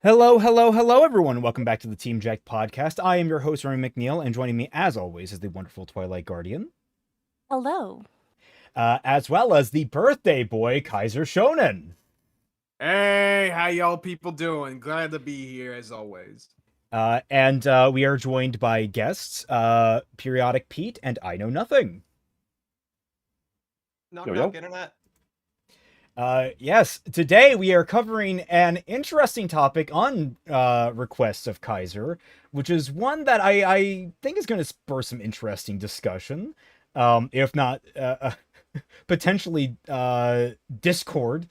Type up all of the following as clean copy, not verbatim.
Hello, hello, hello, everyone. Welcome back to the Team Jack podcast. I am your host, Remy McNeil, and joining me, as always, is the wonderful Twilight Guardian, Hello. as well as the birthday boy, Kaiser Shonen. Hey, how y'all people doing? Glad to be here as always. And we are joined by guests, Periodic Pete and I Know Nothing. Knock knock internet. Yes, today we are covering an interesting topic on requests of Kaiser, which is one that I think is going to spur some interesting discussion, if not potentially discord.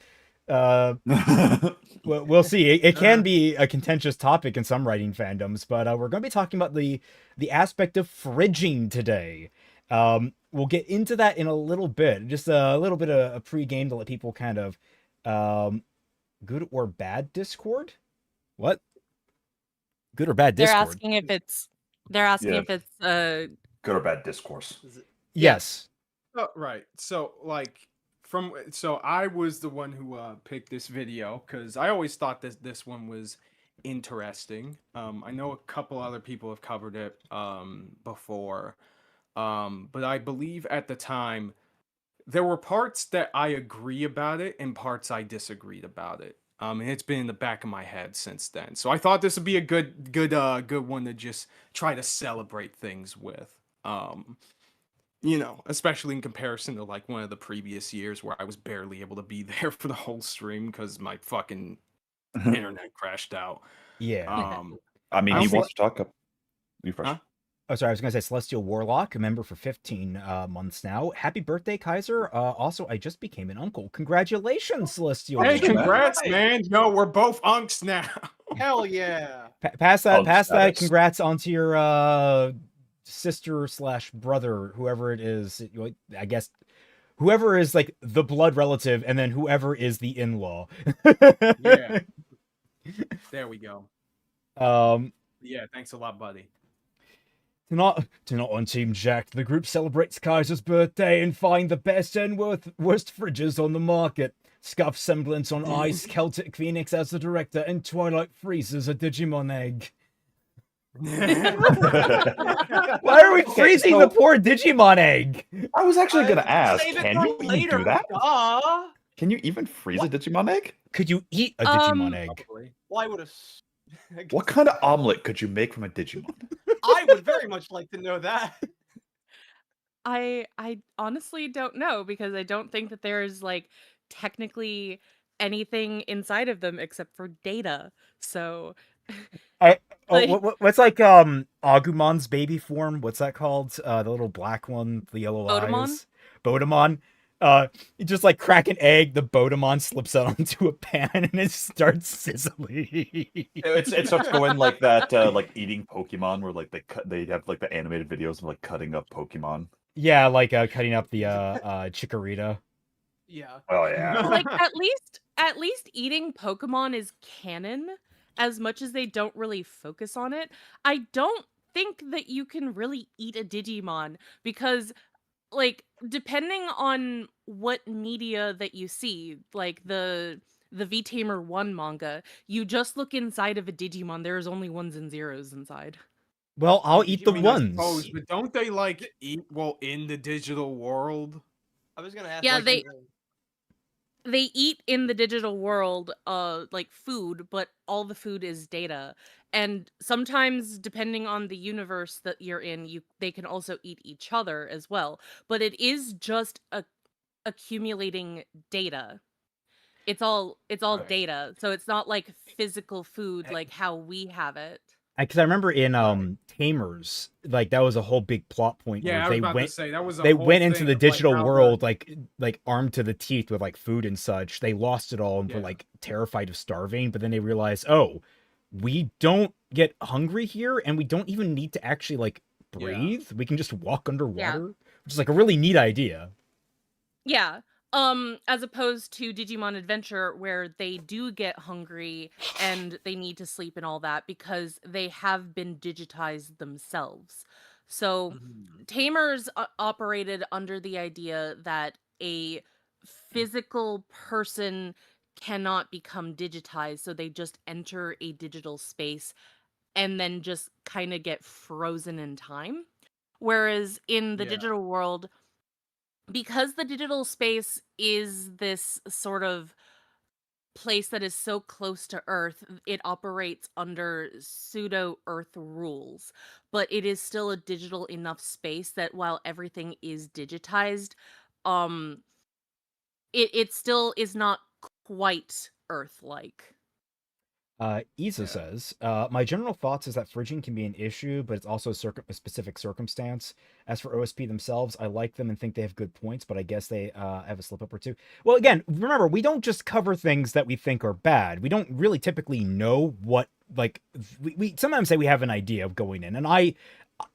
We'll see. It can be a contentious topic in some writing fandoms, but we're going to be talking about the aspect of fridging today. We'll get into that in a little bit. Just a little bit of a pre-game to let people kind of good or bad Discord? What? Good or bad Discord? They're asking if it's good or bad discourse. Yes. Oh, right. So I was the one who picked this video because I always thought this one was interesting. I know a couple other people have covered it before. But I believe at the time there were parts that I agree about it and parts I disagreed about it. And it's been in the back of my head since then. So I thought this would be a good one to just try to celebrate things with. Especially in comparison to like one of the previous years where I was barely able to be there for the whole stream because my fucking internet crashed out. Yeah. I mean, he wants to talk up. You first. Huh? Oh, sorry, I was going to say Celestial Warlock, a member for 15 months now. Happy birthday, Kaiser. Also, I just became an uncle. Congratulations, Celestial Hey, Warlock. congrats, man. Yo, we're both unks now. Hell yeah. Pass that status. congrats onto your sister / brother, whoever it is. I guess whoever is like the blood relative, and then whoever is the in-law. Yeah. There we go. Yeah, thanks a lot, buddy. Tonight on Team Jack, the group celebrates Kaiser's birthday and find the best and worst fridges on the market. Scuff semblance on Ice, Celtic Phoenix as the director, and Twilight freezes a Digimon egg. Why are we freezing the poor Digimon egg? I was actually going to ask, Save it can for you even later, do that? duh. Can you even freeze a Digimon egg? Could you eat a Digimon egg? Probably. Well, I would have. What kind of omelet could you make from a Digimon? I would very much like to know that. I honestly don't know because I don't think that there's like technically anything inside of them except for data. So What's like Agumon's baby form? What's that called? The little black one, the yellow Bodemon? eyes. Bodemon. You just like crack an egg, the Bodemon slips out onto a pan and it starts sizzling. It starts going like that, like eating Pokemon, where like they have like the animated videos of like cutting up Pokemon. Yeah, like cutting up the Chikorita. Yeah. Oh yeah. like at least eating Pokemon is canon as much as they don't really focus on it. I don't think that you can really eat a Digimon because like depending on what media that you see, like the V-Tamer 1 manga, you just look inside of a Digimon, there's only ones and zeros inside. Well, I'll eat the I ones. suppose, but don't they like eat in the digital world? I was gonna ask. Yeah, like, they eat in the digital world like food, but all the food is data. And sometimes depending on the universe that you're in, they can also eat each other as well. But it is just accumulating data. It's all Right. data. So it's not like physical food like how we have it. Because I remember in Tamers, like that was a whole big plot point Yeah, where I was they about went to say that was. they went into the digital how world like armed to the teeth with like food and such. They lost it all and were Yeah. like terrified of starving, but then they realized, oh, we don't get hungry here and we don't even need to actually like breathe. We can just walk underwater, which is like a really neat idea. Yeah. As opposed to Digimon Adventure, where they do get hungry and they need to sleep and all that because they have been digitized themselves. So Tamers operated under the idea that a physical person cannot become digitized, so they just enter a digital space and then just kind of get frozen in time. Whereas in the Yeah. digital world, because the digital space is this sort of place that is so close to Earth, it operates under pseudo Earth rules, but it is still a digital enough space that while everything is digitized, um, it still is not quite Earth-like. Isa Yeah. says, my general thoughts is that fridging can be an issue, but it's also a specific circumstance. As for OSP themselves, I like them and think they have good points, but I guess they have a slip up or two. Well, again, remember, we don't just cover things that we think are bad. We don't really typically know what, like, we sometimes say we have an idea of going in, and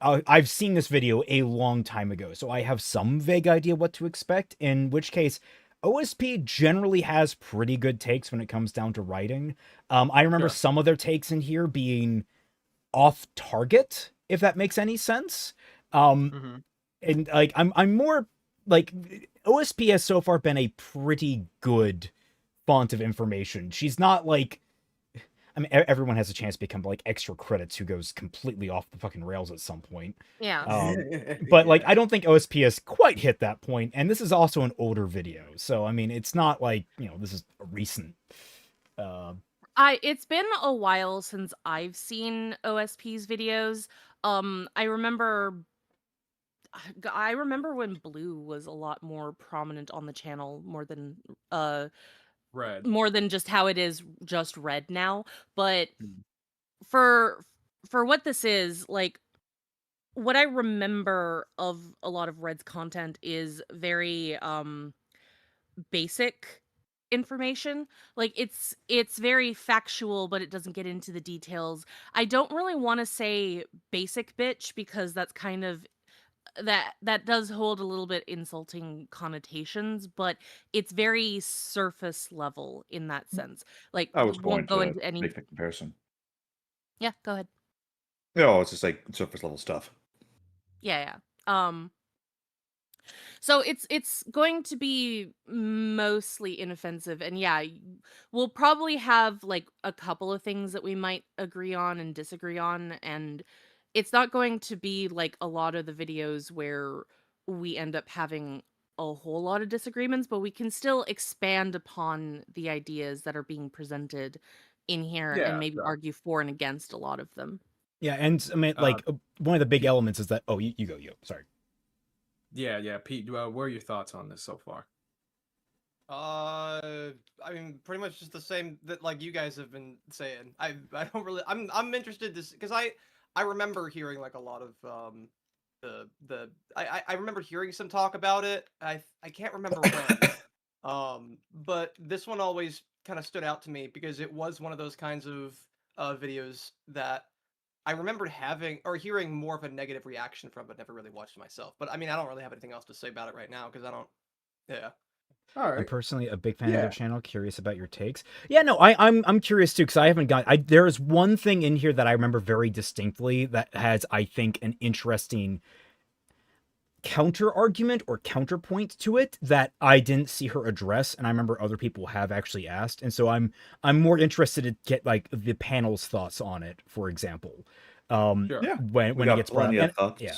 I've seen this video a long time ago, so I have some vague idea what to expect, in which case OSP generally has pretty good takes when it comes down to writing. I remember Sure. some of their takes in here being off target, if that makes any sense. Mhm. And like I'm more like OSP has so far been a pretty good font of information. She's not like, I mean, everyone has a chance to become like extra credits who goes completely off the fucking rails at some point. Yeah. But like, Yeah. I don't think OSP has quite hit that point, and this is also an older video, so I mean, it's not like, you know, this is a recent. It's been a while since I've seen OSP's videos. I remember I remember when Blue was a lot more prominent on the channel, uh Red. more than just how it is just Red now. But Mm. for for what this is, like, what I remember of a lot of Red's content is very basic information. Like, it's very factual, but it doesn't get into the details. I don't really want to say basic bitch, because that's kind of that does hold a little bit insulting connotations, but it's very surface level in that sense. Like, I was going won't go to into any. make the comparison. Yeah, go ahead. No, it's just like surface level stuff. Yeah, so it's going to be mostly inoffensive, and yeah, we'll probably have like a couple of things that we might agree on and disagree on, and it's not going to be like a lot of the videos where we end up having a whole lot of disagreements, but we can still expand upon the ideas that are being presented in here and Yeah. maybe Sure. argue for and against a lot of them. Yeah, and I mean, like, one of the big elements is that. Oh, you go, sorry. Yeah. Pete, what are your thoughts on this so far? I mean, pretty much just the same that like you guys have been saying. I don't really. I'm interested to because I remember hearing like a lot of I remember hearing some talk about it. I can't remember when. But this one always kind of stood out to me because it was one of those kinds of videos that I remembered having or hearing more of a negative reaction from, but never really watched it myself. But I mean, I don't really have anything else to say about it right now because I don't. Yeah. All I'm right. personally a big fan of Yeah. their channel. Curious about your takes. Yeah, no, I'm curious too, because I haven't got. There is one thing in here that I remember very distinctly that has, I think, an interesting counter argument or counterpoint to it that I didn't see her address, and I remember other people have actually asked, and so I'm more interested to get like the panel's thoughts on it, for example. Sure. Yeah, When we it got gets brought up, plenty of and, thoughts yeah,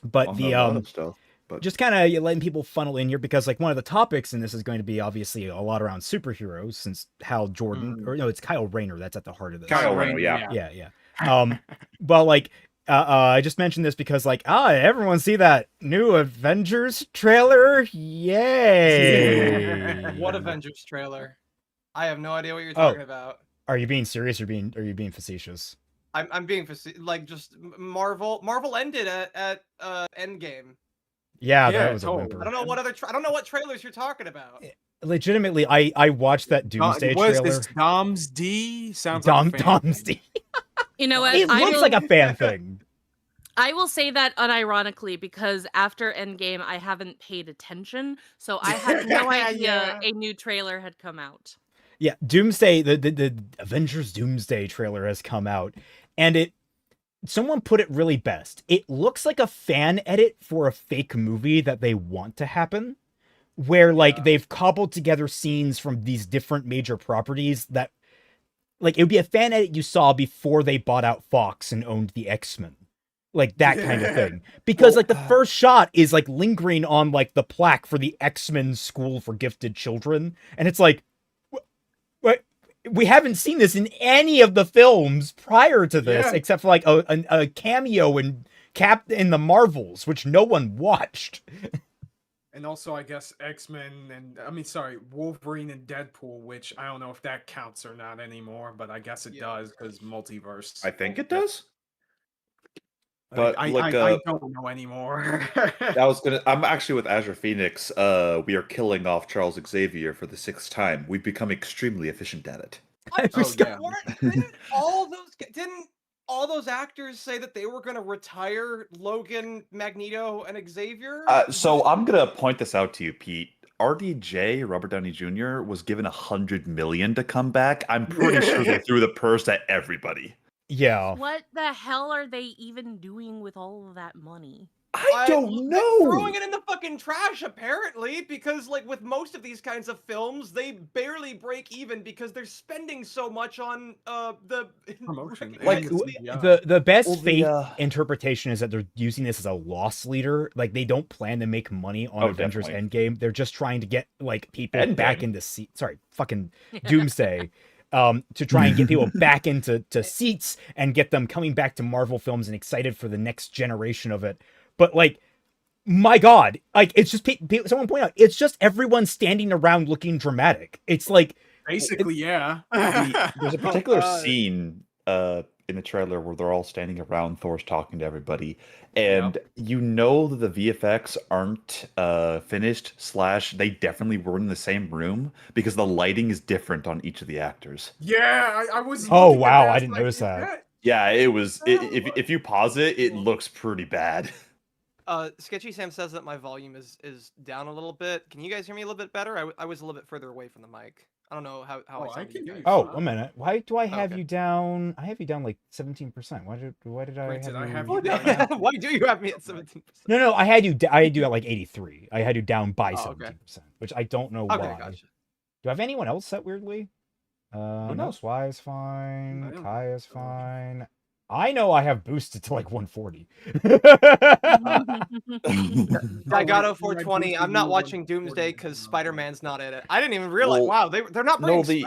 but on the a lot of stuff. But just kind of letting people funnel in here, because like one of the topics in this is going to be obviously a lot around superheroes, since Hal Jordan, or no, it's Kyle Rayner that's at the heart of this. Kyle Rayner, yeah. Yeah. Well, like, I just mentioned this because like, everyone see that new Avengers trailer? Yay! What Avengers trailer? I have no idea what you're Oh. talking about. Are you being serious or are you being facetious? I'm being like just Marvel ended at Endgame. Yeah, Yeah, that was totally. a whimper. I don't know what I don't know what trailers you're talking about. Legitimately, I watched that Doomsday What is trailer. this? Dom's D sounds like a fan Dom's thing. D. You know what? It looks like a fan thing. I will say that unironically, because after Endgame, I haven't paid attention, so I had no idea Yeah. a new trailer had come out. Yeah, Doomsday, the Avengers Doomsday trailer has come out, and someone put it really best. It looks like a fan edit for a fake movie that they want to happen, where like Yeah. they've cobbled together scenes from these different major properties that like it would be a fan edit you saw before they bought out Fox and owned the X-Men. Like that kind of Yeah. thing. Because Well, like the first shot is like lingering on like the plaque for the X-Men School for Gifted Children. And it's like, what? We haven't seen this in any of the films prior to this, Yeah. except for like a cameo in the Marvels, which no one watched. And also, I guess X-Men and Wolverine and Deadpool, which I don't know if that counts or not anymore, but I guess it Yeah. does because multiverse. I think it does. Like, But I like, don't know anymore. I'm actually with Azure Phoenix. We are killing off Charles Xavier for the 6th time. We've become extremely efficient at it. Oh, yeah. Didn't all those actors say that they were going to retire Logan, Magneto, and Xavier? So I'm gonna point this out to you, Pete. RDJ, Robert Downey Jr., was given $100 million to come back. I'm pretty sure they threw the purse at everybody. Yeah. What the hell are they even doing with all of that money? I don't They're know. throwing it in the fucking trash, apparently, because like with most of these kinds of films, they barely break even because they're spending so much on the Promotion. Like, and the CGI. The best Well, the, faith interpretation is that they're using this as a loss leader. Like they don't plan to make money on Oh, Avengers definitely. Endgame. They're just trying to get like people back Endgame? into fucking Doomsday. To try and get people back into seats and get them coming back to Marvel films and excited for the next generation of it. But like, my God, like it's just someone point out, it's just everyone standing around looking dramatic. It's like Basically, yeah. There's a particular God. scene in the trailer where they're all standing around, Thor's talking to everybody, and you know that the VFX aren't finished / they definitely were in the same room because the lighting is different on each of the actors. Yeah, I was. Oh, looking at wow, that, I was didn't like, notice is that. Yeah, it was. Oh, If you pause it, it looks pretty bad. Sketchy Sam says that my volume is down a little bit. Can you guys hear me a little bit better? I was a little bit further away from the mic. I don't know how Oh, I I sound to can you hear you guys. Oh, fine. a minute. Why do I have Okay. you down? I have you down like 17%. Why did I Wait, have did I you? have you down? Why do you have me at 17%? No, I had you at like 83. I had you down by Oh, okay. 17%, which I don't know Okay, why. gotcha. Do I have anyone else set weirdly? Who No, knows? Swy is fine. I don't Kai is know. fine. I know I have boosted to like 140. I got Oh, 420. I'm not watching Doomsday because Spider-Man's not in it. I didn't even realize. Well, Wow, they're not no, bringing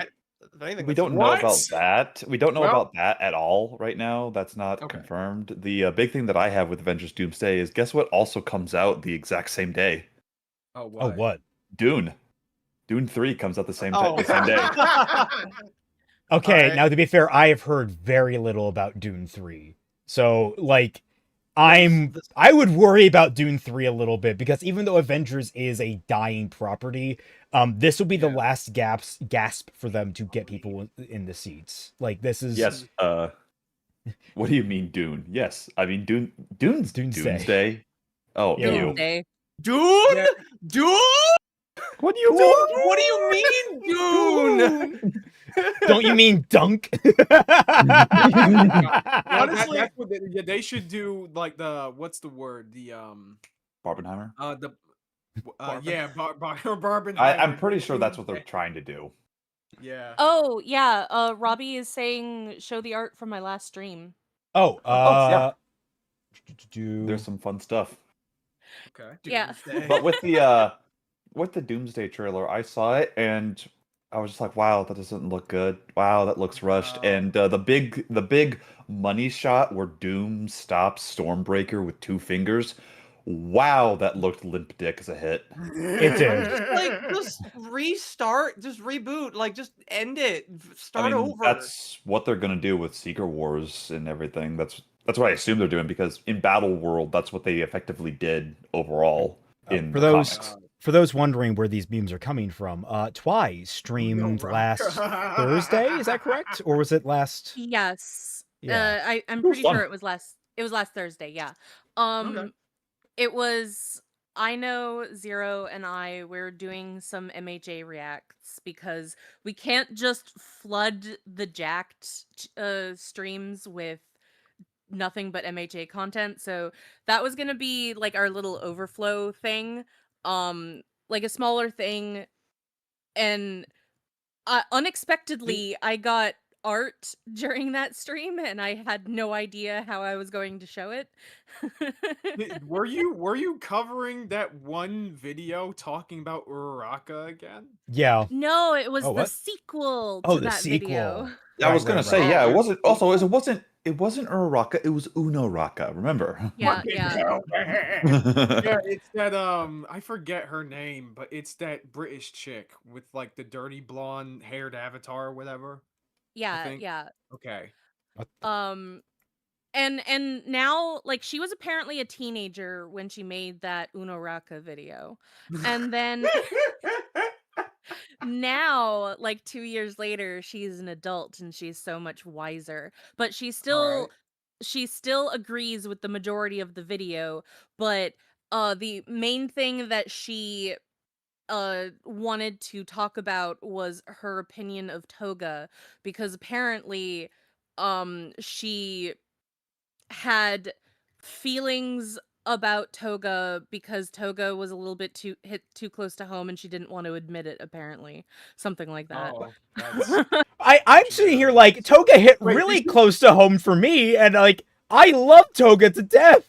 anything. we that's don't in know What? about that. We don't know Well- about that at all right now. That's not Okay. confirmed. The big thing that I have with Avengers Doomsday is guess what also comes out the exact same day? Oh, Oh, what? Dune. Dune 3 comes out the same Oh. the same day. Okay, Alright. now to be fair, I have heard very little about Dune 3. So, like, I would worry about Dune 3 a little bit because even though Avengers is a dying property, this will be the Yeah. last gasp for them to get people in the seats. Like this is Yes. What do you mean Dune? Yes, I mean Dune's Doomsday. Doomsday. Oh, Yeah. ew. Doomsday. Dune? Yeah. Dune? What do you Dune? mean? What do you mean, Dune? Don't you mean dunk? Honestly- that's what they should do. Like what's the word? The Barbenheimer? Barbenheimer. I'm pretty sure that's what they're trying to do. Yeah. Oh, yeah. Robbie is saying show the art from my last stream. Oh, yeah. do There's some fun stuff. Okay. Yeah. But with the Doomsday trailer, I saw it and I was just like, wow, that doesn't look good. Wow, that looks rushed. Wow. And the big money shot where Doom stops Stormbreaker with 2 fingers. Wow, that looked limp dick as a hit. It did. Like, just restart, just reboot, like, just end it, start I mean, over. that's what they're gonna do with Secret Wars and everything. That's what I assume they're doing because in Battle World, that's what they effectively did overall in For the those comics. for those wondering where these memes are coming from, Twice streamed last Thursday. Is that correct, or was it last? Yes. Yeah. I'm It was pretty fun. sure it was last Thursday, yeah. Okay. It was I know Zero and I were doing some MHA reacts because we can't just flood the jacked streams with nothing but MHA content. So that was gonna be like our little overflow thing. like a smaller thing, and unexpectedly I got art during that stream, and I had no idea how I was going to show it. Were you covering that one video talking about Uraraka again? Yeah. No, it was Oh, the what? sequel Oh, to the that video. sequel. I was Right, gonna right, say, right. yeah, it Oh, wasn't. Also, it wasn't Uraraka. It was Unoraka. Remember? Yeah, Fucking yeah. hell, man. Yeah, it's that I forget her name, but it's that British chick with like the dirty blonde haired avatar or whatever. I Yeah, think. yeah. Okay. Um and now, like, she was apparently a teenager when she made that Unoraka video. And then now, like 2 years later, she's an adult and she's so much wiser. But All right. she still agrees with the majority of the video, but the main thing that she wanted to talk about was her opinion of Toga, because apparently she had feelings about Toga because Toga was a little bit too close to home, and she didn't want to admit it, apparently. Something like that. Oh, that's I'm sitting here like Toga hit Wait, really did you- close to home for me, and like I love Toga to death.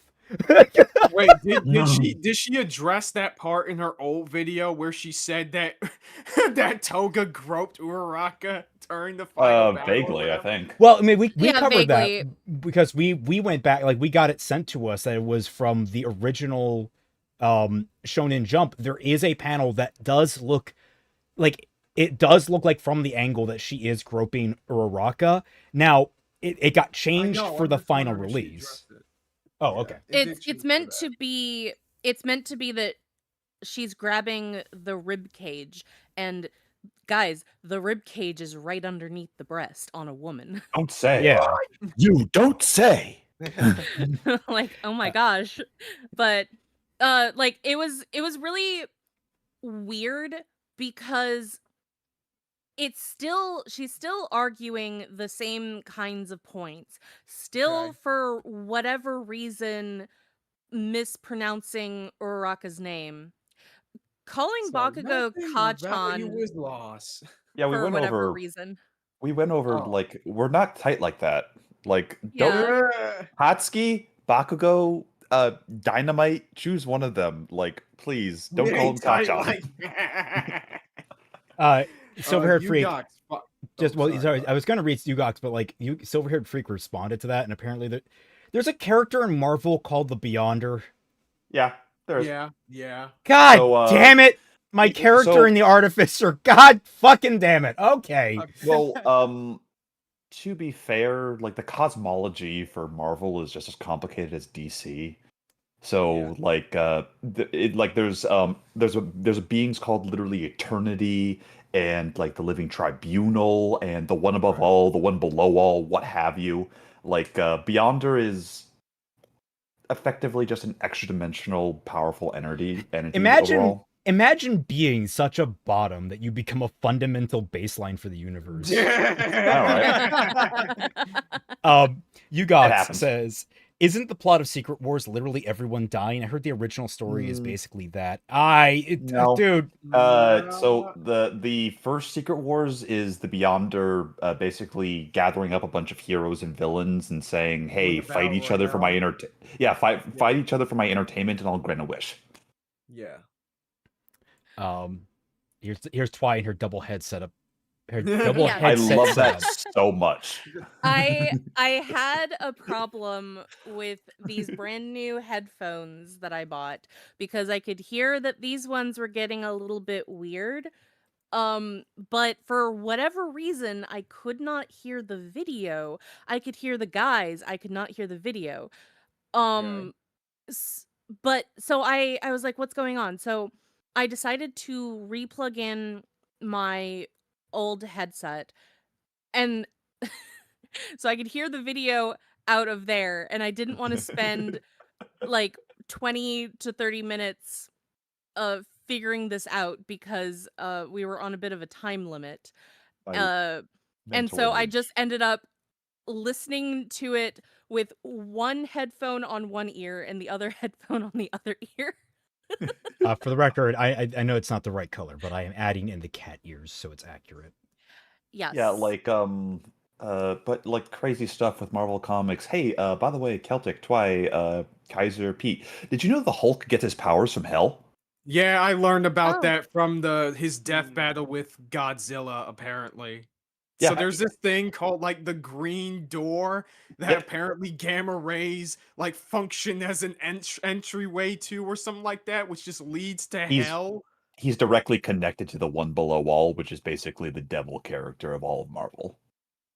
Wait, did she address that part in her old video where she said that that Toga groped Uraraka during the final battle? or Vaguely, I whatever? think. Well, I mean, we Yeah, covered vaguely. that because we went back, like we got it sent to us that it was from the original Shonen Jump. There is a panel that does look like from the angle that she is groping Uraraka. Now it got I changed know, for I'm the just final wondering if she release. addressed it. Oh, Yeah, okay. it did It's change for meant that. to be that she's grabbing the rib cage, and guys, the rib cage is right underneath the breast on a woman. Don't say. Yeah. You don't say. Like, oh my gosh. But like it was really weird because she's still arguing the same kinds of points. Still, Okay. for whatever reason, mispronouncing Uraraka's name. Calling So Bakugo nothing of value Kachan was lost. Yeah, for whatever reason. We went over Oh. like we're not tight like that. Like don't Yeah. Hatsuki, Bakugo, Dynamite, choose one of them. Like, please don't We call him ain't tight Kachan. like that. Silver-haired freak. Yugox, Just oh, well, sorry, I was gonna read Yugox, but like you, Silver-haired freak responded to that, and apparently there's a character in Marvel called the Beyonder. Yeah, there's Yeah. God So, damn it! My character so- in the Artificer. God fucking damn it. Okay. well, to be fair, like the cosmology for Marvel is just as complicated as DC. So Yeah. like there's a beings called literally Eternity and like the Living Tribunal and the one above Right. all, the one below all, what have you. Like Beyonder is effectively just an extra dimensional powerful entity overall. Imagine being such a bottom that you become a fundamental baseline for the universe. Yugox happens. says, "Isn't the plot of Secret Wars literally everyone dying? I heard the original story is basically that." No. Dude, So the first Secret Wars is the Beyonder basically gathering up a bunch of heroes and villains and saying, "Hey, the fight battle each other for my royale. fight each other for my entertainment, and I'll grant a wish." Yeah. here's Twi and her double head setup. Her double Yeah. I headset love that setup. so much. I had a problem with these brand new headphones that I bought because I could hear that these ones were getting a little bit weird. But for whatever reason, I could not hear the video. I could hear the guys, I could not hear the video. But so I was like, what's going on? So I decided to replug in my old headset, and so I could hear the video out of there, and I didn't want to spend like 20 to 30 minutes figuring this out because we were on a bit of a time limit. And so I just ended up listening to it with one headphone on one ear and the other headphone on the other ear. For the record, I know it's not the right color, but I am adding in the cat ears so it's accurate. Yes. Yeah, like but like crazy stuff with Marvel Comics. Hey, by the way, Celtic, Kaiser, Pete. Did you know the Hulk gets his powers from hell? Yeah, I learned about Oh. that from his death battle with Godzilla, apparently. Yeah. So there's this thing called like the green door that Yep. apparently gamma rays like function as an entryway to or something like that, which just leads to He's- hell. He's directly connected to the one below all, which is basically the devil character of all of Marvel.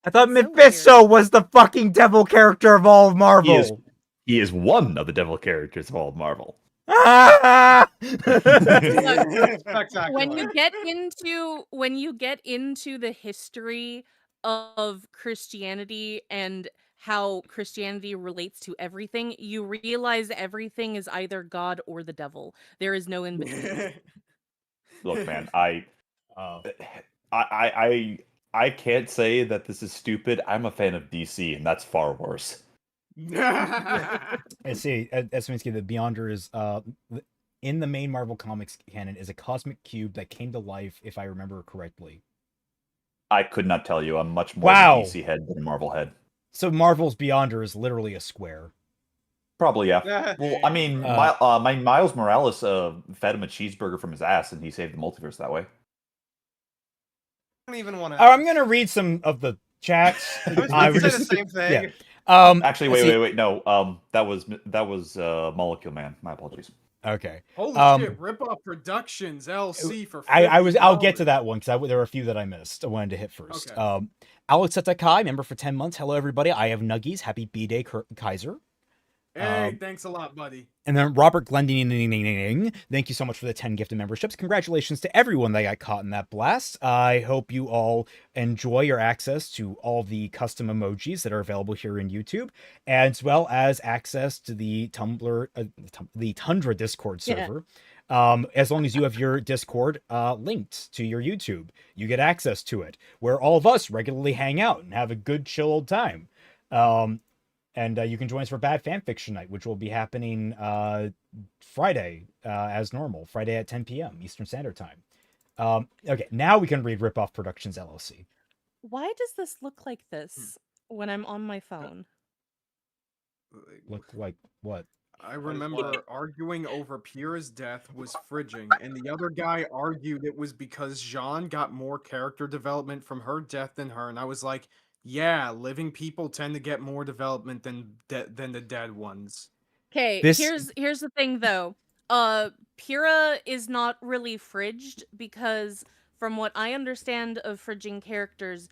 I thought That's so Mephisto was the fucking devil character of all of Marvel. He is one of the devil characters of all of Marvel. Ah! Spectacular. When you get into the history of Christianity and how Christianity relates to everything, you realize everything is either God or the devil. There is no in between. Look, man, I Oh. can't say that this is stupid. I'm a fan of DC, and that's far worse. I see. Esminsky, the Beyonder is in the main Marvel Comics canon is a cosmic cube that came to life, if I remember correctly. I could not tell you. I'm much more Wow. of a DC head than a Marvel head. So Marvel's Beyonder is literally a square. Probably, yeah. Well, I mean, my Miles Morales fed him a cheeseburger from his ass, and he saved the multiverse that way. I don't even want to. I'm gonna read some of the chats. I was gonna say the same thing. Yeah. Actually, wait. No, that was Molecule Man. My apologies. Okay. Holy shit! Ripoff Productions LC for. I'll get to that one because there were a few that I missed. I wanted to hit first. Okay. Alex Setakai, member for 10 months. Hello, everybody. I have Nuggies. Happy B-Day, Kaiser. Hey, thanks a lot, buddy. And then Robert Glending, thank you so much for the 10 gifted memberships. Congratulations to everyone that got caught in that blast. I hope you all enjoy your access to all the custom emojis that are available here in YouTube, as well as access to the the Tundra Discord server. As long as you have your Discord linked to your YouTube, you get access to it, where all of us regularly hang out and have a good chill old time. And you can join us for Bad Fanfiction Night, which will be happening Friday, as normal, Friday at 10 p.m. Eastern Standard Time. Okay, now we can read Ripoff Productions LLC. Why does this look like this when I'm on my phone? Look like what? I remember arguing over Pyrrha's death was frigging, and the other guy argued it was because Jean got more character development from her death than her, and I was like, yeah, living people tend to get more development than the dead ones. Okay, here's the thing though. Pyrrha is not really fridged because from what I understand of fridging characters,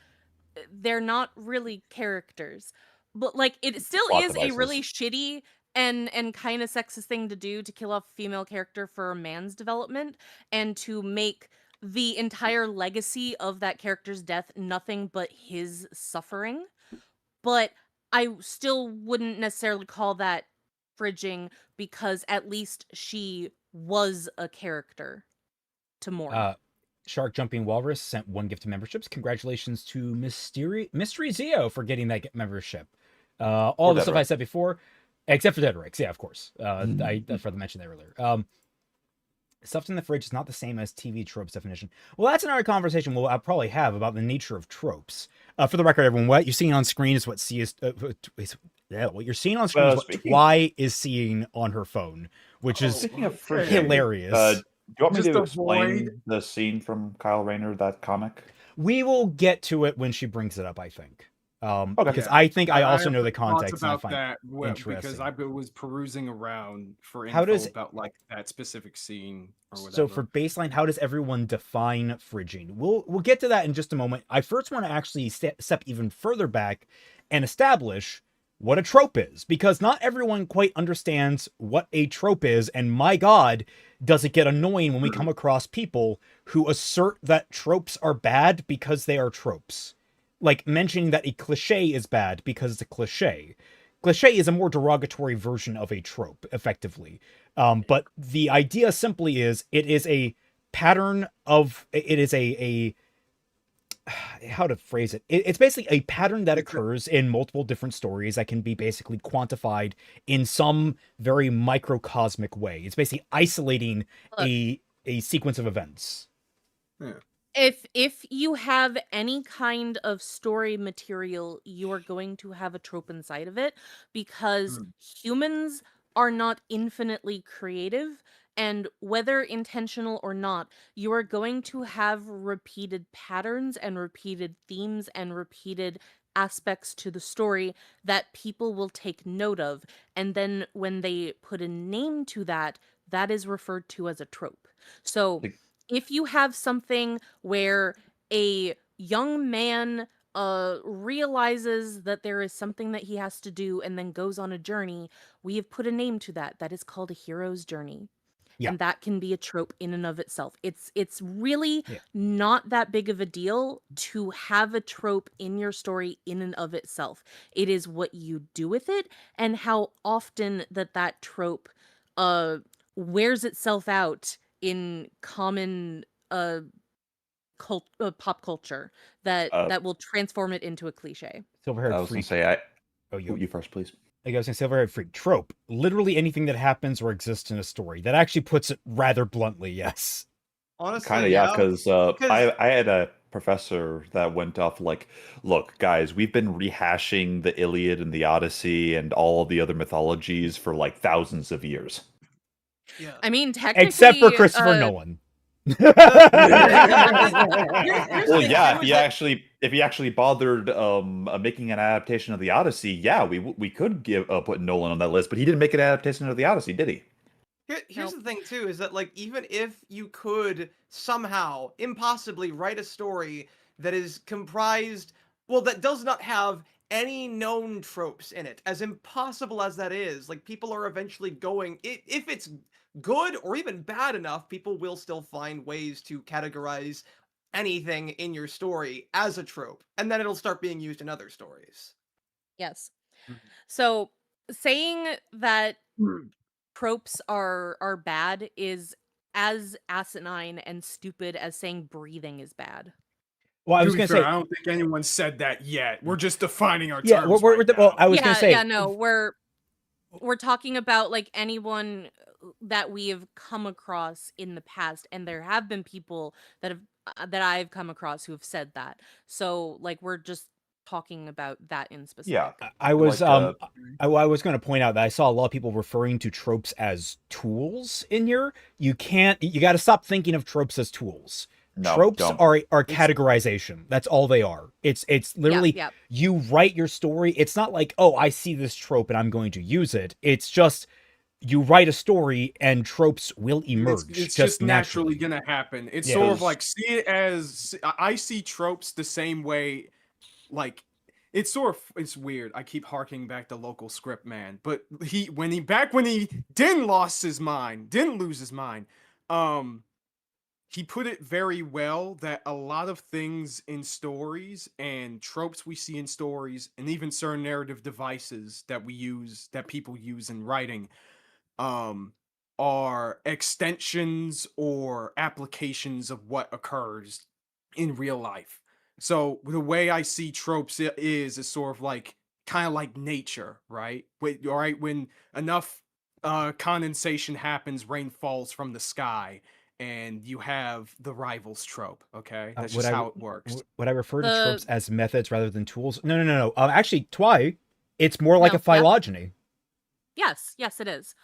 they're not really characters. But like it still Plot is a really devices. shitty and kind of sexist thing to do to kill off a female character for a man's development and to make the entire legacy of that character's death nothing but his suffering. But I still wouldn't necessarily call that fridging because at least she was a character to mourn. Shark Jumping Walrus sent 1 gift of memberships. Congratulations to Mystery Zeo for getting that membership. All the stuff I said before, except for Dead Rex. Yeah, of course. I forgot to mention that earlier. Stuff in the fridge is not the same as TV tropes definition. Well, that's another conversation I'll probably have about the nature of tropes. For the record, everyone, what you're seeing on screen is what what you're seeing on screen is what Twy is seeing on her phone, which is hilarious. Do you want me to explain the scene from Kyle Rayner, that comic? We will get to it when she brings it up, I think. Because I think I also know the context and I find that interesting. Because I was perusing around for info about like that specific scene or whatever. So for baseline, how does everyone define fridging? We'll get to that in just a moment. I first want to actually step even further back and establish what a trope is, because not everyone quite understands what a trope is, and my god, does it get annoying when we come across people who assert that tropes are bad because they are tropes. Like mentioning that a cliche is bad because it's a cliche. Cliche is a more derogatory version of a trope, effectively. But the idea simply is it is a pattern of, it is how to phrase it. It's basically a pattern that It's a- occurs in multiple different stories that can be basically quantified in some very microcosmic way. It's basically isolating Look, a sequence of events. if you have any kind of story material, you are going to have a trope inside of it because humans are not infinitely creative, and whether intentional or not, you are going to have repeated patterns and repeated themes and repeated aspects to the story that people will take note of, and then when they put a name to that, that is referred to as a trope. So Like, if you have something where a young man realizes that there is something that he has to do and then goes on a journey, we have put a name to that. That is called a hero's journey. Yeah. And that can be a trope in and of itself. It's really Yeah. not that big of a deal to have a trope in your story in and of itself. It is what you do with it and how often that trope wears itself out in common pop culture that Uh, that will transform it into a cliche. Silverhaired I was gonna freak. say, Oh, you first, please. Like I was saying, Silverhaired freak trope. Literally anything that happens or exists in a story. That actually puts it rather bluntly. Yes. Honestly, Kind of, yeah, yeah. because Because I had a professor that went off like, look, guys, we've been rehashing the Iliad and the Odyssey and all of the other mythologies for like thousands of years. yeah. I mean, technically, Except for Christopher Nolan. Here's the Well, thing, yeah, too, if is he that- actually bothered making an adaptation of the Odyssey, yeah, we could put Nolan on that list, but he didn't make an adaptation of the Odyssey, did he? Here's Nope. the thing too, is that like even if you could somehow impossibly write a story that is comprised, well, that does not have any known tropes in it, as impossible as that is, like people are eventually going, if it's good or even bad enough, people will still find ways to categorize anything in your story as a trope, and then it'll start being used in other stories. Yes. Mhm. So saying that Hmm. tropes are bad is as asinine and stupid as saying breathing is bad. Well, I To was be gonna fair, say, I don't think anyone said that yet. We're just defining our yeah. terms We're right well, now. I was gonna say, Yeah, no, we're talking about like anyone that we have come across in the past, and there have been people that I've come across who have said that. So like we're just talking about that in Yeah, specific. I was like I was going to point out that I saw a lot of people referring to tropes as tools in here. You got to stop thinking of tropes as tools. no, Tropes don't. are categorization. That's all they are. It's literally yeah. you write your story. It's not like, "Oh, I see this trope and I'm going to use it." It's just you write a story and tropes will emerge It's just just naturally naturally. gonna happen. It's Yeah. sort of 'Cause- like see it as I see tropes the same way. Like it's sort of it's weird. I keep harking back to local script man, but when he didn't lose his mind. He put it very well that a lot of things in stories and tropes we see in stories and even certain narrative devices that people use in writing um are extensions or applications of what occurs in real life. So the way I see tropes is sort of like kind of like nature, right? Wait, all right, when enough condensation happens, rain falls from the sky, and you have the rivals trope. Okay, that's just how it works. Would I refer to The tropes as methods rather than tools? No. Actually, Twi, it's more like No, a phylogeny. yes, it is.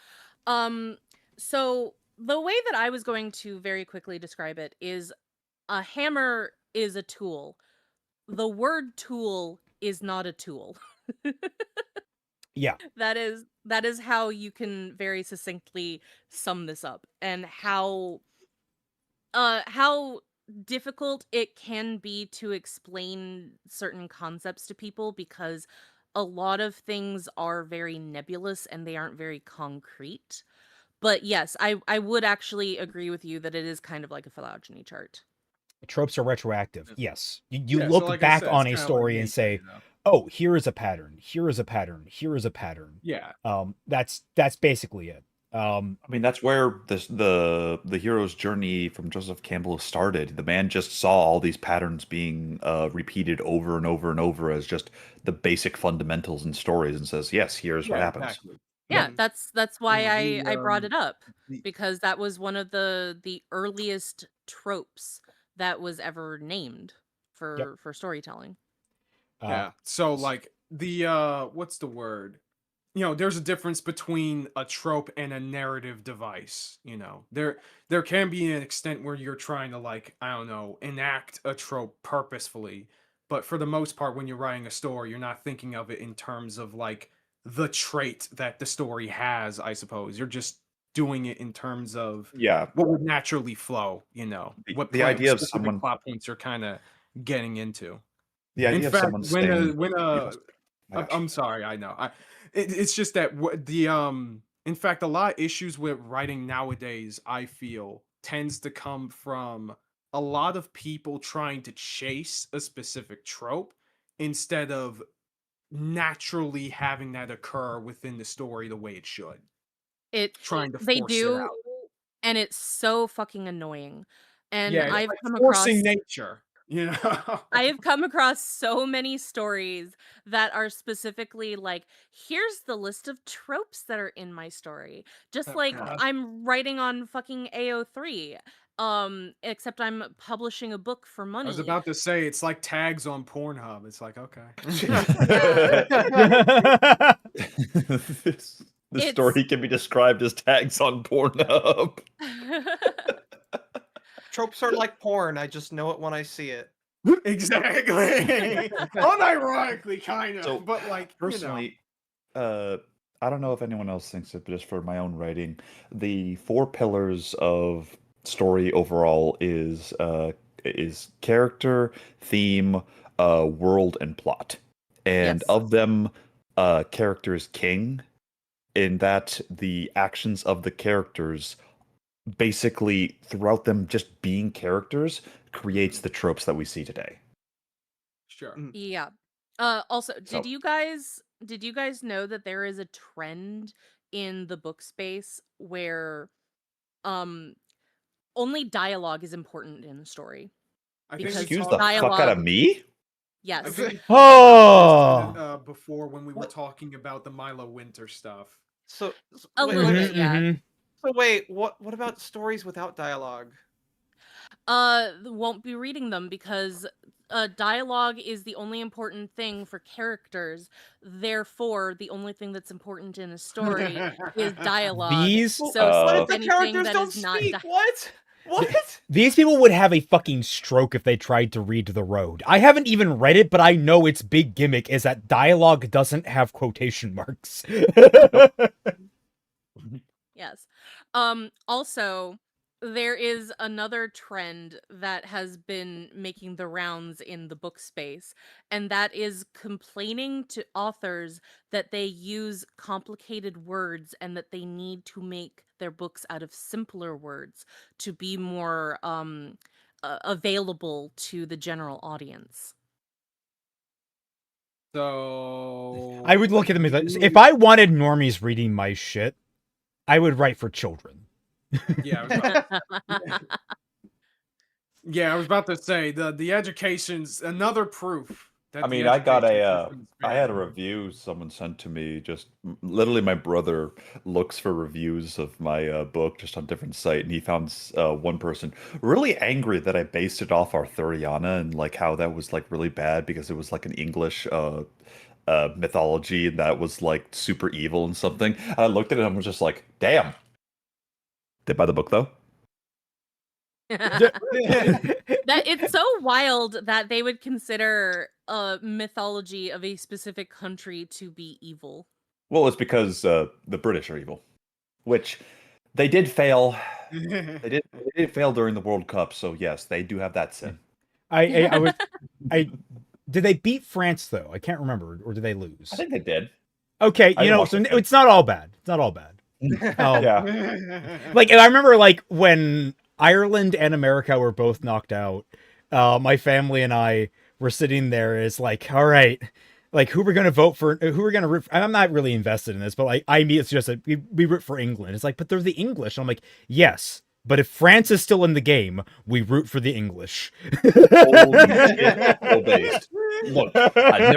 So the way that I was going to very quickly describe it is a hammer is a tool. The word tool is not a tool. Yeah. That is how you can very succinctly sum this up, and how difficult it can be to explain certain concepts to people because a lot of things are very nebulous and they aren't very concrete. But yes, I would actually agree with you that it is kind of like a phylogeny chart. Tropes are retroactive. Yes. You Yeah, so look like I back said, on it's a kinda like story and nature, say, you know? "Oh, here is a pattern. Here is a pattern. Here is a pattern." Yeah. That's basically it. I mean, that's where the hero's journey from Joseph Campbell started. The man just saw all these patterns being repeated over and over and over as just the basic fundamentals in stories, and says, "Yes, here's what Yeah, happens." exactly. Yeah, Mhm. that's why I The brought it up, the because that was one of the earliest tropes that was ever named Yep. for storytelling. yeah. So s- like the what's the word? There's a difference between a trope and a narrative device. There can be an extent where you're trying to, like, I don't know, enact a trope purposefully, but for the most part, when you're writing a story, you're not thinking of it in terms of like the trait that the story has, I suppose. You're just doing it in terms of Yeah, what would naturally flow, what the idea of specific someone, plot points you're kind of getting into. the In idea of fact, someone when saying, a "Yes, I I'm got you." I'm sorry, I know. It's just that in fact, a lot of issues with writing nowadays, I feel, tends to come from a lot of people trying to chase a specific trope instead of naturally having that occur within the story the way it should. It Trying to they force it do, out. and it's so fucking annoying. And Yeah, it's like forcing nature, you know? I have come across so many stories that are specifically like, here's the list of tropes that are in my story. Just Oh, like God. I'm writing on fucking AO3. Except I'm publishing a book for I was money. about to say it's like tags on Pornhub. It's like, okay. Yeah. This the It's story can be described as tags on Pornhub. Tropes are like porn. I just know it when I see it. Exactly. Unironically, kind of, So but like, personally, I don't know if anyone else thinks it, but just for my own writing, the four pillars of story overall is character, theme, world, and plot. And yes. of them, character is king, in that the actions of the characters basically throughout them just being characters creates the tropes that we see today. sure. Mm. Yeah. Also, So did you guys know that there is a trend in the book space where um only dialogue is important in a story? I think we Because excuse the talked. fuck out of dialogue, me? I yes. think we talked about Oh. this before when we were What? talking about the Milo Winter stuff. A Wait, little wait, bit, Mhm, yeah. mhm. so wait, what about stories without dialogue? Won't be reading them because dialogue is the only important thing for characters. Therefore, the only thing that's important in a story is dialogue. These Well, So what if skip the anything characters that don't is not speak? What? th- What? these people would have a fucking stroke if they tried to read The Road. I haven't even read it, but I know its big gimmick is that dialogue doesn't have quotation marks. Yes. Also, there is another trend that has been making the rounds in the book space, and that is complaining to authors that they use complicated words and that they need to make their books out of simpler words to be more available to the general audience. I So would look at them as if I wanted normies reading my shit, I would write for children. yeah, I was about to say the education's another proof I that the mean, I got education a, system is I had a failing. review someone sent to me. Just literally, my brother looks for reviews of my book just on different site, and he found one person really angry that I based it off Arthuriana and like how that was like really bad because it was like an English mythology and that was like super evil and something. I looked at it and was just like, damn. Did buy the book though? That it's so wild that they would consider a mythology of a specific country to be evil. Well, it's because the British are evil, which they did fail. They did fail during the World Cup, so yes, they do have that sin. I was I did they beat France though? I can't remember, or did they I lose? think they did. Okay, I didn't watch so that game. it's not all bad. It's not all bad. Yeah. Like I remember, like when Ireland and America were both knocked out, my family and I were sitting there. It's like, all right, like who we're gonna vote for, who we're gonna root for. I'm not really invested in this, but like I mean, it's just like we root for England. It's like, but they're the English. I'm like, yes, but if France is still in the game, we root for the English. Holy shit, so based. Look, I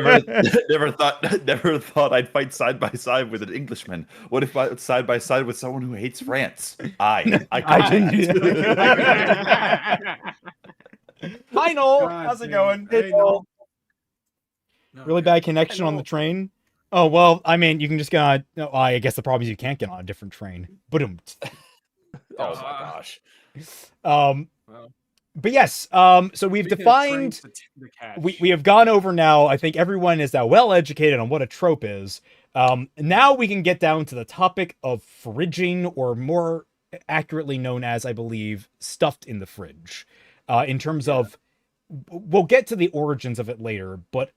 never thought I'd fight side by side with an Englishman. What if I side by side with someone who hates France? I couldn't. Hi Noel, God how's it damn. going? Hey, Noel. Really bad connection on the train. Oh well, I mean, you can just get on. No, I guess the problem is you can't get on a different train. Boom. Oh my gosh. Well. But yes, so we've defined. We have gone over now. I think everyone is now well educated on what a trope is. Now we can get down to the topic of fridging, or more accurately known as, I believe, stuffed in the fridge. In terms of, we'll get to the origins of it later, but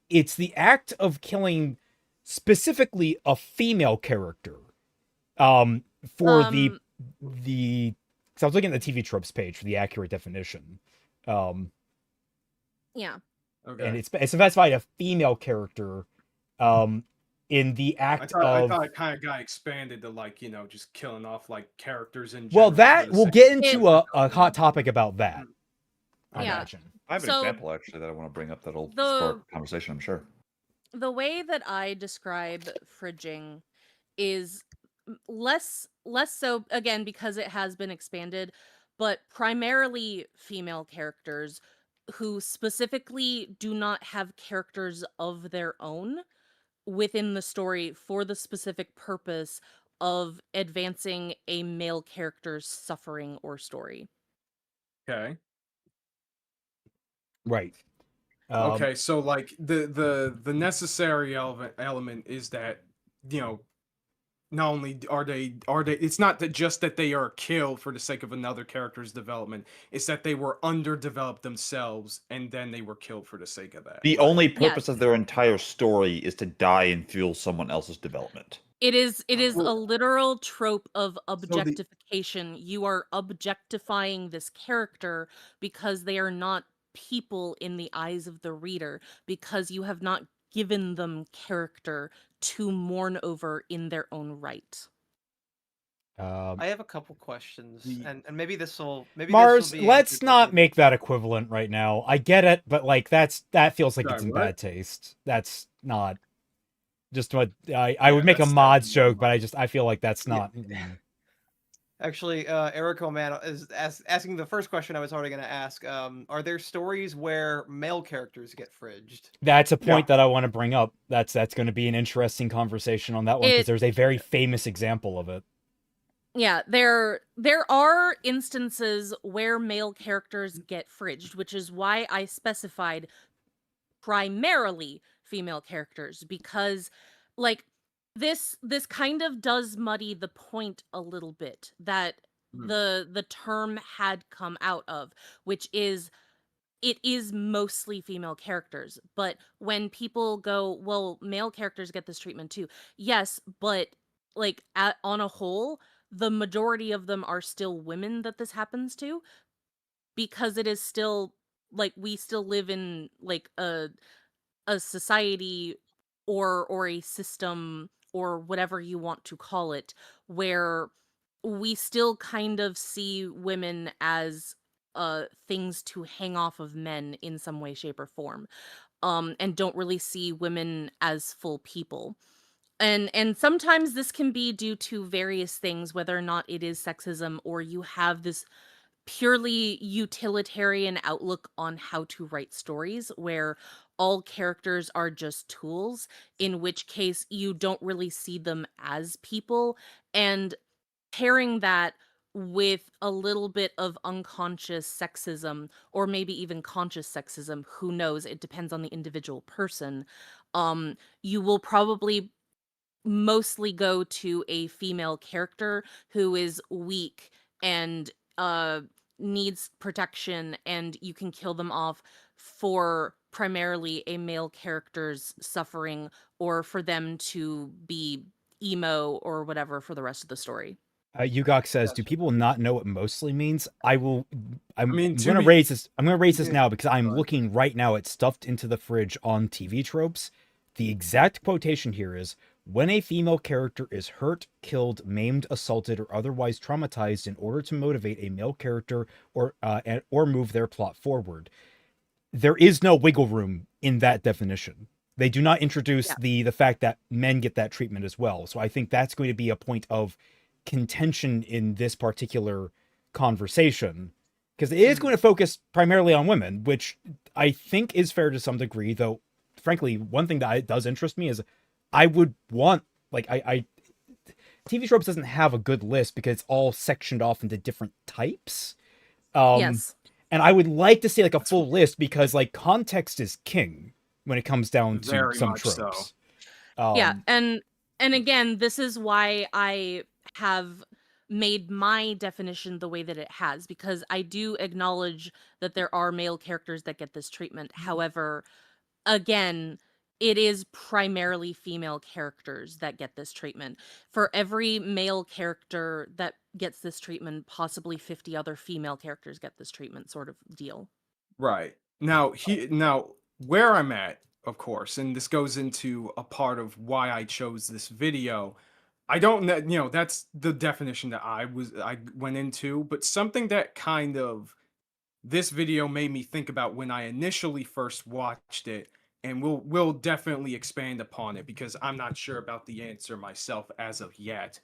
it's the act of killing specifically a female character. For the so I was looking at the TV tropes page for the accurate definition. Yeah. Okay. And it's specified a female character in the act I of. thought it kind of got expanded to, like, just killing off like characters in Well, general that for the we'll sake get of into it. a hot topic about that. I Yeah. imagine. I have an So, example actually that I want to bring up that'll the- spark conversation, I'm sure. The way that I describe fridging is less so, again, because it has been expanded, but primarily female characters who specifically do not have characters of their own within the story for the specific purpose of advancing a male character's suffering or story. Okay. Right. Okay, so like the necessary element is that, not only are they it's not that just that they are killed for the sake of another character's development, it's that they were underdeveloped themselves and then they were killed for the sake of that. The only purpose of their entire story is to die and fuel someone else's development. It is Well- a literal trope of objectification. You are objectifying this character because they are not people in the eyes of the reader, because you have not given them character to mourn over in their own right. I have a couple questions, and maybe this will Mars, be let's answered not quickly. make that equivalent right now. I get it, but like that feels like it's Sorry, in what? bad taste. That's not just what I would make a that's mods definitely joke, but I feel like that's not. Actually, Erico Man is asking the first question I was already going to ask. Are there stories where male characters get fridged? That's a point that I want to bring up. That's going to be an interesting conversation on that one, because there's a very famous example of it. Yeah, there are instances where male characters get fridged, which is why I specified primarily female characters, because like this kind of does muddy the point a little bit that the term had come out of, which is it is mostly female characters. But when people go, well, male characters get this treatment too. Yes, but like on a whole, the majority of them are still women that this happens to, because it is still like we still live in like a society or a system or whatever you want to call it, where we still kind of see women as things to hang off of men in some way, shape, or form, and don't really see women as full people. And sometimes this can be due to various things, whether or not it is sexism or you have this purely utilitarian outlook on how to write stories where all characters are just tools, in which case you don't really see them as people. And pairing that with a little bit of unconscious sexism, or maybe even conscious sexism, who knows, it depends on the individual person, you will probably mostly go to a female character who is weak and needs protection, and you can kill them off for primarily a male character's suffering, or for them to be emo or whatever for the rest of the story. Yugok says, "Do people not know what mostly means?" I'm mean, going to be- raise this. I'm going to raise this Yeah, now because I'm go on. looking right now at stuffed into the fridge on TV tropes. The exact quotation here is, when a female character is hurt, killed, maimed, assaulted, or otherwise traumatized in order to motivate a male character or move their plot forward. There is no wiggle room in that definition. They do not introduce the fact that men get that treatment as well. So I think that's going to be a point of contention in this particular conversation, because it is going to focus primarily on women, which I think is fair to some degree, though frankly one thing that does interest me is I would want, like, I TV Tropes doesn't have a good list because it's all sectioned off into different types. Yes. And I would like to see like a full list, because like context is king when it comes down to Very some much so. tropes. Yeah, and again, this is why I have made my definition the way that it has, because I do acknowledge that there are male characters that get this treatment. However, again, it is primarily female characters that get this treatment. For every male character that gets this treatment, possibly 50 other female characters get this treatment, sort of deal. Right. Now, where I'm at, of course, and this goes into a part of why I chose this video. I don't know, that's the definition that I went into, but something that kind of this video made me think about when I initially first watched it, and we'll definitely expand upon it because I'm not sure about the answer myself as of yet.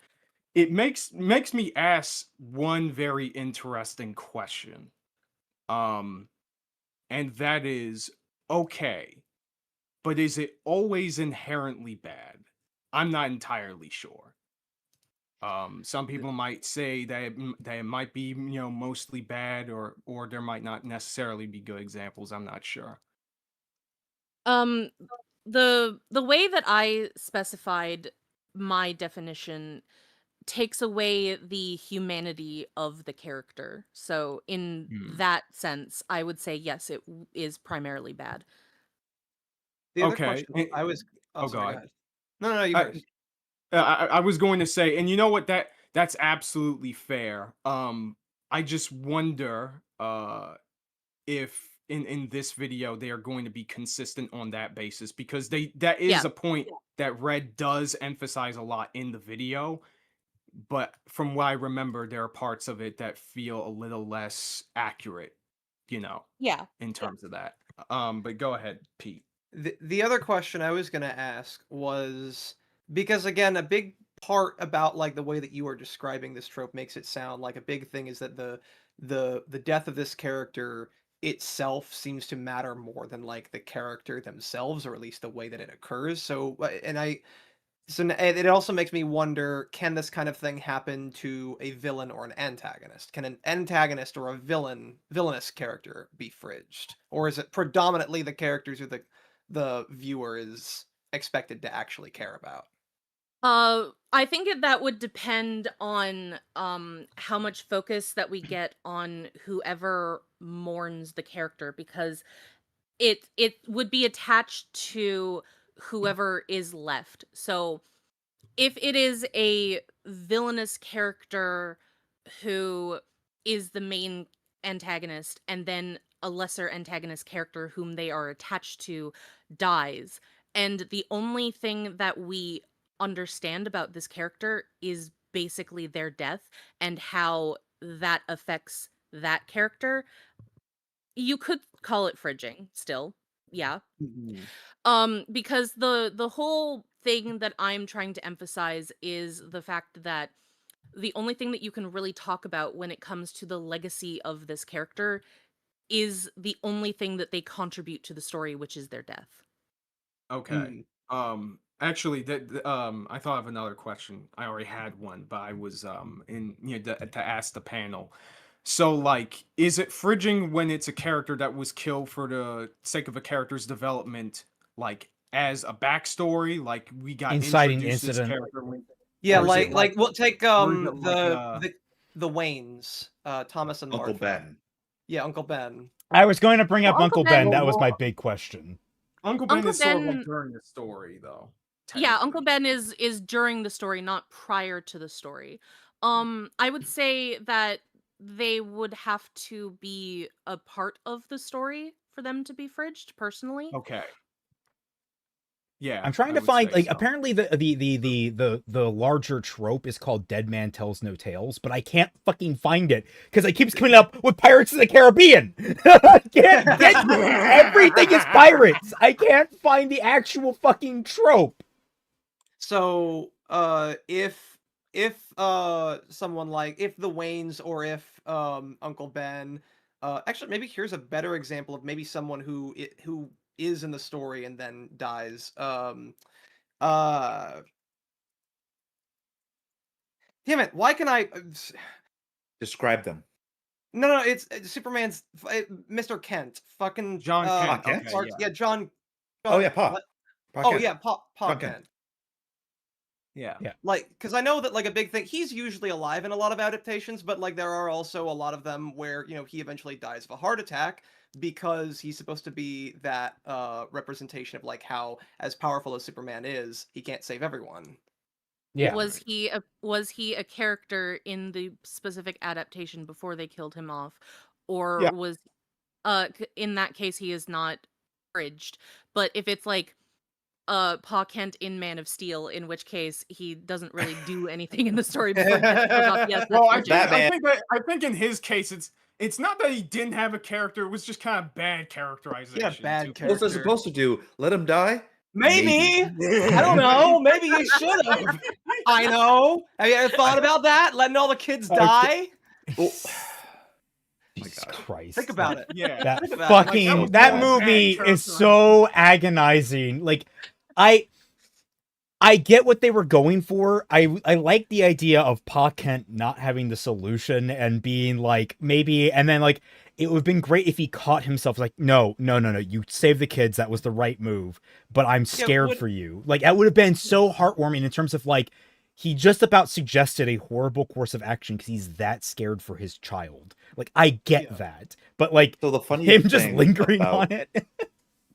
It makes me ask one very interesting question. And that is, okay, but is it always inherently bad? I'm not entirely sure. Some people might say that it might be, mostly bad, or there might not necessarily be good examples. I'm not sure. The way that I specified my definition takes away the humanity of the character. So in that sense, I would say yes, it is primarily bad. The other Okay. question I was Oh, sorry, God. go ahead. No, you I, first. I was going to say, and you know what, that's absolutely fair. I just wonder if in this video they are going to be consistent on that basis, because that is a point that Red does emphasize a lot in the video, but from what I remember, there are parts of it that feel a little less accurate, in terms of that. But go ahead, Pete. The other question I was gonna ask was, because again, a big part about like the way that you are describing this trope makes it sound like a big thing is that the death of this character itself seems to matter more than like the character themselves, or at least the way that it occurs. So it also makes me wonder, can this kind of thing happen to a villain or an antagonist? Can an antagonist or a villainous character be fridged? Or is it predominantly the characters who the viewer is expected to actually care about? I think that would depend on how much focus that we get on whoever mourns the character, because it would be attached to whoever is left. So if it is a villainous character who is the main antagonist, and then a lesser antagonist character whom they are attached to dies, and the only thing that we understand about this character is basically their death and how that affects that character, you could call it fridging still. Yeah. Because the whole thing that I'm trying to emphasize is the fact that the only thing that you can really talk about when it comes to the legacy of this character is the only thing that they contribute to the story, which is their death. Okay. Actually, I thought of another question. I already had one, but I was to ask the panel. So, like, is it fridging when it's a character that was killed for the sake of a character's development, like as a backstory, like we got Inciting introduced this incident. character when, Yeah, or is it like we'll take or is it like, the Waynes, Thomas and Uncle Martha. Ben. Yeah, Uncle Ben. I was going to bring up Well, Uncle Ben. That was my big question. Uncle Ben Uncle is sort of like Ben- during the story, though. Yeah, Uncle technically. Ben is during the story, not prior to the story. I would say that they would have to be a part of the story for them to be fridged, personally. Okay. Yeah, I'm trying I to would find say like so. apparently the larger trope is called Dead Man Tells No Tales, but I can't fucking find it because it keeps coming up with Pirates of the Caribbean. I can't get everything is pirates. I can't find the actual fucking trope. So, if someone like if the Waynes or if Uncle Ben, actually maybe here's a better example of maybe someone who is in the story and then dies. Uh, Damn it! Why can I? Describe them. No, it's Superman's Mr. Kent. Fucking John Kent. Kent? Okay, Yeah, John. Oh yeah, Pa. What? Pa Oh Kent. yeah, Pa John Kent. Kent. yeah. Like, because I know that like a big thing, he's usually alive in a lot of adaptations, but like there are also a lot of them where he eventually dies of a heart attack because he's supposed to be that representation of like how, as powerful as Superman is, he can't save everyone. Yeah. Was he a character in the specific adaptation before they killed him off, or Yeah. was in that case he is not bridged? But if it's like Pa Kent in Man of Steel, in which case he doesn't really do anything in the story before he gets killed off. Yes, Well, that's Batman. I think in his case, it's not that he didn't have a character; it was just kind of bad characterization. Yeah, bad too. What's character. it supposed to do? Let him die? Maybe. I don't know. Maybe he should have. I know. Have you ever thought about that? Letting all the kids Okay. die? Oh, Jesus God. Christ. Think about it. Yeah. That Think about it. fucking Like, that was movie bad is so agonizing. Like I get what they were going for. I like the idea of Pa Kent not having the solution and being like maybe, and then like it would have been great if he caught himself like no, you save the kids, that was the right move, but I'm scared for you. Like that would have been so heartwarming in terms of like he just about suggested a horrible course of action because he's that scared for his child. Like I get that, but like So the funny him just thing lingering about on it.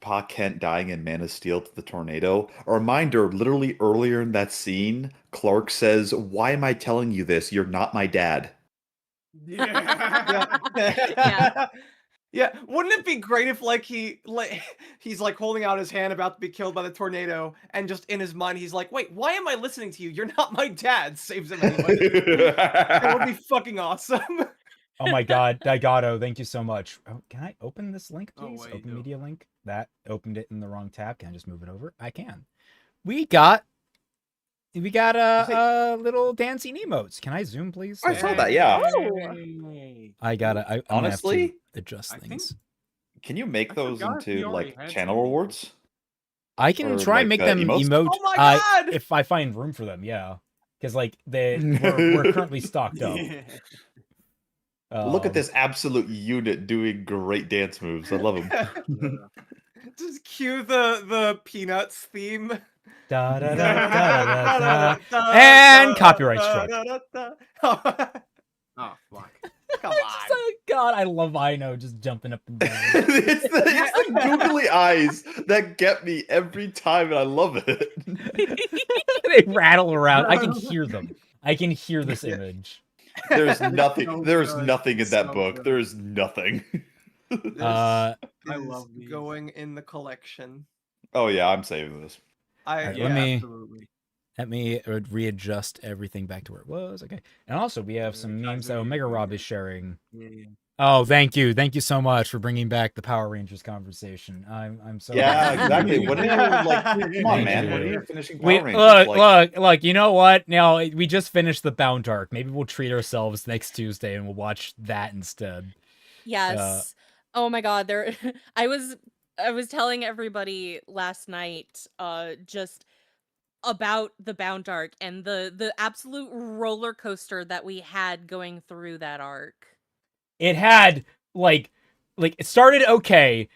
Pa Kent dying in Man of Steel to the tornado. A reminder, literally earlier in that scene, Clark says, "Why am I telling you this? You're not my dad." Yeah. Yeah. Yeah, wouldn't it be great if like he's like holding out his hand about to be killed by the tornado, and just in his mind he's like, "Wait, why am I listening to you? You're not my dad." Saves him anyway. That would be fucking awesome. Oh my god, Daigato, thank you so much. Oh, can I open this link, Oh, please? wait, Open no. media link. That opened it in the wrong tab. Can I just move it over? I can. We got little dancing emotes. Can I zoom, please? I saw that, yeah. Hey. I'm gonna have Honestly, to adjust I think- things. Can you make I those forgot he into already like had channel some. rewards? I can Or, try and like, make them emotes? emote. Oh my God! If I find room for them, yeah. Because like we're currently stocked up. Look at this absolute unit doing great dance moves. I love them. Just cue the Peanuts theme. Da, da, da, da, da, da. And copyright strike. Come Oh, fuck. on. God, I love Ino just jumping up and down. it's the googly eyes that get me every time, and I love it. They rattle around. I can hear them. I can hear this image. There's nothing. So There's good. nothing in that So book. good. There's nothing. This I is love these. going in the collection. Oh yeah, I'm saving this. Alright, Yeah, let me- absolutely. Let me readjust everything back to where it was. Okay. And also, we have some memes that Kaiser, Omega you- Rob is sharing. Yeah. Oh, thank you. Thank you so much for bringing back the Power Rangers conversation. I'm so Yeah, happy. exactly. When are you like? Come on, Thank man. you. When are you finishing Power We, Rangers? look. You know what? Now we just finished the Bound arc. Maybe we'll treat ourselves next Tuesday and we'll watch that instead. Yes. Oh my God, there I was telling everybody last night just about the Bound arc and the absolute roller coaster that we had going through that arc. It had like it started okay.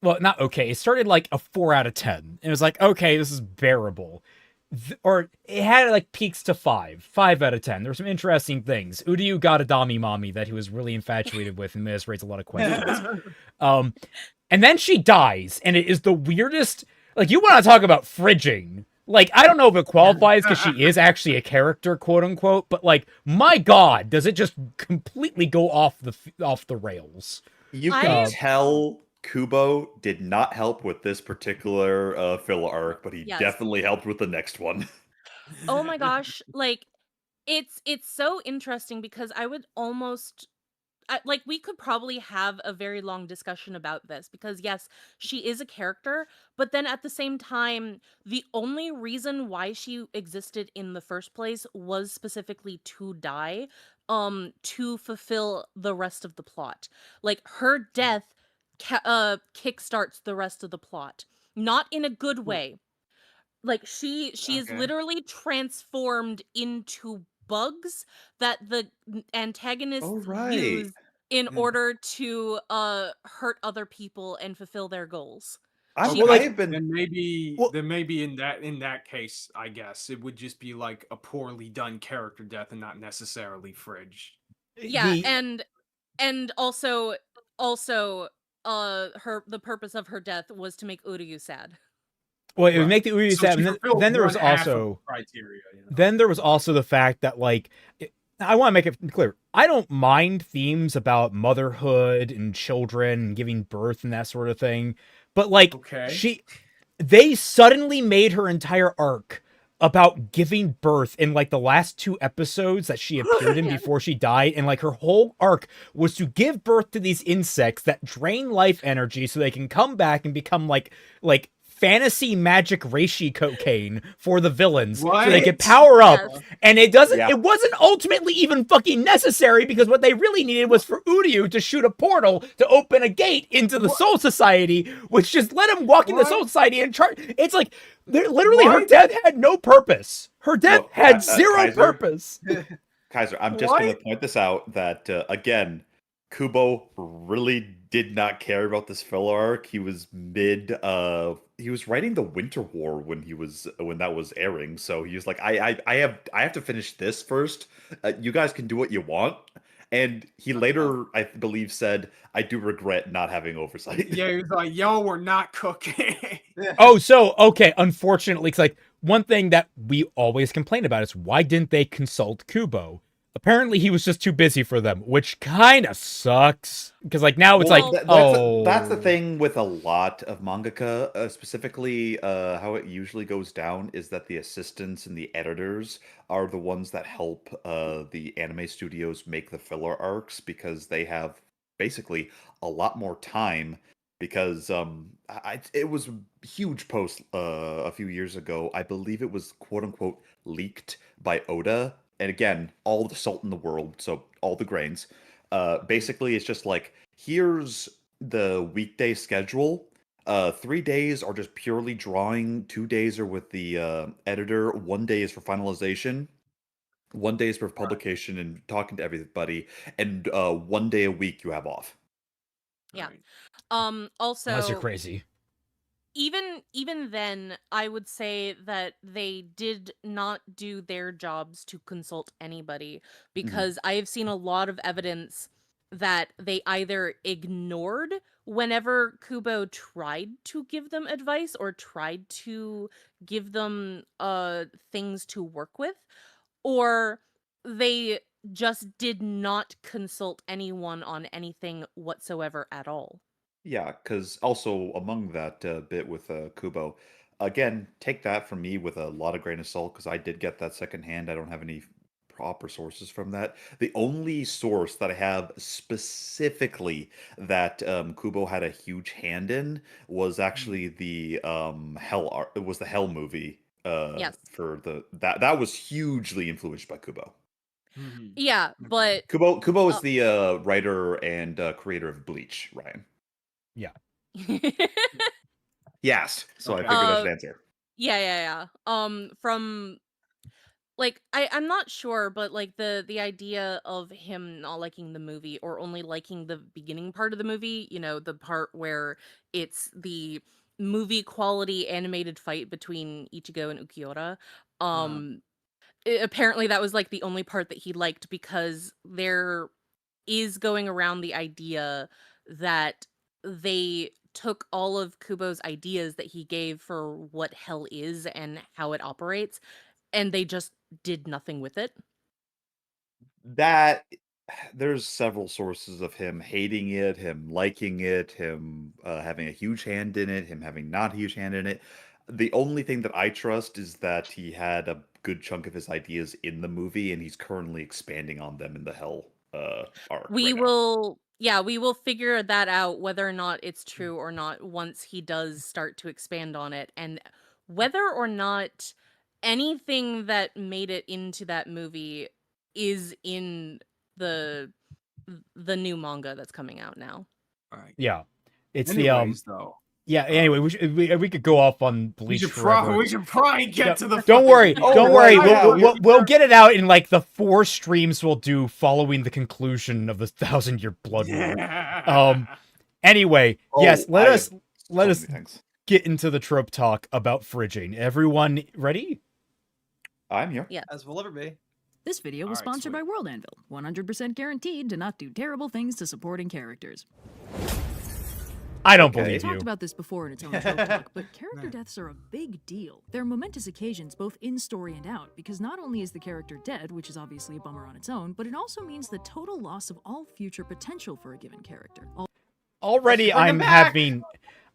Well, not okay. It started like a 4 out of 10. It was like, okay, this is bearable. Or it had like peaks to 5 out of 10. There were some interesting things. Uryu got a Dami Mommy that he was really infatuated with and this raised a lot of questions. And then she dies, and it is the weirdest. Like, you want to talk about fridging. Like, I don't know if it qualifies because she is actually a character, quote unquote, but like, my God, does it just completely go off the rails? you can I- tell Kubo did not help with this particular filler arc, but he Yes. definitely helped with the next one. Oh my gosh, like it's so interesting because I would almost like we could probably have a very long discussion about this because yes, she is a character, but then at the same time, the only reason why she existed in the first place was specifically to die, to fulfill the rest of the plot. Like her death kickstarts the rest of the plot, not in a good way. Like she is Okay. literally transformed into bugs that the antagonists Oh, right. use in Mm. order to hurt other people and fulfill their goals. I've, She well, like- I've been Then maybe Well- in that case, I guess it would just be like a poorly done character death and not necessarily fridge. Yeah, and also the purpose of her death was to make Uryu sad. well, it would Right. make the Uryu So sad. she And fulfilled then there was one half of the also criteria. then there was also the fact that like I want to make it clear. I don't mind themes about motherhood and children and giving birth and that sort of thing, but like Okay. they suddenly made her entire arc about giving birth in like the last 2 episodes that she appeared in Yeah. before she died, and like her whole arc was to give birth to these insects that drain life energy so they can come back and become like fantasy magic reishi cocaine for the villains so they What? get power up. Yes. And it wasn't ultimately even fucking necessary because what they really needed was for Uryu to shoot a portal to open a gate into the Soul Society, which just let him walk in the Soul Society and charge. It's like, literally, her What? death had no purpose. Her death Look, had zero Kaiser? purpose. Kaiser, I'm just going What? to point this out that, again, Kubo really did not care about this filler arc. He was he was writing the Winter War when that was airing. So he was like, I have to finish this first. You guys can do what you want. And he later, I believe, said, I do regret not having oversight. Yeah, he was like, "Yo, we're not cooking." Oh, so, okay, unfortunately, it's like, one thing that we always complain about is why didn't they consult Kubo? Apparently he was just too busy for them, which kind of sucks. Because like now it's Well, like, that's the thing with a lot of mangaka, specifically how it usually goes down is that the assistants and the editors are the ones that help the anime studios make the filler arcs because they have basically a lot more time. Because it was a huge post a few years ago. I believe it was quote unquote leaked by Oda. And again, all the salt in the world, so all the grains. Basically, it's just like, here's the weekday schedule. 3 days are just purely drawing. 2 days are with the editor. 1 day is for finalization. 1 day is for publication and talking to everybody. And 1 day a week you have off. Yeah. Right. Also, unless you're crazy. even then, I would say that they did not do their jobs to consult anybody because I have seen a lot of evidence that they either ignored whenever Kubo tried to give them advice or tried to give them things to work with, or they just did not consult anyone on anything whatsoever at all. Yeah, because also among that bit with Kubo, again, take that from me with a lot of grain of salt because I did get that secondhand. I don't have any proper sources from that. The only source that I have specifically that Kubo had a huge hand in was actually the It was the Hell movie. Yes. For that was hugely influenced by Kubo. Mhm. Yeah, but Kubo is the writer and creator of Bleach, Ryan. Yes. So Okay. I figured I should answer. yeah. From like I'm not sure, but like the idea of him not liking the movie or only liking the beginning part of the movie, the part where it's the movie quality animated fight between Ichigo and Ukiura. Apparently that was like the only part that he liked because there is going around the idea that they took all of Kubo's ideas that he gave for what hell is and how it operates, and they just did nothing with it. That there's several sources of him hating it, him liking it, him having a huge hand in it, him having not a huge hand in it. The only thing that I trust is that he had a good chunk of his ideas in the movie, and he's currently expanding on them in the Hell arc We right now. will, yeah, we will figure that out whether or not it's true or not once he does start to expand on it, and whether or not anything that made it into that movie is in the the new manga that's coming out now. All right. Yeah, it's Anyways, though, yeah. Anyway, we could go off on Bleach forever. we should probably get to the. Don't worry, fucking- don't Oh, worry. right, yeah, We'll get it out in like the 4 streams we'll do following the conclusion of the 1,000-year Blood War. Yeah. Anyway, Oh, yes, let I us have let so us many things. get into the trope talk about fridging. Everyone ready? I'm here. Yeah. As will ever be. This video was Alright, sponsored by sweet. World Anvil, 100% guaranteed to not do terrible things to supporting characters. I don't Okay. We believe talked you. about this before in its own trope talk, but character deaths are a big deal. They're momentous occasions both in story and out, because not only is the character dead, which is obviously a bummer on its own, but it also means the total loss of all future potential for a given character. Already Let's bring him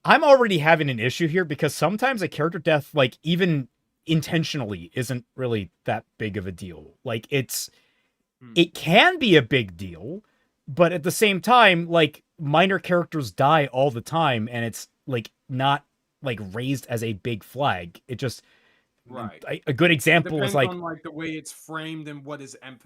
I'm already having an issue here because sometimes a character death, like even intentionally, isn't really that big of a deal. Like it can be a big deal, but at the same time, like minor characters die all the time, and it's like not like raised as a big flag. It just Right. a good example Depends is like on like the way it's framed and what is and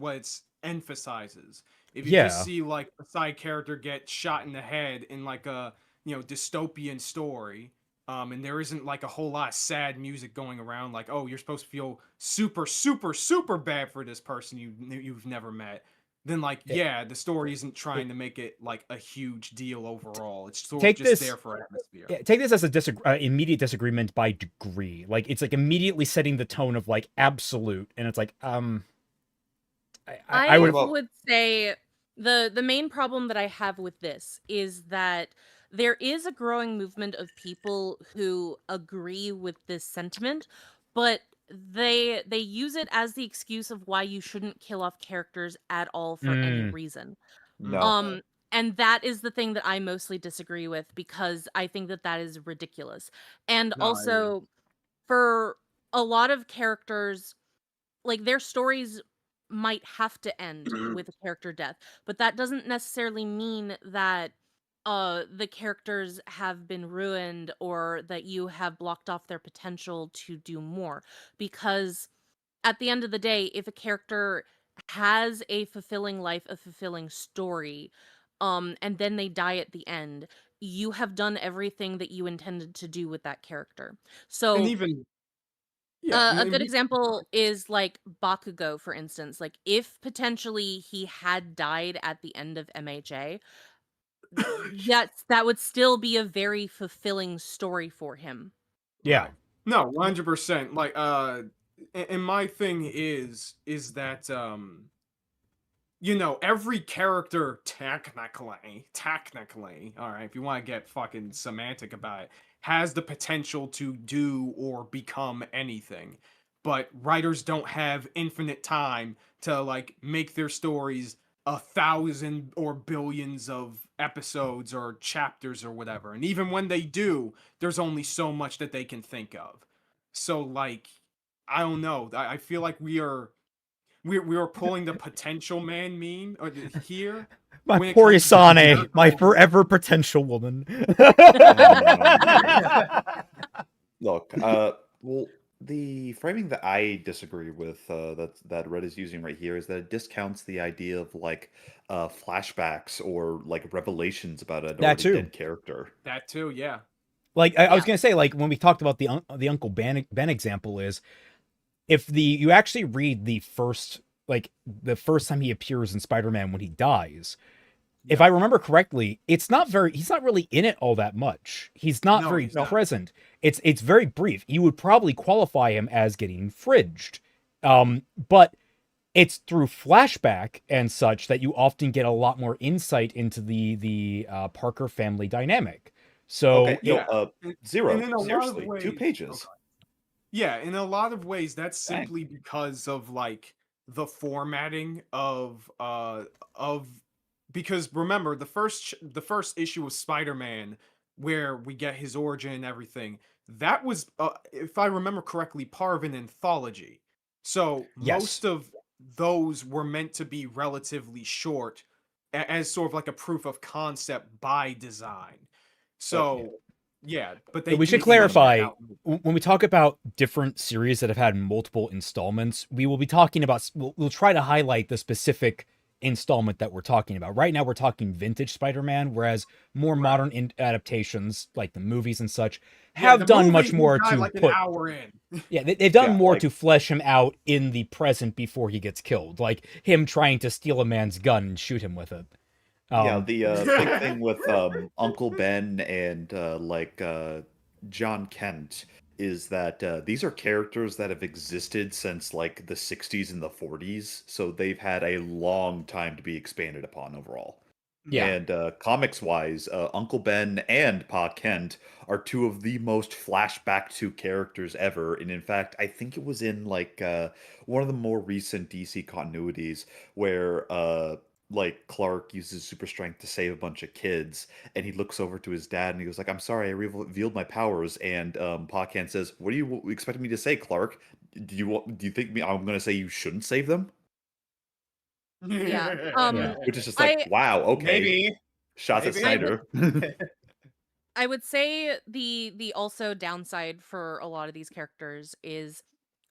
what it emphasizes. If you Yeah. just see like a side character get shot in the head in like a dystopian story, and there isn't like a whole lot of sad music going around, like, oh, you're supposed to feel super super super bad for this person you've never met. Then like yeah, the story isn't trying to make it like a huge deal overall. It's sort of Take just this- there for atmosphere. take this as a immediate disagreement by degree. Like it's like immediately setting the tone of like absolute, and it's like I would would say the main problem that I have with this is that there is a growing movement of people who agree with this sentiment, but they use it as the excuse of why you shouldn't kill off characters at all for any Mm. reason. No. And that is the thing that I mostly disagree with, because I think that that is ridiculous. And No, I agree. also, for a lot of characters, like their stories might have to end with a character death, but that doesn't necessarily mean that the characters have been ruined or that you have blocked off their potential to do more, because at the end of the day, if a character has a fulfilling life, a fulfilling story, and then they die at the end, you have done everything that you intended to do with that character. So And even yeah, a good example is like Bakugo, for instance. Like if potentially he had died at the end of MHA, that would still be a very fulfilling story for him. Yeah. Right. No, 100%. Like, and my thing is that every character technically, all right, if you want to get fucking semantic about it, has the potential to do or become anything. But writers don't have infinite time to like make their stories 1,000 or billions of episodes or chapters or whatever. And even when they do, there's only so much that they can think of. So like, I don't know. I feel like we are pulling the potential man meme here. My when it poor comes to Isane, character my death. forever potential woman. Look, well, the framing that I disagree with that Red is using right here is that it discounts the idea of like flashbacks or like revelations about an That already too. dead character. That too, yeah. Like I was Yeah. gonna say, like when we talked about the Uncle Ben example, is if you actually read the first time he appears in Spider-Man when he dies, if I remember correctly, he's not really in it all that much. He's not No, very he's not. present. It's very brief. You would probably qualify him as getting fridged. But it's through flashback and such that you often get a lot more insight into the Parker family dynamic. So Okay, yeah. zero. And in a lot of Seriously, 2 ways- pages. Yeah, in a lot of ways, that's Dang. simply because of like the formatting of because remember the first issue of Spider-Man where we get his origin and everything, that was if I remember correctly part of an anthology. So Yes. most of those were meant to be relatively short as sort of like a proof of concept by design. So yeah, but they we should did flesh it clarify out. when we talk about different series that have had multiple installments, we will be talking about, we'll try to highlight the specific installment that we're talking about. Right now we're talking vintage Spider-Man, whereas more Right. modern adaptations like the movies and such Yeah, have the done movie, much he more died to like an put hour in. yeah, they've done Yeah, more like- to flesh him out in the present before he gets killed, like him trying to steal a man's gun and shoot him with it. Yeah, the big thing with Uncle Ben and John Kent is that these are characters that have existed since like the 60s and the 40s, so they've had a long time to be expanded upon overall. Yeah. And comics wise, Uncle Ben and Pa Kent are two of the most flashback to characters ever. And in fact, I think it was in like one of the more recent DC continuities where like Clark uses super strength to save a bunch of kids, and he looks over to his dad and he goes like, "I'm sorry, I revealed my powers." And Pa Kent says, "What do you expect me to say, Clark? Do you think I'm going to say you shouldn't save them?" Yeah. Yeah. Which is just like, wow, okay. Maybe. Shots at Maybe. Snyder. I would say the also downside for a lot of these characters is,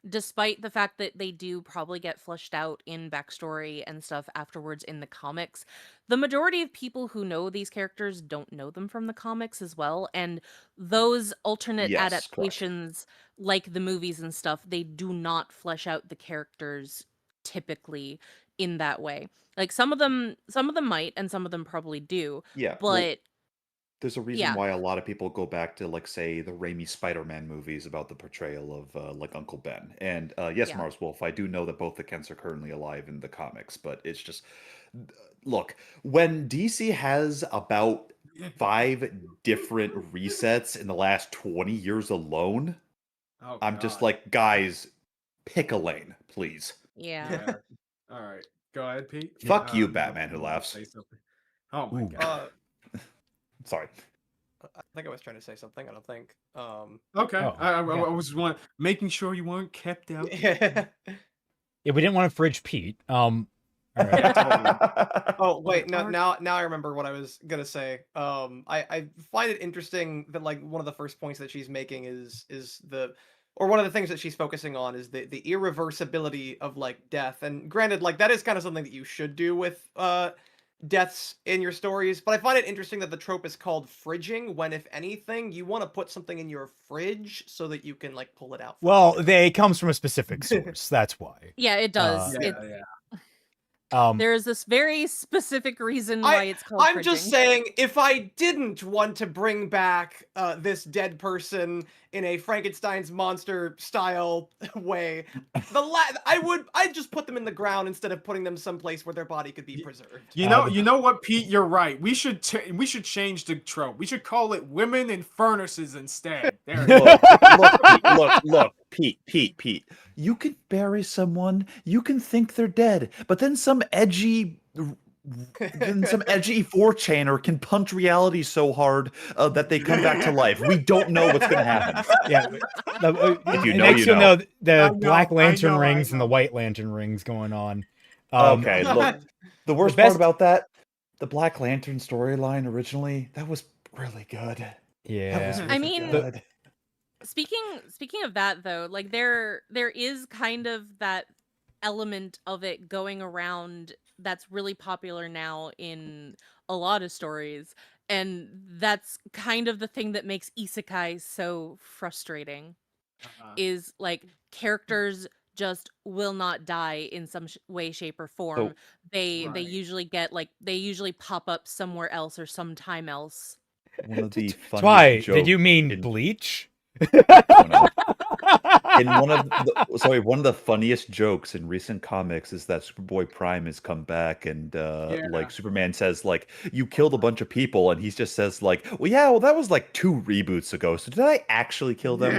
despite the fact that they do probably get fleshed out in backstory and stuff afterwards in the comics, the majority of people who know these characters don't know them from the comics as well. And those alternate Yes, correct. adaptations, like the movies and stuff, they do not flesh out the characters typically in that way. Like some of them might, and some of them probably do. Yeah, well, But there's a reason yeah. why a lot of people go back to, like, say, the Raimi Spider-Man movies about the portrayal of, like, Uncle Ben. And yes, Yeah. Mars Wolf, I do know that both the Kents are currently alive in the comics, but it's just, look, when DC has about 5 different resets in the last 20 years alone, Oh, I'm just God. like, guys, pick a lane, please. Yeah. Yeah. All right, go ahead, Pete. Fuck you, No, Batman Who you wanna Laughs. say something? Oh my Ooh. God. Sorry. I think I was trying to say something. I don't think. Okay, Oh, I yeah. was making sure you weren't kept out. Yeah, we didn't want to fridge Pete. All right. Oh wait, no, Arc- now I remember what I was gonna say. I find it interesting that like one of the first points that she's making is or one of the things that she's focusing on is the irreversibility of like death. And granted, like that is kind of something that you should do with deaths in your stories, but I find it interesting that the trope is called fridiging, when if anything, you want to put something in your fridge so that you can like pull it out. Well, it comes from a specific source. That's why. Yeah, it does. Yeah, It, yeah. there is this very specific reason why it's called I'm just fridging. saying, if I didn't want to bring back this dead person in a Frankenstein's monster style way, I'd just put them in the ground instead of putting them someplace where their body could be preserved. You know what, Pete? You're right. We should change the trope. We should call it women in furnaces instead. There it is. Look, Pete. You could bury someone, you can think they're dead, but then some edgy 4chaner can punch reality so hard that they come back to life. We don't know what's going to happen. Yeah. If you know, next you you'll know. know the I know, Black Lantern I rings and the know. White Lantern rings going on. Okay, look, the worst best- part about that, the Black Lantern storyline originally, that was really good. That Yeah. was I really mean, good. Speaking of that though, like there is kind of that element of it going around that's really popular now in a lot of stories, and that's kind of the thing that makes isekai so frustrating. Is like characters just will not die in some way, shape, or form. They Right. usually get like they usually pop up somewhere else or sometime else. One of the Twy, funniest jokes. did you mean in- Bleach? Oh, no. And one of the funniest jokes in recent comics is that Superboy Prime has come back and like Superman says like you killed a bunch of people and he just says like, well that was like 2 reboots ago. So did I actually kill them?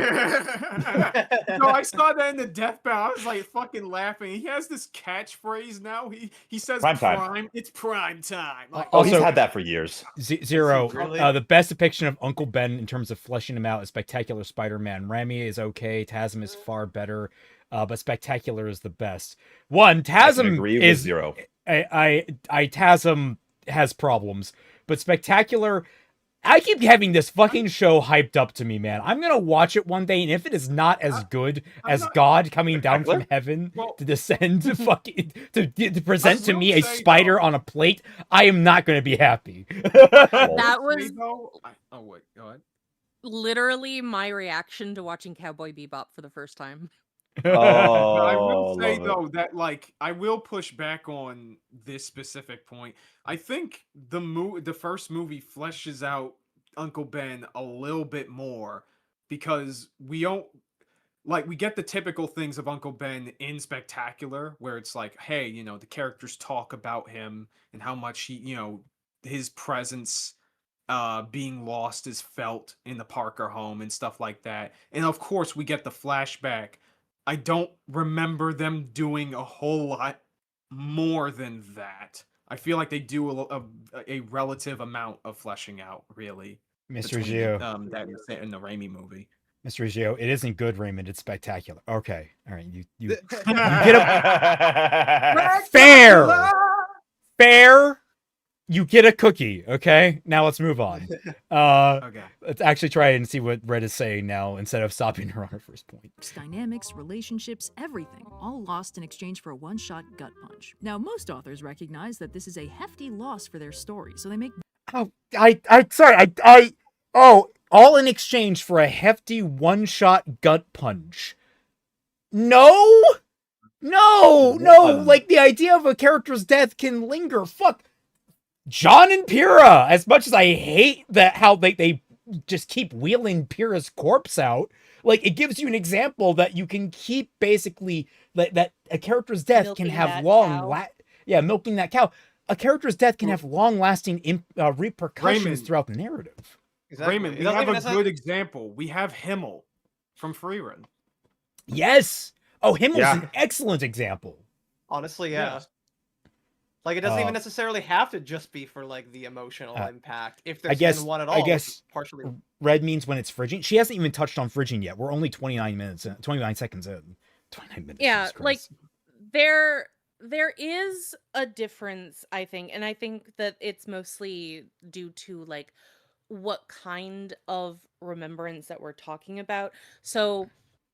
No, I saw that in the death battle. I was like fucking laughing. He has this catchphrase now. He says Prime time. It's prime time. Like, Oh, he's Also- had that for years. Zero. Really? The best depiction of Uncle Ben in terms of fleshing him out is Spectacular Spider-Man. Rami is okay. Tasm is far better, but Spectacular is the best. One, I can Tasm agree with is Zero. I Tasm has problems, but Spectacular. I keep having this fucking show hyped up to me, man. I'm gonna watch it one day, and if it is not as good as God coming down from heaven to descend to fucking to present to me a spider on a plate, I am not gonna be happy. That was oh wait, go ahead. literally my reaction to watching Cowboy Bebop for the first time. But I will Oh, say love it. though that like I will push back on this specific point. I think the first movie fleshes out Uncle Ben a little bit more because we don't like we get the typical things of Uncle Ben in Spectacular where it's like, hey, you know, the characters talk about him and how much he, you know, his presence being lost is felt in the Parker home and stuff like that. And of course we get the flashback. I don't remember them doing a whole lot more than that. I feel like they do a relative amount of fleshing out, really. Mr. between, Gio, that in the Raimi movie. Mr. Gio, it isn't good, Raymond. It's Spectacular. Okay, all right, you Get fair. You get a cookie, okay? Now let's move on. Okay. Let's actually try and see what Red is saying now instead of stopping her on her first point. Dynamics, relationships, everything, all lost in exchange for a one-shot gut punch. Now, most authors recognize that this is a hefty loss for their story, so they make Oh, all in exchange for a hefty one-shot gut punch. No, like the idea of a character's death can linger. Fuck. John and Pyrrha, as much as I hate that how they just keep wheeling Pyrrha's corpse out, like it gives you an example that you can keep basically that a character's death Milking can have that milking that cow. A character's death can have long-lasting repercussions Raymond. throughout the narrative. Exactly. Raymond, It we doesn't have even a necessarily- good example. We have Himmel from Freerun. Yes. Oh, Himmel's Yeah. an excellent example. Honestly, yeah. Yes. Like it doesn't Uh, even necessarily have to just be for like the emotional impact. If there's guess- been one at I all, which guess- is partially. Red means when it's fridging. She hasn't even touched on fridging yet. We're only 29 seconds in. 29 minutes. Yeah, Jesus like Christ. there is a difference, I think, and I think that it's mostly due to like what kind of remembrance that we're talking about. So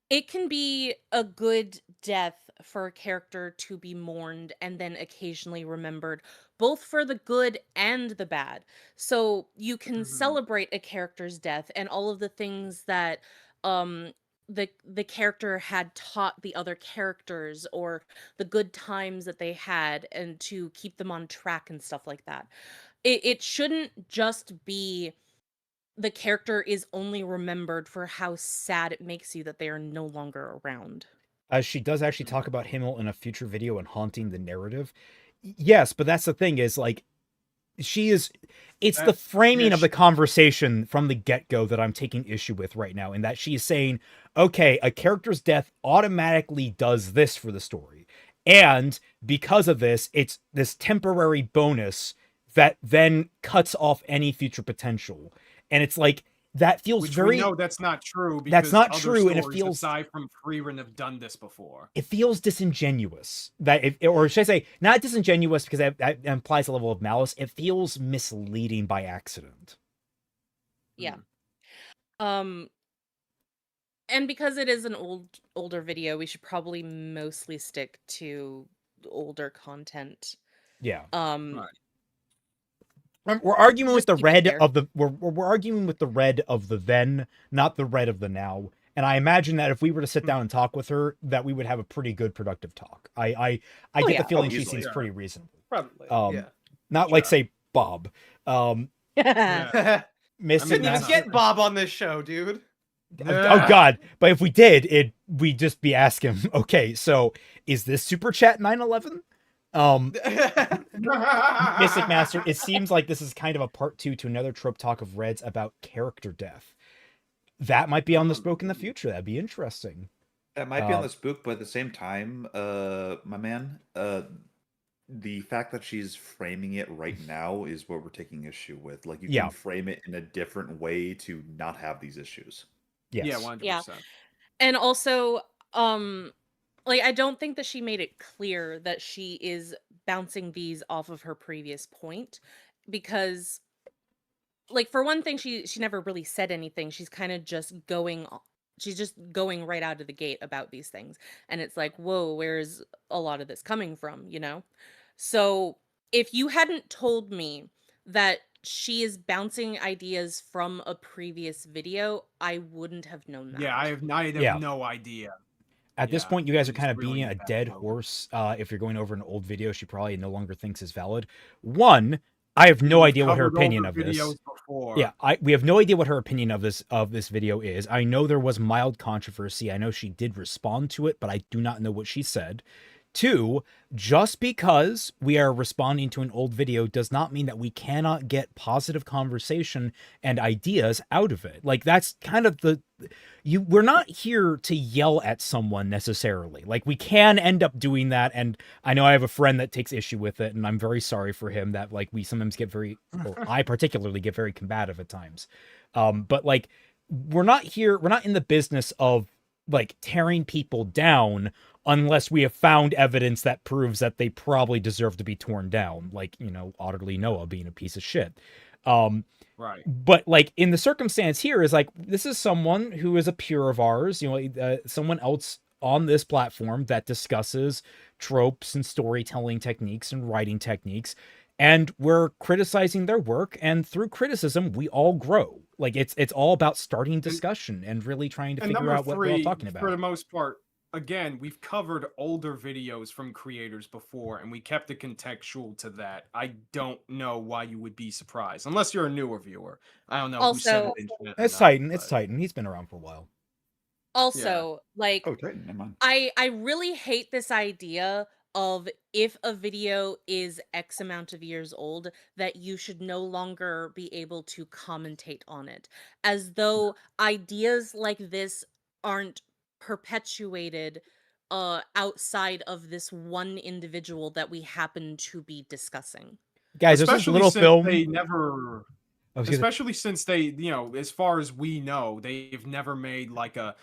it can be a good death for a character to be mourned and then occasionally remembered, both for the good and the bad. So you can Mhm. celebrate a character's death and all of the things that the character had taught the other characters, or the good times that they had, and to keep them on track and stuff like that. It shouldn't just be the character is only remembered for how sad it makes you that they are no longer around. She does actually talk about Himmel in a future video and haunting the narrative. Yes, but that's the thing is like it's the framing of the conversation from the get-go that I'm taking issue with right now, in that she's saying, okay, a character's death automatically does this for the story. And because of this, it's this temporary bonus that then cuts off any future potential. And it's like, that feels Which very... we know that's not true. That's Because not other true, and it stories feels... aside from Freerun have done this before. It feels disingenuous. Or should I say, not disingenuous because that implies a level of malice. It feels misleading by accident. Yeah. And because it is an older video, we should probably mostly stick to older content. Yeah. Right. We're arguing with Just the keep it red fair. of the we're arguing with the red of the then, not the red of the now. And I imagine that if we were to sit down and talk with her, that we would have a pretty good productive talk. I get yeah. the feeling Oh, she easily. seems pretty reasonable. Probably. Um, Not like say Bob. Yeah. Yeah. Missing Couldn't even that's get Bob on this show, dude. Oh God! But if we did, we'd just be asking. Okay, so is this super chat 9/11? Mystic Master. It seems like this is kind of a part 2 to another trope talk of Reds about character death. That might be on the spoke in the future. That'd be interesting. That might be on the spook, but at the same time, my man, the fact that she's framing it right now is what we're taking issue with. Like, you Yeah. can frame it in a different way to not have these issues. Yes. Yeah, 100%. Yeah. And also, like, I don't think that she made it clear that she is bouncing these off of her previous point, because, like, for one thing, she never really said anything. She's kind of just she's just going right out of the gate about these things, and it's like, whoa, where's a lot of this coming from, you know? So if you hadn't told me that she is bouncing ideas from a previous video, I wouldn't have known that. Yeah, I have Yeah. no idea. At this Yeah, point, you guys are it's kind of really beating a bad dead mode. horse. If you're going over an old video, she probably no longer thinks is valid. One, I have no We've idea what her covered opinion older of this. videos before. Yeah, we have no idea what her opinion of this video is. I know there was mild controversy. I know she did respond to it, but I do not know what she said. Two, just because we are responding to an old video does not mean that we cannot get positive conversation and ideas out of it. Like, that's kind of we're not here to yell at someone necessarily. Like, we can end up doing that, and I know I have a friend that takes issue with it, and I'm very sorry for him that, like, we sometimes get I particularly get very combative at times. But, like, we're not in the business of, like, tearing people down unless we have found evidence that proves that they probably deserve to be torn down, like, you know, Otterly Noah being a piece of shit. Right. But, like, in the circumstance here is, like, this is someone who is a peer of ours, you know, someone else on this platform that discusses tropes and storytelling techniques and writing techniques, and we're criticizing their work, and through criticism we all grow. Like, it's all about starting discussion and really trying to And figure number out what we're all three, talking for the about. most part, again, we've covered older videos from creators before, and we kept it contextual to that. I don't know why you would be surprised, unless you're a newer viewer. I don't know who said Also- it. in chat or It's not, Titan. It's but- Titan. He's been around for a while. Also, like, Oh, Titan, never mind. I really hate this idea of, if a video is X amount of years old, that you should no longer be able to commentate on it, as though ideas like this aren't perpetuated outside of this one individual that we happen to be discussing. Guys, there's this Especially little since film. they never. Oh, excuse me. Especially since they, you know, as far as we know, they've never made like a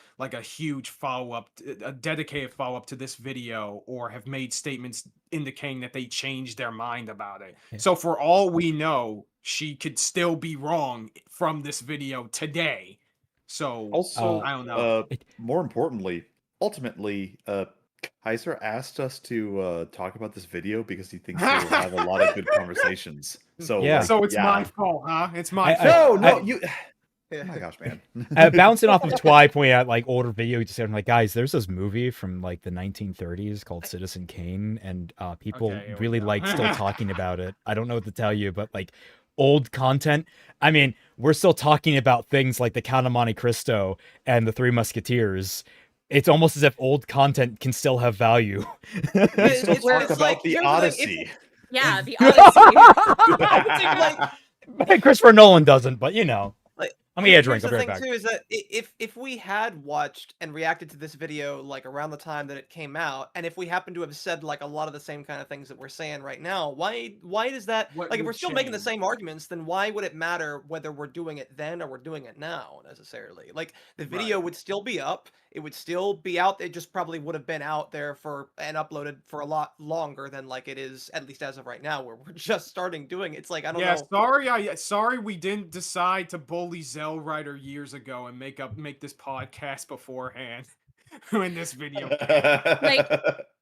huge follow-up, a dedicated follow-up to this video, or have made statements indicating that they changed their mind about it. Yeah. So for all we know, she could still be wrong from this video today. So Also, I don't know. more importantly, ultimately, Kaiser asked us to talk about this video because he thinks we'll have a lot of good conversations. So, Yeah. So it's yeah. my fault, huh? It's my I- fault. No, you. Oh my gosh, man. Bouncing off of Twi pointing out, like, older video, just I'm like, guys, there's this movie from, like, the 1930s called Citizen Kane, and people Okay, here we really go. like still talking about it. I don't know what to tell you, but, like, old content. I mean, we're still talking about things like the Count of Monte Cristo and the Three Musketeers. It's almost as if old content can still have value. We still It's talk about like, the here's the thing, Odyssey. Yeah, the Odyssey. Christopher Nolan doesn't, but, you know. Like, I'm gonna get a here's drink. I'll the be right thing back. too, is that if we had watched and reacted to this video like around the time that it came out, and if we happen to have said like a lot of the same kind of things that we're saying right now, why does that, What like, if would we're still making the change? same arguments, then why would it matter whether we're doing it then or we're doing it now necessarily? Like, the video would still be up, it would still be out, it just probably would have been out there for and uploaded for a lot longer than like it is, at least as of right now, where we're just starting doing it. It's like, I don't know. Sorry we didn't decide to bully Zell Writer years ago and make this podcast beforehand when this video Like,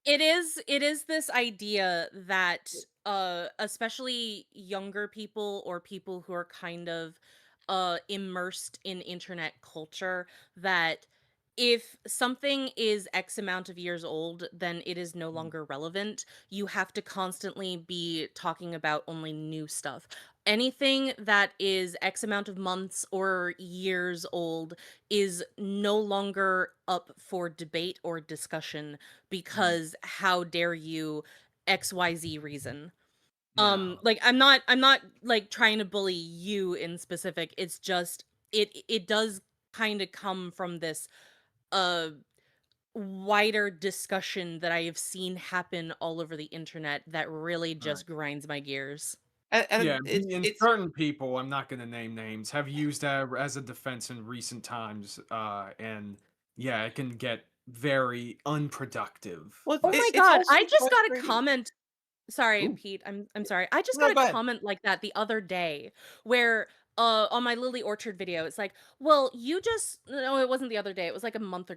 it is this idea that especially younger people, or people who are kind of immersed in internet culture, that if something is X amount of years old, then it is no longer relevant. You have to constantly be talking about only new stuff. anything that is X amount of months or years old is no longer up for debate or discussion because how dare you XYZ reason. No. Like I'm not like trying to bully you in specific. It's just it does kind of come from this uh wider discussion that I have seen happen all over the internet that really Right. just grinds my gears. And Yeah, it's certain people, I'm not going to name names, have used that as a defense in recent times, and yeah, it can get very unproductive. well, Oh my it's god, also I just got a frustrating. comment. Sorry, Ooh, Pete. I'm sorry. I just no, got go a ahead. comment like that the other day where on my Lily Orchard video, it's like, "Well, you just no, it wasn't the other day. It was like a month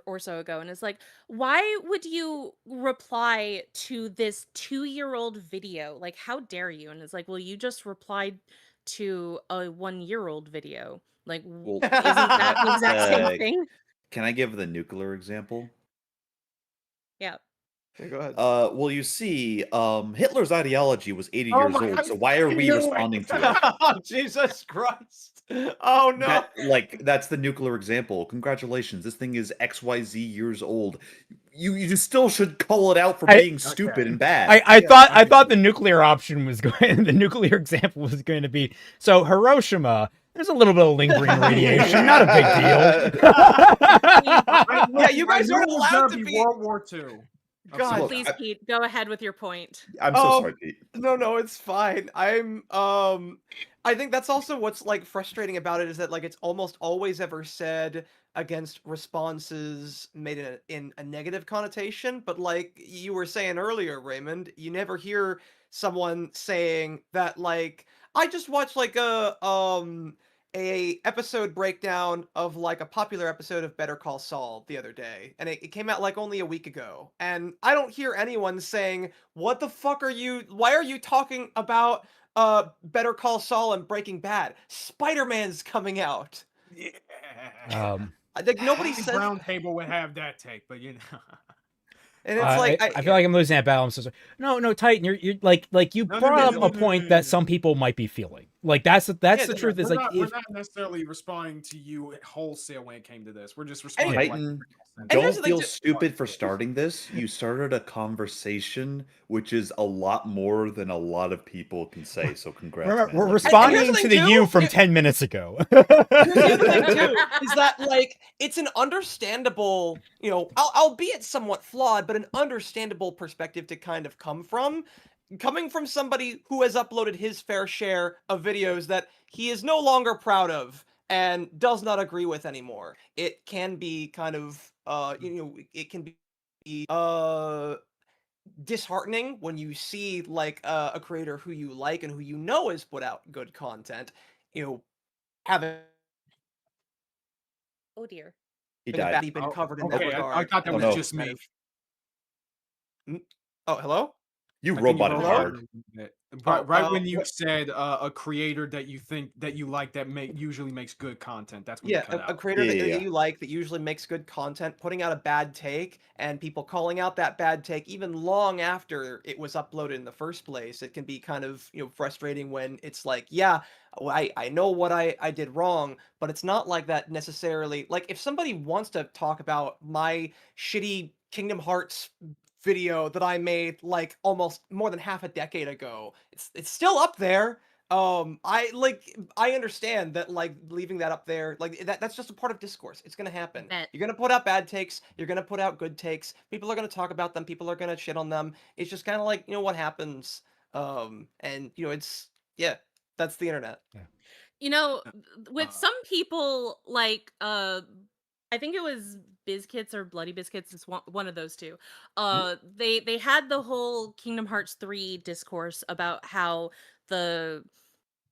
or so ago." And it's like, "Why would you reply to this 2-year-old video? Like, how dare you?" And it's like, "Well, you just replied to a 1-year-old video. Like, Well, isn't that the exact same uh, thing?" can I give the nuclear example? Yeah. Yeah, go ahead. Well, you see, Hitler's ideology was 80 Oh years my, old, I so why are fucking we knew responding to it? Oh, Jesus Christ! Oh no! That's the nuclear example. Congratulations, this thing is XYZ years old. You just still should call it out for I being stupid Okay. and bad. I Yeah, thought I I thought agree. the nuclear option was going the nuclear example was going to be so Hiroshima. There's a little bit of lingering radiation, not a big deal. I, Yeah, look, you I guys knew aren't it was allowed gonna to be be. World War II. I'm God. sorry. Look, Please, Pete, go ahead with your point. I'm so sorry, Um, Pete. no, it's fine. I think that's also what's like frustrating about it is that like it's almost always ever said against responses made in a negative connotation, but like you were saying earlier, Raymond, you never hear someone saying that like I just watched like a episode breakdown of like a popular episode of Better Call Saul the other day, and it came out like only a week ago, and I don't hear anyone saying, "What the fuck are you? Why are you talking about Better Call Saul and Breaking Bad? Spider-Man's coming out." Yeah. um, I think nobody The says, brown table would have that take, but you know. and it's like I feel like I'm losing that battle. I'm so sorry. No, Titan. You're like you No, no, brought no, up no, a no, no, point no, that no. some people might be feeling. Like that's yeah, the Yeah, truth. Is like we're if not necessarily responding to you wholesale when it came to this. We're just responding and, to like Titan, and here's don't the thing feel too. stupid for starting this. You started a conversation, which is a lot more than a lot of people can say. So congrats, remember, man. we're Like, good And here's job. the responding to thing the you too. from 10 minutes ago. Here's the other thing too, is that like it's an understandable, albeit somewhat flawed, but an understandable perspective to kind of come from. Coming from somebody who has uploaded his fair share of videos that he is no longer proud of and does not agree with anymore. It can be kind of it can be disheartening when you see like a creator who you like and who you know has put out good content, having Oh dear. He a died. badly been Oh, covered in that okay. I regard. thought that Oh was no, just Kind me. of. Oh, hello? you I think you roboted broke Hello? out hard. a little bit. Oh, Right when you what? said a creator that you think that you like that usually makes good content, that's when you Yeah, cut a out. creator Yeah, that, yeah, that yeah. you like that usually makes good content, putting out a bad take, and people calling out that bad take even long after it was uploaded in the first place. It can be kind of frustrating when it's like, yeah, I know what I did wrong, but it's not like that necessarily. Like if somebody wants to talk about my shitty Kingdom Hearts video that I made like almost more than half a decade ago, it's still up there. I understand that like leaving that up there, like that's just a part of discourse. It's gonna happen. Bet. You're gonna put out bad takes, you're gonna put out good takes, people are gonna talk about them, people are gonna shit on them. It's just kinda like, what happens. And it's yeah, that's the internet. You know, Uh, with some people, like, I think it was Bizkits or Bloody Biscuits, it's one of those two. They had the whole Kingdom Hearts 3 discourse about how the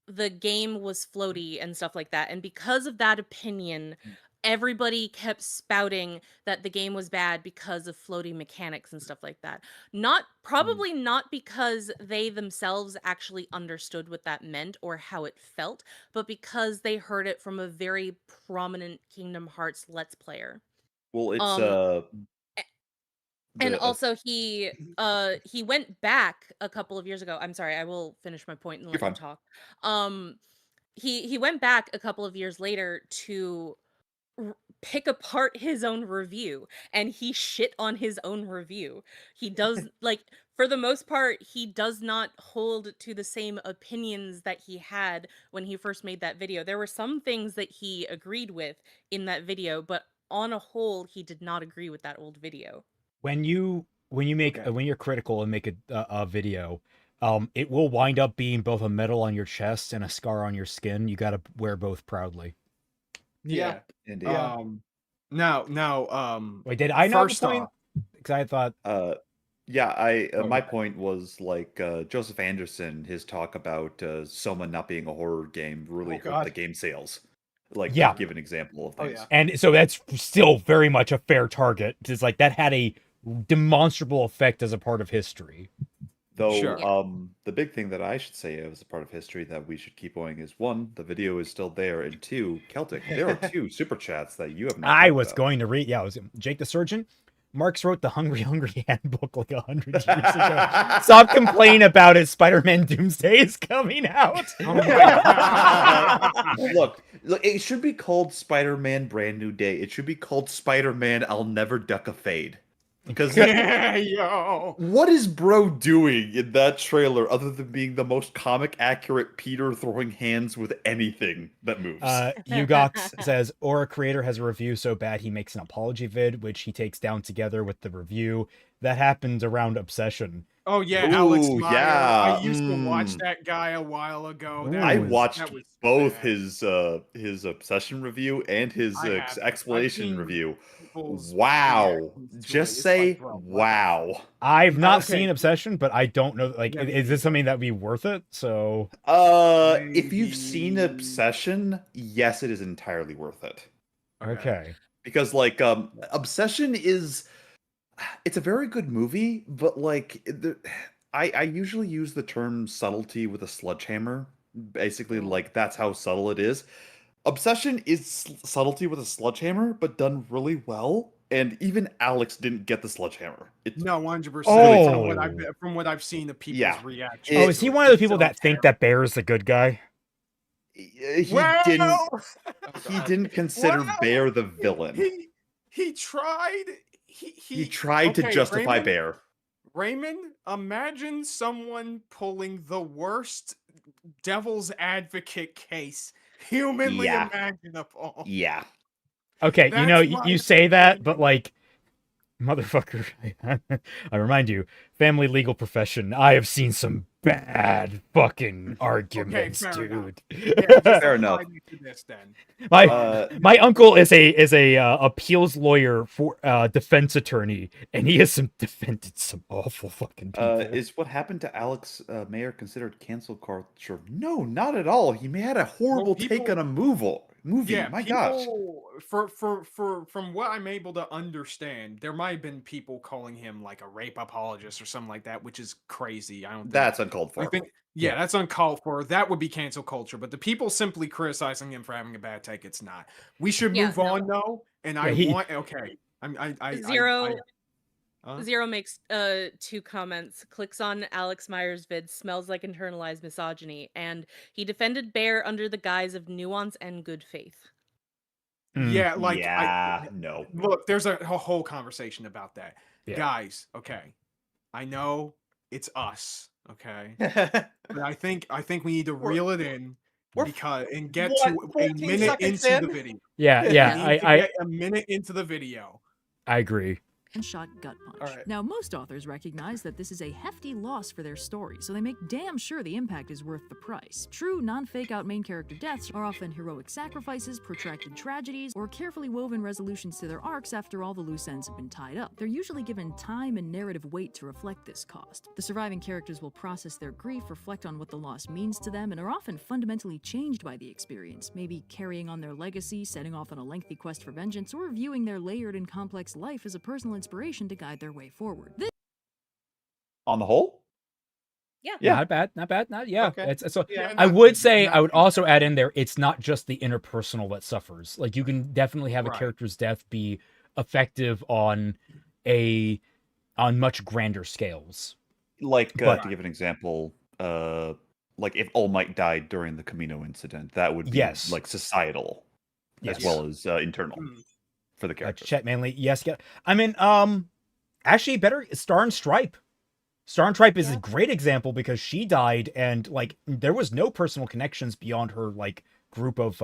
the game was floaty and stuff like that. And because of that opinion, everybody kept spouting that the game was bad because of floaty mechanics and stuff like that. Not mm, probably not because they themselves actually understood what that meant or how it felt, but because they heard it from a very prominent Kingdom Hearts Let's Player. Well, it's Um And The, also he went back a couple of years ago. I'm sorry, I will finish my point and You're let you fine. talk. He went back a couple of years later to pick apart his own review, and he shit on his own review. He does like, for the most part, he does not hold to the same opinions that he had when he first made that video. There were some things that he agreed with in that video, but on a whole, he did not agree with that old video. When you make Okay. when you're critical and make a video, it will wind up being both a medal on your chest and a scar on your skin. You got to wear both proudly. Yeah. Indeed. Now, Wait, did I not first point? off, Because I thought Yeah, my Okay. point was like Joseph Anderson, his talk about Soma not being a horror game really hurt God. the game sales. Like, Yeah. to give an example of Oh, things. yeah. and so that's still very much a fair target. It's like that had a demonstrable effect as a part of history. Though, Sure. the big thing that I should say as a part of history that we should keep going is one, the video is still there, and two, Celtic. There are 2 super chats that you have not. I talked was about. going to read. Yeah, it was Jake the Surgeon. Marx wrote the Hungry Hungry Handbook like 100 years ago. Stop complaining about it. Spider-Man Doomsday is coming out. Oh my God. Look, it should be called Spider-Man Brand New Day. It should be called Spider-Man I'll Never Duck a Fade. Because Yeah, yo. what is bro doing in that trailer other than being the most comic accurate Peter throwing hands with anything that moves? Ugox says, or a creator has a review so bad he makes an apology vid, which he takes down together with the review. That happened around Obsession. Oh yeah, Alex Ooh, Meyer. yeah, I used to watch mm. that guy a while ago. Ooh. That I was- watched that was both bad. his Obsession review and his I have. I've explanation seen review. people's Wow. reactions to Just it. It's say like, bro, what the wow. I've not Okay. seen Obsession, but I don't know. Like, Yeah, me is this something that would be worth it? So, If you've seen Maybe. Obsession, yes, it is entirely worth it. okay. Because like Obsession is it's a very good movie, but like I usually use the term subtlety with a sledgehammer. Basically, like that's how subtle it is. Obsession is subtlety with a sledgehammer, but done really well. And even Alex didn't get the sledgehammer. It's No, 100%. Oh. From what I've seen of people's Yeah. reactions. Oh, is he one of those people that think that Bear is the good guy? he Well, didn't consider Well, Bear the villain. He tried. He tried to okay, justify Raymond, Bear. Raymond, imagine someone pulling the worst devil's advocate case humanly Yeah. imaginable. Yeah. Okay, That's you my say that, opinion. but like, motherfucker, I remind you, family legal profession. I have seen some bad fucking arguments, fair enough. dude. Yeah, just Fair enough. apply me to this then. My uncle is a appeals lawyer for defense attorney, and he has defended some awful fucking people. Is what happened to Alex Mayer considered cancel culture? No, not at all. He had a horrible take people- on a movie. Yeah, My gosh. from what I'm able to understand, there might have been people calling him like a rape apologist or something like that, which is crazy. I don't think That's uncalled for. I think that's uncalled for. That would be cancel culture. But the people simply criticizing him for having a bad take, it's not. We should Yeah, move no. on though. And I he- want okay. I Zero Huh? Zero makes 2 comments. Clicks on Alex Meyer's vid, smells like internalized misogyny, and he defended Bear under the guise of nuance and good faith. Yeah, like no. look, there's a whole conversation about that. Yeah. Guys, okay. I know it's us, okay? But I think we need to reel it in we're because and get what, to a 14 minute seconds into the in? video. Yeah, We yeah, need to I get a minute into the video. agree. And shot gut punch. All right. Now, most authors recognize that this is a hefty loss for their story, so they make damn sure the impact is worth the price. True, non-fake out main character deaths are often heroic sacrifices, protracted tragedies, or carefully woven resolutions to their arcs after all the loose ends have been tied up. They're usually given time and narrative weight to reflect this cost. The surviving characters will process their grief, reflect on what the loss means to them, and are often fundamentally changed by the experience, maybe carrying on their legacy, setting off on a lengthy quest for vengeance, or viewing their layered and complex life as a personal inspiration to guide their way forward. On the whole? Yeah, not bad. Yeah, Okay. it's so. Yeah, I not would too- say not I would too also add in there. It's not just the interpersonal that suffers. Like you can definitely have a Right. character's death be effective on a on much grander scales. Like But- to give an example, like if All Might died during the Camino incident, that would be Yes. like societal Yes. as well as internal Mm. for the character. Chet Manley, yes. I mean, actually, better Star and Stripe. Star and Stripe is a great example because she died, and like there was no personal connections beyond her like group of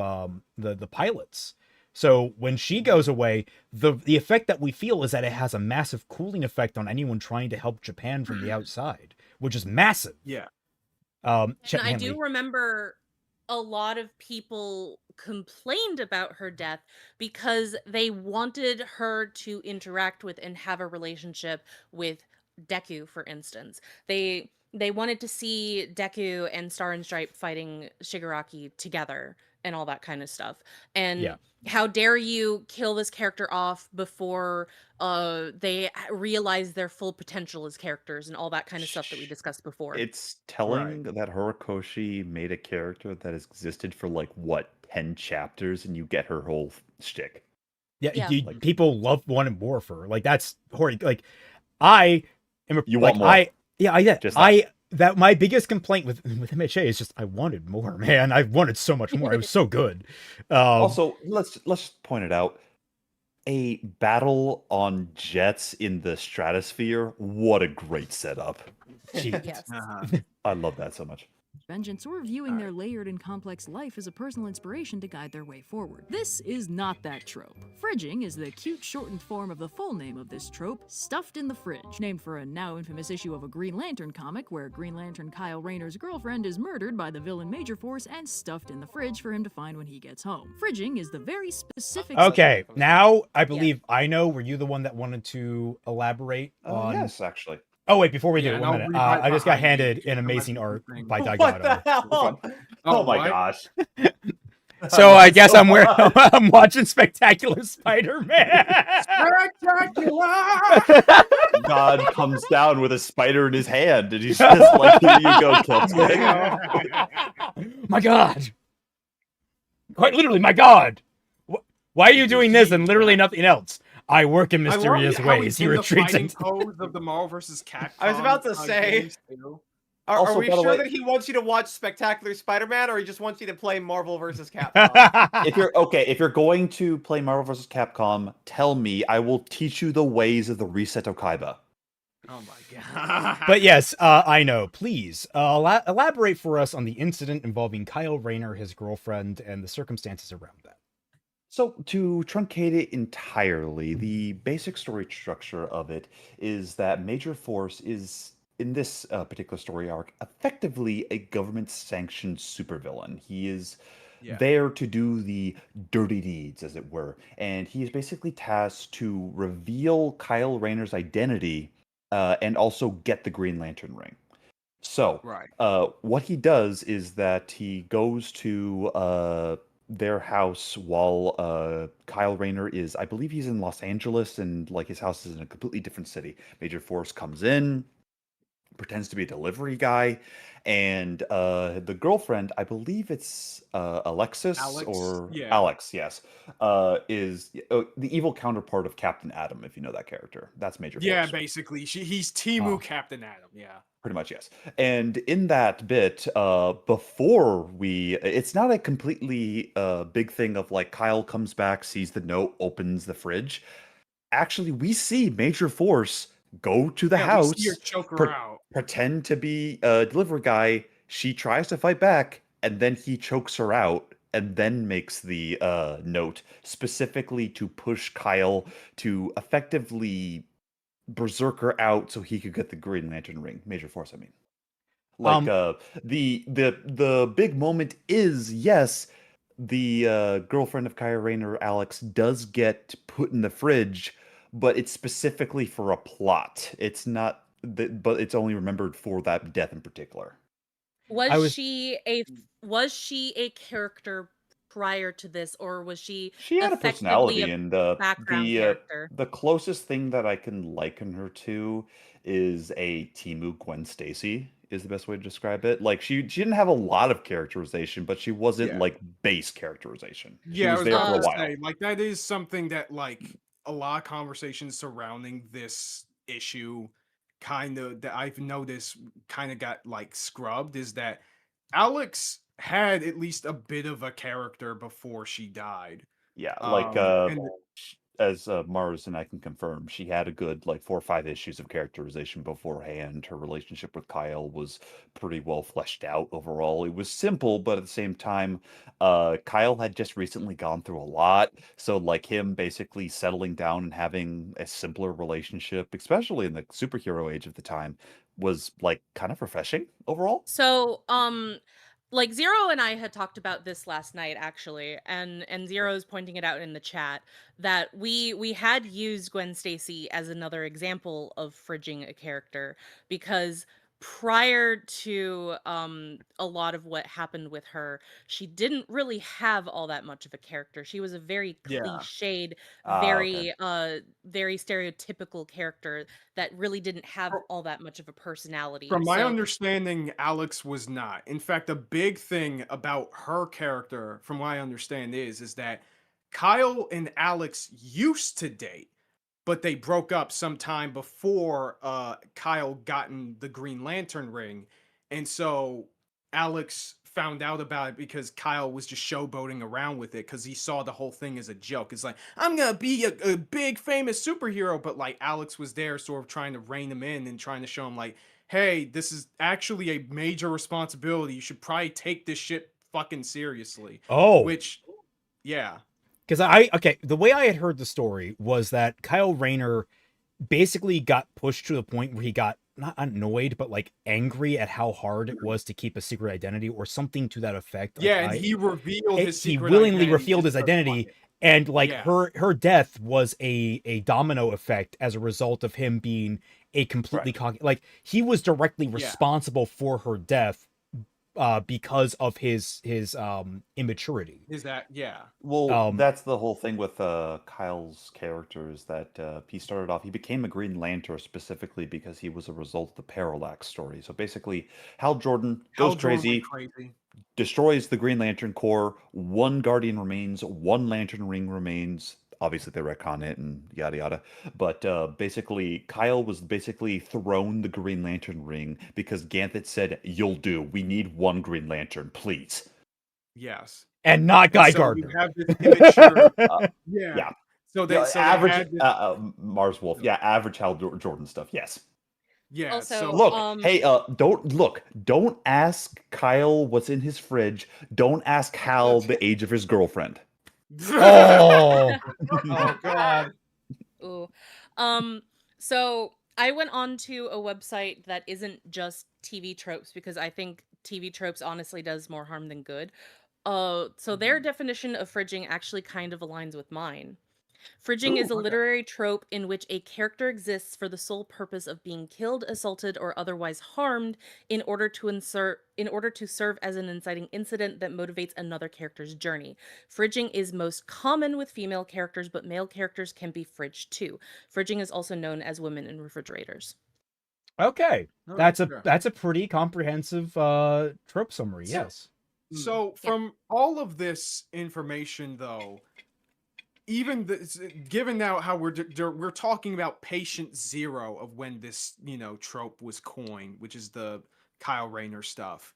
the pilots. So when she goes away, the effect that we feel is that it has a massive cooling effect on anyone trying to help Japan from the outside, which is massive. Yeah. Chet And I do Manley. remember a lot of people complained about her death because they wanted her to interact with and have a relationship with Deku, for instance. They wanted to see Deku and Star and Stripe fighting Shigaraki together and all that kind of stuff. And Yeah. how dare you kill this character off before they realize their full potential as characters and all that kind of stuff that we discussed before. It's telling that Horikoshi made a character that has existed for like what 10 chapters, and you get her whole shtick. Yeah. You, people wanted more for her. Like that's horrid. Like I am. You like, want more. I yeah. Just That my biggest complaint with MHA is just I wanted more, man. I wanted so much more. It was so good. Also, let's point it out. A battle on jets in the stratosphere. What a great setup. Yes. I love that so much. vengeance or viewing their layered and complex life as a personal inspiration to guide their way forward. This is not that trope. Frigging is the cute shortened form of the full name of this trope, Stuffed in the Fridge, named for a now infamous issue of a Green Lantern comic where Green Lantern Kyle Rayner's girlfriend is murdered by the villain Major Force and stuffed in the fridge for him to find when he gets home. Frigging is the very specific... Okay, now I believe I know. Were you the one that wanted to elaborate on... Yes, actually. Oh, wait, before we do, Yeah, and 1 I'll minute. read right I just got behind you. handed an I'm amazing like, art thing. by What the Daigato. hell? Oh my what? gosh. So I guess I'm I'm watching Spectacular Spider-Man. Spectacular! God comes down with a spider in his hand, and he's just like, "Here you go, Killstick." My God. Quite literally, my God. Why are you doing this and literally nothing else? I work in mysterious How ways. he's He in the retreats fighting into... pose of the Marvel vs. Capcom. I was about to say. games, too. Are Also, we by the sure way- that he wants you to watch Spectacular Spider-Man, or he just wants you to play Marvel vs. Capcom? If you're going to play Marvel vs. Capcom, tell me. I will teach you the ways of the reset of Kaiba. Oh my god. But yes, I know. Please elaborate for us on the incident involving Kyle Rayner, his girlfriend, and the circumstances around that. So, to truncate it entirely, the basic story structure of it is that Major Force is, in this particular story arc, effectively a government-sanctioned supervillain. He is there to do the dirty deeds, as it were, and he is basically tasked to reveal Kyle Rayner's identity and also get the Green Lantern ring. So, what he does is that he goes to their house while Kyle Rayner is, I believe he's in Los Angeles, and like his house is in a completely different city. Major Force comes in, pretends to be a delivery guy, and the girlfriend, I believe it's Alexis or Alex, yes, is the evil counterpart of Captain Atom, if you know that character. That's Major Force. Yeah, basically. He's Timu Captain Atom, yeah. Pretty much, yes. And in that bit, before it's not a completely big thing of like Kyle comes back, sees the note, opens the fridge. Actually, we see Major Force go to the house, we see her choke her out. pretend to be a delivery guy. She tries to fight back, and then he chokes her out, and then makes the note specifically to push Kyle to effectively berserker out so he could get the Green Lantern ring. Major Force, I mean. Like the big moment is, yes, the girlfriend of Kyle Rayner, Alex, does get put in the fridge, but it's specifically for a plot. It's not but it's only remembered for that death in particular. Was she a character prior to this, or was she had a personality, and background character? The closest thing that I can liken her to is a Timu Gwen Stacy is the best way to describe it. Like she didn't have a lot of characterization, but she wasn't like base characterization. She was there for a while. Like that is something that like a lot of conversations surrounding this issue kind of that I've noticed kind of got like scrubbed is that Alex had at least a bit of a character before she died. Yeah, And as Mars and I can confirm, she had a good like 4 or 5 issues of characterization beforehand. Her relationship with Kyle was pretty well fleshed out overall. It was simple, but at the same time, Kyle had just recently gone through a lot, so like him basically settling down and having a simpler relationship, especially in the superhero age of the time, was like kind of refreshing overall. So, like Zero and I had talked about this last night actually, and Zero's pointing it out in the chat that we had used Gwen Stacy as another example of fridging a character because prior to a lot of what happened with her, she didn't really have all that much of a character. She was a very yeah, cliched, Ah, okay. very stereotypical character that really didn't have fr- all that much of a personality. from my So understanding, Alex was not. In fact, a big thing about her character, from what I understand, is that Kyle and Alex used to date, but they broke up sometime before Kyle gotten the Green Lantern ring, and so Alex found out about it because Kyle was just showboating around with it because he saw the whole thing as a joke. It's like I'm gonna be a big famous superhero, but like Alex was there, sort of trying to rein him in and trying to show him like, hey, this is actually a major responsibility. You should probably take this shit fucking seriously. Oh, Which, yeah, because okay, the way I had heard the story was that Kyle Rayner basically got pushed to the point where he got not annoyed but like angry at how hard it was to keep a secret identity or something to that effect. Like yeah, and he revealed his he secret willingly identity revealed just his for identity, fun. and like Yeah. her death was a domino effect as a result of him being a completely Correct. like he was directly Yeah. responsible for her death because of his immaturity. Is that yeah? Well, Um that's the whole thing with Kyle's character is that he started off, he became a Green Lantern specifically because he was a result of the Parallax story. So basically, Hal Jordan goes Hal Jordan went crazy, crazy. destroys the Green Lantern Corps, one Guardian remains, one Lantern Ring remains. Obviously, they retcon it and yada yada. But basically, Kyle was basically thrown the Green Lantern Ring because Ganthet said, "You'll do. We need one Green Lantern, please." Yes. and not And Guy so you Gardner. have this immature. Uh, Yeah. yeah, So yeah, they average had this. Mars Wolf. Yeah, average Hal Jordan stuff. Yes. Yeah. also, So Look, hey, don't look. Don't ask Kyle what's in his fridge. Don't ask Hal the age of his girlfriend. Oh, Oh God. ooh. Um, so I went on to a website that isn't just TV tropes because I think TV tropes honestly does more harm than good. So their definition of fridging actually kind of aligns with mine. Fridging is Ooh, a okay. literary trope in which a character exists for the sole purpose of being killed, assaulted, or otherwise harmed in order to serve as an inciting incident that motivates another character's journey. Fridging is most common with female characters, but male characters can be fridged too. Fridging is also known as women in refrigerators. okay. All right, sure. That's a pretty comprehensive trope summary. So- Yes. So Yeah. from all of this information, though, even given now how we're talking about patient zero of when this trope was coined, which is the Kyle Rayner stuff.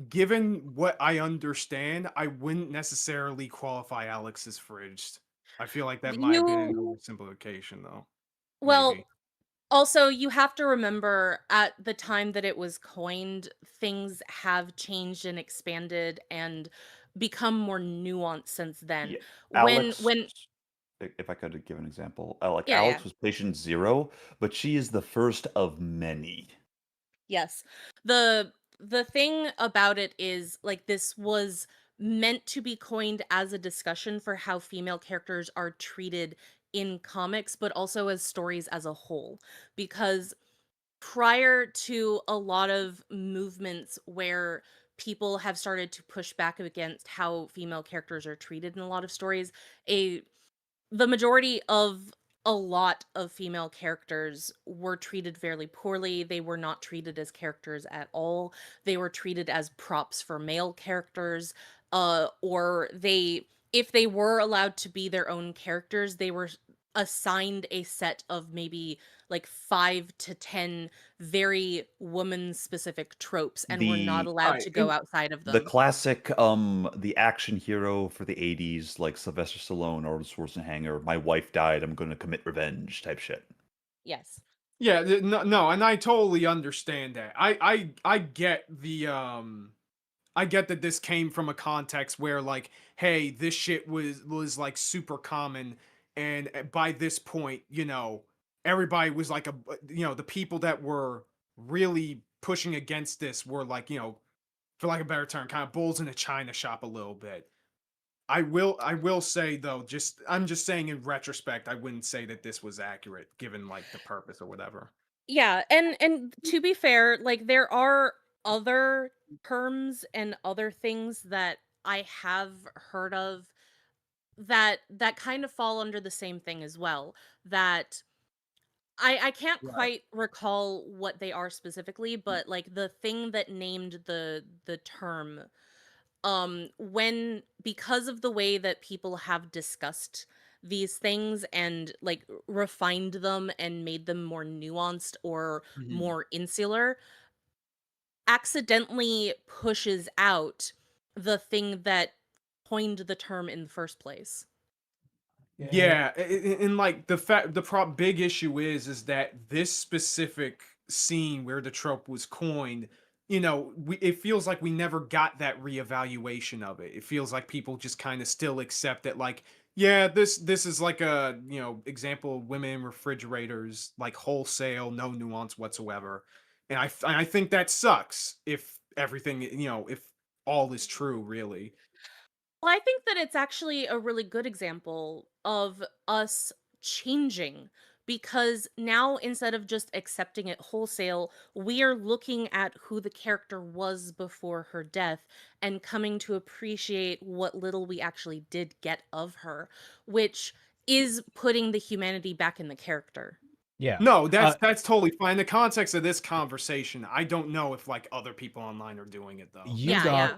Given what I understand, I wouldn't necessarily qualify Alex as fridged. I feel like that might have been an You oversimplification, though. well, Maybe. also, you have to remember at the time that it was coined, things have changed and expanded and become more nuanced since then. yeah. When Alex, when if I could give an example, like yeah, yeah. Alex was patient zero, but she is the first of many. Yes. The thing about it is like this was meant to be coined as a discussion for how female characters are treated in comics, but also as stories as a whole. Because prior to a lot of movements where people have started to push back against how female characters are treated in a lot of stories, a the majority of a lot of female characters were treated fairly poorly. They were not treated as characters at all. They were treated as props for male characters. Or if they were allowed to be their own characters, they were assigned a set of maybe like 5 to 10 very woman-specific tropes, and we're not The allowed Right, to go and outside of the them. classic the action hero for the 80s, like Sylvester Stallone or Schwarzenegger, my wife died, I'm gonna commit revenge type shit. Yes. yeah, no, and I totally understand that. I get the I get that this came from a context where like, hey, this shit was like super common, and by this point, everybody was like the people that were really pushing against this were like, for like a better term, kind of bulls in a china shop a little bit. I will say though, I'm just saying in retrospect, I wouldn't say that this was accurate given like the purpose or whatever. Yeah, and to be fair, like there are other terms and other things that I have heard of that kind of fall under the same thing as well. That I can't Right. quite recall what they are specifically, but like the thing that named the term when because of the way that people have discussed these things and like refined them and made them more nuanced or Mhm. more insular, accidentally pushes out the thing that coined the term in the first place. Yeah, and like big issue is that this specific scene where the trope was coined, it feels like we never got that reevaluation of it. It feels like people just kind of still accept that, like, yeah, this is like a example of women in refrigerators, like wholesale, no nuance whatsoever, and I think that sucks if everything if all is true, really. Well, I think that it's actually a really good example of us changing because now instead of just accepting it wholesale, we are looking at who the character was before her death and coming to appreciate what little we actually did get of her, which is putting the humanity back in the character. Yeah. No, that's totally fine. In the context of this conversation, I don't know if like other people online are doing it though. That's Yeah, all. yeah.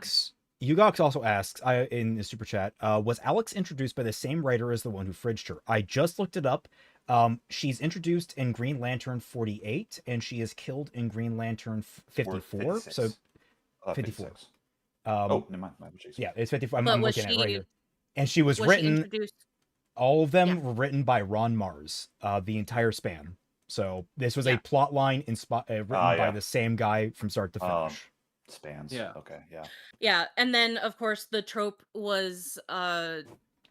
Ugox also asks in the super chat, was Alex introduced by the same writer as the one who fridged her? I just looked it up. She's introduced in Green Lantern 48, and she is killed in Green Lantern Or 54. So 56. 54. 56. Um, Oh, never mind. My apologies. yeah, it's 54. But I'm looking at it right here. And she was was she written, introduced? all of them Yeah. were written by Ron Mars, the entire span. So this was a Yeah. plot line written by yeah. the same guy from start to finish. Spans. Yeah. Okay, yeah. Yeah, and then of course the trope was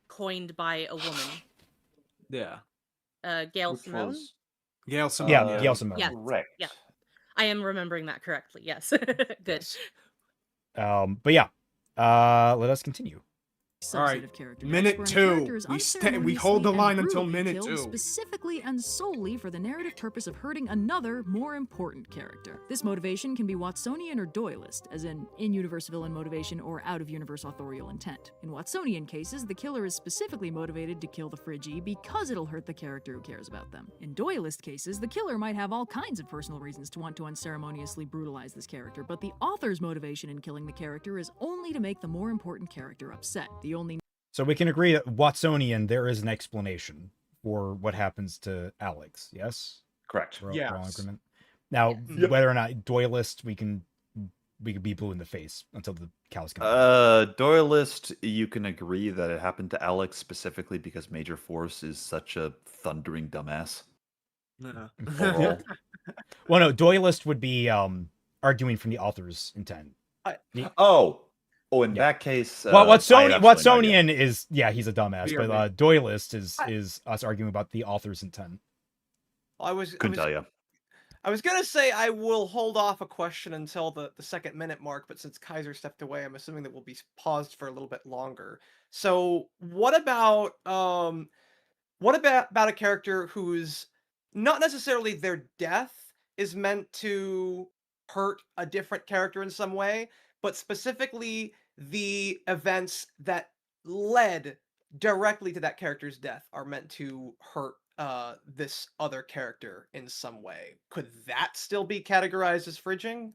coined by a woman, Yeah. Gail Which Simone. was Gail Yeah, Simone. Gail Simone. Yes. correct. Yeah. I am remembering that correctly. Yes. Good. Yes. But yeah, let us continue. Subset Alright, of character minute deaths where a character 2. is We hold the unceremoniously and line until brutally minute killed 2. specifically and solely for the narrative purpose of hurting another, more important character. This motivation can be Watsonian or Doyleist, as in-universe villain motivation or out-of-universe authorial intent. In Watsonian cases, the killer is specifically motivated to kill the Friggy because it'll hurt the character who cares about them. In Doyleist cases, the killer might have all kinds of personal reasons to want to unceremoniously brutalize this character, but the author's motivation in killing the character is only to make the more important character upset. The only So we can agree that Watsonian, there is an explanation for what happens to Alex. Yes. Correct. We're all in Yes. agreement. Now, Yes. whether or not Doyleist, we could be blue in the face until the cows come home. Doyleist, you can agree that it happened to Alex specifically because Major Force is such a thundering dumbass. Yeah. Overall. Well, no, Doyleist would be arguing from the author's intent. In Yeah. that case, Well, I have absolutely no idea. Watsonian is he's a dumbass, Beer but Doyleist is us arguing about the author's intent. Couldn't tell you. I was gonna say I will hold off a question until the second minute mark, but since Kaiser stepped away, I'm assuming that we'll be paused for a little bit longer. So what about a character whose not necessarily their death is meant to hurt a different character in some way, but specifically the events that led directly to that character's death are meant to hurt this other character in some way. Could that still be categorized as fridging?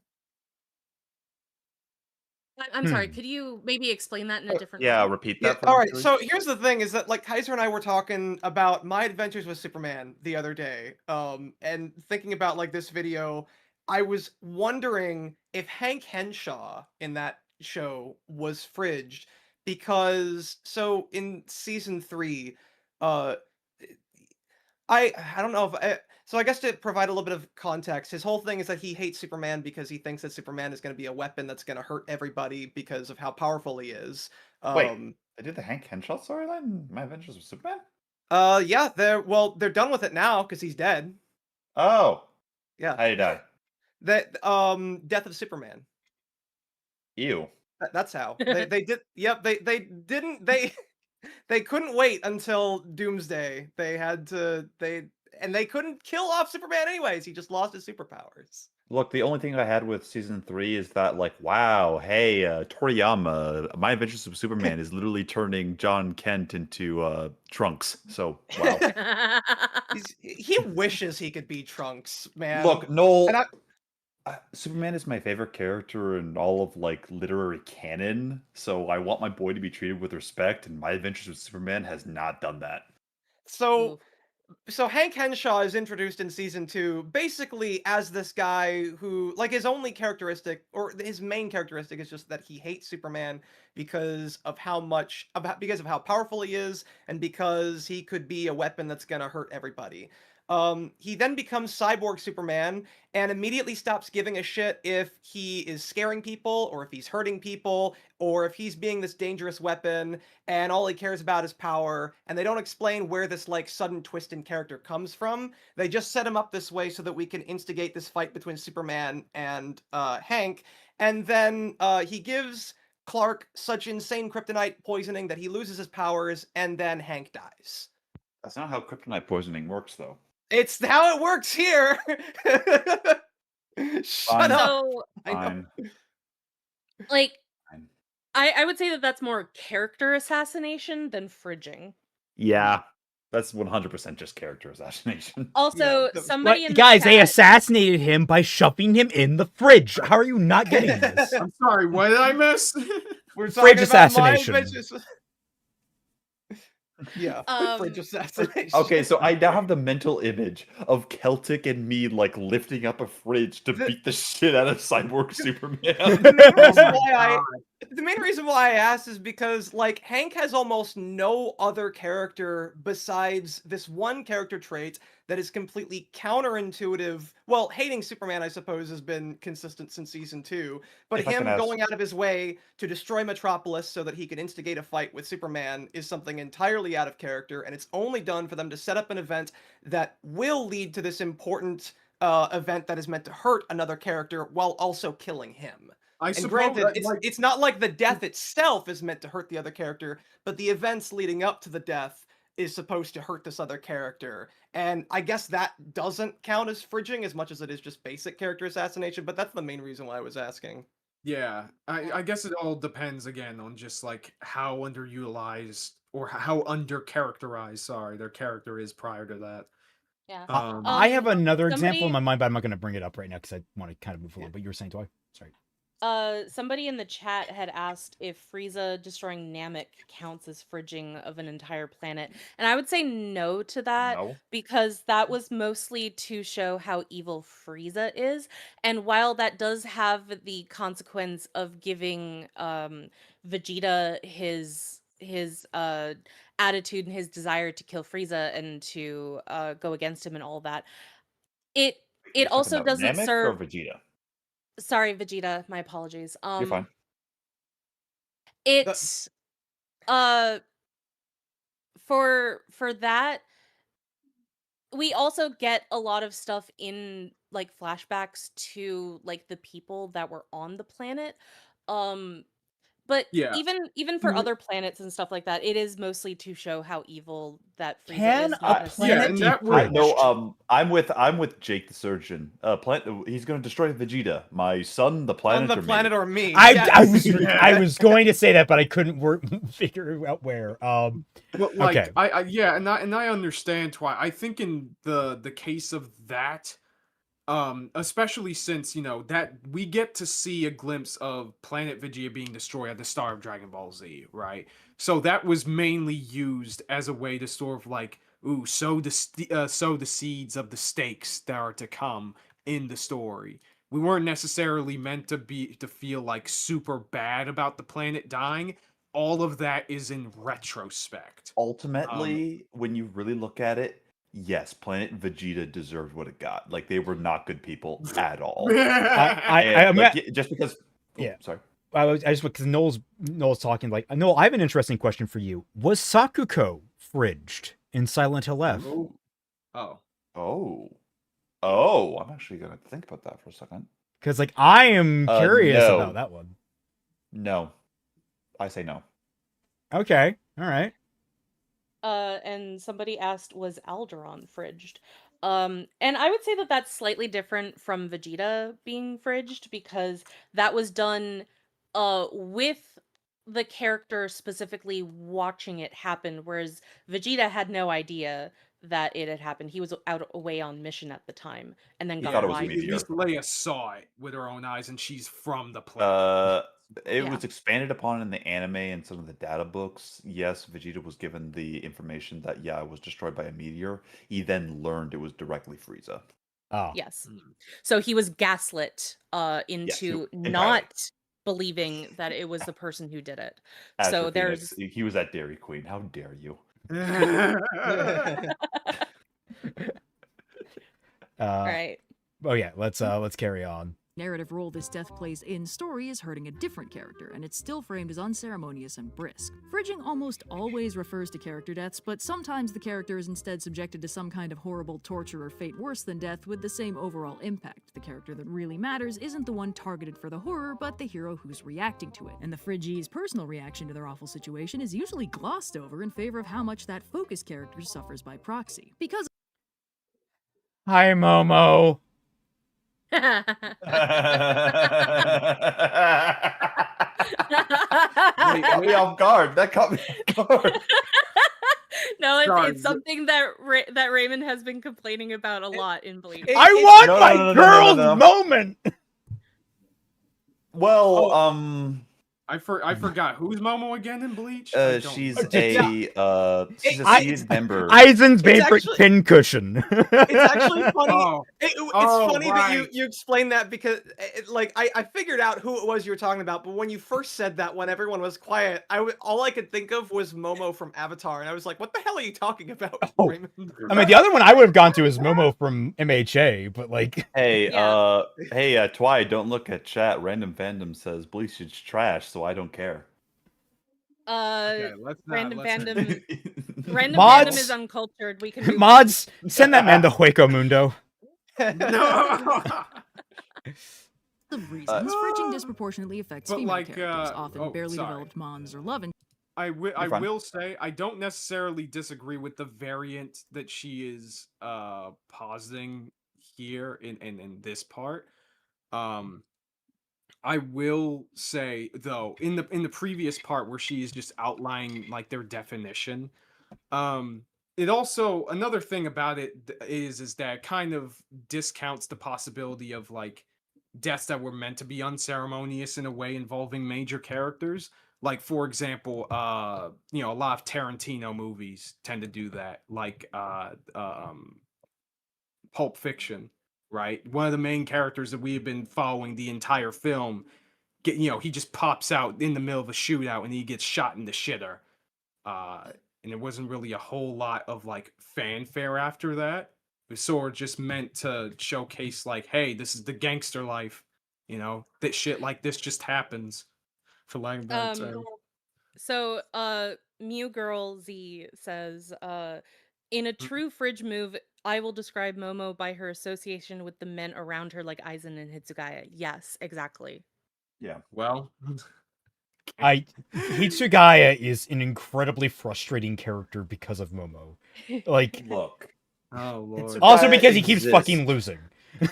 I'm sorry, Hmm. could you maybe explain that in a different Yeah, way? repeat Yeah, that for all me, right. please. So here's the thing: is that like Kaiser and I were talking about my adventures with Superman the other day, and thinking about like this video, I was wondering if Hank Henshaw in that show was fridged because so in season 3, uh, I don't know if so I guess to provide a little bit of context, his whole thing is that he hates Superman because he thinks that Superman is going to be a weapon that's going to hurt everybody because of how powerful he is. Wait, Um, I did the Hank Henshaw storyline in My Adventures with Superman? Yeah, they're done with it now because he's dead. Oh, Yeah, how did he die? Death of Superman. Ew. That's how they did. Yep, they didn't they couldn't wait until Doomsday. They couldn't kill off Superman anyways. He just lost his superpowers. Look, the only thing I had with season 3 is that, like, wow, hey, Toriyama, My Adventures with Superman is literally turning John Kent into Trunks. So, wow. He wishes he could be Trunks, man. Look, Noel, And Superman is my favorite character in all of like literary canon, so I want my boy to be treated with respect, and My Adventures with Superman has not done that. so Oof. so Hank Henshaw is introduced in season 2 basically as this guy who like his only characteristic or his main characteristic is just that he hates Superman because of because of how powerful he is and because he could be a weapon that's going to hurt everybody. He then becomes Cyborg Superman and immediately stops giving a shit if he is scaring people or if he's hurting people or if he's being this dangerous weapon, and all he cares about is power, and they don't explain where this like sudden twist in character comes from. They just set him up this way so that we can instigate this fight between Superman and Hank, and then he gives Clark such insane kryptonite poisoning that he loses his powers, and then Hank dies. That's not how kryptonite poisoning works, though. It's how it works here. Shut Fine. up. So, I know. Fine. like, Fine. I would say that that's more character assassination than fridging. Yeah, that's 100% just character assassination. Also, the- somebody in the Guys, they chat, assassinated him by shoving him in the fridge. How are you not getting this? I'm sorry, what did I miss? We're Fridge talking about My assassination. Adventures- Yeah, fridge assassination. Okay, so I now have the mental image of Celtic and me like lifting up a fridge to beat the shit out of Cyborg Superman. The main reason Oh my why God. the main reason why I asked is because like Hank has almost no other character besides this one character trait that is completely counterintuitive. Well, hating Superman, I suppose, has been consistent since season 2, but If I can him ask- going out of his way to destroy Metropolis so that he could instigate a fight with Superman is something entirely out of character, and it's only done for them to set up an event that will lead to this important event that is meant to hurt another character while also killing him. I And suppose granted, that, it's not like the death itself is meant to hurt the other character, but the events leading up to the death is supposed to hurt this other character. And I guess that doesn't count as fridging as much as it is just basic character assassination, but that's the main reason why I was asking. yeah, I guess it all depends again on just like how underutilized or how undercharacterized, sorry, their character is prior to that. yeah. I have another example in somebody- my mind, but I'm not going to bring it up right now because I want to kind of move along. But you were saying, Toy? Sorry. Somebody in the chat had asked if Frieza destroying Namek counts as fridging of an entire planet, and I would say no to that No. because that was mostly to show how evil Frieza is. And while that does have the consequence of giving Vegeta his attitude and his desire to kill Frieza and to go against him and all that, it You're talking also about doesn't Namek serve. or Vegeta? Sorry, Vegeta. My apologies. You're fine. It for that, we also get a lot of stuff in like flashbacks to like the people that were on the planet. But Yeah. even for Mm. other planets and stuff like that, it is mostly to show how evil that Frieza Can is. a not necessarily- planet and be that fridged? would- I'm with Jake the Surgeon. He's going to destroy Vegeta. My son, the planet, On the or me? planet or me. I yes. I was going to say that, but I couldn't figure out where. Well, like Okay. I yeah, and I understand why. I think in the case of that, Especially since, that we get to see a glimpse of planet Vegeta being destroyed at the start of Dragon Ball Z, right? So that was mainly used as a way to sort of like, sow the seeds of the stakes that are to come in the story. We weren't necessarily meant to feel like super bad about the planet dying. All of that is in retrospect. Ultimately, when you really look at it, yes, Planet Vegeta deserved what it got. Like, they were not good people at all. And, just because. Yeah. Sorry. I just because Noel's talking, like, Noel, I have an interesting question for you. Was Sakuko fridged in Silent Hill F? Oh. I'm actually gonna think about that for a second. Because, like, I am curious no. about that one. No. I say no. Okay. All right. And somebody asked, was Alderaan fridged? And I would say that that's slightly different from Vegeta being fridged, because that was done with the character specifically watching it happen, whereas Vegeta had no idea that it had happened. He was out away on mission at the time, and then He got thought it was a lied meteor. At least Leia saw it with her own eyes, and she's from the planet. It was expanded upon in the anime and some of the data books. Yes, Vegeta was given the information that, it was destroyed by a meteor. He then learned it was directly Frieza. Oh. Yes. So he was gaslit into not believing that it was the person who did it. So there's he was at Dairy Queen. How dare you? right. Oh yeah, let's carry on. Narrative role this death plays in story is hurting a different character, and it's still framed as unceremonious and brisk. Fridging almost always refers to character deaths, but sometimes the character is instead subjected to some kind of horrible torture or fate worse than death with the same overall impact. The character that really matters isn't the one targeted for the horror, but the hero who's reacting to it. And the Friggee's personal reaction to their awful situation is usually glossed over in favor of how much that focus character suffers by proxy. Because Hi, Momo. That caught me off guard. No, Sorry. it's something that that Raymond has been complaining about a lot in Bleach. I want my girl's moment. Well, I forgot who's Momo again in Bleach. she's a seated member. Aizen's favorite actually- pincushion. It's actually funny. It's Oh, funny right. that you explained that, because I figured out who it was you were talking about, but when you first said that, when everyone was quiet, all I could think of was Momo from Avatar, and I was like, "What the hell are you talking about?" Oh. Raymond? I mean, the other one I would have gone to is Momo from MHA, but like, Hey, Yeah. Twi, don't look at chat. Random Fandom says Bleach is trash, so I don't care. Okay, let's not, Random let's not- fandom. Random Mods? fandom is uncultured. We can move mods, send that man to Hueco Mundo. No. of reasons, fridging disproportionately affects But, female like, characters, often barely sorry. developed mons or love I fine. will say I don't necessarily disagree with the variant that she is positing here in this part. I will say though, in the previous part where she is just outlining like their definition, it also, another thing about it is that it kind of discounts the possibility of like deaths that were meant to be unceremonious in a way involving major characters. Like, for example, a lot of Tarantino movies tend to do that, like Pulp Fiction, right? One of the main characters that we have been following the entire film, he just pops out in the middle of a shootout and he gets shot in the shitter. And there wasn't really a whole lot of like fanfare after that. It was sort of just meant to showcase like, hey, this is the gangster life, that shit like this just happens. For lack of a better term. So, Mew Girl Z says, in a true fridge move, I will describe Momo by her association with the men around her, like Aizen and Hitsugaya. Yes, exactly. Yeah. Well, Hitsugaya is an incredibly frustrating character because of Momo. Like, Look. oh lord. also because he Hitsugaya keeps exists. fucking losing. Look,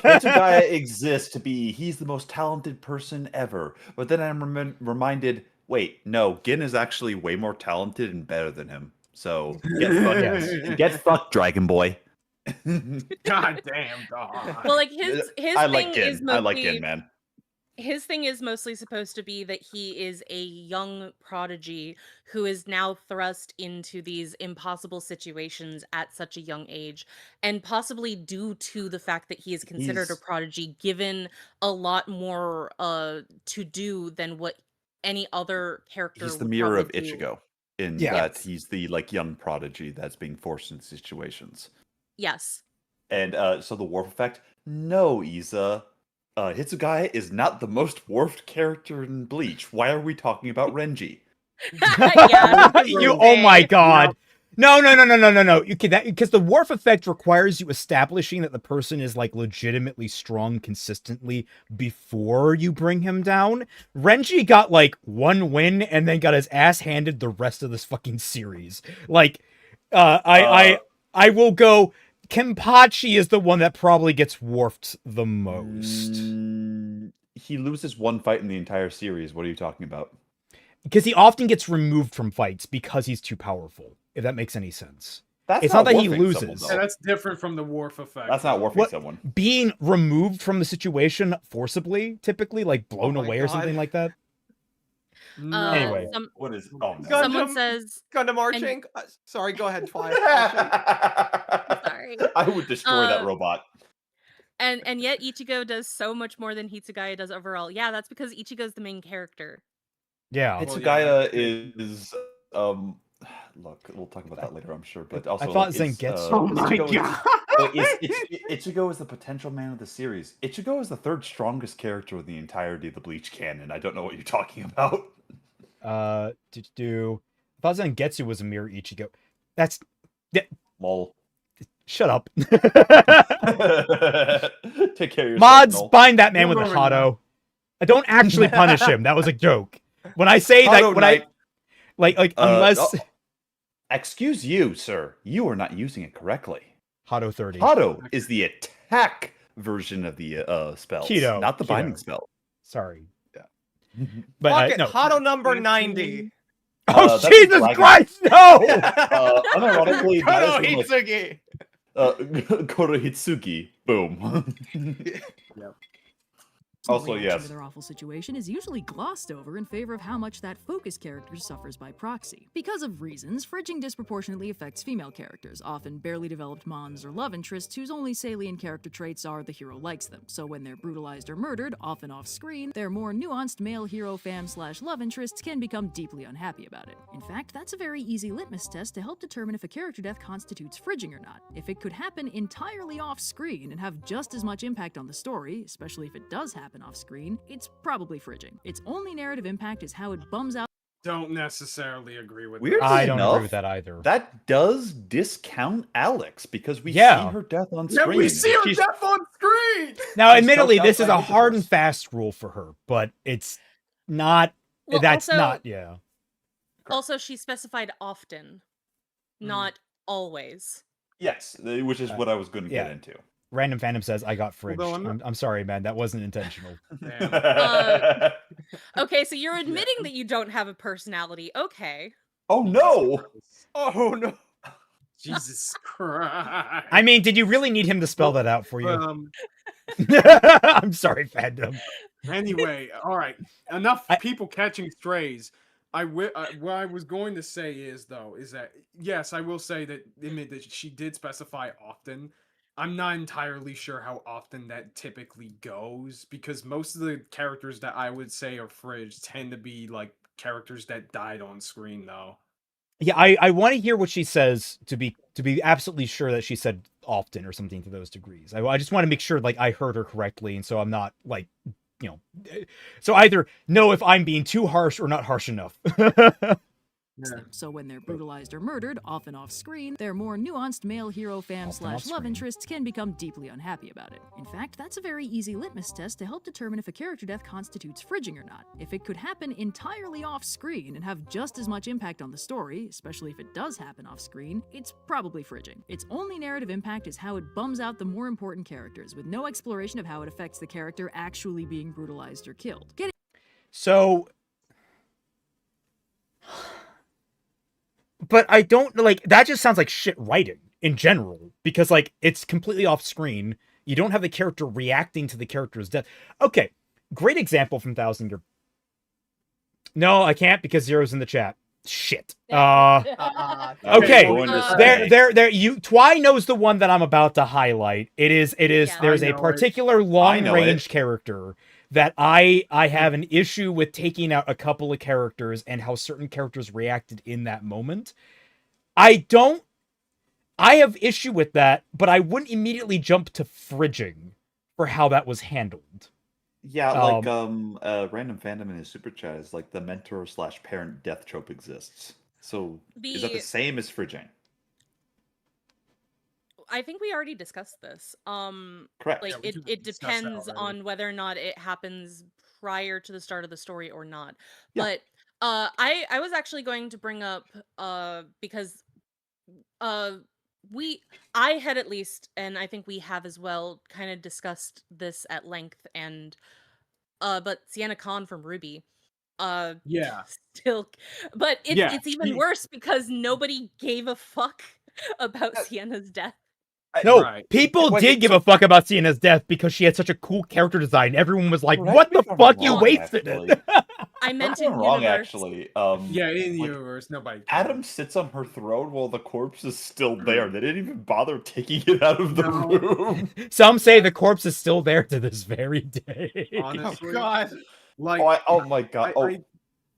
Hitsugaya exists to be, he's the most talented person ever. But then I'm reminded, wait, no, Gin is actually way more talented and better than him. So, get fucked, Yes. get fucked, Dragon Boy. God damn, dog. Well, like his I thing like is Gin. mostly I like Gin, man. his thing is mostly supposed to be that he is a young prodigy who is now thrust into these impossible situations at such a young age, and possibly due to the fact that he is considered a He's prodigy, given a lot more to do than what any other character he's the would mirror probably of do. Ichigo in Yeah. that Yes. he's the like young prodigy that's being forced into situations. Yes. And so the warp effect, no, Iza. Hitsugaya is not the most warped character in Bleach. Why are we talking about Renji? Yeah. You, oh my god. No. You can that because the Wharf effect requires you establishing that the person is like legitimately strong consistently before you bring him down. Renji got like one win and then got his ass handed the rest of this fucking series. Like, I will go. Kenpachi is the one that probably gets warped the most He loses one fight in the entire series. What are you talking about? because he often gets removed from fights because he's too powerful. If that makes any sense. That's It's not that he warping loses. someone, Yeah, though. that's different from the Wharf effect. That's not warping What- someone. Being removed from the situation forcibly, typally, like blown Oh my away or God. something like that. No. Anyway. What is? Oh no. Someone Gundam- says, Gundam marching. Sorry, go ahead, Twilight. sorry. I would destroy that robot. And yet Ichigo does so much more than Hitsugaya does overall. Yeah, that's because Ichigo's the main character. Yeah. Well, Hitsugaya yeah, is look, we'll talk about that later, I'm sure. But also, thought like, Zangetsu- Oh my Ichigo is- god. like, Ichigo is the potential man of the series. Ichigo is the third strongest character in the entirety of the Bleach canon. I don't know what you're talking about. I thought Zangetsu was a mirror Ichigo. That's Lol. shut up. Take care of yourself. Mods, Noel. bind that man You're with a moving on. Hado. I don't actually punish him. That was a joke. When I say that, Hado when Knight. unless Excuse you, sir. You are not using it correctly. Hado 30. Hado is the attack version of the spells, Keto, not the keto. binding spell. Sorry. Yeah. But Fuck it, no. Hado number 90. Oh that's Jesus Dragon. Christ, no! Unironically, that Kono is one Hitsugi. of, Korohitsugi. Boom. Also, reaction yes. to their awful situation is usually glossed over in favor of how much that focus character suffers by proxy. Because of reasons, fridging disproportionately affects female characters, often barely developed mons or love interests whose only salient character traits are the hero likes them. So when they're brutalized or murdered, often off-screen, their more nuanced male hero fam/love interests can become deeply unhappy about it. In fact, that's a very easy litmus test to help determine if a character death constitutes fridging or not. If it could happen entirely off-screen and have just as much impact on the story, especially if it does happen off-screen, it's probably fridging. Its only narrative impact is how it bums out. Don't necessarily agree with Weirdly that. I don't agree enough, with that either. That does discount Alex because we Yeah. see her death on Yeah, screen. we see her She's- death on screen. Now, She's admittedly, choked out this is by a hard and Hypnoforce. fast rule for her, but it's not. Well, that's also- not. Yeah. Also, she specified often, not always. Yes, which is what I was going to yeah. get into. Random fandom says I got fridged. Although I'm not- I'm sorry, man. That wasn't intentional. Damn. Okay, so you're admitting that you don't have a personality. Okay. Oh no! Oh no. Jesus Christ. I mean, did you really need him to spell that out for you? Um, I'm sorry, fandom. anyway, all right. Enough I- people catching strays. What I was going to say is that yes, I will say that admit that she did specify often. I'm not entirely sure how often that typically goes because most of the characters that I would say are fridge tend to be like characters that died on screen though. Yeah, I want to hear what she says to be absolutely sure that she said often or something to those degrees. I just want to make sure like I heard her correctly, and so I'm not like, you know, so either know if I'm being too harsh or not harsh enough. Yeah. So when they're brutalized or murdered, often off-screen, their more nuanced male hero fam/love off-screen. interests can become deeply unhappy about it. In fact, that's a very easy litmus test to help determine if a character death constitutes fridging or not. If it could happen entirely off-screen and have just as much impact on the story, especially if it does happen off-screen, it's probably fridging. Its only narrative impact is how it bums out the more important characters, with no exploration of how it affects the character actually being brutalized or killed. So, but I don't like that. Just sounds like shit writing. in general, because like it's completely off screen. You don't have the character reacting to the character's death. Okay, great example from Thousand Year. No, I can't because Zero's in the chat. Shit. I was Okay, going to Uh, say, there. You Twy knows the one that I'm about to highlight. It is. Yeah. There's I a know it. particular long know range it. character that I have an issue with taking out a couple of characters and how certain characters reacted in that moment. I have issue with that, but I wouldn't immediately jump to frigging for how that was handled. yeah, Um, like random fandom in his super chat is like the mentor / parent death trope exists. So is that the The same as frigging? I think we already discussed this. Correct. Like Yeah, we it discussed that depends already. on whether or not it happens prior to the start of the story or not. Yeah. But I was actually going to bring up because uh I had at least, and I think we have as well, kind of discussed this at length, and but Sienna Khan from Ruby Yeah. still, but Yeah, it's even she- worse because nobody gave a fuck about Sienna's death. no, Right. people Wait, did give a fuck about Sienna's death because she had such a cool character design. Everyone was like, Correct "What me the if I'm fuck? You wrong, wasted actually. it." I meant Correct me if in I'm wrong, universe. actually. Yeah, in the like, universe, nobody. Adam cared. sits on her throne while the corpse is still there. They didn't even bother taking it out of the No. room. Some say the corpse is still there to this very day. Honestly, God, like Oh my god. I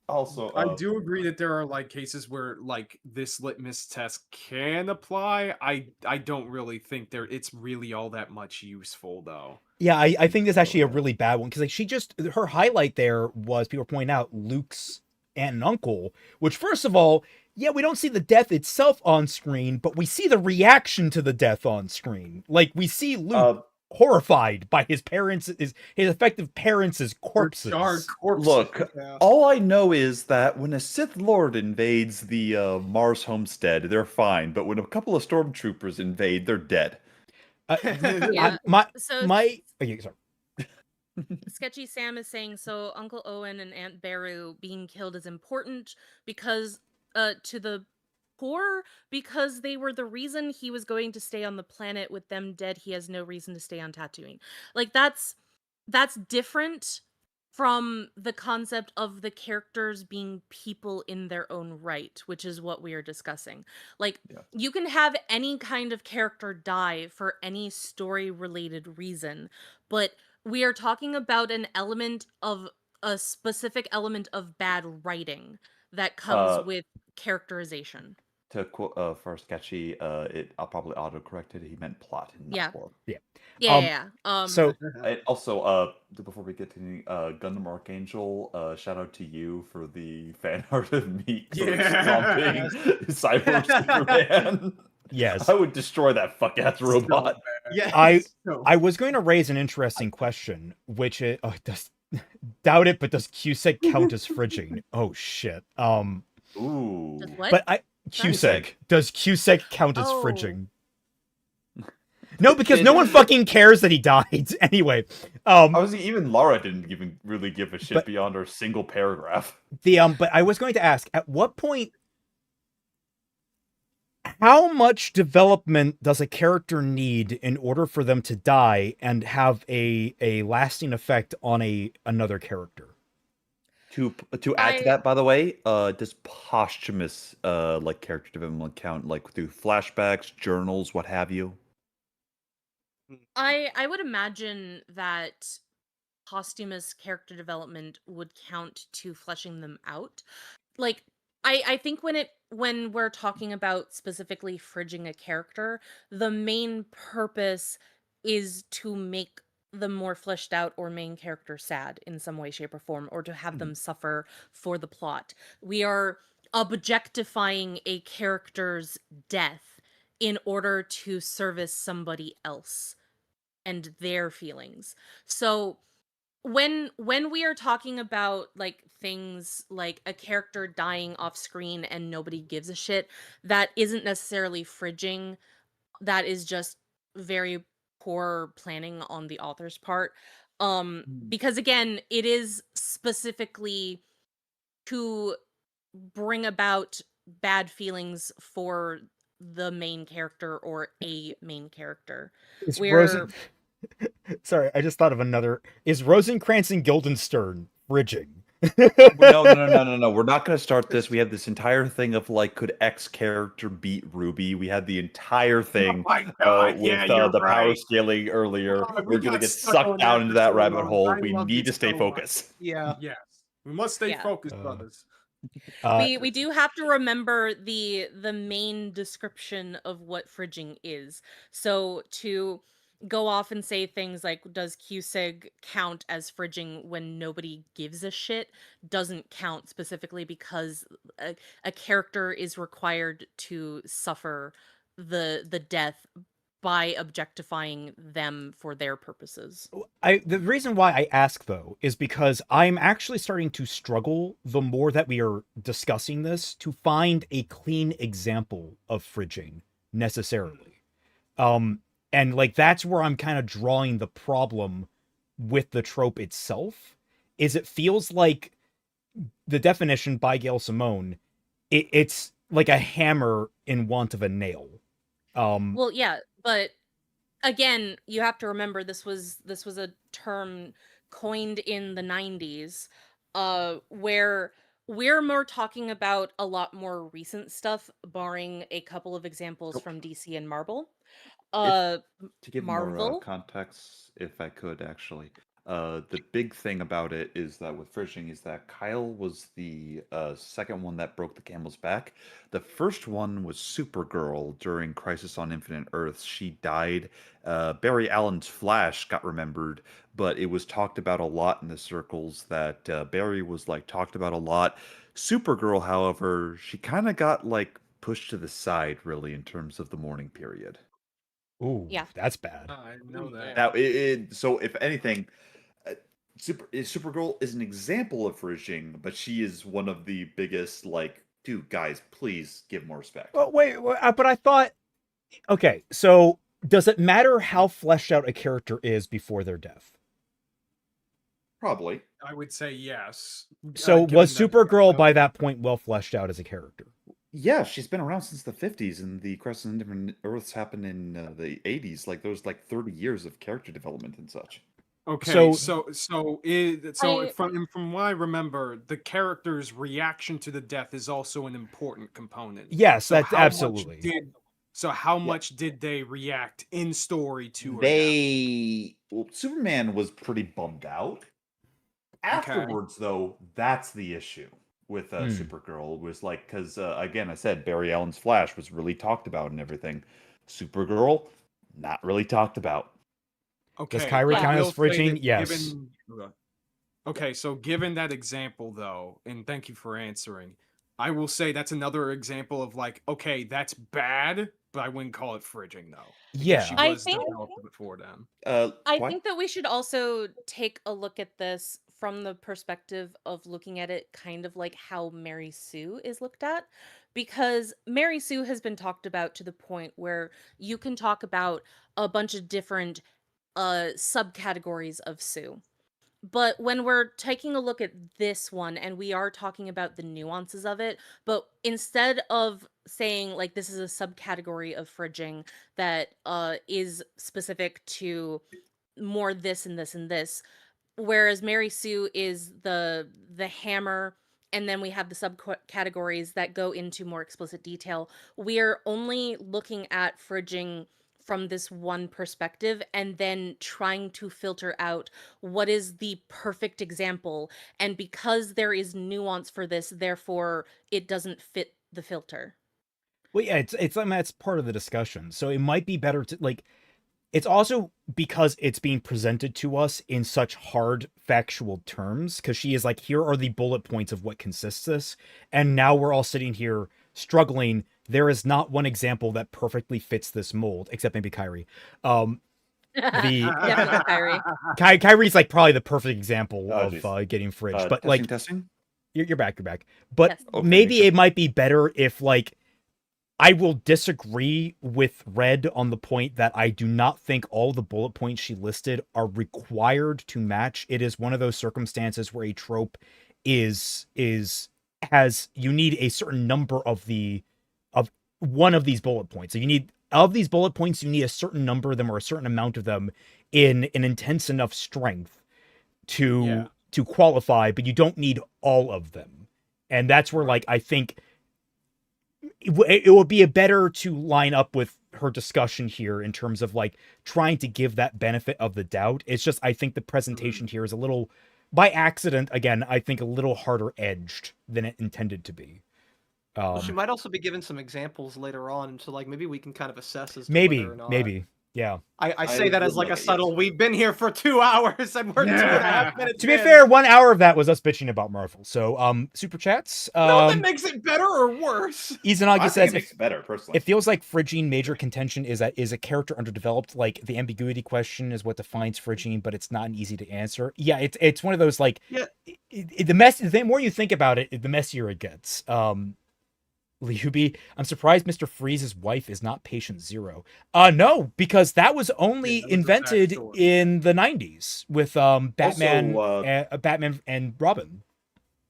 Also, I do agree that there are like cases where like this litmus test can apply. I don't really think it's really all that much useful though. Yeah, I think this is actually a yeah. really bad one because like her highlight there was people pointing out Luke's aunt and uncle, which first of all, yeah, we don't see the death itself on screen, but we see the reaction to the death on screen. Like we see Luke horrified by his effective parents' corpses. Charred corpses. Look, Yeah. all I know is that when a Sith Lord invades the Mars homestead, they're fine, but when a couple of stormtroopers invade, they're dead. Yeah. So Okay, sorry. Sketchy Sam is saying, so Uncle Owen and Aunt Beru being killed is important because to the core, because they were the reason he was going to stay on the planet. With them dead, he has no reason to stay on Tatooine. Like that's different from the concept of the characters being people in their own right, which is what we are discussing. Like Yeah. you can have any kind of character die for any story related reason, but we are talking about an element of a specific element of bad writing that comes with characterization. To quote for Sketchy, I'll probably autocorrect it. He meant plot and not Yeah. war. Yeah. So And also, before we get to the Gundam Archangel, shout out to you for the fan art of me stomping Cyborg Superman. yes, I would destroy that fuck ass robot. Yeah. I was going to raise an interesting question, which is doubt it, but does Cusack count as fridging? Oh shit. Ooh. Just what? But Cusack. Does Cusack count as Oh. fridging? No, because no one fucking cares that he died. Anyway, Obviously, even Lara didn't even really give a shit But- beyond her single paragraph. but I was going to ask, at what point, how much development does a character need in order for them to die and have a lasting effect on another character? To add to that, by the way, does posthumous like character development count, like through flashbacks, journals, what have you? I would imagine that posthumous character development would count to fleshing them out. Like I think when we're talking about specifically fridging a character, the main purpose is to make the more fleshed out or main character sad in some way, shape, or form, or to have them suffer for the plot. We are objectifying a character's death in order to service somebody else and their feelings. So when we are talking about like things like a character dying off screen and nobody gives a shit, that isn't necessarily fridging. That is just very poor planning on the author's part. Because again, it is specifically to bring about bad feelings for the main character or a main character. Is Where Rosen... Sorry, I just thought of another. Is Rosencrantz and Guildenstern fridging? No. We're not going to start this. We had this entire thing of like, could X character beat Ruby? We had the entire thing my God, with you're the power right. scaling earlier. God, We're going to got get stuck on sucked down that into for that so rabbit long. hole. I We loved need it to stay so much. focused. Yeah. Yes, we must stay Yeah. focused, brothers. we do have to remember the main description of what fridging is. So to go off and say things like, does QSIG count as fridging when nobody gives a shit, doesn't count specifically because a character is required to suffer the death by objectifying them for their purposes. The reason why I ask, though, is because I'm actually starting to struggle the more that we are discussing this to find a clean example of fridging necessarily. And like that's where I'm kind of drawing the problem with the trope itself, is it feels like the definition by Gail Simone, it's like a hammer in want of a nail. Well, yeah, but again, you have to remember this was a term coined in the 90s, where we're more talking about a lot more recent stuff, barring a couple of examples Nope. from DC and Marvel. To give more Marvel? context, if I could actually, the big thing about it is that with fridging is that Kyle was the second one that broke the camel's back. The first one was Supergirl during Crisis on Infinite Earths. She died. Barry Allen's Flash got remembered, but it was talked about a lot in the circles that Barry was like talked about a lot. Supergirl, however, she kind of got like pushed to the side, really, in terms of the mourning period. Ooh, Yeah. that's bad. I know that. Now, so if anything, Supergirl is an example of fridging, but she is one of the biggest. Like, dude, guys, please give more respect. Well, wait, but I thought, okay, so does it matter how fleshed out a character is before their death? Probably. I would say yes. So given was that- Supergirl by that point well fleshed out as a character? Yeah, she's been around since the 50s, and the Crisis on Different Earths happened in the 80s. Like, there was like 30 years of character development and such. Okay, So- from what I remember, the character's reaction to the death is also an important component. Yes, So that's how much absolutely. how much did they react in story to her death? Superman was pretty bummed out. Afterwards, though, that's the issue with Supergirl. Was like, because again, I said Barry Allen's Flash was really talked about and everything. Supergirl, not really talked about. Okay, Does Kyrie I count as will say fridging? that Yes. Okay, so given that example, though, and thank you for answering, I will say that's another example of like, okay, that's bad, but I wouldn't call it fridging, though. because Yeah. she I was think- developed before them. I Why- think that we should also take a look at this from the perspective of looking at it kind of like how Mary Sue is looked at, because Mary Sue has been talked about to the point where you can talk about a bunch of different subcategories of Sue. But when we're taking a look at this one and we are talking about the nuances of it, but instead of saying like this is a subcategory of fridging that is specific to more this and this and this, whereas Mary Sue is the hammer, and then we have the subcategories that go into more explicit detail. We're only looking at fridging from this one perspective and then trying to filter out what is the perfect example, and because there is nuance for this, therefore it doesn't fit the filter. Well, yeah, it's I mean, that's part of the discussion. So it might be better to like. It's also because it's being presented to us in such hard factual terms, because she is like, here are the bullet points of what consists this, and now we're all sitting here struggling. There is not one example that perfectly fits this mold, except maybe Kyrie. Definitely Kyrie. Kyrie's like probably the perfect example Oh, of geez. getting fridged, but like testing. you're back. But Yes. Okay, maybe make it might be better if like I will disagree with Red on the point that I do not think all the bullet points she listed are required to match. It is one of those circumstances where a trope has you need a certain number of one of these bullet points. So you need, of these bullet points, you need a certain number of them or a certain amount of them in an intense enough strength to qualify, but you don't need all of them. And that's where, like, I think it would be a better to line up with her discussion here in terms of, like, trying to give that benefit of the doubt. It's just, I think the presentation here is a little, by accident, again, I think a little harder edged than it intended to be. She might also be given some examples later on, so like maybe we can kind of assess as to maybe, whether or not. maybe, yeah. I say that as would like a it, subtle. yes. We've been here for 2 hours and we're 2.5 minutes. To be in. fair, 1 hour of that was us bitching about Marvel. So, super chats. No, that makes it better or worse. Izanagi I think says it makes it better, personally. it feels like frigging major contention is a character underdeveloped. Like, the ambiguity question is what defines frigging, but it's not an easy to answer. Yeah, it's one of those, like, the more you think about it, the messier it gets. Liubi, I'm surprised Mr. Freeze's wife is not patient zero. No, because that was only that was a invented backstory. in the 90s with Batman, Also, Batman and Robin.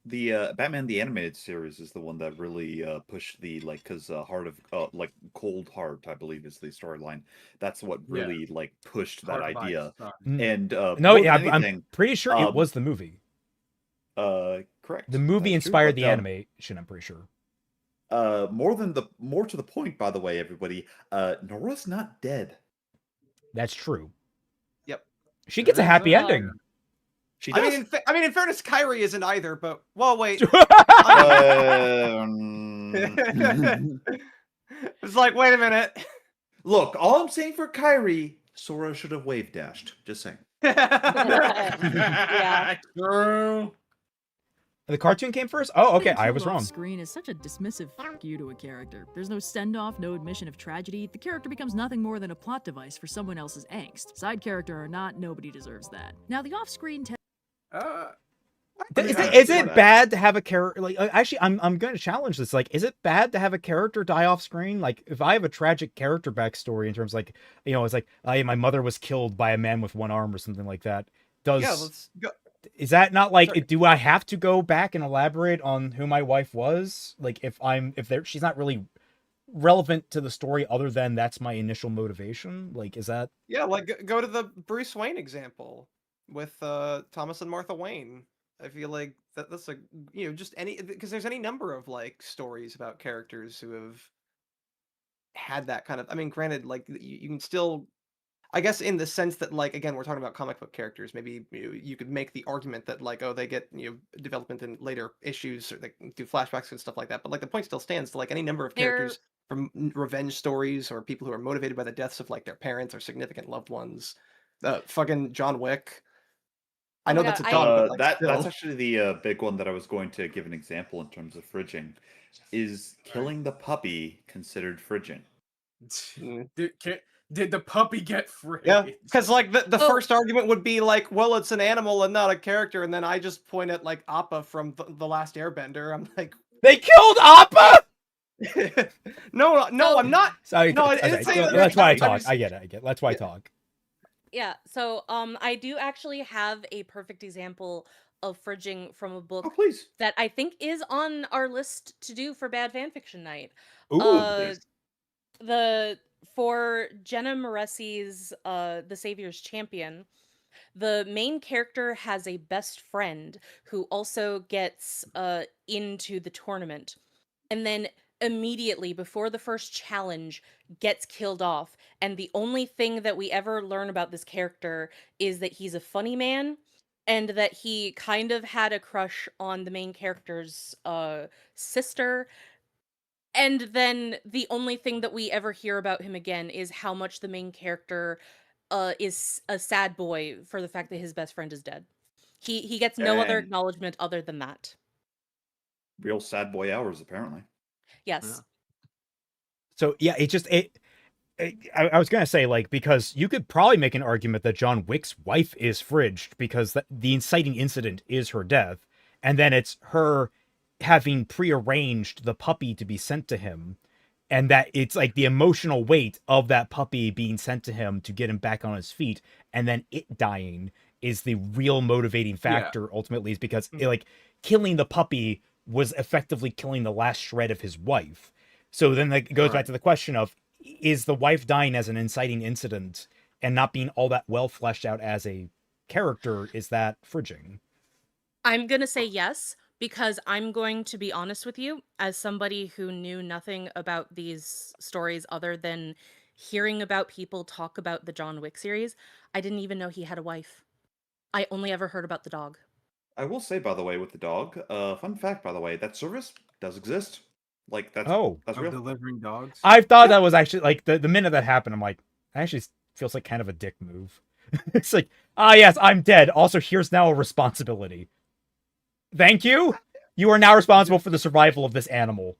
The Batman the Animated Series is the one that really pushed the, like, because Heart of like Cold Heart, I believe, is the storyline. That's what really like pushed that Heart of idea. Ice. And No, more yeah, than anything, I'm pretty sure it was the movie. correct. The movie That's true, inspired but, the animation, I'm pretty sure. more to the point, by the way, everybody. Nora's not dead. That's true. Yep. She gets a happy Oh. ending. She I does. mean, in fairness, Kyrie isn't either. But well, wait. It's like, wait a minute. Look, all I'm saying for Kyrie, Sora should have wave dashed. Just saying. Yeah. True. The cartoon came first? Oh, okay, Being I killed was off wrong. Screen is such a dismissive fuck you to a character. There's no send-off, no admission of tragedy. The character becomes nothing more than a plot device for someone else's angst. Side character or not, nobody deserves that. Now, the off-screen Is it bad to have a character, like, actually, I'm going to challenge this. Like, is it bad to have a character die off screen? Like, if I have a tragic character backstory in terms, like, you know, it's like, my mother was killed by a man with one arm or something like that. let's go. Is that not like, Sure. do I have to go back and elaborate on who my wife was? Like, if she's not really relevant to the story other than that's my initial motivation? Like, is that? Yeah, like go to the Bruce Wayne example with Thomas and Martha Wayne. I feel like that's a just any, because there's any number of like stories about characters who have had that kind of. I mean, granted, like you can still, I guess, in the sense that, like, again, we're talking about comic book characters. Maybe you could make the argument that, like, oh, they get development in later issues, or they do flashbacks and stuff like that. But like the point still stands. Like any number of characters from revenge stories or people who are motivated by the deaths of like their parents or significant loved ones. Fucking John Wick. I know my that's a God, dog, but like, that's still. actually the big one that I was going to give an example in terms of fridging. Is killing the puppy considered fridging? Mm. Did the puppy get free? Yeah, because like the Oh. first argument would be like, well, it's an animal and not a character, and then I just point at like Appa from the Last Airbender. I'm like, They killed Appa! no, I'm not. Sorry, No, I didn't say that. that's why I I'm talk. just- I get it. That's why I talk. Yeah, so I do actually have a perfect example of fridging from a book Oh, please. that I think is on our list to do for Bad Fanfiction Night. Ooh, For Jenna Moressi's The Savior's Champion, the main character has a best friend who also gets into the tournament, and then immediately before the first challenge gets killed off. And the only thing that we ever learn about this character is that he's a funny man and that he kind of had a crush on the main character's sister. And then the only thing that we ever hear about him again is how much the main character is a sad boy for the fact that his best friend is dead. He gets no other And- acknowledgement other than that. Real sad boy hours, apparently. Yes. So yeah, I was gonna say, like, because you could probably make an argument that John Wick's wife is fridged because the inciting incident is her death, and then it's her having prearranged the puppy to be sent to him, and that it's like the emotional weight of that puppy being sent to him to get him back on his feet, and then it dying is the real motivating factor. Ultimately, is because like killing the puppy was effectively killing the last shred of his wife. So then it goes back Correct. to the question of, is the wife dying as an inciting incident and not being all that well fleshed out as a character, is that fridging? I'm going to say yes, because I'm going to be honest with you, as somebody who knew nothing about these stories other than hearing about people talk about the John Wick series. I didn't even know he had a wife. I only ever heard about the dog. I will say, by the way, with the dog, fun fact, by the way, that service does exist. Like Oh, that's Of real. delivering dogs. I thought Yeah. that was actually like the minute that happened, I'm like, that actually feels like kind of a dick move. It's like, yes, I'm dead. Also, here's now a responsibility. Thank you. You are now responsible for the survival of this animal.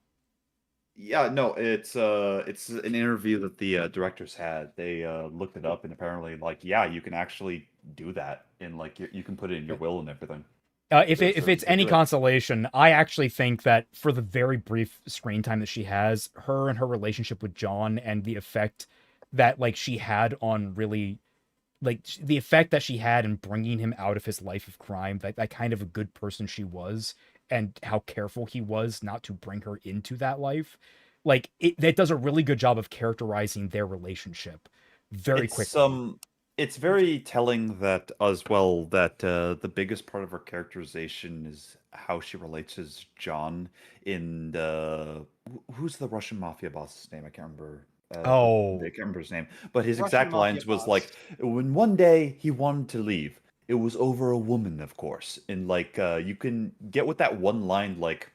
Yeah, no, it's an interview that the directors had. They looked it up, and apparently, like, yeah, you can actually do that, and like you can put it in your will and everything. If Their it's services any do it. consolation, I actually think that for the very brief screen time that she has, her and her relationship with John and the effect that like she had on really like the effect that she had in bringing him out of his life of crime, that kind of a good person she was, and how careful he was not to bring her into that life, like that does a really good job of characterizing their relationship very It's quickly. it's very telling that as well that the biggest part of her characterization is how she relates to John in the who's the Russian mafia boss's name? I can't remember. I Oh, can't remember his name, but his Russian exact mafia lines was boss. like, when one day he wanted to leave, it was over a woman, of course. And like, you can get with that one line, like,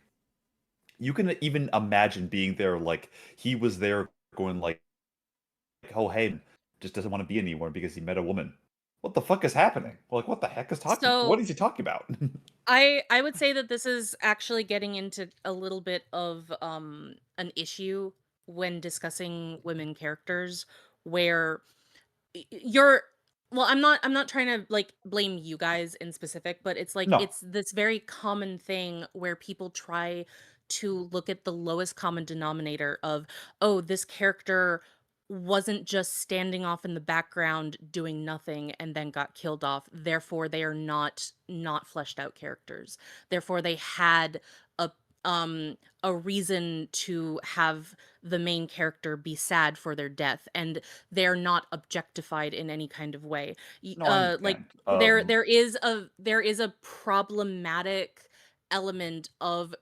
you can even imagine being there, like he was there going like, oh hey, just doesn't want to be anymore because he met a woman. What the fuck is happening? Like, what the heck is talking? What So is he talking about? I would say that this is actually getting into a little bit of an issue when discussing women characters, where you're, well, I'm not trying to like blame you guys in specific, but it's like No. it's this very common thing where people try to look at the lowest common denominator of, oh, this character wasn't just standing off in the background doing nothing and then got killed off, therefore they are not fleshed out characters, therefore they had a um a reason to have the main character be sad for their death, and they're not objectified in any kind of way. No, I Like understand. there is a problematic element of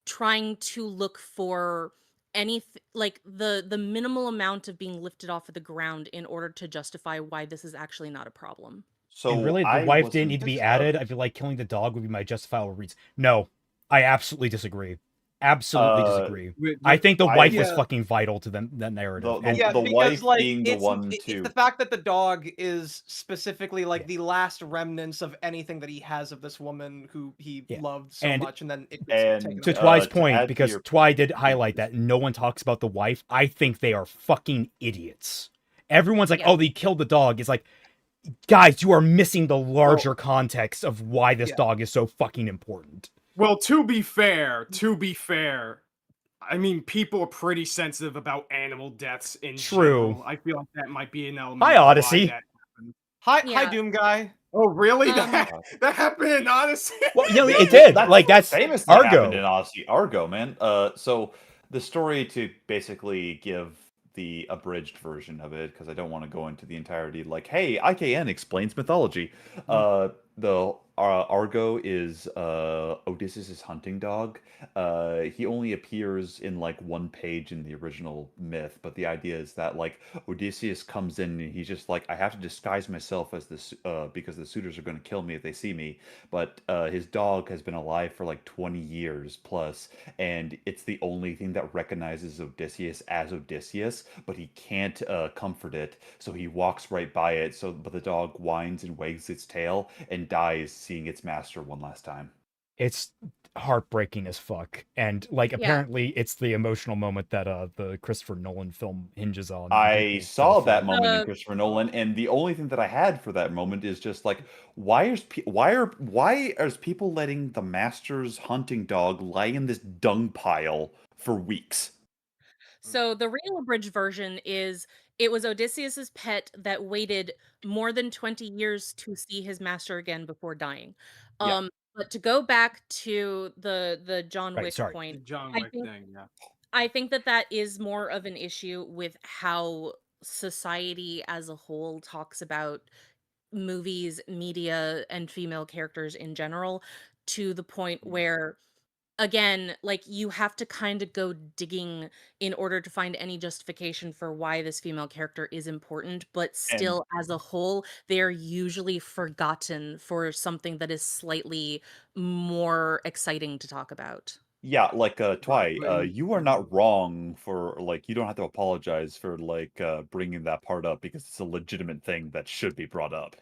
trying to look for anything like the minimal amount of being lifted off of the ground in order to justify why this is actually not a problem. and So really, the I wife didn't need wasn't. to be added. I feel like killing the dog would be my justifiable reason. No, I absolutely disagree. Absolutely Uh, disagree. With, I with, think the I wife was Yeah. fucking vital to them that narrative. the And Yeah, the because wife like being the one it's to the fact that the dog is specifically like Yeah. the last remnants of anything that he has of this woman who he Yeah. loved so And- much, and then it gets taken and to away. Twy's to point, add to because your Twy did highlight that no one talks about the wife, I think they are fucking idiots. Everyone's like, Yeah. oh, they killed the dog. It's like, guys, you are missing the larger Well, context of why this Yeah. dog is so fucking important. well, to be fair, I mean, people are pretty sensitive about animal deaths in True. general. I feel like that might be an element Hi, of why Odyssey. that happened. Hi, Yeah. Doom guy. Oh, really? Um, That happened in Odyssey? Well, you know, Yeah, it did. that's Like, that's famously happened in Argo. Odyssey. Argo, man. So the story, to basically give the abridged version of it, because I don't want to go into the entirety. Like, hey, IKN explains mythology. The Argo is Odysseus' hunting dog. He only appears in like one page in the original myth, but the idea is that like Odysseus comes in and he's just like, I have to disguise myself as this because the suitors are going to kill me if they see me. But his dog has been alive for like 20 years plus, and it's the only thing that recognizes Odysseus as Odysseus, but he can't comfort it, so he walks right by it. So, but the dog whines and wags its tail and dies seeing its master one last time. It's heartbreaking as fuck. And, like, Yeah. apparently it's the emotional moment that the Christopher Nolan film hinges on. I saw that moment in Uh, Christopher Nolan, and the only thing that I had for that moment is just like, why are people letting the master's hunting dog lie in this dung pile for weeks? So the real abridged version is it was Odysseus's pet that waited more than 20 years to see his master again before dying. Yeah. But to go back to the John Right, Wick sorry. point, John I Wick think thing, yeah. I think that that is more of an issue with how society as a whole talks about movies, media, and female characters in general, to the point where, again, like, you have to kind of go digging in order to find any justification for why this female character is important, but And still, as a whole, they are usually forgotten for something that is slightly more exciting to talk about. yeah, like Right, Twy, but in, you are not wrong for like you don't have to apologize for like bringing that part up because it's a legitimate thing that should be brought up.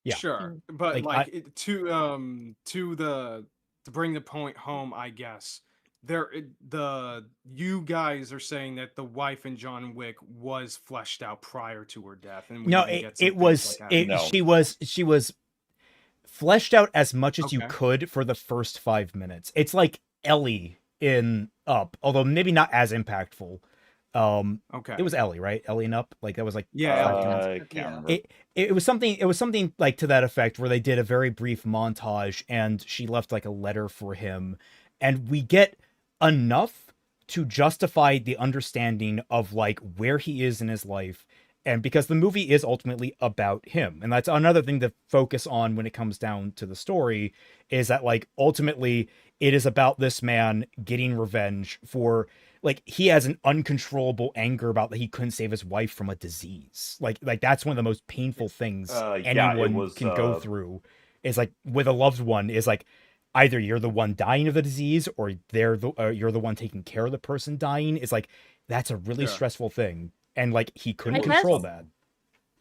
Yeah. sure, Mm. but Like like to bring the point home, I guess you guys are saying that the wife in John Wick was fleshed out prior to her death, and we no, even it, get some it things was like that. it, No. she was fleshed out as much as you Okay. could for the first 5 minutes. It's like Ellie in Up, although maybe not as impactful. Okay. It was Ellie, right? Ellie in Up, like that was like Yeah, 5 minutes. I can't Yeah. remember. It was something like to that effect where they did a very brief montage and she left like a letter for him, and we get enough to justify the understanding of like where he is in his life, and because the movie is ultimately about him, and that's another thing to focus on when it comes down to the story, is that like ultimately it is about this man getting revenge for, like, he has an uncontrollable anger about that he couldn't save his wife from a disease. Like that's one of the most painful things Yeah, it anyone was can go through, is like with a loved one, is like either you're the one dying of the disease or you're the one taking care of the person dying. Is like that's a really Sure. stressful thing, and like he couldn't I guess control that.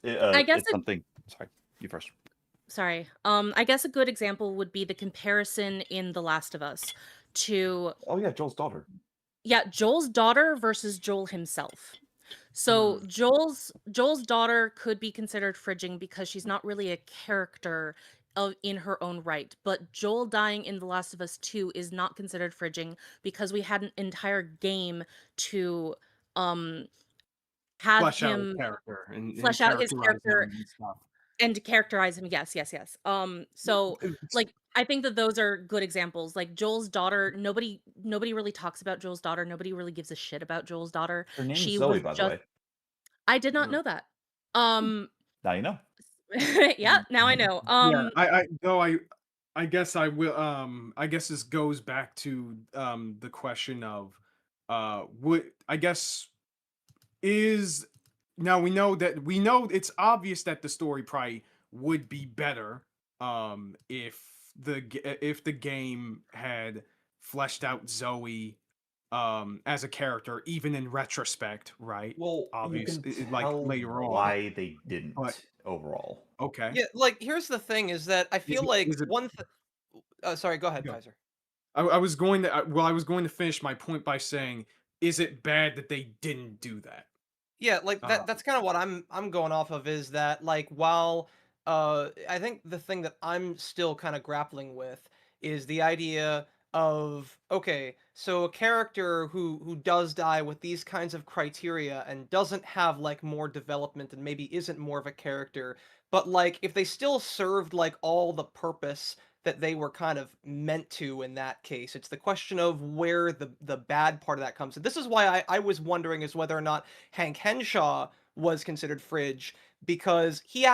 I guess it's something. Sorry, you first. sorry. I guess a good example would be the comparison in The Last of Us to, Oh yeah, Joel's daughter. yeah, Joel's daughter versus Joel himself. So Joel's daughter could be considered fridging because she's not really a character in her own right. But Joel dying in The Last of Us 2 is not considered fridging because we had an entire game to um have Flesh out his him character and flesh out his characterize character him and stuff. and to characterize him. Yes, yes, yes. So like I think that those are good examples. Like Joel's daughter, nobody really talks about Joel's daughter. Nobody really gives a shit about Joel's daughter. Her name is She Zoe, was by the just way. I did not Mm. know that. Um Now you know. yeah, now I know. Yeah, I guess I will I guess this goes back to the question of what I guess is now we know it's obvious that the story probably would be better if if the game had fleshed out Zoe as a character even in retrospect, right? Well, you can Obvious like tell later on. why they But didn't overall. okay. Yeah, like here's the thing is that I feel like Is it sorry, go ahead, go. Kaiser. I was going to well, I was going to finish my point by saying, is it bad that they didn't do that? Yeah, like Uh, that's kind of what I'm going off of is that like while I think the thing that I'm still kind of grappling with is the idea of okay, so a character who does die with these kinds of criteria and doesn't have like more development and maybe isn't more of a character, but like if they still served like all the purpose that they were kind of meant to in that case. It's the question of where the bad part of that comes. And this is why I was wondering is whether or not Hank Henshaw was considered fridge because he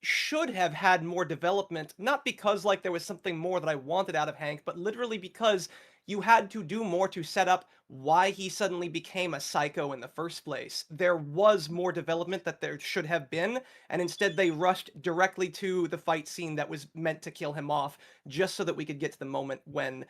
should have had more development, not because like there was something more that I wanted out of Hank, but literally because you had to do more to set up why he suddenly became a psycho in the first place. There was more development that there should have been, and instead they rushed directly to the fight scene that was meant to kill him off, just so that we could get to the moment when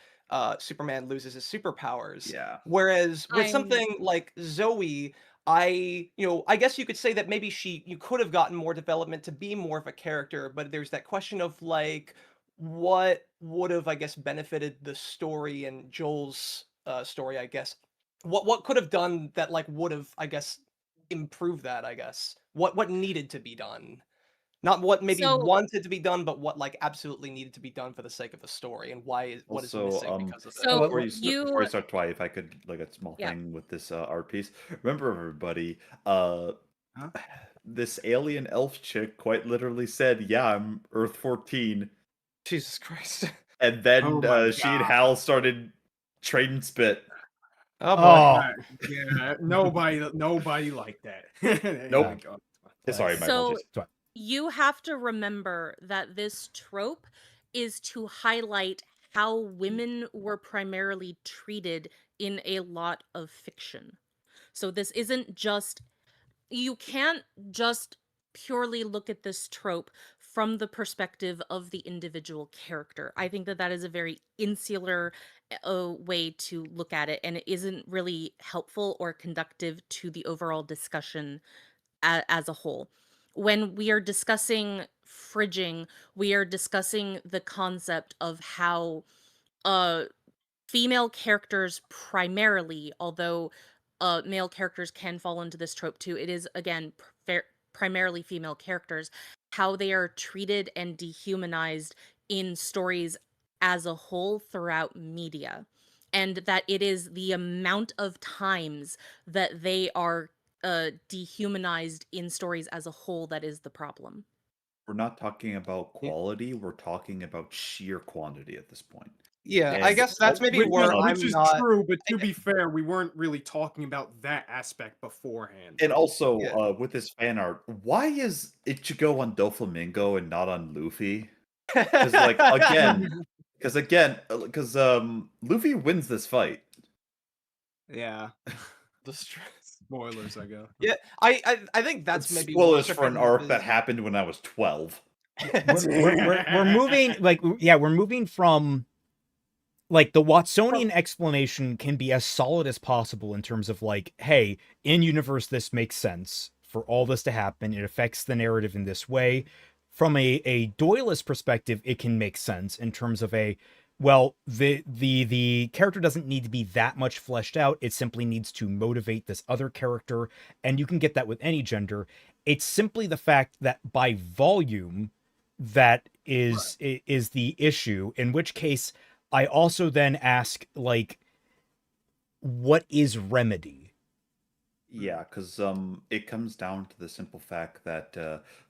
Superman loses his superpowers. Yeah. Whereas with I'm something like Zoe, I guess you could say that maybe you could have gotten more development to be more of a character, but there's that question of like what would have, I guess, benefited the story and Joel's story, I guess. What could have done that like would have, I guess, improved that, I guess. What needed to be done. Not what maybe so wanted to be done, but what like absolutely needed to be done for the sake of the story and what is Also, missing because of it. so before you you start, Twy, if I could like a small yeah. thing with this art piece. Remember, everybody, huh? this alien elf chick quite literally said, "Yeah, I'm Earth 14," Jesus Christ. and then Oh my she and god. Hal started trading spit. Oh boy. Oh, Yeah, nobody like that. Nope. my God. Sorry, my So- apologies. sorry. You have to remember that this trope is to highlight how women were primarily treated in a lot of fiction. So this isn't just, you can't just purely look at this trope from the perspective of the individual character. I think that that is a very insular way to look at it, and it isn't really helpful or conductive to the overall discussion as a whole. When we are discussing fridging, we are discussing the concept of how uh female characters primarily, although male characters can fall into this trope too, it is again primarily female characters, how they are treated and dehumanized in stories as a whole throughout media. And that it is the amount of times that they are dehumanized in stories as a whole that is the problem. We're not talking about quality, we're talking about sheer quantity at this point. Yeah, I And guess that's maybe Which, where I'm which is not. true, but to be fair, we weren't really talking about that aspect beforehand. And also, Yeah. with this fan art, why is Ichigo on Doflamingo and not on Luffy? Because, like, because Luffy wins this fight. Yeah. The str- Spoilers, I guess. Yeah, I think that's It's maybe spoilers what for an tripping me up arc that is- happened when I was 12. We're moving we're moving from like the Watsonian explanation can be as solid as possible in terms of like, hey, in universe this makes sense for all this to happen. It affects the narrative in this way. From a Doylist perspective, it can make sense in terms of a, well, the character doesn't need to be that much fleshed out. It simply needs to motivate this other character, and you can get that with any gender. It's simply the fact that by volume, that is the issue. In which case, I also then ask, like, what is remedy? Yeah, because it comes down to the simple fact that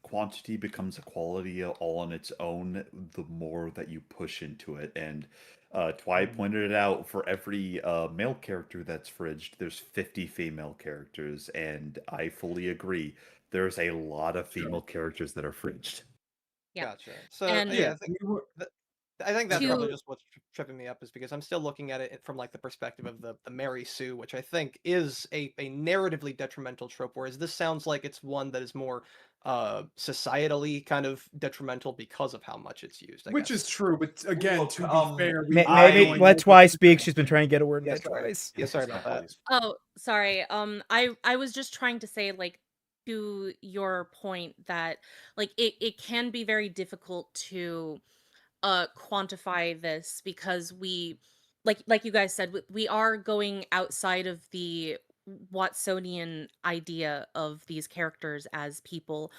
quantity becomes a quality all on its own the more that you push into it. And Twy pointed it out, for every male character that's fridged, there's 50 female characters, and I fully agree. There's a lot of female characters that are fridged. Yeah. Gotcha. So And- yeah, Yeah. I think that's To- probably just what's tripping me up, is because I'm still looking at it from like the perspective of the Mary Sue, which I think is a narratively detrimental trope, whereas this sounds like it's one that is more societally kind of detrimental because of how much it's used. Which is true, but again, Look, to be fair, Maybe I- let Twy speak. She's been trying to get a word in Yeah, edgewise. Yeah, sorry about that. Oh, sorry. I was just trying to say, like, to your point that, like, it can be very difficult to quantify this because we, like you guys said, we are going outside of the Watsonian idea of these characters as people,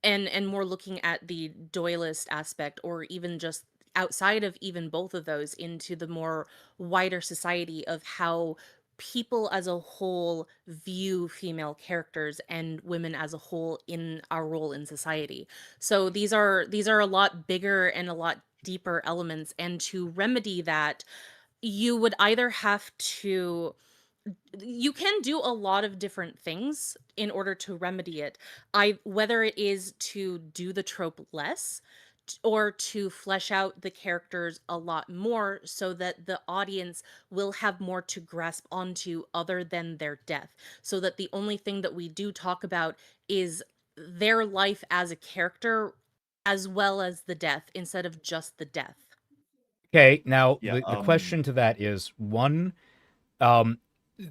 and more looking at the Doylist aspect, or even just outside of even both of those, into the more wider society of how people as a whole view female characters and women as a whole in our role in society. So these are a lot bigger and a lot deeper elements, and to remedy that, you would either have to, you can do a lot of different things in order to remedy it. Whether it is to do the trope less, or to flesh out the characters a lot more so that the audience will have more to grasp onto other than their death, so that the only thing that we do talk about is their life as a character as well as the death, instead of just the death. Okay, now Yeah, the question to that is, one,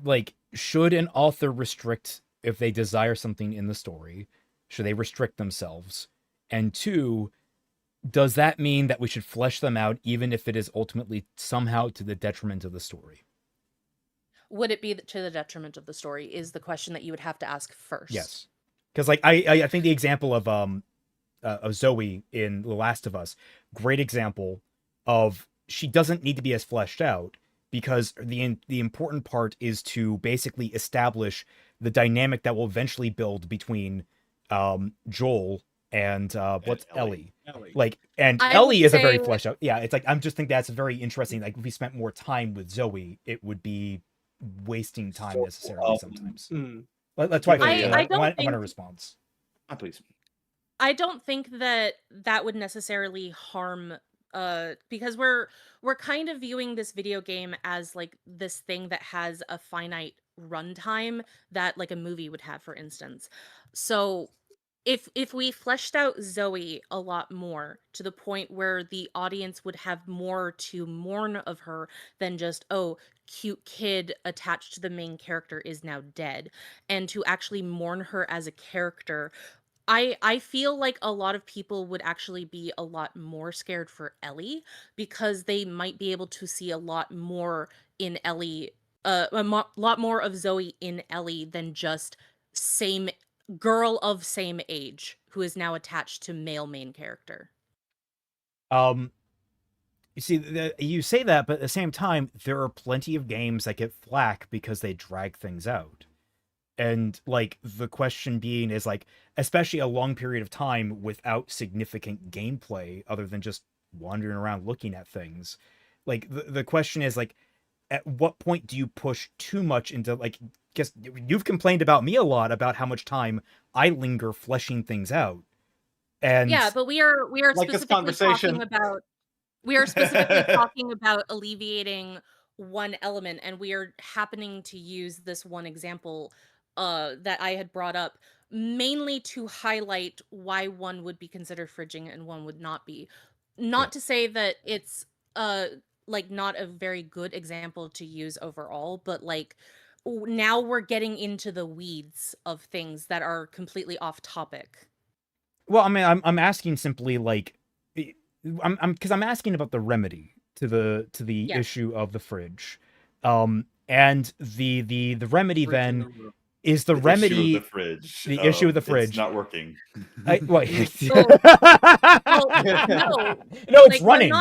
like, should an author restrict if they desire something in the story? Should they restrict themselves? And two, does that mean that we should flesh them out even if it is ultimately somehow to the detriment of the story? Would it be to the detriment of the story is the question that you would have to ask first. Yes. Because, like, I think the example of Zoe in The Last of Us, great example of, she doesn't need to be as fleshed out, because the important part is to basically establish the dynamic that will eventually build between Joel and what's Ellie. Ellie. Like, and I Ellie would is a very say- fleshed out. Yeah, it's like, I'm just think that's very interesting. Like, if we spent more time with Zoe, it would be wasting time So, necessarily sometimes. Mm. That's why Okay, I, I don't want think a response. Please. I don't think that that would necessarily harm because we're kind of viewing this video game as like this thing that has a finite runtime that like a movie would have, for instance. So if we fleshed out Zoe a lot more to the point where the audience would have more to mourn of her than just, oh, cute kid attached to the main character is now dead, and to actually mourn her as a character, I feel like a lot of people would actually be a lot more scared for Ellie because they might be able to see a lot more in Ellie, lot more of Zoe in Ellie than just same girl of same age who is now attached to male main character. You see, you say that, but at the same time, there are plenty of games that get flack because they drag things out. And like the question being is like, especially a long period of time without significant gameplay other than just wandering around looking at things. Like the question is like, at what point do you push too much into like, guess you've complained about me a lot about how much time I linger fleshing things out. And Yeah, but we are Like this specifically conversation. talking about we are specifically talking about alleviating one element, and we are happening to use this one example that I had brought up mainly to highlight why one would be considered fridging and one would not be. Not Yeah. to say that it's like not a very good example to use overall, but like now we're getting into the weeds of things that are completely off topic. well, I mean, I'm asking simply like, I'm because I'm asking about the remedy to the Yes. issue of the fridge, and the remedy Fridge then in the room. is the Issue remedy of the fridge. the issue of the It's fridge. not working. Well, no, no, it's like running.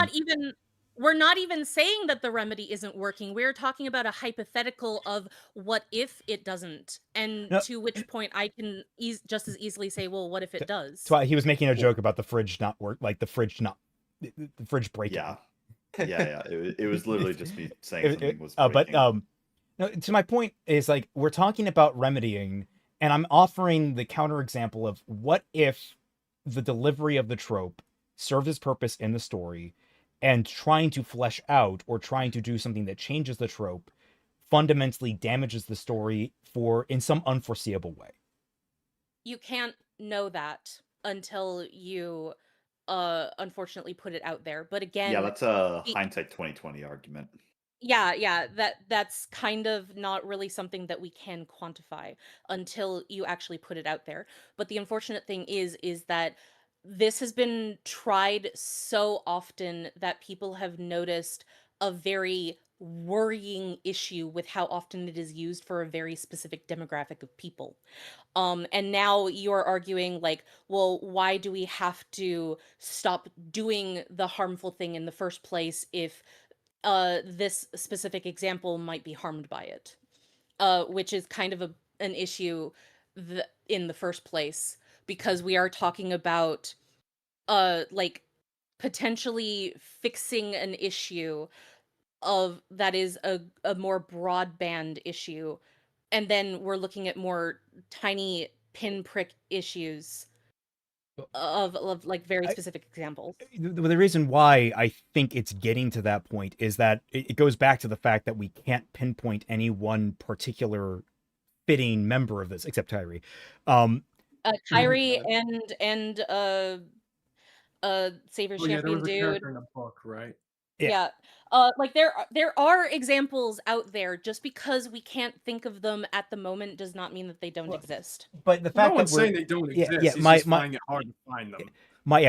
we're not even saying that the remedy isn't working. We're talking about a hypothetical of what if it doesn't, and No. to which point I can just as easily say, well, what if it does? He was making a joke about the fridge not work, like the fridge breaking. Yeah. It was literally just me saying something was breaking. But no, to my point is like we're talking about remedying, and I'm offering the counterexample of what if the delivery of the trope served its purpose in the story, and trying to flesh out or trying to do something that changes the trope fundamentally damages the story in some unforeseeable way. You can't know that until you unfortunately put it out there. But again, Yeah, that's a hindsight 2020 argument. yeah, that's kind of not really something that we can quantify until you actually put it out there. But the unfortunate thing is that this has been tried so often that people have noticed a very worrying issue with how often it is used for a very specific demographic of people. And now you're arguing like, well, why do we have to stop doing the harmful thing in the first place if this specific example might be harmed by it, which is kind of an issue in the first place, because we are talking about like potentially fixing an issue of that is a more broadband issue, and then we're looking at more tiny pinprick issues of like very specific examples. The reason why I think it's getting to that point is that it goes back to the fact that we can't pinpoint any one particular fitting member of this, except Kyrie. Kyrie and Savior's Oh, yeah, there Champion was a dude. character in a book, right? Yeah. Like there are examples out there. Just because we can't think of them at the moment does not mean that they don't exist. But the No fact one's that we're saying they don't exist. yeah, He's my just finding it hard to find them.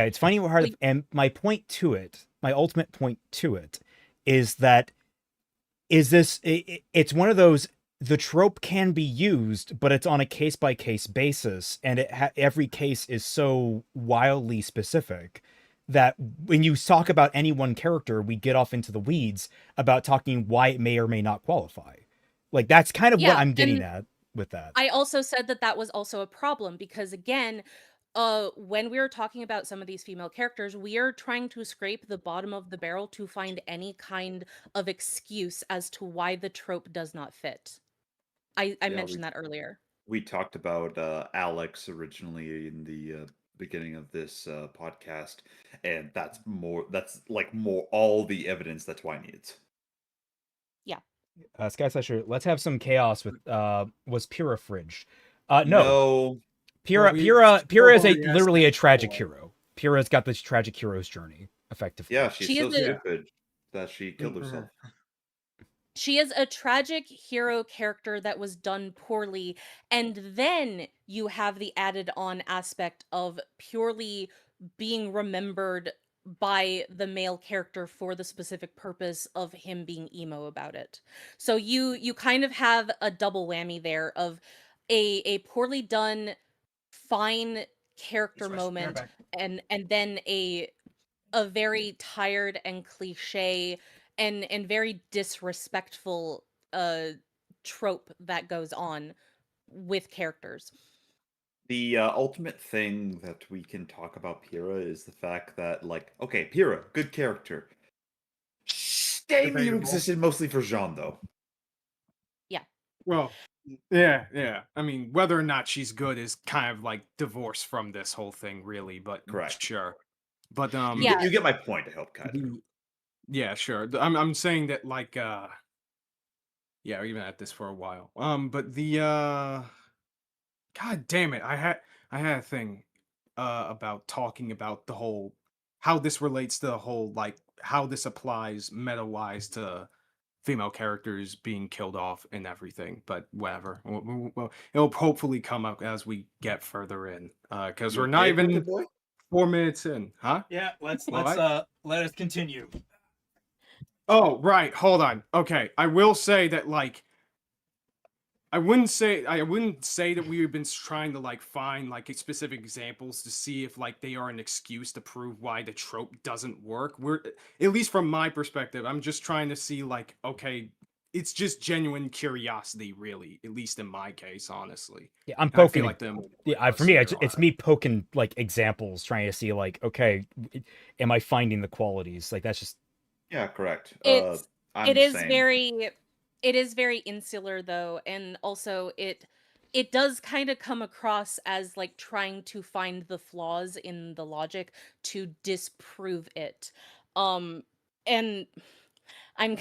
it's finding it hard. And my point to it, my ultimate point to it, is that it's one of those. The trope can be used, but it's on a case-by-case basis, and every case is so wildly specific that when you talk about any one character, we get off into the weeds about talking why it may or may not qualify. Like, that's kind of what I'm getting at with that. I also said that was also a problem because, again, when we are talking about some of these female characters, we are trying to scrape the bottom of the barrel to find any kind of excuse as to why the trope does not fit. I Yeah, mentioned that earlier. we talked about Alex originally in the beginning of this podcast, and that's like more all the evidence that Twine needs. Sky Slasher, let's have some chaos with was Pyrrha fridged? No. No, Pyrrha we Pyrrha is already asked literally that a tragic before. hero. Pyrrha's got this tragic hero's journey, effectively. yeah, she's She so is a- stupid that she killed herself. She is a tragic hero character that was done poorly, and then you have the added on aspect of purely being remembered by the male character for the specific purpose of him being emo about it. So you kind of have a double whammy there of a poorly done fine character moment and then a very tired and cliche and very disrespectful trope that goes on with characters. The ultimate thing that we can talk about Pyrrha is the fact that, like, okay, Pyrrha, good character. Stay you Debatable. existed mostly for Jean, though. Well, yeah. I mean, whether or not she's good is kind of like divorced from this whole thing, really. But Correct. sure. But Yeah. You get my point. I hope, Kaiser. yeah, sure. I'm saying that like yeah, we've been at this for a while. But the God damn it, I had a thing about talking about the whole how this relates to the whole like how this applies meta wise to female characters being killed off and everything, but whatever. Well, it'll hopefully come up as we get further in, because we're not even 4 minutes in, huh? Yeah, let's What? let us continue. Oh, right. Hold on. Okay, I will say that like I wouldn't say that we've been trying to like find like specific examples to see if like they are an excuse to prove why the trope doesn't work. We're at least from my perspective, I'm just trying to see like okay, it's just genuine curiosity, really. At least in my case, honestly. Yeah, I'm And I feel poking. like them. Yeah, for me, it's me poking like examples, trying to see like, okay, am I finding the qualities? Like that's just Yeah, correct. It's I'm it the is same. very insular though, and also it does kind of come across as like trying to find the flaws in the logic to disprove it. And I'm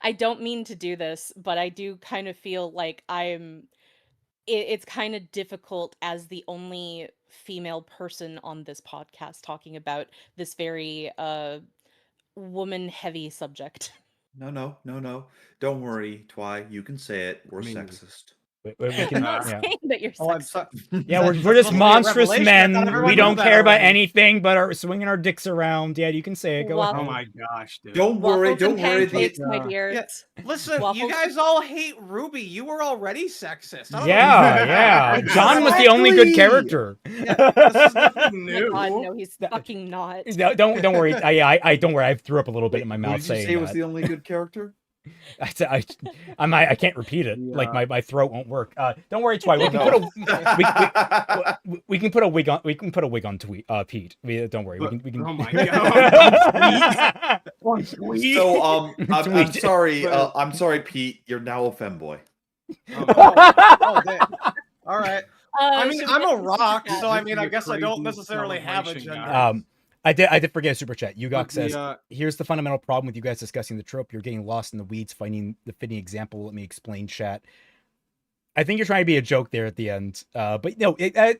I don't mean to do this, but I do kind of feel like it's kind of difficult as the only female person on this podcast talking about this very woman heavy subject. No. Don't worry, Twy. You can say it. We're I mean- sexist. we I'm can. not Yeah, saying that you're Oh, I'm sexist. sorry. yeah, we're That's just supposed to be a monstrous revelation. I thought men. everyone We knew don't that care about already. anything but our swinging our dicks around. Yeah, you can say it. Go Well- Oh ahead. my gosh, dude. Don't worry. Waffles and Don't worry. pancakes, my Yeah. dear. Yeah, listen, you Waffles- guys all hate Ruby. You were already sexist. I don't know Yeah, what yeah. John was the only good character. Yeah, this is nothing Oh new. my God, no, he's fucking not. No, don't worry. I don't worry. I threw up a little bit in my Who mouth did you saying say was that. the only good character? I can't repeat it. Like Yeah. my throat won't work. Don't worry, Twy. We can put a wig on. We can put a wig on Pete. Don't worry. But- We can. Oh my god. So I'm Tweet. sorry. But- I'm sorry, Pete. You're now a femboy. Oh, damn. All right. I mean, should I'm we a get rock, into so I This mean, is I a guess I don't crazy necessarily have a celebration, gender. guys. I did forget a super chat. Yugok says, The, "Here's the fundamental problem with you guys discussing the trope. You're getting lost in the weeds, finding the fitting example. Let me explain, chat. I think you're trying to be a joke there at the end. But no, again,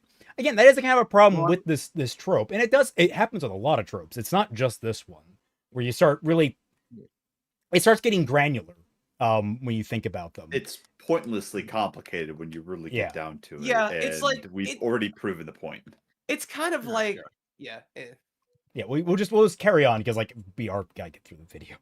that is a kind of a problem Well, with this trope, and it happens with a lot of tropes. It's not just this one where you start really. It starts getting granular when you think about them. It's pointlessly complicated when you really Yeah. get down to it. Yeah, it's and like- we've it- already proven the point. It's kind of Yeah, like, sure. yeah. Yeah, we'll just carry on because like we are gotta get through the video.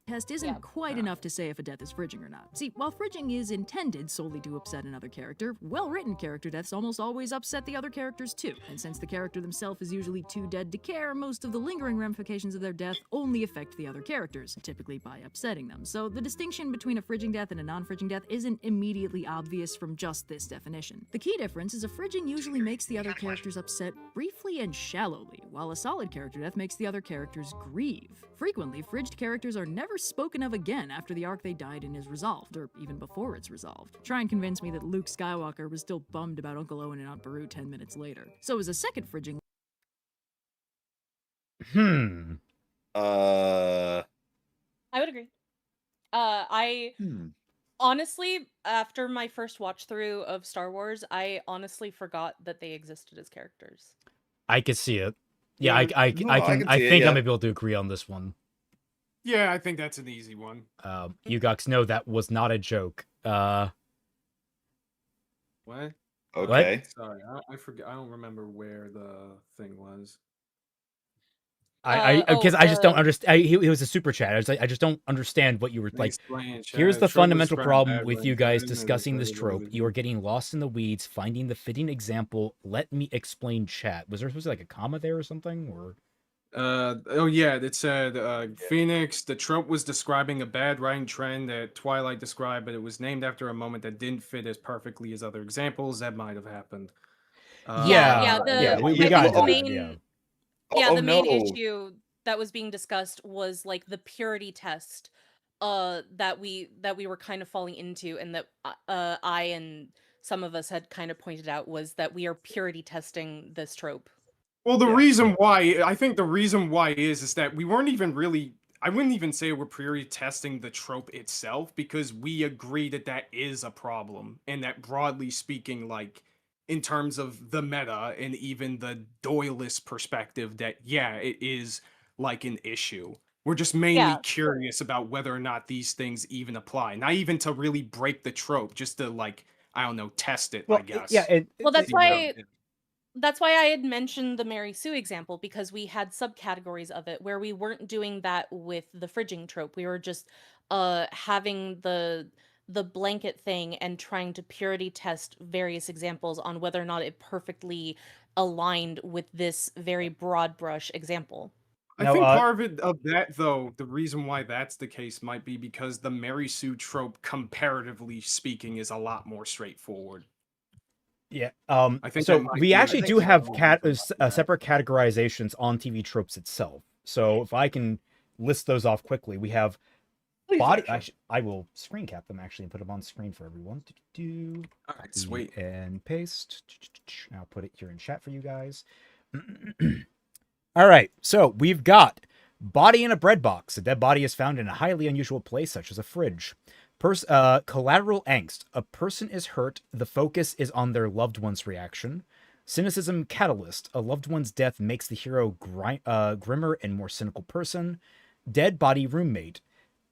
test isn't quite enough to say if a death is fridging or not. See, while fridging is intended solely to upset another character, well-written character deaths almost always upset the other characters too. And since the character themselves is usually too dead to care, most of the lingering ramifications of their death only affect the other characters, typically by upsetting them. So the distinction between a fridging death and a non-fridging death isn't immediately obvious from just this definition. The key difference is a fridging usually makes the other characters upset briefly and shallowly, while a solid character death makes the other characters grieve. Frequently, fridged characters are never spoken of again after the arc they died in is resolved, or even before it's resolved. Try and convince me that Luke Skywalker was still bummed about Uncle Owen and Aunt Beru 10 minutes later. So as a second fridging... I would agree. Honestly, after my first watch through of Star Wars, I honestly forgot that they existed as characters. I could see it. Yeah, Yeah, I no, think I I'm able to agree on this one. Yeah, I think that's an easy one. You guys know that was not a joke. What? Okay. Sorry, I forget. I don't remember where the thing was. Because I just don't understand. He was a super chat. I was like, I just don't understand what you were like. Explain, Here's chat. the Trope was fundamental described problem bad with when you guys written and discussing this recorded trope. with You are getting lost in the weeds, finding the fitting example. Let me explain, chat. Was there supposed to be like a comma there or something? Or oh yeah, it said Phoenix, the trope was describing a bad writing trend that Twilight described, but it was named after a moment that didn't fit as perfectly as other examples that might have happened. we got I think into the that, main, yeah. the main no. issue that was being discussed was like the purity test that we were kind of falling into, and that I and some of us had kind of pointed out was that we are purity testing this trope. Well, the reason why, I think the reason why is that we weren't even really, I wouldn't even say we're purely testing the trope itself, because we agree that that is a problem, and that broadly speaking, like, in terms of the meta and even the Doyleist perspective, that, yeah, it is, like, an issue. We're just mainly curious about whether or not these things even apply. Not even to really break the trope, just to, like, I don't know, test it, I guess. Well, that's why... That's why I had mentioned the Mary Sue example, because we had subcategories of it where we weren't doing that with the fridging trope. We were just having the blanket thing and trying to purity test various examples on whether or not it perfectly aligned with this very broad brush example. I think part of that, though, the reason why that's the case might be because the Mary Sue trope, comparatively speaking, is a lot more straightforward. Yeah. I think so we actually do have separate categorizations on TV tropes itself. So if I can list those off quickly, we have body. I will screen cap them actually and put them on screen for everyone. All right, sweet. And paste. I'll put it here in chat for you guys. All right. So we've got body in a bread box. A dead body is found in a highly unusual place, such as a fridge. Collateral angst. A person is hurt. The focus is on their loved one's reaction. Cynicism catalyst. A loved one's death makes the hero grimmer and more cynical person. Dead body roommate.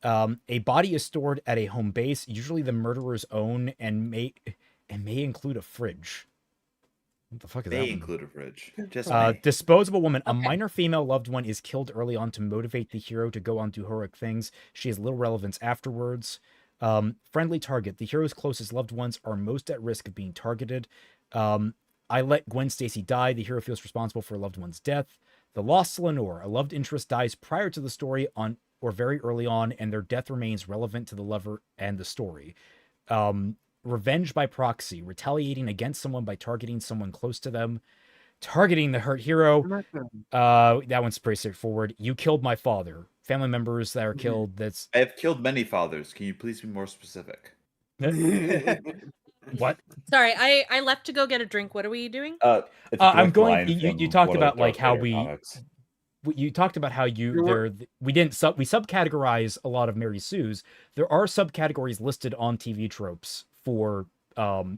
A body is stored at a home base, usually the murderer's own, and may include a fridge. What the fuck is that? They include a fridge. Just disposable woman. A minor female loved one is killed early on to motivate the hero to go on to heroic things. She has little relevance afterwards. Friendly target. The hero's closest loved ones are most at risk of being targeted. I let Gwen Stacy die. The hero feels responsible for a loved one's death. The lost Lenore. A loved interest dies prior to the story or very early on, and their death remains relevant to the lover and the story. Revenge by proxy. Retaliating against someone by targeting someone close to them. Targeting the hurt hero. That one's pretty straightforward. You killed my father. Family members that are killed. I have killed many fathers. Can you please be more specific? What? Sorry, I left to go get a drink. What are we doing? I'm going. You talked about like how you talked about how we subcategorize a lot of Mary Sue's. There are subcategories listed on TV tropes for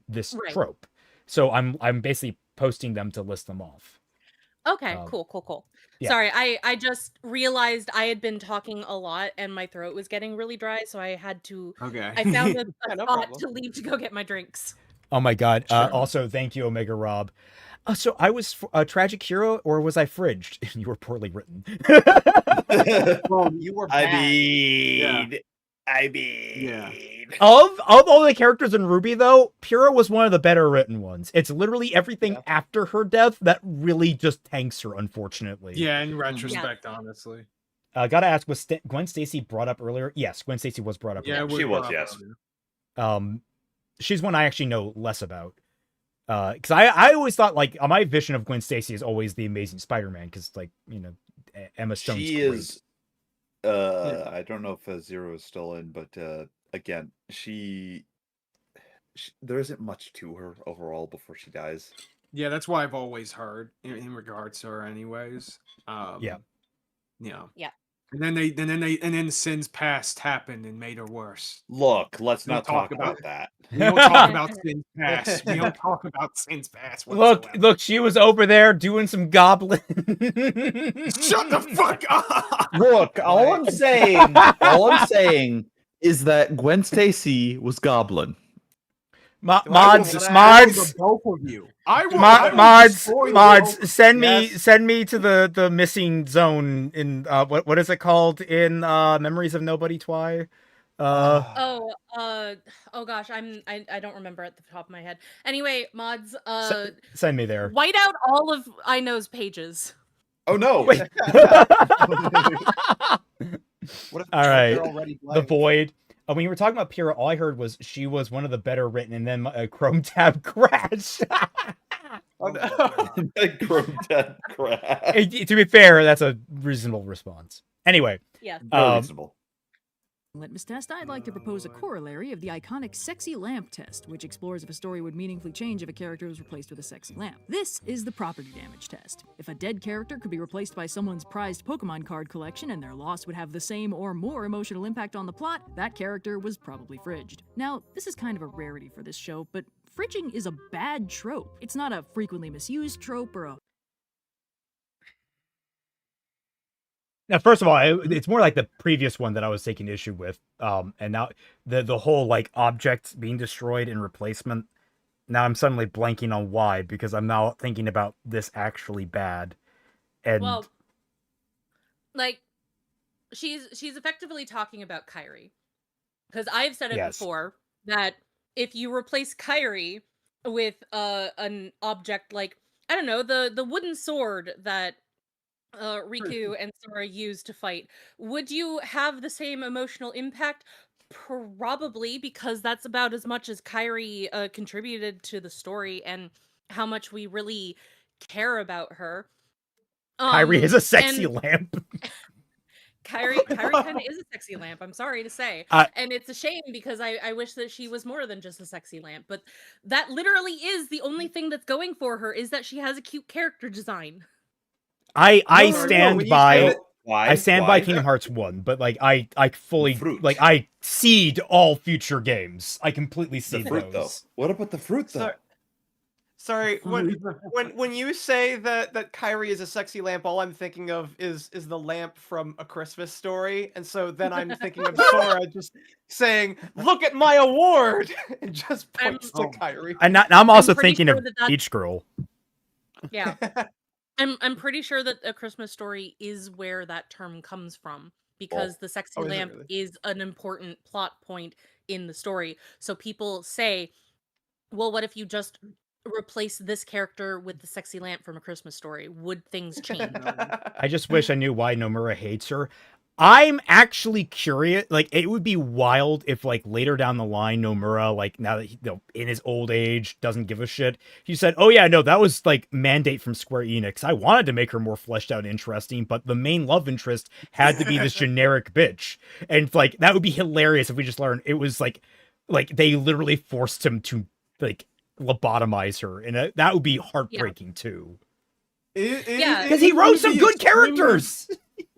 this trope. So I'm basically posting them to list them off. Okay, cool. Yeah. Sorry, I just realized I had been talking a lot and my throat was getting really dry, so I had to. Okay. I found a spot to leave to go get my drinks. Oh my god! Sure. Also, thank you, Omega Rob. So I was a tragic hero, or was I fridged? You were poorly written. Well, You were I bad. mean, Yeah. Of all the characters in Ruby, though, Pyrrha was one of the better written ones. It's literally everything Yeah. after her death that really just tanks her, unfortunately. Yeah, in retrospect, honestly. Gotta ask, was Gwen Stacy brought up earlier? Yes, Gwen Stacy was brought up Yeah, earlier. She was, brought up yes. earlier. She's one I actually know less about. Because I always thought, like, my vision of Gwen Stacy is always the Amazing Spider-Man, because, like, you know, Emma Stone's She great. is. I don't know if Zero is still in, but again, she there isn't much to her overall before she dies. Yeah, that's what I've always heard in regards to her, anyways. Yeah. Yeah. Yeah. And then Sin's past happened and made her worse. Look, let's We not don't talk talk about about that. We don't talk about Sin's past. We don't talk about Sin's past whatsoever. Look, she was over there doing some goblin. Shut the fuck up! Look, all I'm saying is that Gwen Stacy was Goblin. Mods, The both of you. mods, send Yes. me to the missing zone in what is it called in Memories of Nobody Twi? Oh gosh, I don't remember at the top of my head. Anyway, mods, Send me there. white out all of I know's pages. Oh no! Wait. What if All right, they're already the blank? void. When you were talking about Pyrrha, all I heard was she was one of the better written, and then a Chrome tab crashed. Oh, no. Chrome tab crash. To be fair, that's a reasonable response. Anyway, Yeah. Very reasonable. Litmus test, I'd like to propose a corollary of the iconic sexy lamp test, which explores if a story would meaningfully change if a character was replaced with a sexy lamp. This is the property damage test. If a dead character could be replaced by someone's prized Pokemon card collection and their loss would have the same or more emotional impact on the plot, that character was probably fridged. Now, this is kind of a rarity for this show, but fridging is a bad trope. It's not a frequently misused trope or a now, first of all, it's more like the previous one that I was taking issue with. And now the whole like object being destroyed in replacement. Now I'm suddenly blanking on why, because I'm now thinking about this actually bad. And Well, like she's effectively talking about Kyrie. Because I've said it Yes. before that if you replace Kyrie with an object like, I don't know, the wooden sword that Riku and Sora used to fight, would you have the same emotional impact? Probably, because that's about as much as Kyrie contributed to the story and how much we really care about her. Kyrie is a sexy and lamp. Kyrie kind of is a sexy lamp, I'm sorry to say. And it's a shame because I wish that she was more than just a sexy lamp, but that literally is the only thing that's going for her, is that she has a cute character design. I stand by Why? I stand Why? by Kingdom Hearts 1, but like I fully Fruit. like I seed all future games. I completely The seed fruit, though. those. What about the fruit, though? Sorry, when you say that Kyrie is a sexy lamp, all I'm thinking of is the lamp from A Christmas Story, and so then I'm thinking of Sora just saying, "Look at my award," and just points to Kyrie. And I'm also pretty thinking sure of that's- Peach Girl. Yeah. I'm pretty sure that A Christmas Story is where that term comes from, because the sexy Oh, is it lamp really? is an important plot point in the story. So people say, well, what if you just replace this character with the sexy lamp from A Christmas Story? Would things change? I just wish I knew why Nomura hates her. I'm actually curious. Like, it would be wild if, like, later down the line, Nomura, like, now that he, in his old age, doesn't give a shit. He said, "Oh yeah, no, that was like mandate from Square Enix. I wanted to make her more fleshed out and interesting, but the main love interest had to be this generic bitch." And like, that would be hilarious if we just learned it was like they literally forced him to like lobotomize her, and that would be heartbreaking too. Yeah. Because he wrote some good characters.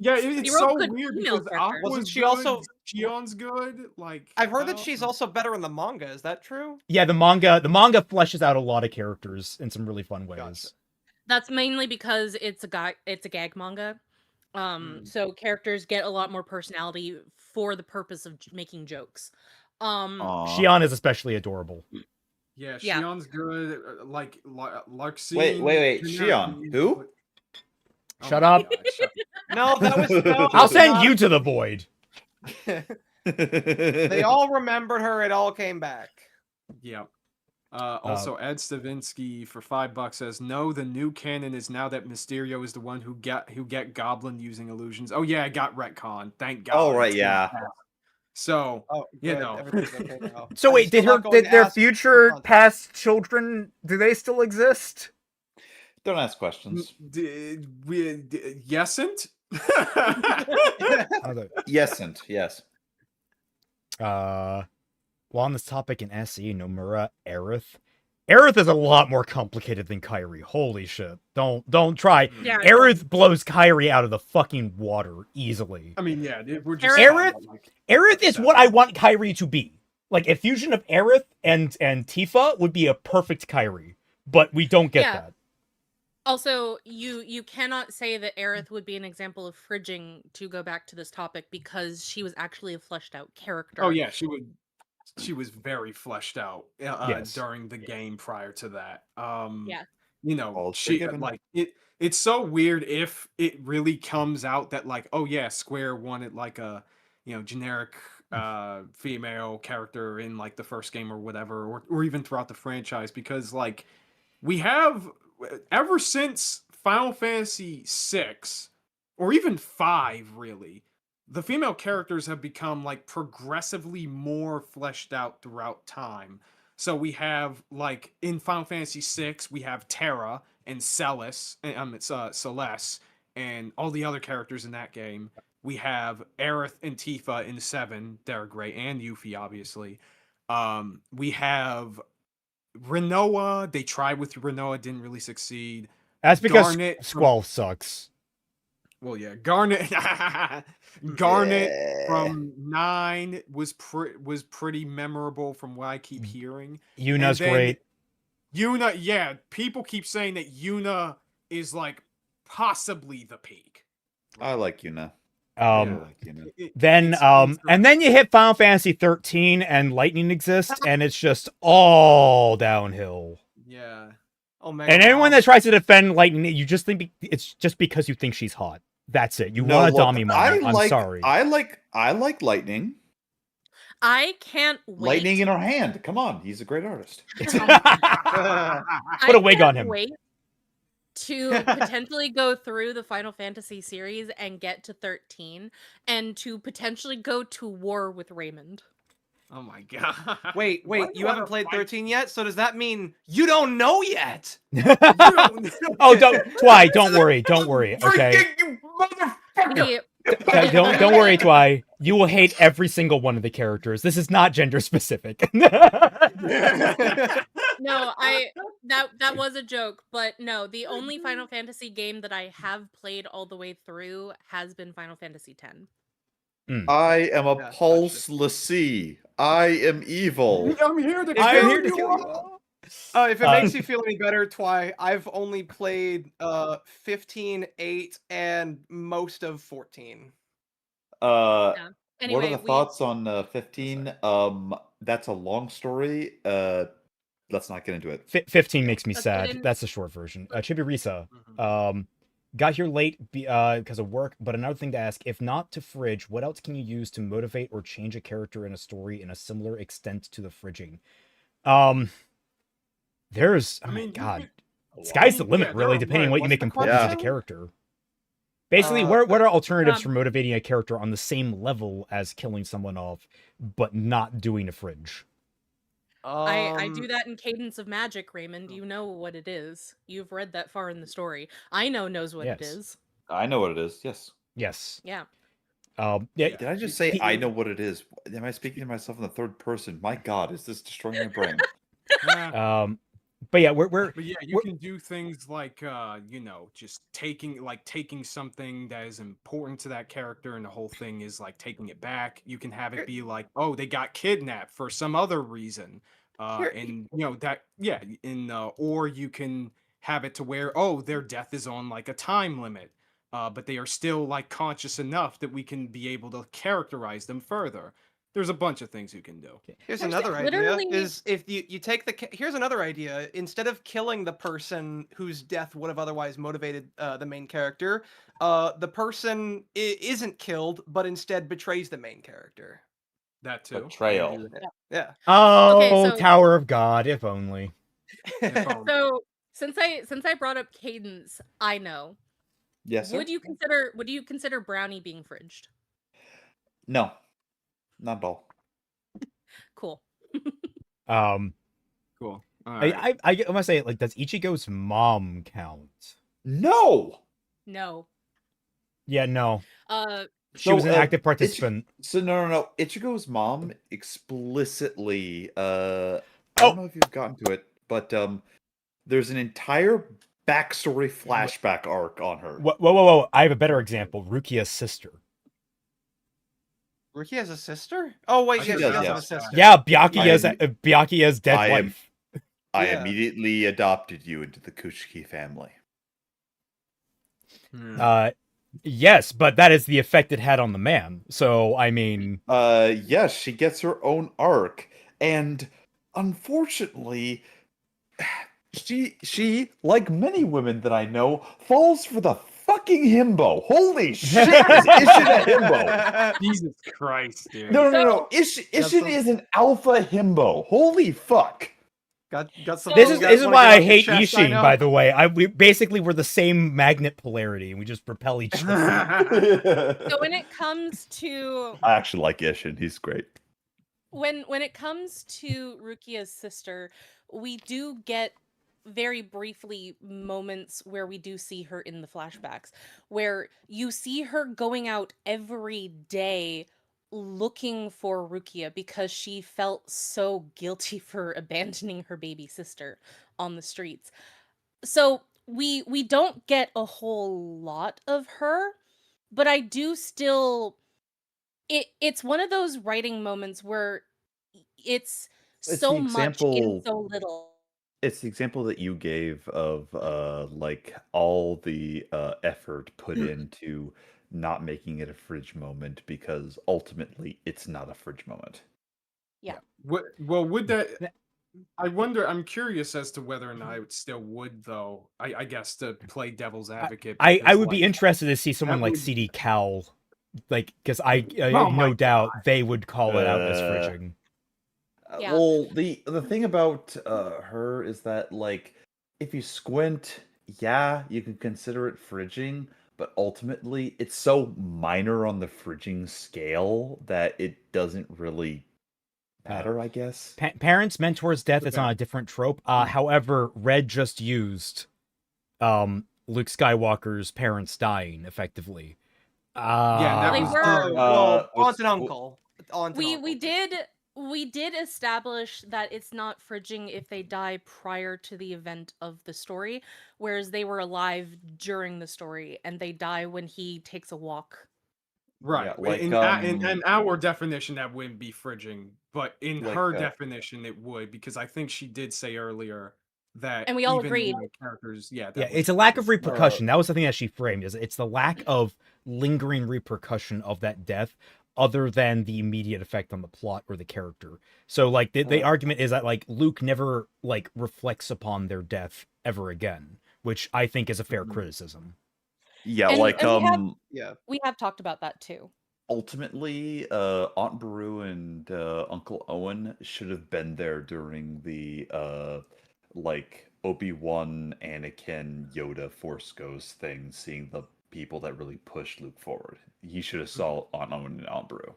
Yeah, He it's wrote so good weird female because characters. Aqua's Wasn't she good, also- Shion's good. Like I've heard I that don't she's know. also better in the manga. Is that true? Yeah, the manga fleshes out a lot of characters in some really fun ways. Gotcha. That's mainly because it's a gag manga. So characters get a lot more personality for the purpose of making jokes. Aw. Shion is especially adorable. Yeah, Yeah. Shion's good. Like Larxene. Wait. Shion. Who? Shut my up. God, shut No, that was no. I'll that's send not- you to the void. They all remembered her. It all came back. Yeah. Also, Ed Stavinsky for $5 says, "No, the new canon is now that Mysterio is the one who get Goblin using illusions." Oh yeah, I got retcon. Thank God. Oh, right, It's been yeah. passed. So Oh, you good. know. Everything's okay now. So I'm wait, still not going did to their ask for future context. past children, do they still exist? Don't ask questions. Yesn't? Yesn't. Yes. Well, on this topic in SE, Nomura, Aerith. Aerith is a lot more complicated than Kyrie. Holy shit. Don't try. Yeah. Aerith blows Kyrie out of the fucking water easily. I mean, yeah, we're just Aerith- talking about, like, Aerith is upset. what I want Kyrie to be. Like, a fusion of Aerith and Tifa would be a perfect Kyrie. But we don't get Yeah. that. Also, you cannot say that Aerith would be an example of frigging, to go back to this topic, because she was actually a fleshed out character. Oh yeah, she was very fleshed out Yes. during the game prior to that. Yeah. You know, All she forgiven. like it's so weird if it really comes out that like, oh yeah, Square wanted like a, you know, generic female character in like the first game or whatever, or even throughout the franchise, because like we have ever since Final Fantasy 6 or even 5 really, the female characters have become like progressively more fleshed out throughout time. So we have like in Final Fantasy 6, we have Terra and Celeste, Celeste, and all the other characters in that game. We have Aerith and Tifa in 7, they're great, and Yuffie obviously. We have Rinoa. They tried with Rinoa, didn't really succeed. That's because Garnet from- Squall sucks. Well, yeah, Garnet. Garnet from 9 was pretty memorable from what I keep hearing. Yuna's And then great. Yuna, yeah, people keep saying that Yuna is like possibly the peak. I like Yuna. Yeah. I like Yuna. Then and then you hit Final Fantasy 13 and Lightning exists, and it's just all downhill. Yeah. Oh man. And anyone that tries to defend Lightning, you just think it's just because you think she's hot. That's it. You No, want a look, Dami moment. I'm sorry. I like Lightning. I can't wait. Lightning in her hand. Come on, he's a great artist. Put a wig on him. Wait to potentially go through the Final Fantasy series and get to 13, and to potentially go to war with Raymond. Oh my god. Wait, Why do you you haven't wanna played fight? 13 yet? So does that mean you don't know yet? Oh, don't worry. Don't worry. Okay. Freaking you motherfucker! The- Don't worry, Twy. You will hate every single one of the characters. This is not gender specific. No, that was a joke, but no, the only Final Fantasy game that I have played all the way through has been Final Fantasy X. I am a Yeah, pulse l'Cie. I am evil. I'm here to I am kill here to you kill all. If it makes you feel any better, Twy, I've only played 15, 8, and most of 14. Anyway, what are the thoughts on 15? That's a long story. Let's not get into it. 15 makes me Let's get sad. in- That's the short version. Chibi-Risa, Mhm. got here late because of work, but another thing to ask, if not to fridge, what else can you use to motivate or change a character in a story in a similar extent to the fridging? There's, oh I my mean, you god, could- sky's the Yeah, limit, there really, are- depending on wait, what you make what's the important to the question? character. Basically, Uh, what are alternatives um, for motivating a character on the same level as killing someone off, but not doing a fridge? I do that in Cadence of Magic, Raymond. You know what it is. You've read that far in the story. I knows what it Yes. is. I know what it is. Yes. Yes. Yeah. Yeah. Yeah. Did I just say He- I know what it is? Am I speaking to myself in the third person? My God, is this destroying my brain? But yeah, we're But yeah, you can do things like you know, just taking something that is important to that character, and the whole thing is like taking it back. You can have it be like, oh, they got kidnapped for some other reason, Here- and you know that, yeah, or you can have it to where, oh, their death is on like a time limit, but they are still like conscious enough that we can be able to characterize them further. There's a bunch of things you can do. Here's There's another idea: literally- is if you take here's another idea. Instead of killing the person whose death would have otherwise motivated the main character, the person isn't killed, but instead betrays the main character. That too. Betrayal. Yeah. Oh, so- Tower of God, if only. So since I brought up cadence, I know. Yes, sir. Would you consider Brownie being fridged? No, not at all. Cool. Cool. All right. I must say, like, does Ichigo's mom count? No. No. Yeah, no. She So, was an active participant. So no. Ichigo's mom explicitly. I don't know if you've gotten to it, but there's an entire backstory flashback arc on her. Whoa! I have a better example. Rukia's sister. Ruki has a sister? Oh wait, She yes, she does, does have a yes. sister. Yeah, Byakuya's dead I am- wife. I Yeah. immediately adopted you into the Kuchiki family. Yes, but that is the effect it had on the man. So I mean, Yes, she gets her own arc, and unfortunately, she like many women that I know falls for the fucking himbo. Holy shit, is Ishin a himbo? Jesus Christ, dude. No. Ishin is an alpha himbo. Holy fuck. Got some. this you is guys this is wanna why get I off your hate chest, I Ishin. know? By the way, we basically were the same magnet polarity, and we just repel each other. So when it comes to I actually like Ishin. He's great. when it comes to Rukia's sister, we do get very briefly moments where we do see her in the flashbacks, where you see her going out every day looking for Rukia because she felt so guilty for abandoning her baby sister on the streets. So we don't get a whole lot of her, but I do still it's one of those writing moments where it's It's so the much in example- so little. It's the example that you gave of like all the effort put into not making it a fridge moment, because ultimately it's not a fridge moment. Would that? I wonder. I'm curious as to whether or not it still would, though. I guess to play devil's advocate. I because, would be like, interested to see someone that like would- CD Cal, like, because Oh my no doubt they would call it out as fridging. Yeah. Well, the thing about her is that, like, if you squint, yeah, you can consider it fridging, but ultimately it's so minor on the fridging scale that it doesn't really matter, I guess. Parents, mentors, death is Okay. on a different trope. However, Red just used Luke Skywalker's parents dying effectively. Yeah, that They was were- Well, was- aunt and uncle. Aunt and We uncle. did establish that it's not fridging if they die prior to the event of the story, whereas they were alive during the story and they die when he takes a walk. Right. Yeah, like, in our definition, that wouldn't be fridging, but in Like, her definition, it would, because I think she did say earlier that And we all even agreed. the characters, that Yeah, was it's a lack of fridging. repercussion. That was the thing that she framed. Is it's the lack of lingering repercussion of that death, other than the immediate effect on the plot or the character. So, like, the argument is that, like, Luke never, like, reflects upon their death ever again, which I think is a fair Mhm. criticism. Yeah, And- like and we have- Yeah. We have talked about that too. ultimately, Aunt Beru and Uncle Owen should have been there during the like Obi-Wan, Anakin, Yoda, Force Ghost thing, seeing the people that really pushed Luke forward. He should have saw Aunt Owen and Aunt Beru.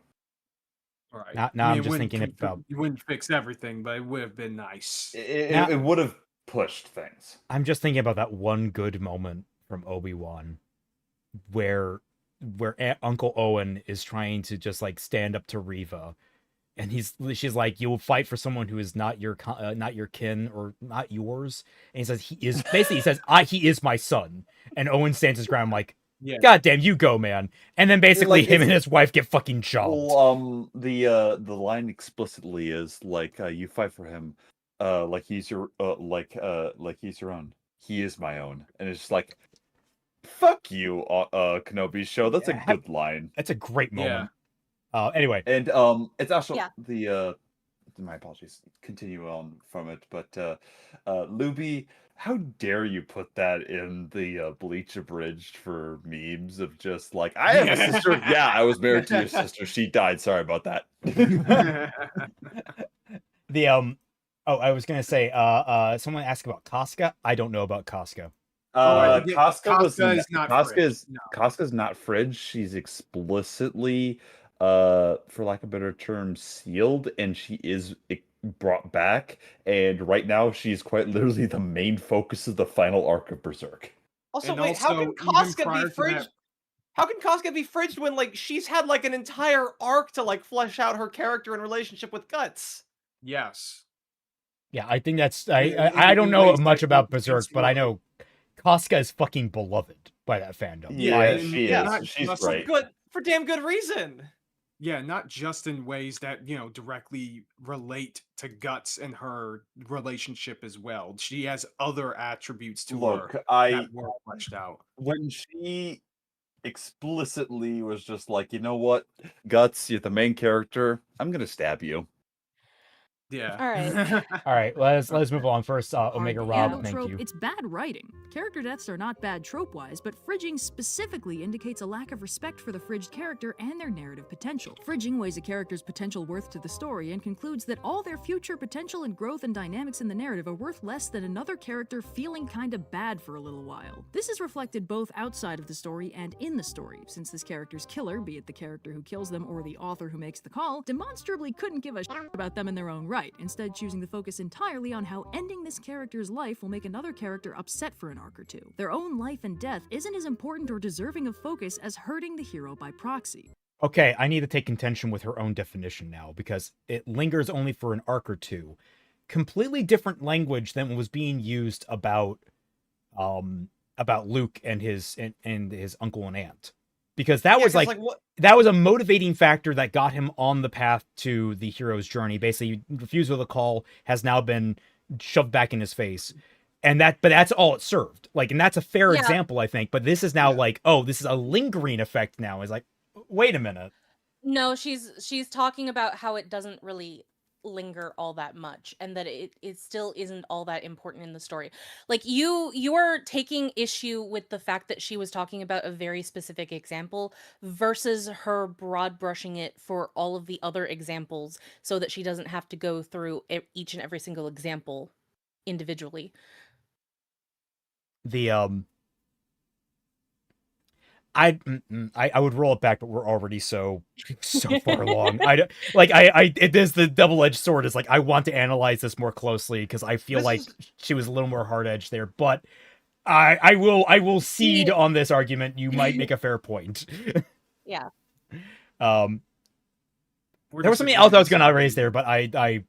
Right. Now I mean, I'm it just wouldn't thinking com- about. You wouldn't fix everything, but it would have been nice. Now- It would have pushed things. I'm just thinking about that one good moment from Obi-Wan, where Uncle Owen is trying to just, like, stand up to Reva, and she's like, "You will fight for someone who is not your kin or not yours." And he says he is my son. And Owen stands his ground, like, Yeah. "God damn, you go, man." And then basically Like, him it's- and his wife get fucking chopped. Well, the line explicitly is like, you fight for him, like he's your like he's your own. He is my own, and it's just like, fuck you, Kenobi show. That's Yeah, a good line. That's a great moment. Anyway, And it's also Yeah. the my apologies. Continue on from it, but Luby, how dare you put that in the Bleach abridged for memes of just like I have a sister. Yeah, I was married to your sister. She died. Sorry about that. the oh, I was gonna say, someone asked about Casca. I don't know about Casca. Yeah, Casca was Casca is not Casca fridge, is no. Casca's not fridge. She's explicitly, for lack of a better term, sealed, and she is brought back. And right now, she's quite literally the main focus of the final arc of Berserk. Also, And wait, how also, can even Casca be prior to fridged? that- How can Casca be fridged when like she's had like an entire arc to like flesh out her character and relationship with Guts? Yes. Yeah, I think that's In don't know ways much that about make sense Berserk, but I know Casca is fucking beloved by that fandom. Yeah, Like, she yeah, is. She's just great. Good for damn good reason. Yeah, not just in ways that, directly relate to Guts and her relationship as well. She has other attributes to Look, her I that were fleshed out. when she explicitly was just like, you know what, Guts, you're the main character. I'm gonna stab you. Yeah. All right. all right, let's move on. First, Hard Omega to Rob, handle thank trope, you. it's bad writing. Character deaths are not bad trope-wise, but fridging specifically indicates a lack of respect for the fridged character and their narrative potential. Fridging weighs a character's potential worth to the story and concludes that all their future potential and growth and dynamics in the narrative are worth less than another character feeling kinda bad for a little while. This is reflected both outside of the story and in the story, since this character's killer, be it the character who kills them or the author who makes the call, demonstrably couldn't give a shit about them in their own right, instead choosing to focus entirely on how ending this character's life will make another character upset for an arc or two. Their own life and death isn't as important or deserving of focus as hurting the hero by proxy. Okay, I need to take contention with her own definition now because it lingers only for an arc or two. Completely different language than what was being used about Luke and his uncle and aunt. Because that Yeah, was 'cause, like what? that was a motivating factor that got him on the path to the hero's journey. Basically, refusal of the call has now been shoved back in his face. But that's all it served. Like, and that's a fair Yeah. example, I think. But this is now Yeah. like, oh, this is a lingering effect now. It's like, wait a minute. No, she's talking about how it doesn't really linger all that much and that it still isn't all that important in the story. Like you're taking issue with the fact that she was talking about a very specific example versus her broad brushing it for all of the other examples so that she doesn't have to go through each and every single example individually. The I would roll it back, but we're already so far along. It is the double-edged sword. Is like I want to analyze this more closely because I feel like she was a little more hard-edged there. But I will cede on this argument. You might make a fair point. Yeah. There was something else I was gonna raise there, but I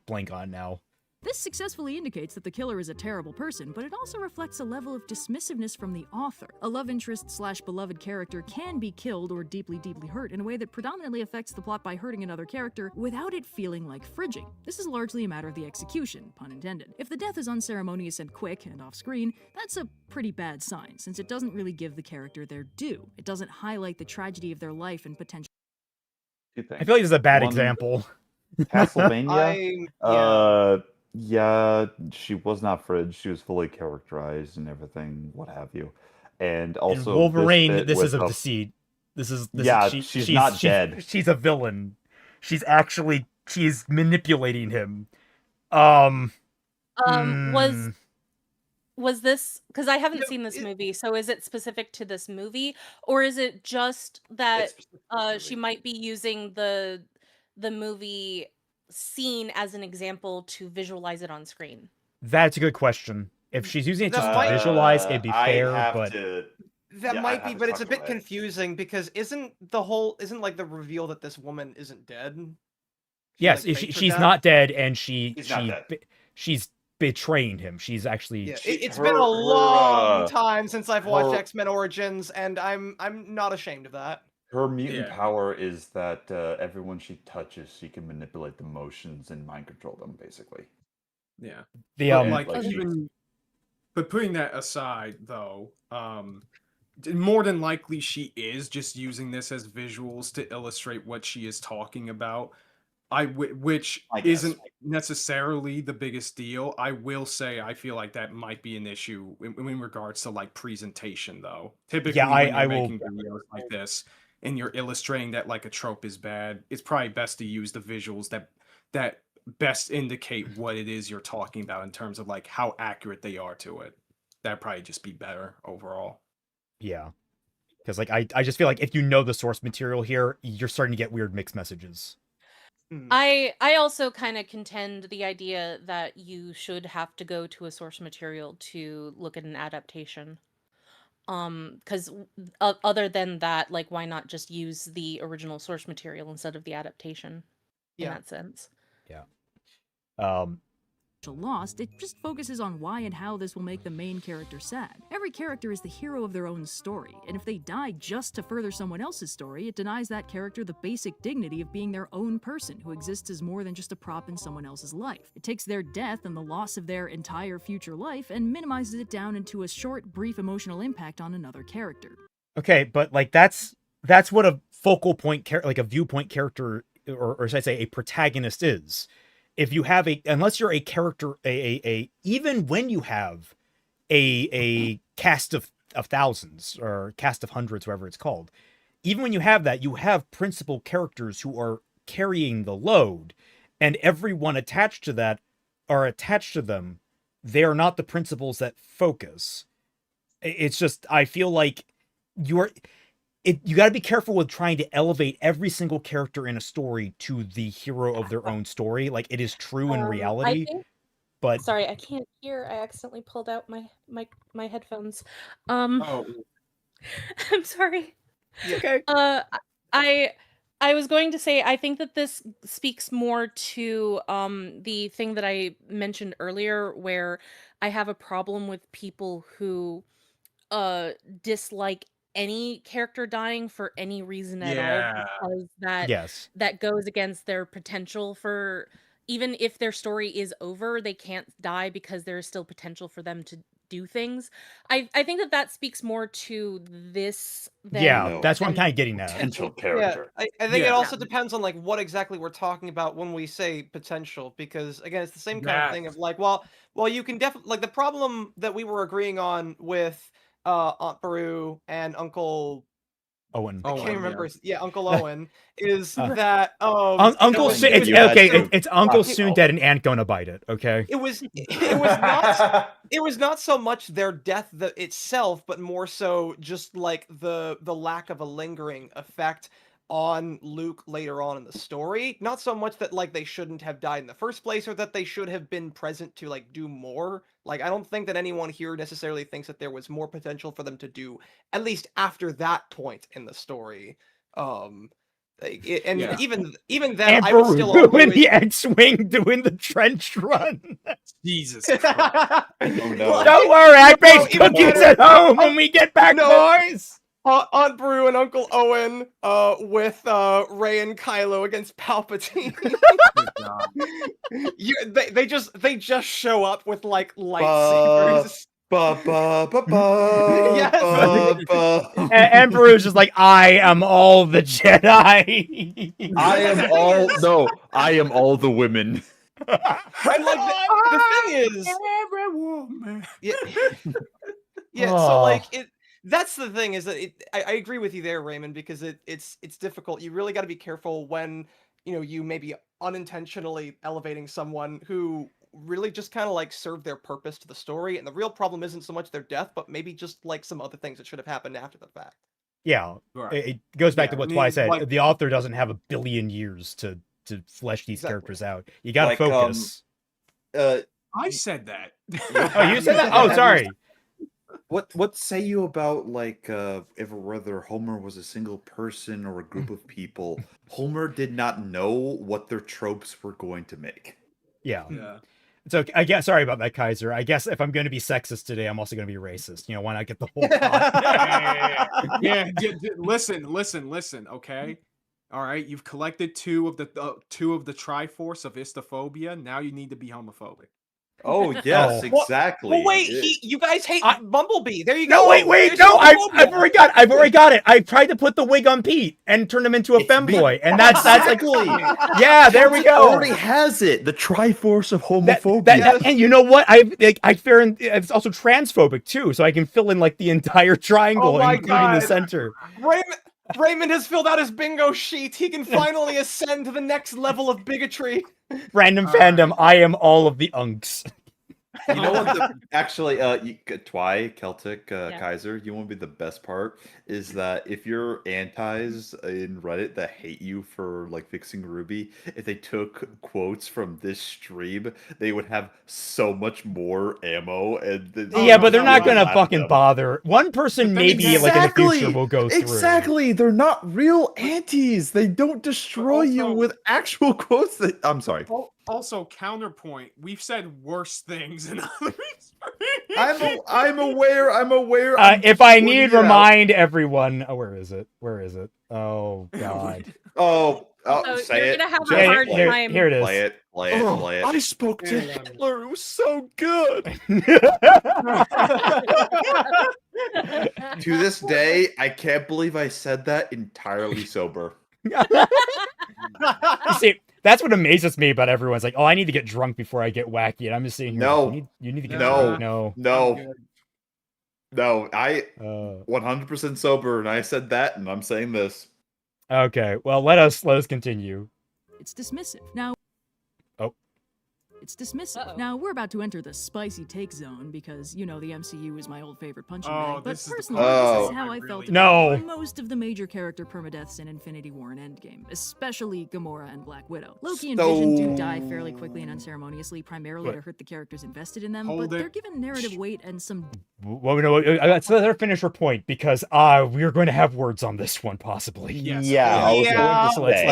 blank on now. This successfully indicates that the killer is a terrible person, but it also reflects a level of dismissiveness from the author. A love interest / beloved character can be killed or deeply, deeply hurt in a way that predominantly affects the plot by hurting another character without it feeling like fridging. This is largely a matter of the execution, pun intended. If the death is unceremonious and quick and off-screen, that's a pretty bad sign, since it doesn't really give the character their due. It doesn't highlight the tragedy of their life and potential. Two things. I feel like this is a bad One, example. Castlevania. Yeah. Yeah, she was not fridged. She was fully characterized and everything, what have you. And also, in Wolverine, this with is a the- deceit. She's not dead. She's a villain. She's manipulating him. Was this because I haven't No, seen this movie, so is it specific to this movie or is it just that It's specific to this she movie. might be using the movie scene as an example to visualize it on screen? That's a good question. If she's using it That just to might- visualize, it'd be I fair, have but to. That Yeah, I'd might have be, to but it's a talk bit about it. confusing because isn't like the reveal that this woman isn't dead? She, yes, like, faked her she's death? not dead, and He's not dead. she's betraying him. She's actually Yeah, She- it's her- been a her, long uh, time since I've watched her- X-Men Origins, and I'm not ashamed of that. Her mutant Yeah. power is that everyone she touches, she can manipulate the motions and mind control them, basically. Yeah. the But Yeah, like like even but putting that aside though, more than likely she is just using this as visuals to illustrate what she is talking about. Which I guess. isn't necessarily the biggest deal. I will say I feel like that might be an issue in regards to like presentation, though. Typically, Yeah, when I you're will. making videos like this and you're illustrating that like a trope is bad, it's probably best to use the visuals that best indicate what it is you're talking about in terms of like how accurate they are to it. That'd probably just be better overall. Yeah, because like I just feel like if you know the source material here, you're starting to get weird mixed messages. I also kind of contend the idea that you should have to go to a source material to look at an adaptation. Because other than that, like, why not just use the original source material instead of the adaptation? In Yeah. that sense. Yeah. Lost, it just focuses on why and how this will make the main character sad. Every character is the hero of their own story, and if they die just to further someone else's story, it denies that character the basic dignity of being their own person who exists as more than just a prop in someone else's life. It takes their death and the loss of their entire future life and minimizes it down into a short, brief emotional impact on another character. Okay, but like that's what a focal point like a viewpoint character, or should I say a protagonist is. If you have unless you're a character, even when you have a cast of thousands or cast of hundreds, whatever it's called, even when you have that, you have principal characters who are carrying the load, and everyone attached to that are attached to them. They are not the principals that focus. It's just, I feel like you got to be careful with trying to elevate every single character in a story to the hero of their own story. Like, it is true in reality, but Sorry, I can't hear. I accidentally pulled out my headphones. Oh, I'm sorry. okay. I was going to say, I think that this speaks more to the thing that I mentioned earlier, where I have a problem with people who dislike any character dying for any reason at yeah. all, because Yes. that goes against their potential for, even if their story is over, they can't die because there is still potential for them to do things. I think that speaks more to this than Yeah, No. that's what I'm than kind of getting at. Potential Yeah, character. I think it Yeah. also depends on like what exactly we're talking about when we say potential, because again, it's the same kind of thing of like, well, you can definitely like the problem that we were agreeing on with Aunt Beru and Uncle Owen. I can't Owen, remember. yeah. Uncle Owen is Uh, that Uncle was- Soon. it It's was okay. to It's Uncle fucking- Soon dead and Aunt gonna bite it. Okay. It was not so much their death itself, but more so just like the lack of a lingering effect on Luke later on in the story. Not so much that like they shouldn't have died in the first place or that they should have been present to like do more. Like I don't think that anyone here necessarily thinks that there was more potential for them to do, at least after that point in the story. And Yeah. even then, And I would still Baru argue in it- the X-wing doing the trench run. Jesus Christ. Oh no. Well, Don't worry, I No, baked even cookies better. at home when we get back, No. boys. Aunt Beru and Uncle Owen with Rey and Kylo against Palpatine. Good God. They just show up with like lightsabers. Ba ba ba ba. Yes. Ba, ba. And Baru's just like, I am all the Jedi. I am all the women. And like the thing is, Every woman. yeah, so Oh. like that's the thing is that I agree with you there, Raymond, because it's difficult. You really got to be careful when you may be unintentionally elevating someone who really just kind of like served their purpose to the story, and the real problem isn't so much their death, but maybe just like some other things that should have happened after the fact. Yeah, Right. it goes back Yeah, to what I Twi mean, said. like- The author doesn't have a billion years to flesh these Exactly. characters out. You gotta Like, focus. I said that. Oh, you said that? Oh, sorry. What say you about like if whether Homer was a single person or a group of people? Homer did not know what their tropes were going to make. Yeah. Yeah. So I guess, sorry about that, Kaiser. I guess if I'm going to be sexist today, I'm also going to be racist. Why not get the whole pot? Yeah. Listen. Okay. All right. You've collected two of the Triforce of Istophobia. Now you need to be homophobic. Oh yes, Oh. exactly. Well, wait, It- you guys hate I- Bumblebee. There you No, go. wait, There's no! your I've homophobia. already got it. I tried to put the wig on Pete and turn him into a It's femboy, and that's like, exactly. yeah, there we Celtic go. already has it. The Triforce of That, homophobia. and you know what? I fear it's also transphobic too, so I can fill in like the entire triangle, Oh my including the God. center. Raymond has filled out his bingo sheet. He can finally ascend to the next level of bigotry. Random All fandom. right. I am all of the unks. You know what? Actually, Celtic, Yeah. Kaiser. You want to be the best part is that if you're antis in Reddit that hate you for like fixing Ruby, if they took quotes from this stream, they would have so much more ammo. And Oh, Yeah, no, but they're no, not no, gonna laugh at fucking them. bother. One person But then maybe again- like in the future will go through. Exactly. They're not real antis. They don't destroy you also- with actual quotes. I'm sorry. Also, counterpoint. We've said worse things in other I'm aware. I'm aware. If I pointing need it out. remind everyone, where is it? Where is it? Oh God. Oh, So say you're it. gonna have Just a hard play it. time. Here it is. Play it. Play it. Oh, Play it. I spoke to Yeah. Hitler. It was so good. To this day, I can't believe I said that entirely sober. You see, that's what amazes me about everyone's like, oh, I need to get drunk before I get wacky, and I'm just sitting here. No. Like, you need to get No. drunk. No. No, good. no, I Uh, 100% sober, and I said that, and I'm saying this. okay. Well, let us continue. It's dismissive. Now, Oh. it's dismissive. Uh-oh. Now, we're about to enter the spicy take zone because, you know, the MCU is my old favorite punching Oh, bag. But this is the personally, part this is I how I really felt No. about most of the major character permadeaths in Infinity War and Endgame, especially Gamora and Black Widow. Loki and Vision do die fairly quickly and unceremoniously, primarily What? to hurt the characters invested in them, Hold but it. they're given narrative weight and some Well, no, let's let her finish her point because we're going to have words on this one possibly. Yes. Yeah, I was Yeah. going to So let's say.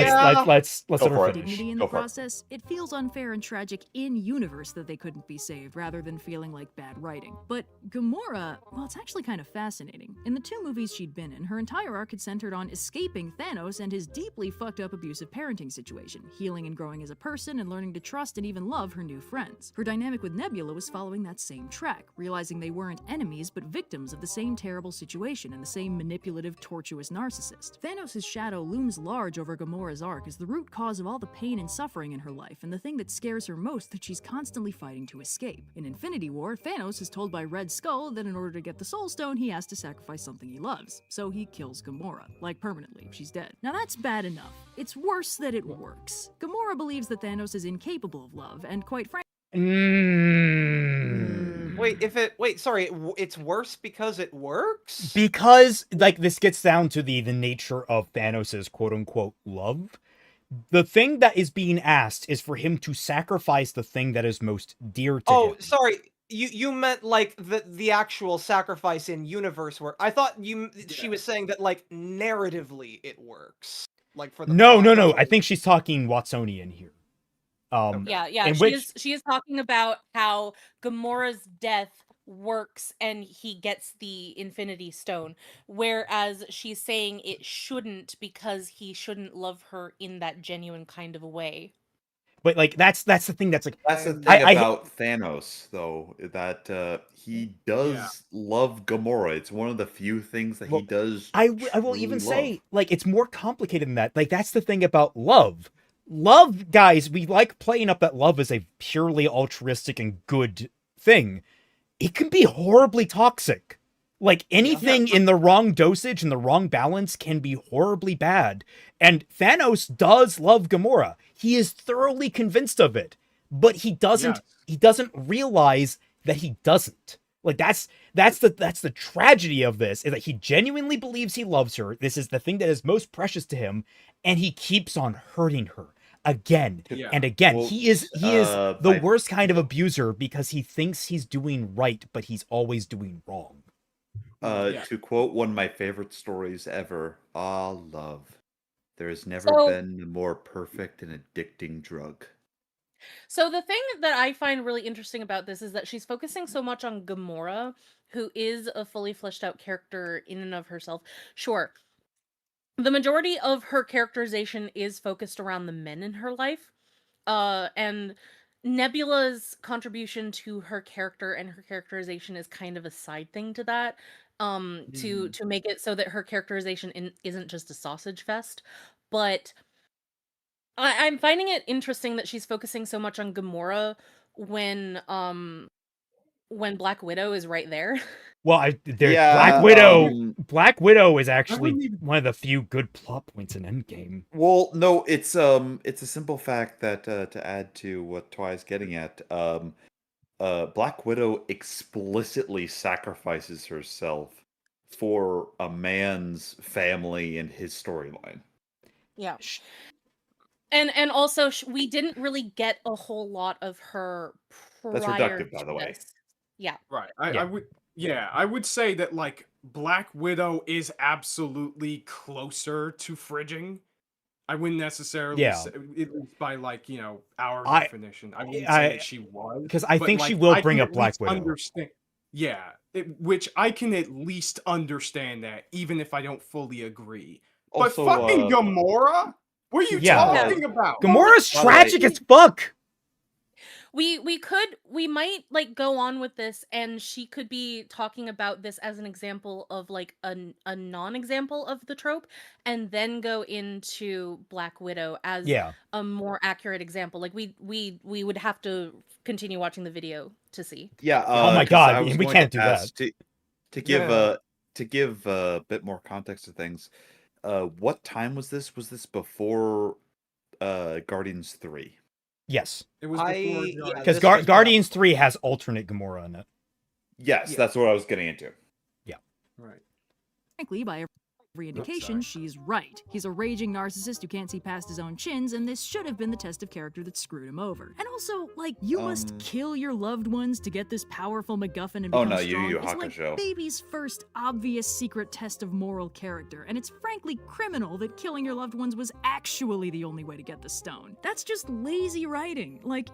let's Go let her for it. finish. dignity in Go the for it. process. It feels unfair and tragic in universe that they couldn't be saved, rather than feeling like bad writing. But Gamora, well, it's actually kind of fascinating. In the 2 movies she'd been in, her entire arc had centered on escaping Thanos and his deeply fucked up abusive parenting situation, healing and growing as a person, and learning to trust and even love her new friends. Her dynamic with Nebula was following that same track, realizing they weren't enemies but victims of the same terrible situation and the same manipulative, tortuous narcissist. Thanos' shadow looms large over Gamora's arc as the root cause of all the pain and suffering in her life, and the thing that scares her most that she's constantly fighting to escape. In Infinity War, Thanos is told by Red Skull that in order to get the Soul Stone, he has to sacrifice something he loves. So he kills Gamora, like permanently, she's dead. Now that's bad enough. It's worse that it works. Gamora believes that Thanos is incapable of love, and quite frankly, It's worse because it works? Because like this gets down to the nature of Thanos's quote unquote love. The thing that is being asked is for him to sacrifice the thing that is most dear to him. Sorry. You meant like the actual sacrifice in universe work. I thought she was saying that like narratively it works. Like for the No. plot. I think she's talking Watsonian here. Yeah. in She is talking about how Gamora's death works and he gets the Infinity Stone, whereas she's saying it shouldn't because he shouldn't love her in that genuine kind of a way. But like that's the thing that's like That's the thing I- about Thanos, though, that he does Yeah. love Gamora. It's one of the few things that Well, he does. I will truly even love. say, like, it's more complicated than that. Like, that's the thing about love. Love, guys, we like playing up that love is a purely altruistic and good thing. It can be horribly toxic. Like, anything in the wrong dosage and the wrong balance can be horribly bad. And Thanos does love Gamora. He is thoroughly convinced of it. But he doesn't realize that he doesn't. Like that's the tragedy of this, is that he genuinely believes he loves her. This is the thing that is most precious to him, and he keeps on hurting her again Yeah. and again. Well, He is the my- worst kind of abuser because he thinks he's doing right, but he's always doing wrong. Yeah. To quote one of my favorite stories ever, love. There has never So- been a more perfect and addicting drug. So the thing that I find really interesting about this is that she's focusing so much on Gamora, who is a fully fleshed out character in and of herself. Sure, the majority of her characterization is focused around the men in her life, and Nebula's contribution to her character and her characterization is kind of a side thing to that. To make it so that her characterization isn't just a sausage fest. But I'm finding it interesting that she's focusing so much on Gamora when Black Widow is right there. Well, there's Yeah, Black Widow is actually wouldn't even- one of the few good plot points in Endgame. Well, no, it's a simple fact that to add to what Twi's getting at, Black Widow explicitly sacrifices herself for a man's family and his storyline. Yeah. And also we didn't really get a whole lot of her That's prior reductive, by to the way. this. Yeah. Right. Yeah. I would say that like Black Widow is absolutely closer to frigging. I wouldn't necessarily Yeah. say, at least by like, you know, our I- definition. I wouldn't I- say that she was. because I but, think she like, will I bring can up at Black least Widow. Understand. Yeah, which I can at least understand that, even if I don't fully agree. Also, but fucking Gamora? What are you Yeah. talking about? Gamora's By the way- tragic as fuck. We might like go on with this, and she could be talking about this as an example of like a non-example of the trope, and then go into Black Widow as Yeah. a more accurate example. Like we would have to continue watching the video to see. Yeah. Oh my 'cause God, I was we going can't to do that. ask, to give Yeah. to give a bit more context to things. What time was this? Was this before Guardians 3? Yes, It was before yeah, Guardians. because this was Guardians 3 has alternate Gamora in it. Yes, Yeah. that's what I was getting into. Right. Frankly, by every indication, sorry. she's right. He's a raging narcissist who can't see past his own chins, and this should have been the test of character that screwed him over. And also, like, you must kill your loved ones to get this powerful MacGuffin and Oh, become no, Yu strong. Yu It's like Hakusho. baby's first obvious secret test of moral character, and it's frankly criminal that killing your loved ones was actually the only way to get the stone. That's just lazy writing. Like,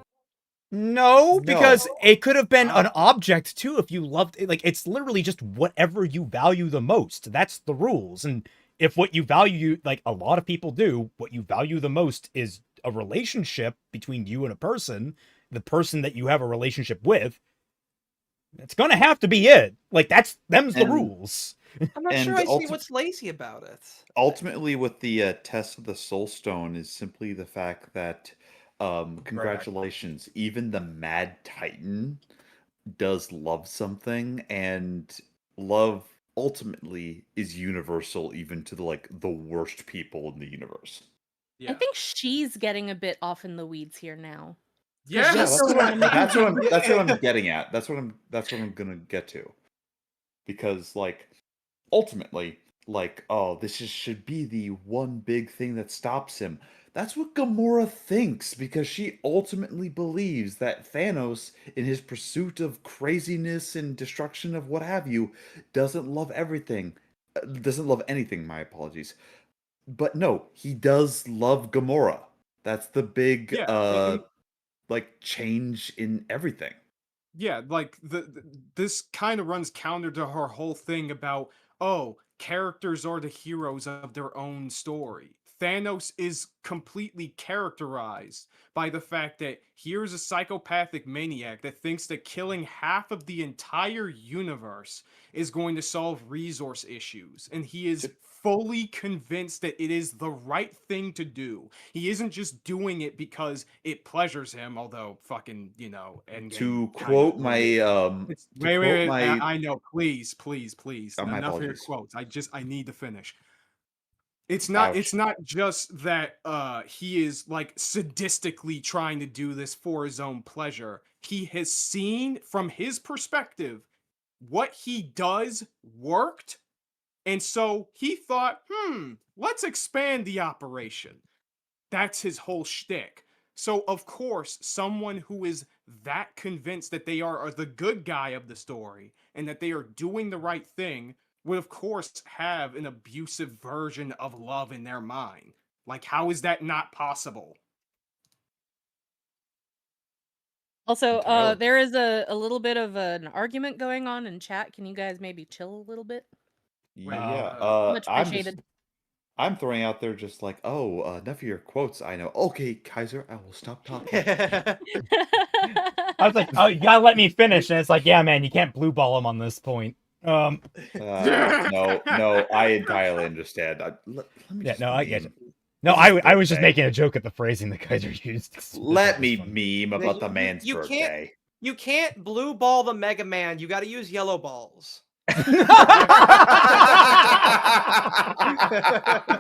No, because No. it could have been an object too if you loved it. Like, it's literally just whatever you value the most. That's the rules. And if what you value, like a lot of people do, what you value the most is a relationship between you and a person, the person that you have a relationship with, it's gonna have to be it. Like, them's the And- rules. I'm not And sure I see ulti- what's lazy about it. Ultimately, with the test of the Soul Stone is simply the fact that, congratulations, even the Mad Titan does love something, and love ultimately is universal, even to the worst people in the universe. Yeah. I think she's getting a bit off in the weeds here now. Yeah. Yeah, Just that's so what, wanna make that's what I'm. it- That's what I'm getting at. That's what I'm gonna get to, because like, ultimately, like, oh, this should be the one big thing that stops him. That's what Gamora thinks, because she ultimately believes that Thanos, in his pursuit of craziness and destruction of what have you, doesn't love everything. Doesn't love anything. My apologies. But no, he does love Gamora. That's the big Yeah, like change in everything. Yeah, like this kind of runs counter to her whole thing about, oh, characters are the heroes of their own story. Thanos is completely characterized by the fact that here's a psychopathic maniac that thinks that killing half of the entire universe is going to solve resource issues, and he is fully convinced that it is the right thing to do. He isn't just doing it because it pleasures him, although fucking, you know, and To quote my wait, my I know, please, Oh, my enough of your apologies. quotes. I need to finish. It's not just that he is like sadistically trying to do this for his own pleasure. He has seen from his perspective what he does worked, and so he thought, let's expand the operation. That's his whole shtick. So, of course, someone who is that convinced that they are the good guy of the story and that they are doing the right thing would, of course, have an abusive version of love in their mind. Like, how is that not possible? Also, Entirely. there is a little bit of an argument going on in chat. Can you guys maybe chill a little bit? Yeah, Much I'm appreciated. just I'm throwing out there just like, oh, enough of your quotes. I know. Okay, Kaiser, I will stop talking. I was like, oh, you gotta let me finish, and it's like, yeah, man, you can't blue ball him on this point. No, I entirely understand. Let me Yeah, just no, I get meme. it. No, This is I was just birthday. making a joke at the phrasing that Kaiser used. Let me funny. meme about the man's you birthday. you can't blue ball the Mega Man. You got to use yellow balls.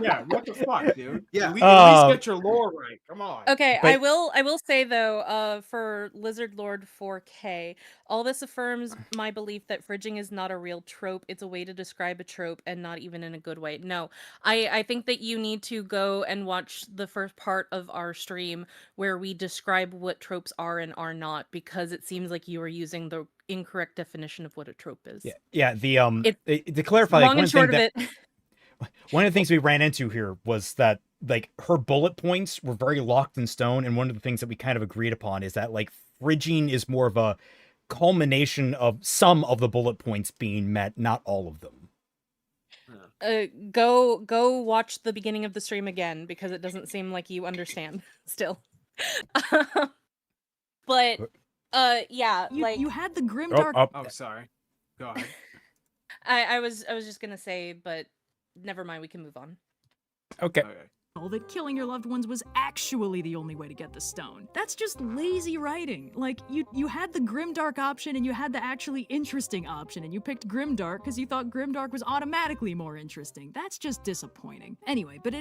Yeah, what the fuck, dude? Yeah. At least get your lore right. Come on. Okay, But- I will say though, for Lizard Lord 4K, all this affirms my belief that fridging is not a real trope. It's a way to describe a trope and not even in a good way. No, I think that you need to go and watch the first part of our stream where we describe what tropes are and are not, because it seems like you are using the incorrect definition of what a trope is. Yeah, the It- to clarify, like, Long and short of it. one of the things we ran into here was that, like, her bullet points were very locked in stone, and one of the things that we kind of agreed upon is that, like, fridging is more of a culmination of some of the bullet points being met, not all of them. Go watch the beginning of the stream again, because it doesn't seem like you understand still. But yeah, like You had the grimdark. Oh, sorry. Go ahead. I was just gonna say, but never mind, we can move on. Okay. That killing your loved ones was actually the only way to get the stone. That's just lazy writing. Like, you had the grimdark option and you had the actually interesting option, and you picked grimdark because you thought grimdark was automatically more interesting. That's just disappointing. Anyway, but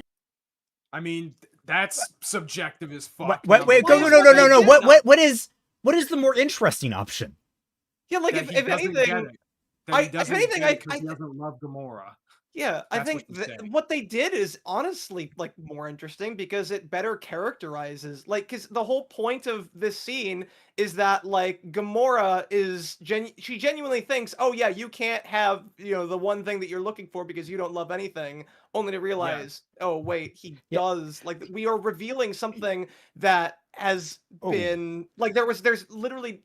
I mean, that's subjective as fuck. Wait, Why no, is no, no, what no, they no. did What is the more interesting option? Yeah, like That he if doesn't anything, get it. That I- he if doesn't anything, get I- it 'cause I he doesn't love Gamora. yeah, I That's think what you're saying. what they did is honestly like more interesting because it better characterizes, like, because the whole point of this scene is that, like, Gamora is she genuinely thinks, oh yeah, you can't have, the one thing that you're looking for because you don't love anything, only to realize, oh wait, he Yeah. does. Like, we are revealing something that has Oh. been, like, there's literally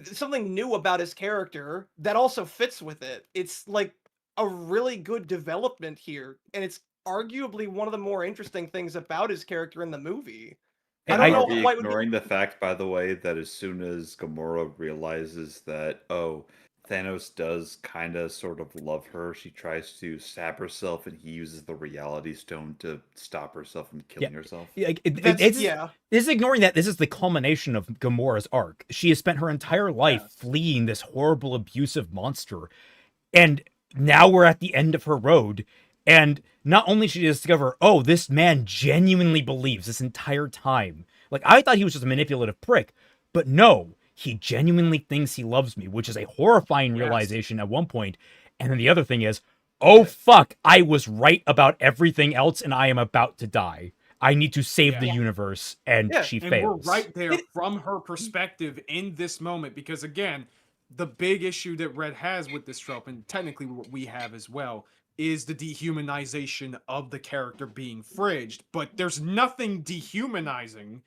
something new about his character that also fits with it. It's like a really good development here, and it's arguably one of the more interesting things about his character in the movie. I And don't Are know we why it would be. ignoring the fact, by the way, that as soon as Gamora realizes that, oh, Thanos does kind of sort of love her, she tries to stab herself, and he uses the Reality Stone to stop herself from killing herself? Yeah, Yeah. This is ignoring that this is the culmination of Gamora's arc. She has spent her entire life Yes. fleeing this horrible, abusive monster, and now we're at the end of her road. And not only should she discover, oh, this man genuinely believes this entire time. Like, I thought he was just a manipulative prick, but no, he genuinely thinks he loves me, which is a horrifying Yes. realization at one point. And then the other thing is, oh fuck, I was right about everything else, and I am about to die. I need to save the Yeah. universe, and Yeah, she And fails. we're right there from her perspective in this moment, because again, the big issue that Red has with this trope, and technically what we have as well, is the dehumanization of the character being fridged. But there's nothing dehumanizing,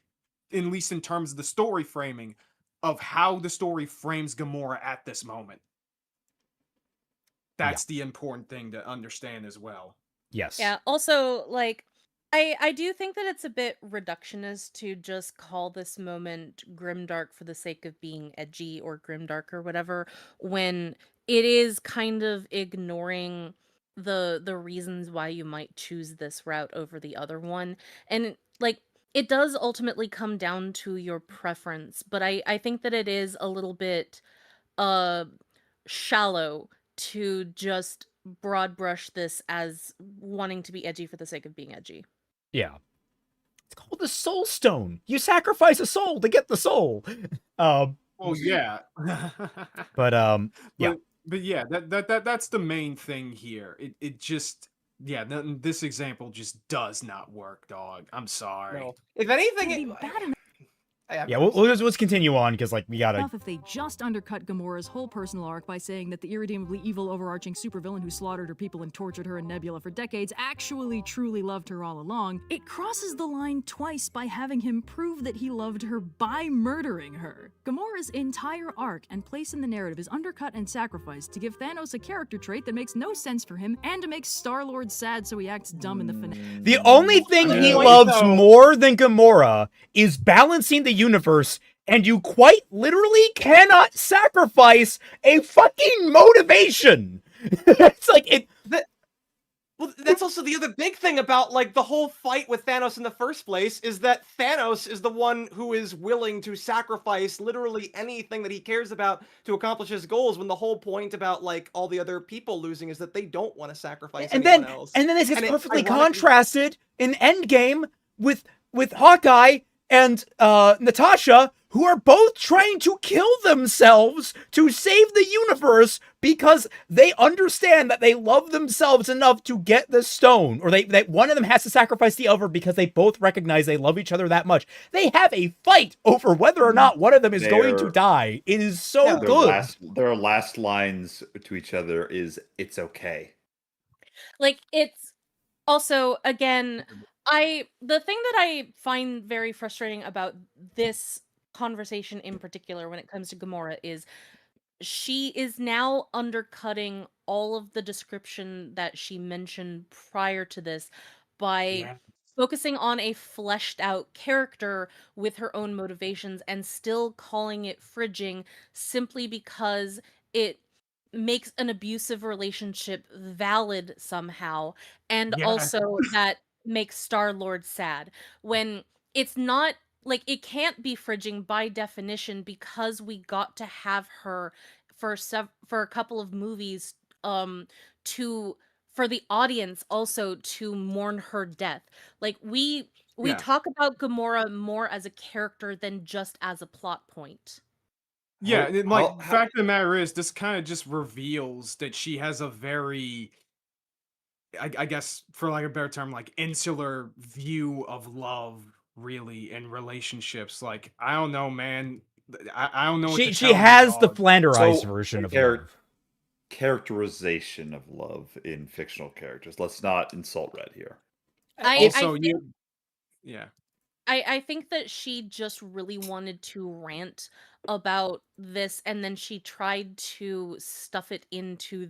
at least in terms of the story framing, of how the story frames Gamora at this moment. That's the important thing to understand as well. Yes. Yeah. Also, like, I do think that it's a bit reductionist to just call this moment grimdark for the sake of being edgy or grimdark or whatever, when it is kind of ignoring the reasons why you might choose this route over the other one. And, like, it does ultimately come down to your preference, but I think that it is a little bit shallow to just broad brush this as wanting to be edgy for the sake of being edgy. Yeah. It's called the Soul Stone. You sacrifice a soul to get the soul. Well, yeah. But yeah. But yeah, that's the main thing here. It just, yeah, this example just does not work, dog. I'm sorry. No. If anything, It'd be bad enough. Yeah, let's continue on because like we gotta. Enough if they just undercut Gamora's whole personal arc by saying that the irredeemably evil overarching supervillain who slaughtered her people and tortured her in Nebula for decades actually truly loved her all along. It crosses the line twice by having him prove that he loved her by murdering her. Gamora's entire arc and place in the narrative is undercut and sacrificed to give Thanos a character trait that makes no sense for him and to make Star-Lord sad so he acts dumb in the finale. The only thing he Wait, loves though. more than Gamora is balancing the universe, and you quite literally cannot sacrifice a fucking motivation. It's like it. Well, that's also the other big thing about like the whole fight with Thanos in the first place is that Thanos is the one who is willing to sacrifice literally anything that he cares about to accomplish his goals. When the whole point about like all the other people losing is that they don't want to sacrifice anyone else. And then this gets And it perfectly ironically- contrasted in Endgame with Hawkeye and Natasha, who are both trying to kill themselves to save the universe because they understand that they love themselves enough to get the stone, or that one of them has to sacrifice the other because they both recognize they love each other that much. They have a fight over whether or not one of them is going to die. It is so Yeah. good. Their last lines to each other is "It's okay." Like, it's also, again, the thing that I find very frustrating about this conversation in particular when it comes to Gamora is she is now undercutting all of the description that she mentioned prior to this by focusing on a fleshed out character with her own motivations and still calling it fridging simply because it makes an abusive relationship valid somehow, and Yeah. also that makes Star-Lord sad when it's not. Like, it can't be fridging by definition because we got to have her for a couple of movies for the audience also to mourn her death. Like, we Yeah. talk about Gamora more as a character than just as a plot point. Yeah, How- and like how- the fact of the matter is, this kind of just reveals that she has a very, I guess, for like a better term, like insular view of love, really, and relationships. Like, I don't know, man. I don't know. What to She tell has you, the dog. flanderized So, version of Eric- love. Characterization of love in fictional characters. Let's not insult Red here. I Also, think- you, yeah. I think that she just really wanted to rant about this, and then she tried to stuff it into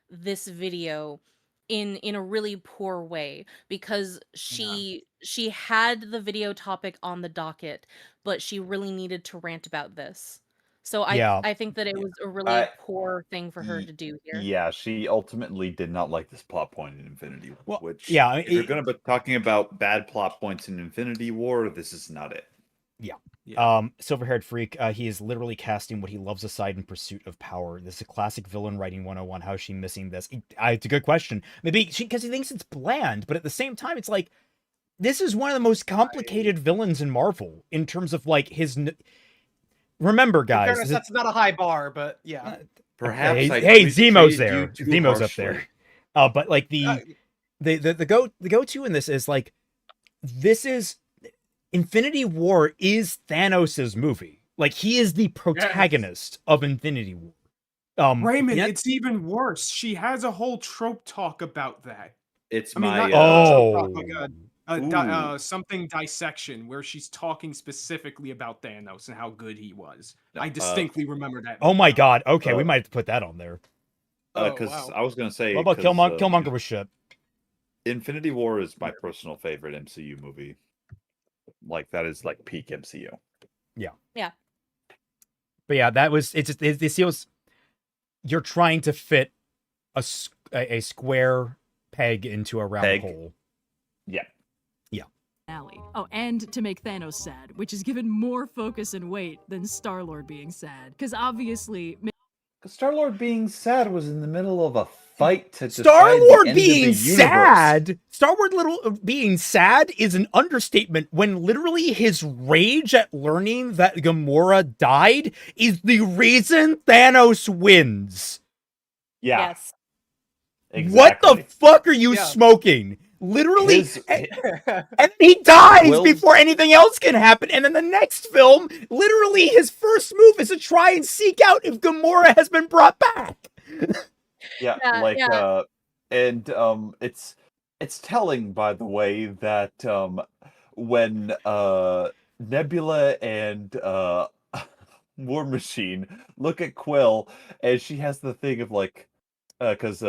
this video in a really poor way because she had the video topic on the docket, but she really needed to rant about this. So I think that it was a really I- poor thing for her to do here. Yeah, she ultimately did not like this plot point in Infinity War. Well, Which, yeah, I mean, if you're going to be talking about bad plot points in Infinity War, this is not it. Silver-haired freak, he is literally casting what he loves aside in pursuit of power. This is a classic villain writing 101. How is she missing this? It's a good question. Maybe because he thinks it's bland, but at the same time, it's like, this is one of the most complicated villains in Marvel in terms of like his. Remember, In guys. fairness, that's not a high bar, but yeah. Perhaps Hey, Zemo's treated there. you too Zemo's up harshly. there. But like the go-to in this is like, this is Infinity War is Thanos's movie. Like, he is the protagonist of Infinity War. Raymond, yeah- it's even worse. She has a whole trope talk about that. It's I mean, my not- Oh. like something dissection where she's talking specifically about Thanos and how good he was. I distinctly remember that. Oh my god. Okay, we Uh, might have to put that on there. because wow. I was going to say What about 'cause, Killmonger was shit? Infinity War is my personal favorite MCU movie. Like, that is like peak MCU. But yeah, that was it feels you're trying to fit a square peg into a round Peg. hole. Yeah. Alley. Oh, and to make Thanos sad, which is given more focus and weight than Star-Lord being sad. Because obviously, Star-Lord being sad was in the middle of a fight to decide Star-Lord the end being of the universe. sad. Star-Lord being sad is an understatement when literally his rage at learning that Gamora died is the reason Thanos wins. Yeah. Yes. Exactly. What the fuck are you Yeah. smoking? Literally, His, and then he dies Will- before anything else can happen. And then the next film, literally, his first move is to try and seek out if Gamora has been brought back. yeah, Yeah, like yeah. and it's telling, by the way, that when Nebula and War Machine look at Quill, and she has the thing of like, because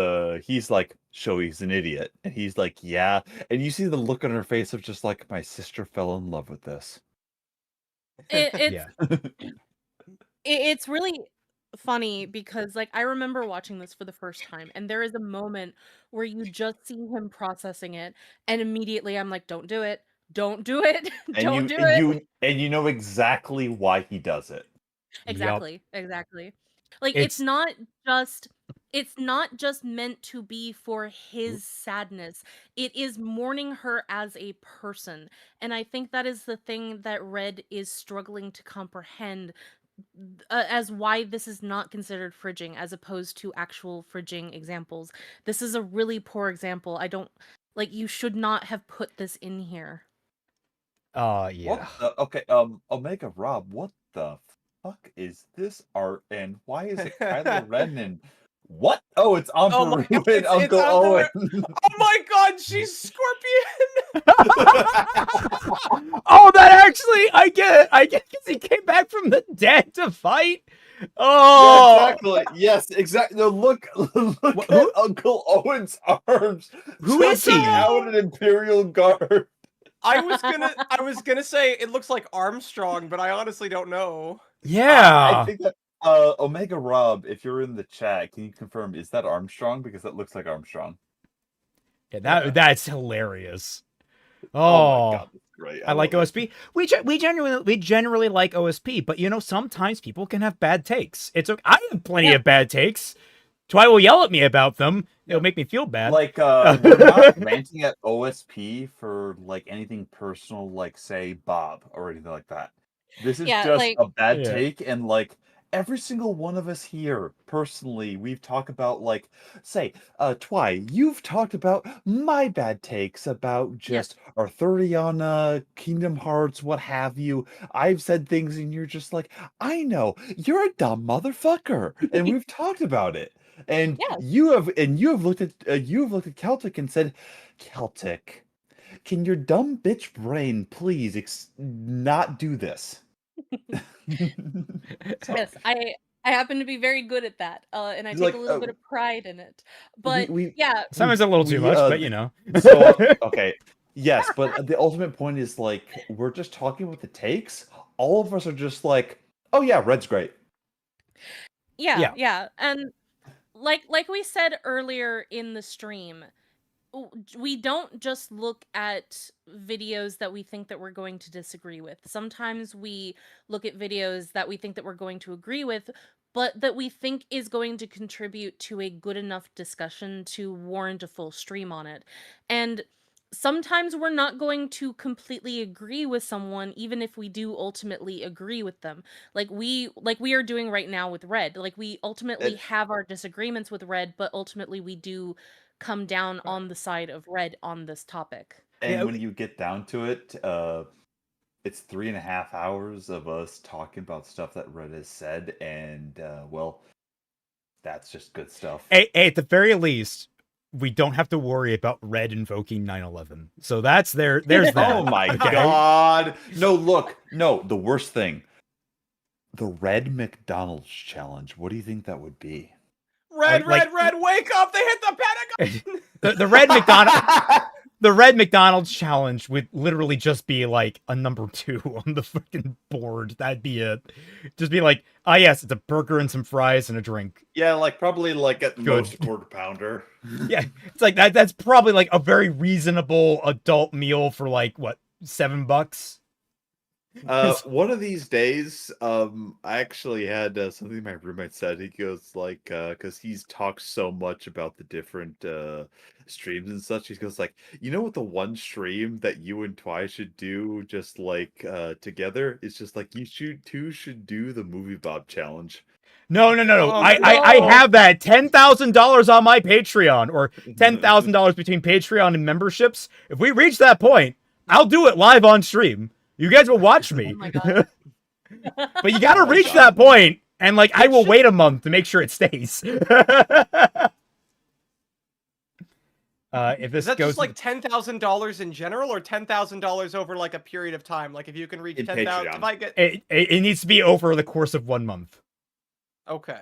he's like, "So he's an idiot," and he's like, "Yeah," and you see the look on her face of just like, "My sister fell in love with this." It's Yeah. it's really funny because like I remember watching this for the first time and there is a moment where you just see him processing it and immediately I'm like, don't do it. Don't do it. And Don't you do and it. you know exactly why he does it. Yup. Exactly. Exactly. Like It's just it's not just meant to be for his sadness. It is mourning her as a person. And I think that is the thing that Red is struggling to comprehend as why this is not considered fridging as opposed to actual fridging examples. This is a really poor example. I don't like you should not have put this in here. yeah. What the okay, Omega Rob, what the fuck is this art and why is it Kylo Ren and what? Oh, it's Aunt Oh my Beru God, and it's Uncle Aunt Owen. Oh my God, she's Scorpion. Oh, that actually, I get because he came back from the dead to fight. Yeah, Oh, exactly. Yes, exactly. No, look Wh- at who Uncle Owen's arms who is choking he? out an Imperial Guard. I was gonna say it looks like Armstrong, but I honestly don't know. I Yeah, think that Omega Rob, if you're in the chat, can you confirm is that Armstrong? Because that looks like Armstrong. yeah, Yeah. that's hilarious. Oh my Oh, god, that's great. I like love it. OSP. We generally like OSP, but you know sometimes people can have bad takes. It's okay. I have plenty Yeah. of bad takes. Twy will yell at me about them. Yeah. It'll make me feel bad. Like we're not ranting at OSP for like anything personal, like say Bob or anything like that. This is Yeah, just like a bad Yeah. take, and like every single one of us here personally, we've talked about like say Twy, you've talked about my bad takes about just Arthuriana, Kingdom Hearts, what have you. I've said things and you're just like, I know, you're a dumb motherfucker. And we've talked about it. And Yeah. you have looked at Celtic and said, Celtic, can your dumb bitch brain please not do this? So, yes, I happen to be very good at that. And I he's take a like, little bit of pride in it. we But yeah, Sometimes a little too much, but you know. so okay, yes, but the ultimate point is like we're just talking about the takes. All of us are just like, oh yeah, Red's great. Yeah. yeah. And like we said earlier in the stream, we don't just look at videos that we think that we're going to disagree with. Sometimes we look at videos that we think that we're going to agree with, but that we think is going to contribute to a good enough discussion to warrant a full stream on it. And sometimes we're not going to completely agree with someone even if we do ultimately agree with them. Like we are doing right now with Red. Like we ultimately And, have our disagreements with Red, but ultimately we do come down on the side of Red on this topic. and Yeah, when you get down to it, it's 3.5 hours of us talking about stuff that Red has said, and well, that's just good stuff. at the very least, we don't have to worry about Red invoking 9/11. So there's that. Oh my okay? god! No, look, no, the worst thing. The Red McDonald's challenge. What do you think that would be? Red, Like- red, wake up! They hit the Pentagon. The Red McDonald's challenge would literally just be like a number 2 on the freaking board. That'd be it. Just be like, ah, yes, it's a burger and some fries and a drink. Yeah, like probably like at Good. most quarter pounder. Yeah, it's like that. That's probably like a very reasonable adult meal for like what, $7. One of these days, I actually had something my roommate said. He goes like, because he's talked so much about the different streams and such. He goes like, you know what, the one stream that you and Twi should do, just like together, is just like you two should do the movie Bob challenge. No. Oh, I no. have that $10,000 on my Patreon, or $10,000 between Patreon and memberships. If we reach that point, I'll do it live on stream. You guys will watch me. Oh my god. But you gotta Oh my reach God. that point, and like I It will should- wait a month to make sure it stays. If Is this that goes just like $10,000 in general, or $10,000 over like a period of time? Like if you can reach In 10,000, if Patreon. I get it needs to be over the course of 1 month. okay.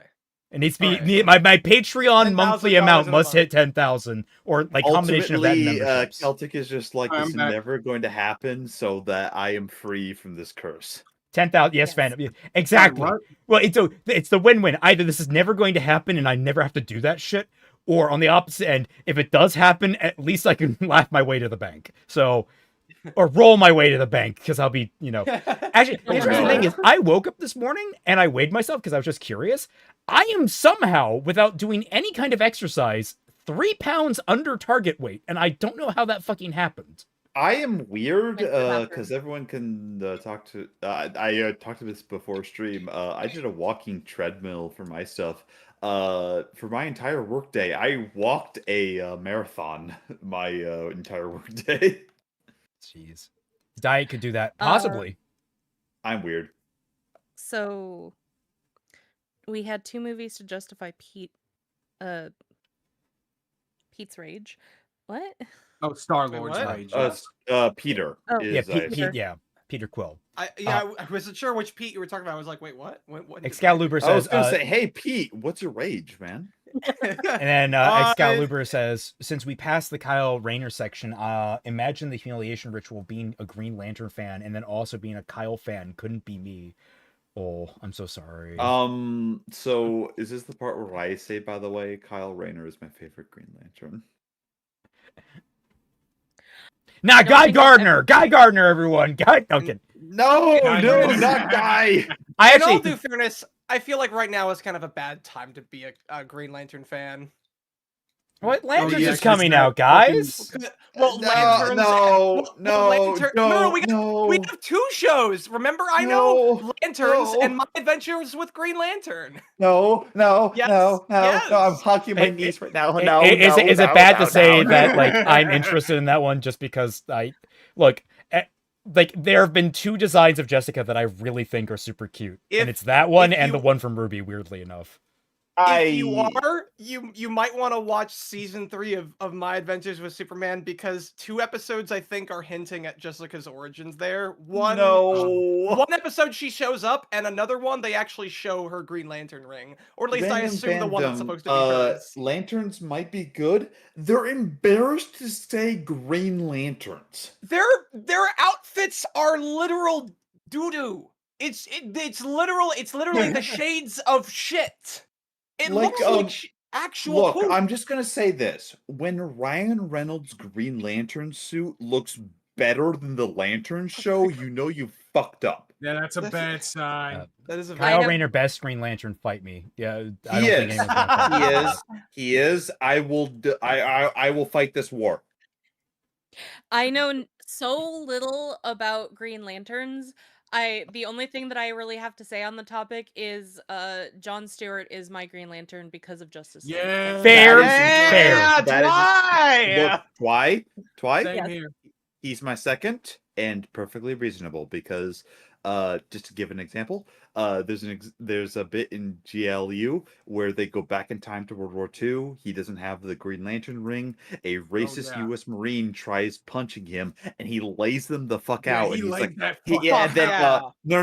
It needs to be Alright. my Patreon monthly $10,000 amount in a must month. hit 10,000, or like combination of that and Ultimately, memberships. Celtic is just like, I'm this is back. never going to happen, so that I am free from this curse. 10,000, yes, Yes. fandom, exactly. What? Well, it's the win-win. Either this is never going to happen and I never have to do that shit, or on the opposite end, if it does happen, at least I can laugh my way to the bank. So, or roll my way to the bank, because I'll be, Actually, the interesting thing is, I woke up this morning and I weighed myself because I was just curious. I am somehow, without doing any kind of exercise, 3 pounds under target weight, and I don't know how that fucking happened. I am weird Went to the bathroom. because everyone can talk to. I talked to this before stream. I did a walking treadmill for my stuff. For my entire workday, I walked a marathon my entire workday. Jeez. Diet could do that, possibly. I'm weird. So we had 2 movies to justify Pete's rage. What? Oh, Star-Lord's what? rage. Yes. Peter Oh. Yeah, is Peter Quill. I wasn't sure which Pete you were talking about. I was like, wait, what? What? Excalibur I was says, gonna say, hey Pete, what's your rage, man? and then Excalibur says, since we passed the Kyle Rayner section, imagine the humiliation ritual being a Green Lantern fan and then also being a Kyle fan. Couldn't be me. Oh, I'm so sorry. So is this the part where I say, by the way, Kyle Rayner is my favorite Green Lantern? Nah, I don't Guy think I've Gardner! ever- Guy Gardner, everyone! Guy... Okay. No, Guy no, Gardner. not Guy. I In all actually... due fairness, I feel like right now is kind of a bad time to be a Green Lantern fan. What? Lanterns yeah, is 'cause coming that out, guys! Well, No, Lanterns. no, Lantern. No, we no. have 2 shows. Remember, I know Lanterns and My Adventures with Green Lantern. No, Yes, no. yes. I'm hugging my It- knees right now. Is it bad to say that like I'm interested in that one just because I look like there have been 2 designs of Jessica that I really think are super cute, and it's that one and the one from Ruby. Weirdly enough, If you are, you might want to watch season 3 of My Adventures with Superman, because 2 episodes I think are hinting at Jessica's origins there. One episode she shows up, and another one they actually show her Green Lantern ring, or at least I Random assume the one that's fandom, supposed to be hers. Lanterns might be good. They're embarrassed to say Green Lanterns. Their outfits are literal doo doo. It's literally the shades of shit. It Like, looks like actual Look, poop. I'm just gonna say this: when Ryan Reynolds' Green Lantern suit looks better than the Lantern show, you know you fucked up. Yeah, that's a bad sign. That is a Kyle have- Rayner, best Green Lantern, fight me. Yeah, I He don't think is. anyone's gonna fight me. He is. I will fight this war. I know so little about Green Lanterns. The only thing that I really have to say on the topic is Jon Stewart is my Green Lantern because of Justice League. Yeah. Fair, Yeah, That Twy! Twy. Same Yes. here. He's my second, and perfectly reasonable because, just to give an example, there's a bit in GLU where they go back in time to World War II. He doesn't have the Green Lantern ring. A racist yeah. U.S. Marine tries punching him, and he lays them the fuck Yeah, out. he And he's laid like, that he- fuck yeah, out. and then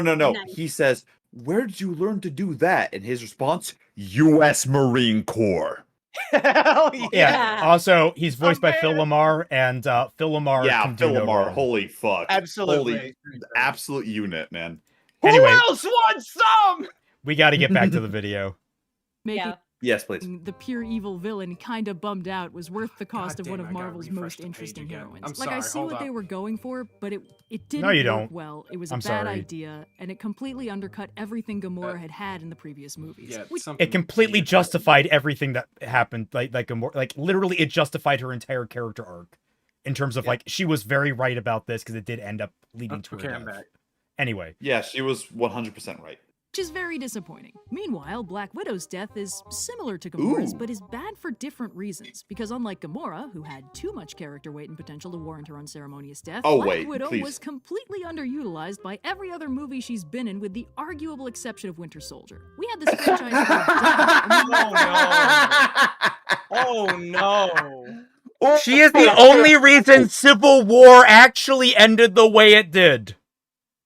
Yeah. no. Nice. He says, "Where did you learn to do that?" And his response, U.S. Marine Corps. Hell Yeah. Yeah. Also, he's voiced by Phil man. Lamar, and Phil Lamar Yeah, can do Phil no Lamar. wrong. Holy fuck. Absolutely. Holy absolute unit, man. Anyway. Who else wants some? We got to get back to the video. Making Yeah. Yes, please. the pure evil villain kinda bummed out was worth the cost of God one damn, of I gotta Marvel's refresh most the page interesting again. heroines. I'm Like I sorry, see hold what they up. were going for, but it didn't No, you work don't. well. It was a I'm bad sorry. idea, and it completely undercut everything Gamora had in the previous movies. Yeah, Which- something It completely weird. justified everything that happened. Like literally, it justified her entire character arc in terms of Yeah. like she was very right about this because it did end up leading to Okay, her I'm death. back. Anyway, Yeah, she was 100% right. which is very disappointing. Meanwhile, Black Widow's death is similar to Gamora's, Ooh. but is bad for different reasons. Because unlike Gamora, who had too much character weight and potential to warrant her unceremonious death, Oh, Black wait, Widow please. was completely underutilized by every other movie she's been in, with the arguable exception of Winter Soldier. We had this franchise for a decade. Oh no! She is the only reason Civil War actually ended the way it did.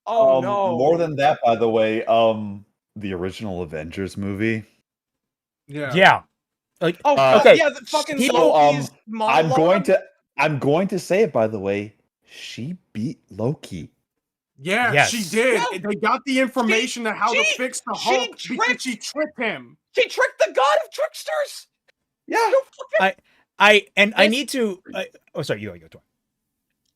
Oh no! More than that, by the way, the original Avengers movie. Yeah. Like, Oh okay. yeah, the fucking People, Loki's I'm monologue. going to say it, by the way. She beat Loki. Yeah, Yes. she did. Yeah. They got the information to how to she- fix the she Hulk because tricked- she tricked him. She tricked the god of tricksters. Yeah. I This- need to. Oh, sorry, you go. Tori.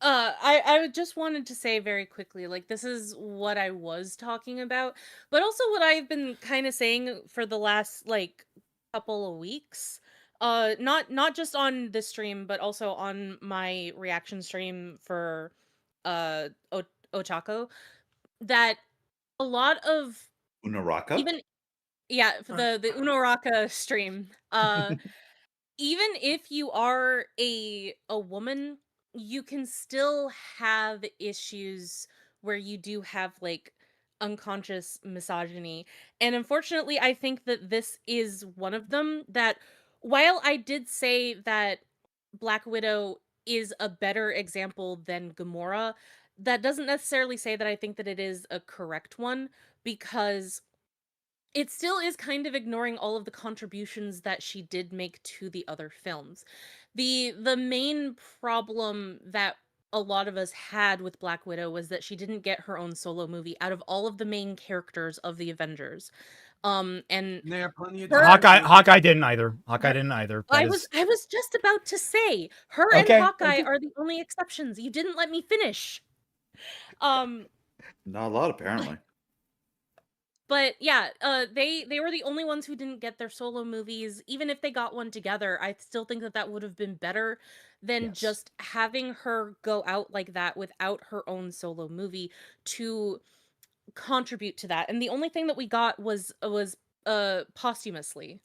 I just wanted to say very quickly, like, this is what I was talking about, but also what I've been kind of saying for the last, like, couple of weeks. Not just on this stream, but also on my reaction stream for Ochako, that a lot of Unaraka? even for the Unoraka stream, even if you are a woman, you can still have issues where you do have, like, unconscious misogyny. And unfortunately, I think that this is one of them. That while I did say that Black Widow is a better example than Gamora, that doesn't necessarily say that I think that it is a correct one, because it still is kind of ignoring all of the contributions that she did make to the other films. The main problem that a lot of us had with Black Widow was that she didn't get her own solo movie out of all of the main characters of the Avengers. And They have plenty of Hawkeye didn't either. Hawkeye didn't either. I was just about to say her and Okay, Hawkeye okay. are the only exceptions. You didn't let me finish. Not a lot, apparently. But yeah, they were the only ones who didn't get their solo movies. Even if they got one together, I still think that would have been better than Yes. just having her go out like that without her own solo movie to contribute to that. And the only thing that we got was posthumously.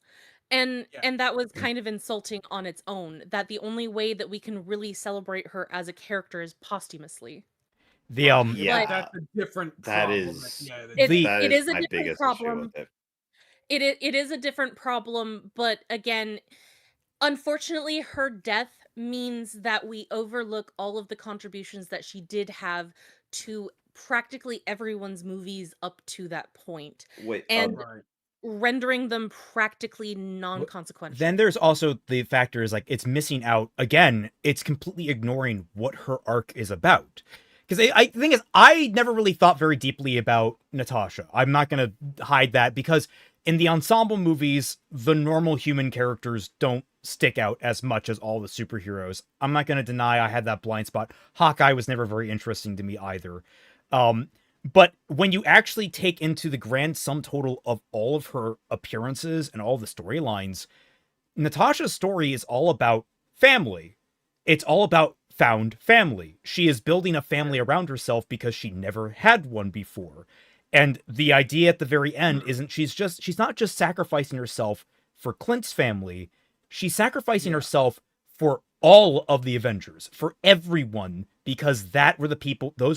And that was kind of insulting on its own, that the only way that we can really celebrate her as a character is posthumously. The Yeah. That's a different That problem. is- Yeah, It is a my different biggest problem. issue with it. It is a different problem, but again, unfortunately, her death means that we overlook all of the contributions that she did have to practically everyone's movies up to that point, Wait, and right. rendering them practically non-consequential. Then there's also the factors like it's missing out again. It's completely ignoring what her arc is about. Because the thing is, I never really thought very deeply about Natasha. I'm not going to hide that, because in the ensemble movies, the normal human characters don't stick out as much as all the superheroes. I'm not going to deny I had that blind spot. Hawkeye was never very interesting to me either. But when you actually take into the grand sum total of all of her appearances and all the storylines, Natasha's story is all about family. It's all about found family. She is building a family around herself because she never had one before. And the idea at the very end isn't she's not just sacrificing herself for Clint's family, she's sacrificing herself for all of the Avengers, for everyone, because those are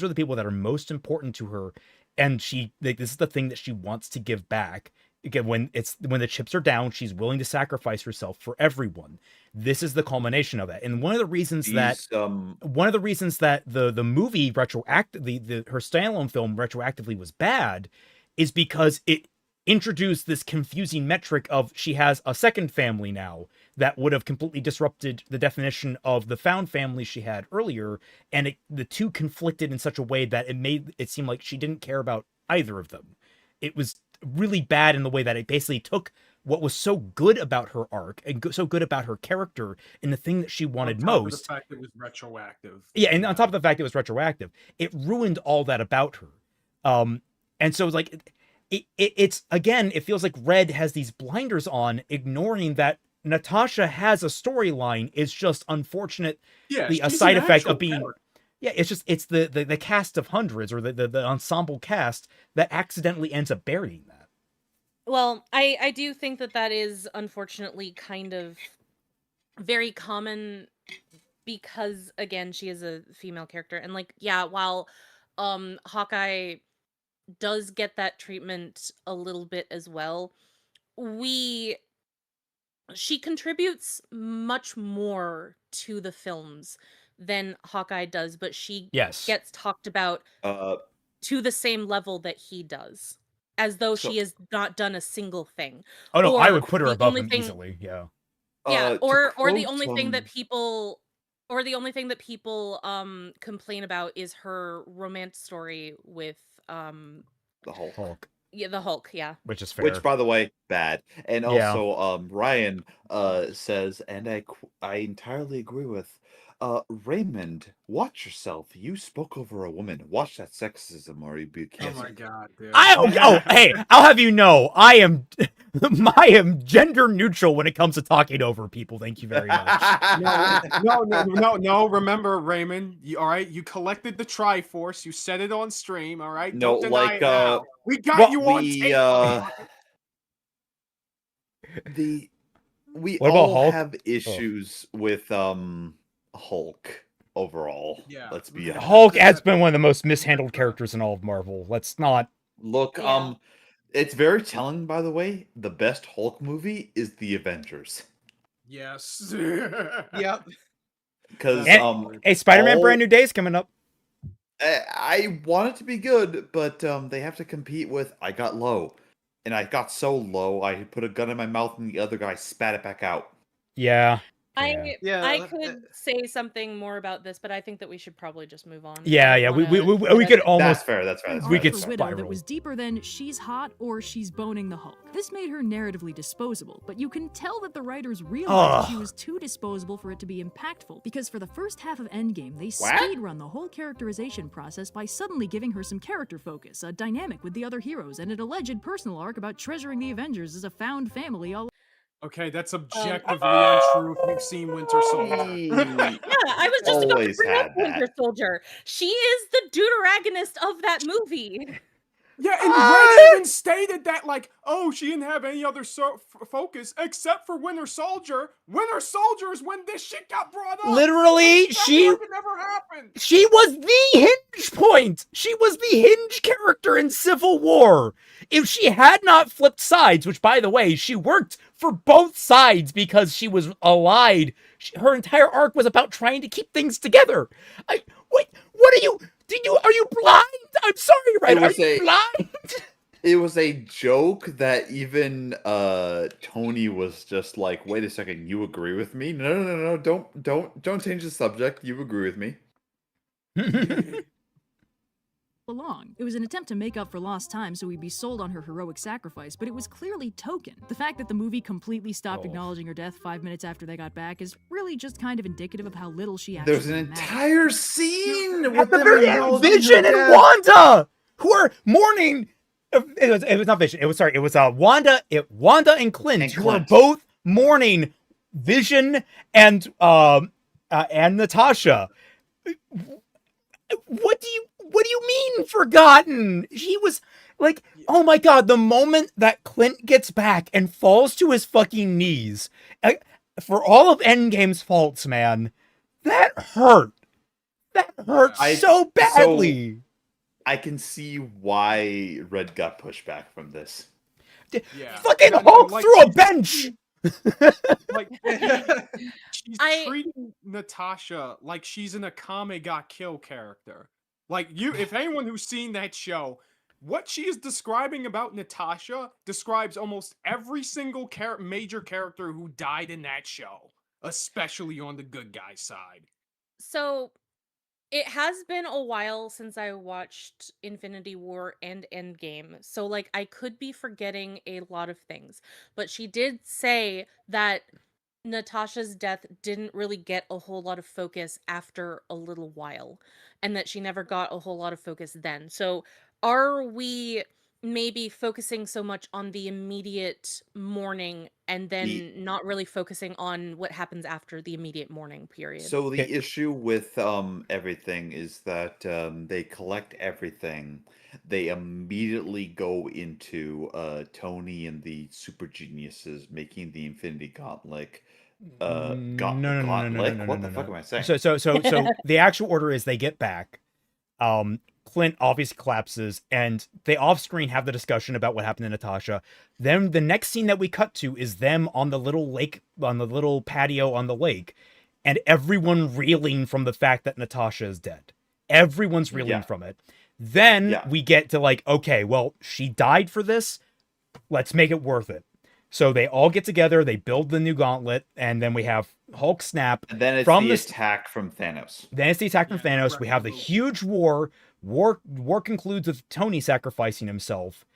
the people that are most important to her, and this is the thing that she wants to give back. Again, when the chips are down, she's willing to sacrifice herself for everyone. This is the culmination of it. And one of the reasons that the movie her standalone film retroactively was bad is because it introduced this confusing metric of she has a second family now that would have completely disrupted the definition of the found family she had earlier, and the two conflicted in such a way that it made it seem like she didn't care about either of them. It was really bad in the way that it basically took what was so good about her arc and so good about her character and the thing that she wanted On top of most. the fact it was retroactive. Yeah, and on top of the fact it was retroactive, it ruined all that about her. And so like it's again, it feels like Red has these blinders on, ignoring that Natasha has a storyline. It's just unfortunately a side effect of being character. Yeah, it's the cast of hundreds, or the ensemble cast, that accidentally ends up burying that. Well, I do think that is unfortunately kind of very common because again, she is a female character, and like, yeah, while Hawkeye does get that treatment a little bit as well, we she contributes much more to the films than Hawkeye does, but she Yes. gets talked about Uh, to the same level that he does, as though so she has not done a single thing. Oh no, I Or would put her the above only him thing easily. Yeah. yeah, to or the quote only thing that people complain about is her romance story with the Hulk. Hulk, yeah, the Hulk, yeah. which is Which, fair. by the way, bad. And Yeah. also, Ryan says, and I entirely agree with, Raymond, watch yourself. You spoke over a woman. Watch that sexism, or you'll be Oh canceled. my god, dude. Hey, I'll have you know, I am gender neutral when it comes to talking over people. Thank you very much. No. Remember, Raymond. All right, you collected the Triforce. You said it on stream. All right, No, don't deny like, it now. We got well, you on we, tape. we What about all Hulk? have issues with Hulk overall. Yeah. Let's be honest. Hulk has been one of the most mishandled characters in all of Marvel. Let's not. Look, Yeah. it's very telling, by the way. The best Hulk movie is The Avengers. Yes. Yep. Because And, hey, Spider-Man: Brand New Day is coming up. I want it to be good, but they have to compete with I got low. And I got so low, I put a gun in my mouth and the other guy spat it back out. Yeah. I Yeah. could say something more about this, but I think that we should probably just move on. I Yeah, don't yeah. We wanna could get- almost. That's fair, that's fair. An That's We arc could for fair. Widow spiral. that was deeper than she's hot or she's boning the Hulk. This made her narratively disposable, but you can tell that the writers realized she was too disposable for it to be impactful, because for the first half of Endgame, they What? speedrun the whole characterization process by suddenly giving her some character focus, a dynamic with the other heroes, and an alleged personal arc about treasuring the Avengers as a found family all Okay, that's objectively untrue if you've seen Winter Soldier. Yeah, I was just about to Always bring up had Winter that. Soldier. She is the deuteragonist of that movie. Yeah, and Red even stated that, like, oh, she didn't have any other focus except for Winter Soldier. Winter Soldier is when this shit got brought up. Literally, It's she like it never happened. She was the hinge point. She was the hinge character in Civil War. If she had not flipped sides, which by the way, she worked for both sides because she was allied. Her entire arc was about trying to keep things together. What are you? Are you blind? I'm sorry, right? Are you blind? It was a joke that even Tony was just like, "Wait a second, you agree with me? No, don't change the subject. You agree with me." along. It was an attempt to make up for lost time so we'd be sold on her heroic sacrifice, but it was clearly token. The fact that the movie completely stopped acknowledging her death 5 minutes after they got back is really just kind of indicative of how little she actually There's an mattered. entire scene At with the them very end, acknowledging Vision her and death. Wanda, who are mourning. It was not Vision. It was Wanda. Wanda and Clint, who are both mourning Vision and Natasha. What do you mean forgotten? She was like, oh my god, the moment that Clint gets back and falls to his fucking knees, for all of Endgame's faults, man, that hurt. That hurt so badly. I can see why Red got pushed back from this. Yeah. Fucking Hulk like, through a bench. Like, she's treating Natasha like she's an Akame ga Kill character. Like, if anyone who's seen that show, what she is describing about Natasha describes almost every single major character who died in that show, especially on the good guy side. So, it has been a while since I watched Infinity War and Endgame, so, like, I could be forgetting a lot of things. But she did say that Natasha's death didn't really get a whole lot of focus after a little while, and that she never got a whole lot of focus then. So, are we maybe focusing so much on the immediate mourning and then not really focusing on what happens after the immediate mourning period. So the Okay. issue with everything is that they collect everything. They immediately go into Tony and the super geniuses making the Infinity Gauntlet. Gauntlet? What the fuck am I saying? So the actual order is they get back. Clint obviously collapses, and they off-screen have the discussion about what happened to Natasha. Then the next scene that we cut to is them on the little lake, on the little patio on the lake, and everyone reeling from the fact that Natasha is dead. Everyone's reeling Yeah. from it. Then Yeah. we get to like, okay, well, she died for this. Let's make it worth it. So they all get together, they build the new gauntlet, and then we have Hulk snap. And then it's from the this- attack from Thanos. Then it's the attack from Yeah, Thanos. right, We have the boom. huge war. War concludes with Tony sacrificing himself.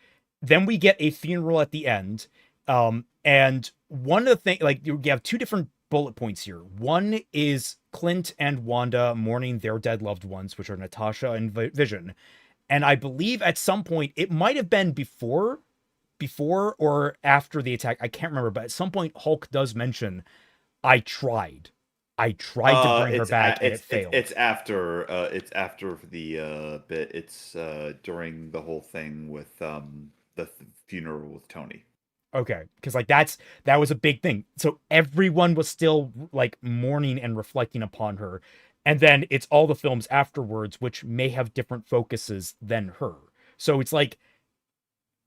Then we get a funeral at the end. And one of the things, like, you have two different bullet points here. One is Clint and Wanda mourning their dead loved ones, which are Natasha and Vision. And I believe at some point, it might have been before or after the attack. I can't remember, but at some point, Hulk does mention, I tried to bring her back, and it failed. It's after the bit. It's during the whole thing with the funeral with Tony. Okay, because like that was a big thing. So everyone was still like mourning and reflecting upon her, and then it's all the films afterwards which may have different focuses than her. So it's like,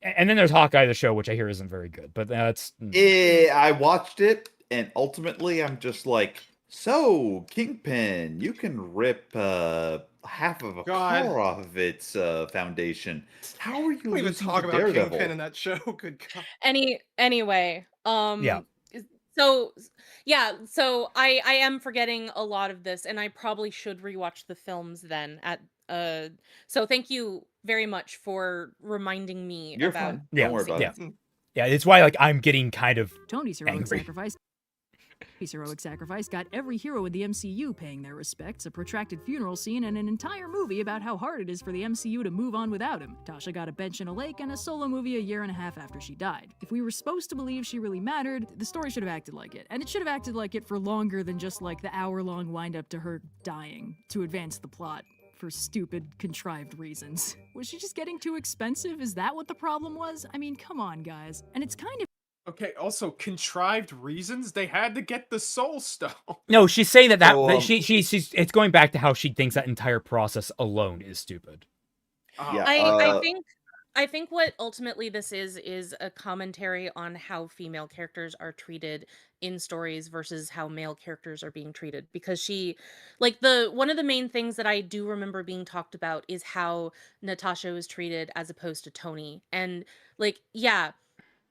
and then there's Hawkeye the show, which I hear isn't very good, but that's I watched it, and ultimately, I'm just like, so Kingpin, you can rip half of a God. car off of its foundation. How are you We don't even losing talk to about Daredevil? Kingpin in that show. Good God. Anyway, Yeah. So yeah, so I am forgetting a lot of this, and I probably should rewatch the films then. So thank you very much for reminding me You're about. fine. Yeah, Don't worry about yeah. it. Yeah, it's why like I'm getting kind of Tony's heroic Angry. sacrifice. His heroic sacrifice got every hero in the MCU paying their respects, a protracted funeral scene, and an entire movie about how hard it is for the MCU to move on without him. Tasha got a bench in a lake and a solo movie a year and a half after she died. If we were supposed to believe she really mattered, the story should have acted like it. And it should have acted like it for longer than just like the hour-long wind-up to her dying to advance the plot. For stupid, contrived reasons. Was she just getting too expensive? Is that what the problem was? I mean, come on, guys. And it's kind of Okay, also contrived reasons they had to get the soul stone. no. She's saying that So, she's it's going back to how she thinks that entire process alone is stupid. Yeah, I think what ultimately this is a commentary on how female characters are treated in stories versus how male characters are being treated, because she, like, one of the main things that I do remember being talked about is how Natasha was treated as opposed to Tony. And like, yeah,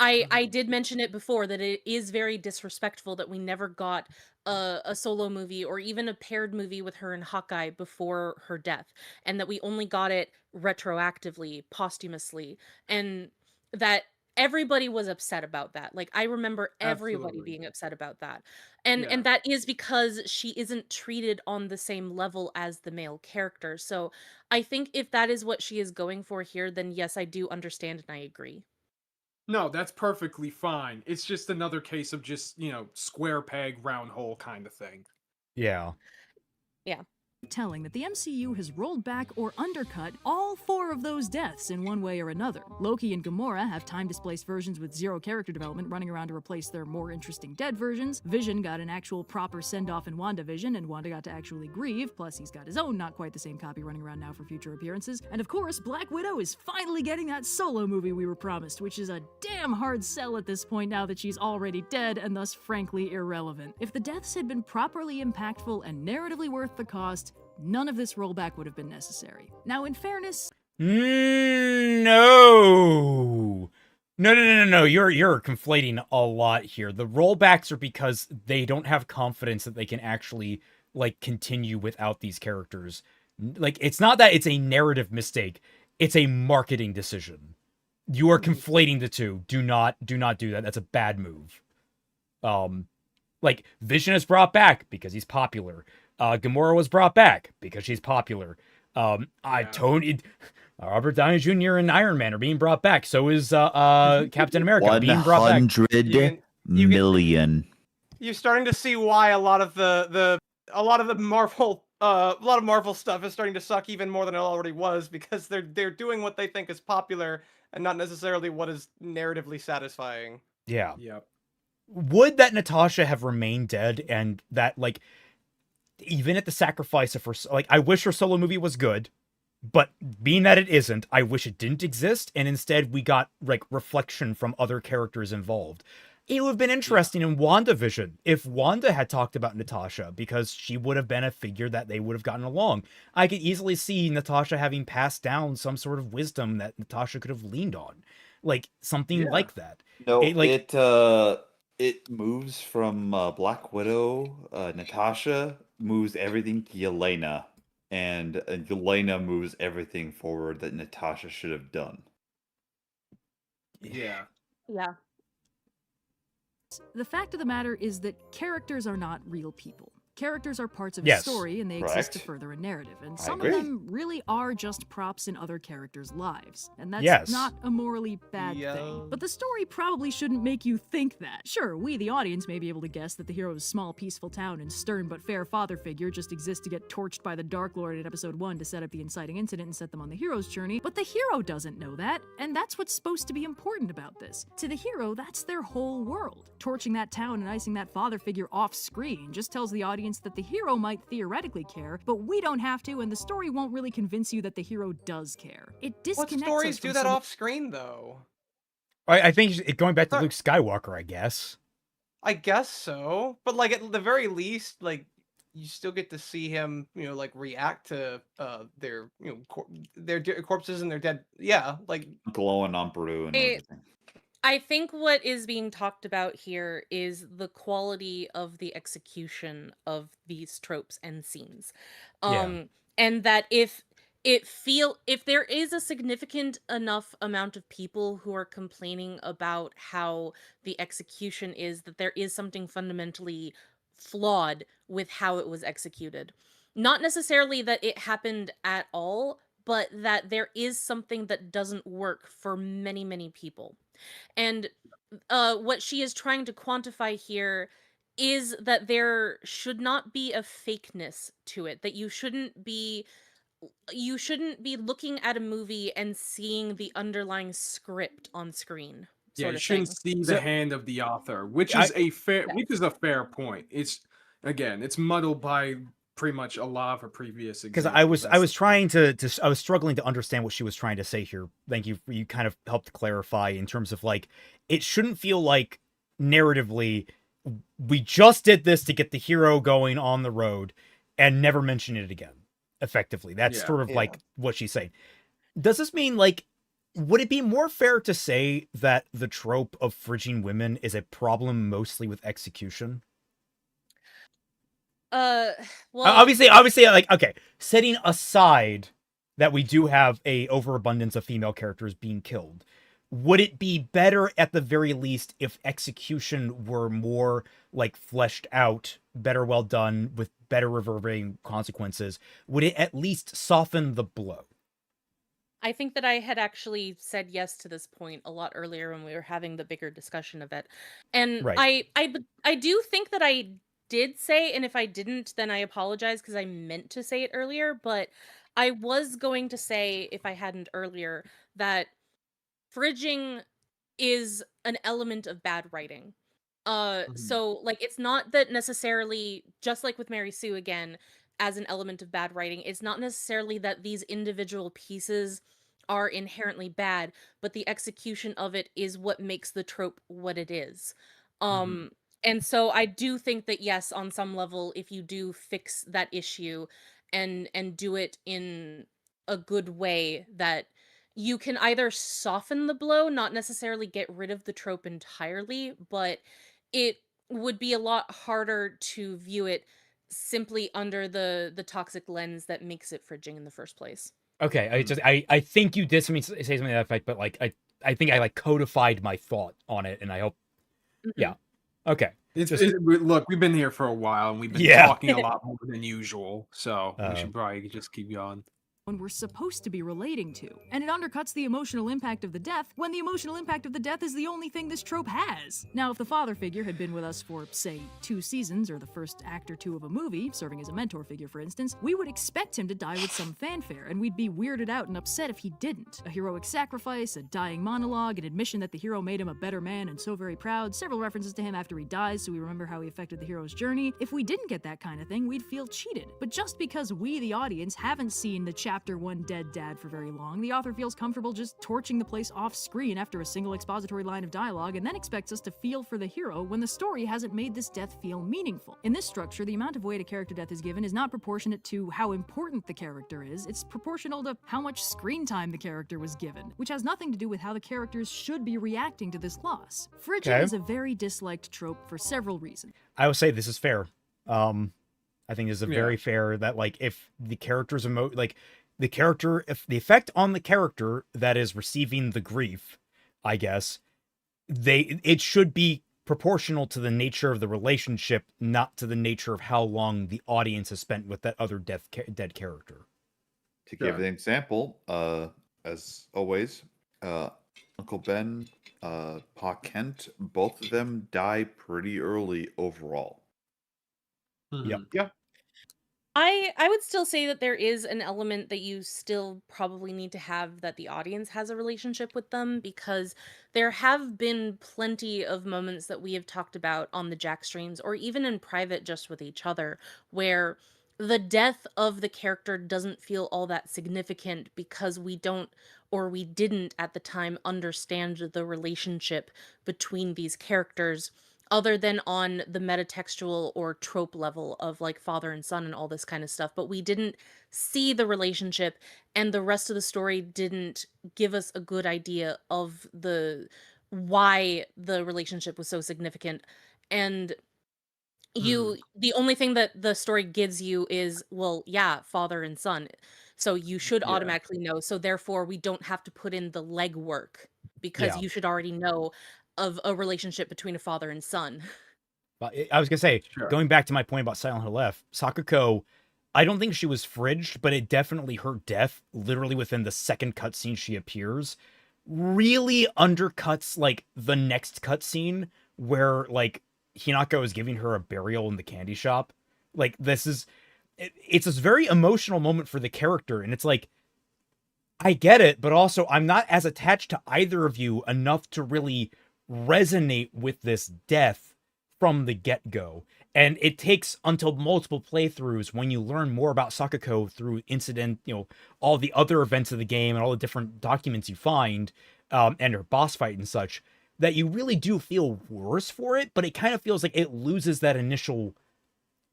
I did mention it before that it is very disrespectful that we never got a solo movie or even a paired movie with her and Hawkeye before her death, and that we only got it retroactively, posthumously, and that everybody was upset about that. Like, I remember everybody Absolutely. being upset about that. And Yeah. that is because she isn't treated on the same level as the male character. So I think if that is what she is going for here, then yes, I do understand and I agree. No, that's perfectly fine. It's just another case of just, square peg, round hole kind of thing. Yeah. telling that the MCU has rolled back or undercut all 4 of those deaths in one way or another. Loki and Gamora have time-displaced versions with 0 character development running around to replace their more interesting dead versions. Vision got an actual proper send-off in WandaVision, and Wanda got to actually grieve, plus he's got his own not quite the same copy running around now for future appearances. And of course, Black Widow is finally getting that solo movie we were promised, which is a damn hard sell at this point now that she's already dead and thus frankly irrelevant. If the deaths had been properly impactful and narratively worth the cost, none of this rollback would have been necessary. Now, in fairness, No. No. You're conflating a lot here. The rollbacks are because they don't have confidence that they can actually like continue without these characters. Like, it's not that it's a narrative mistake, it's a marketing decision. You are conflating the two. Do not do that. That's a bad move. Like, Vision is brought back because he's popular. Gamora was brought back because she's popular. Yeah. Robert Downey Jr. and Iron Man are being brought back. So is Captain America being brought back. 100 you can- million. You're starting to see why a lot of the Marvel stuff is starting to suck even more than it already was, because they're doing what they think is popular and not necessarily what is narratively satisfying. Yeah. Yep. Would that Natasha have remained dead, and that, like, even at the sacrifice of her, like, I wish her solo movie was good, but being that it isn't, I wish it didn't exist, and instead we got, like, reflection from other characters involved. It would have been interesting in WandaVision if Wanda had talked about Natasha, because she would have been a figure that they would have gotten along. I could easily see Natasha having passed down some sort of wisdom that Natasha could have leaned on. Like, something Yeah. like that. No, It, it moves from Black Widow. Natasha moves everything to Yelena, and Yelena moves everything forward that Natasha should have done. Yeah. Yeah. The fact of the matter is that characters are not real people. Characters are parts of a Yes, story, and they exist to correct. further a narrative, and I some of agree. them really are just props in other characters' lives, and that's Yes. not a morally bad Yeah. thing. But the story probably shouldn't make you think that. Sure, we, the audience, may be able to guess that the hero's small, peaceful town and stern but fair father figure just exists to get torched by the Dark Lord in Episode 1 to set up the inciting incident and set them on the hero's journey, but the hero doesn't know that, and that's what's supposed to be important about this. To the hero, that's their whole world. Torching that town and icing that father figure off screen just tells the audience that the hero might theoretically care, but we don't have to, and the story won't really convince you that the hero does care. It What disconnects stories us from do that some- off screen though? I think going back to Huh. Luke Skywalker, I guess. I guess so, but like at the very least, like you still get to see him, like react to their, corpses and their dead. Yeah, like Glowing on Brew and It- everything. I think what is being talked about here is the quality of the execution of these tropes and scenes. Yeah. And that if there is a significant enough amount of people who are complaining about how the execution is, that there is something fundamentally flawed with how it was executed. Not necessarily that it happened at all, but that there is something that doesn't work for many, many people. And what she is trying to quantify here is that there should not be a fakeness to it, that you shouldn't be looking at a movie and seeing the underlying script on screen. Yeah, Sort you of shouldn't thing. see So- the hand of the author, which I- is a fair point. It's again, it's muddled by pretty much a lot of her previous Because examples. I was trying to I was struggling to understand what she was trying to say here. Thank you. You kind of helped clarify in terms of, like, it shouldn't feel like narratively we just did this to get the hero going on the road and never mention it again. Effectively, that's Yeah. sort of Yeah. like what she's saying. Does this mean, like, would it be more fair to say that the trope of fridging women is a problem mostly with execution? Well, Obviously, like, okay, setting aside that we do have a overabundance of female characters being killed, would it be better at the very least if execution were more, like, fleshed out, better well done, with better reverberating consequences? Would it at least soften the blow? I think that I had actually said yes to this point a lot earlier when we were having the bigger discussion of it. And Right. I do think that I did say, and if I didn't, then I apologize because I meant to say it earlier, but I was going to say, if I hadn't earlier, that fridging is an element of bad writing. So like it's not that necessarily, just like with Mary Sue again, as an element of bad writing, it's not necessarily that these individual pieces are inherently bad, but the execution of it is what makes the trope what it is. And so I do think that yes, on some level, if you do fix that issue and do it in a good way, that you can either soften the blow, not necessarily get rid of the trope entirely, but it would be a lot harder to view it simply under the toxic lens that makes it fridging in the first place. Okay, I think you did say something to that effect, but, like, I think I, like, codified my thought on it, and I hope. Yeah. Okay. Look, we've been here for a while and we've been Yeah. talking a lot more than usual, so we should probably just keep going. when we're supposed to be relating to. And it undercuts the emotional impact of the death when the emotional impact of the death is the only thing this trope has. Now, if the father figure had been with us for, say, 2 seasons or the first act or 2 of a movie, serving as a mentor figure for instance, we would expect him to die with some fanfare, and we'd be weirded out and upset if he didn't. A heroic sacrifice, a dying monologue, an admission that the hero made him a better man and so very proud, several references to him after he dies so we remember how he affected the hero's journey. If we didn't get that kind of thing, we'd feel cheated. But just because we, the audience, haven't seen the Chapter 1 dead dad for very long, the author feels comfortable just torching the place off screen after a single expository line of dialogue and then expects us to feel for the hero when the story hasn't made this death feel meaningful. In this structure, the amount of weight a character death is given is not proportionate to how important the character is, it's proportional to how much screen time the character was given, which has nothing to do with how the characters should be reacting to this loss. Frigging is a very disliked trope for several reasons. I would say this is fair. I think this is very fair that, like, if the character's if the effect on the character that is receiving the grief, I guess, it should be proportional to the nature of the relationship, not to the nature of how long the audience has spent with that other dead character. To give an example, as always, Uncle Ben, Pa Kent, both of them die pretty early overall. Yep. Yeah. I would still say that there is an element that you still probably need to have that the audience has a relationship with them, because there have been plenty of moments that we have talked about on the Jack streams or even in private just with each other where the death of the character doesn't feel all that significant because we don't, or we didn't at the time, understand the relationship between these characters other than on the metatextual or trope level of like father and son and all this kind of stuff. But we didn't see the relationship, and the rest of the story didn't give us a good idea of why the relationship was so significant. And the only thing that the story gives you is, well, yeah, father and son. So you should automatically know. So therefore we don't have to put in the legwork because you should already know of a relationship between a father and son. But I was gonna say, going back to my point about Silent Hill F, Sakuko, I don't think she was fridged, but it definitely, her death, literally within the second cutscene she appears, really undercuts like the next cutscene where like Hinako is giving her a burial in the candy shop. Like it's this very emotional moment for the character, and it's like, I get it, but also I'm not as attached to either of you enough to really resonate with this death from the get-go. And it takes until multiple playthroughs when you learn more about Sakuko through incident, all the other events of the game and all the different documents you find, and her boss fight and such, that you really do feel worse for it, but it kind of feels like it loses that initial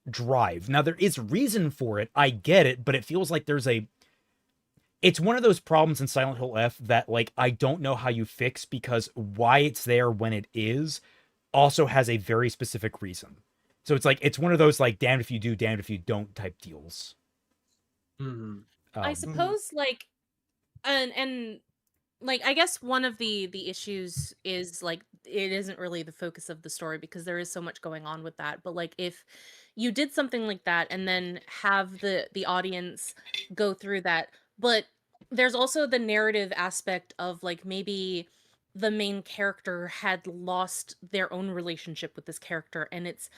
drive. Now, there is reason for it, I get it, but it feels like it's one of those problems in Silent Hill F that, like, I don't know how you fix, because why it's there when it is also has a very specific reason. So it's like, it's one of those, like, damned if you do, damned if you don't type deals. I suppose, like, and like, I guess one of the issues is, like, it isn't really the focus of the story because there is so much going on with that. But, like, if you did something like that and then have the audience go through that, but there's also the narrative aspect of, like, maybe the main character had lost their own relationship with this character, and it's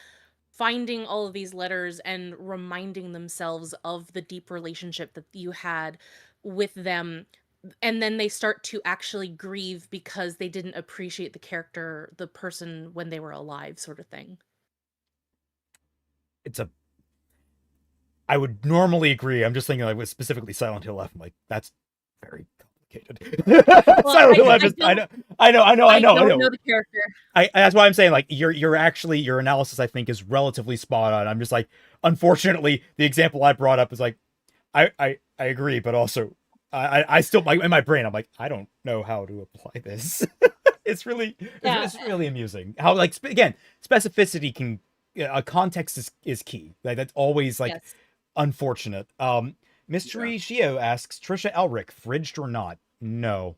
finding all of these letters and reminding themselves of the deep relationship that you had with them, and then they start to actually grieve because they didn't appreciate the person when they were alive, sort of thing. I would normally agree. I'm just thinking, like, with specifically Silent Hill F, I'm like, that's very complicated. Well, Silent Hill F I know. I don't know the character. That's why I'm saying, like, your analysis, I think, is relatively spot on. I'm just like, unfortunately, the example I brought up is like, I agree, but also I still, like, in my brain, I'm like, I don't know how to apply this. It's really amusing how, like, again, specificity can, context is key. Like, that's always, like, unfortunate. Mystery Shio asks, Trisha Elric, fridged or not? No,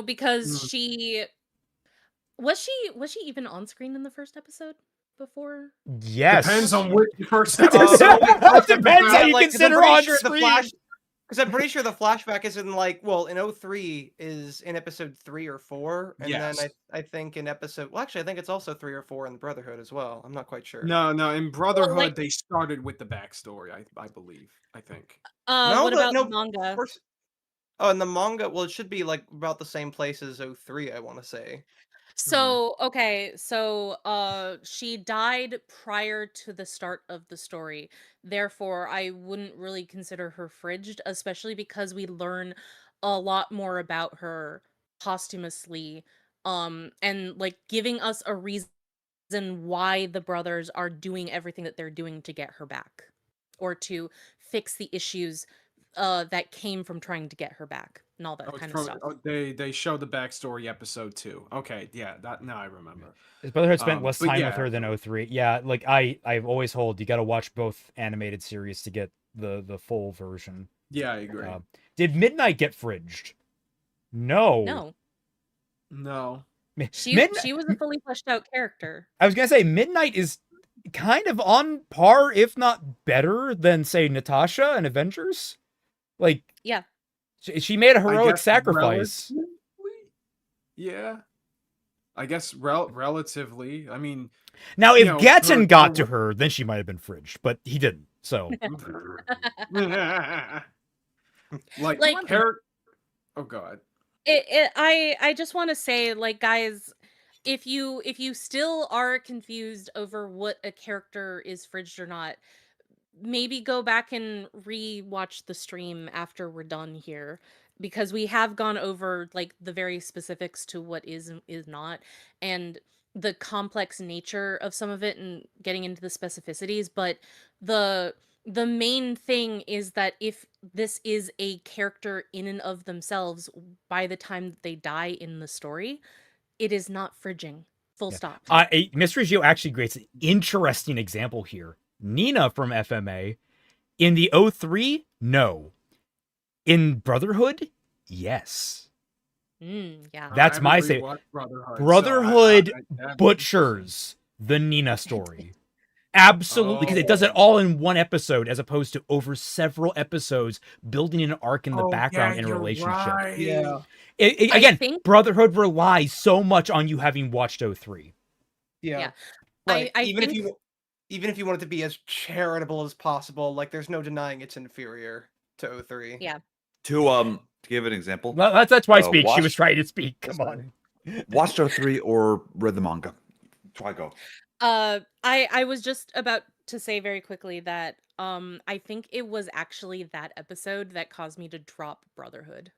because she was even on screen in the first episode before? Yes. Depends on which first It episode. depends how you consider on screen. Because I'm pretty sure the flashback is in like, well, in 03 is in episode 3 or 4, and Yes. then I think in episode, well, actually, I think it's also 3 or 4 in the Brotherhood as well. I'm not quite sure. No, in Brotherhood like- they started with the backstory. I believe. I think. No, What but about no, the manga? first- Oh, in the manga, well, it should be like about the same place as 03, I want to say. So, okay, so she died prior to the start of the story. Therefore, I wouldn't really consider her fridged, especially because we learn a lot more about her posthumously, and like giving us a reason why the brothers are doing everything that they're doing to get her back or to fix the issues that came from trying to get her back and all that kind of stuff. They show the backstory episode 2. Okay, yeah, that now I remember. His Brotherhood spent less but time yeah, with her than 03. Yeah, like I've always hold you got to watch both animated series to get the full version. Yeah, I agree. Did Midnight get fridged? No. No, No. she was a fully fleshed out character. I was gonna say Midnight is kind of on par, if not better, than say Natasha and Avengers. Like, Yeah. she made a I heroic guess sacrifice. relatively? Yeah. I guess relatively. I mean, Now, if know, Gatton her- got her- to her, then she might have been fridged, but he didn't. So like Like- Oh god. I just want to say, like, guys, if you still are confused over what a character is fridged or not, maybe go back and re-watch the stream after we're done here, because we have gone over like the very specifics to what is and is not, and the complex nature of some of it, and getting into the specificities. But the main thing is that if this is a character in and of themselves, by the time that they die in the story, it is not fridging. Full stop. Mystery Geo actually creates an interesting example here. Nina from FMA. In the 03, no. In Brotherhood, yes. Yeah. That's I my haven't say. rewatched Brotherhood. Brotherhood that- butchers the Nina story. Absolutely, because it does it all in one episode as opposed to over several episodes, building an arc in the Oh, background yeah, and a you're relationship. right. Yeah. I Again, think- Brotherhood relies so much on you having watched 03. Yeah. Yeah. Like, I even think- if you want it to be as charitable as possible, like there's no denying it's inferior to 03. Yeah. To give an example, Well, that's why I speak. She watch- was trying to speak. Come That's on. watch 03 or read the manga. Try go. I was just about to say very quickly that I think it was actually that episode that caused me to drop Brotherhood.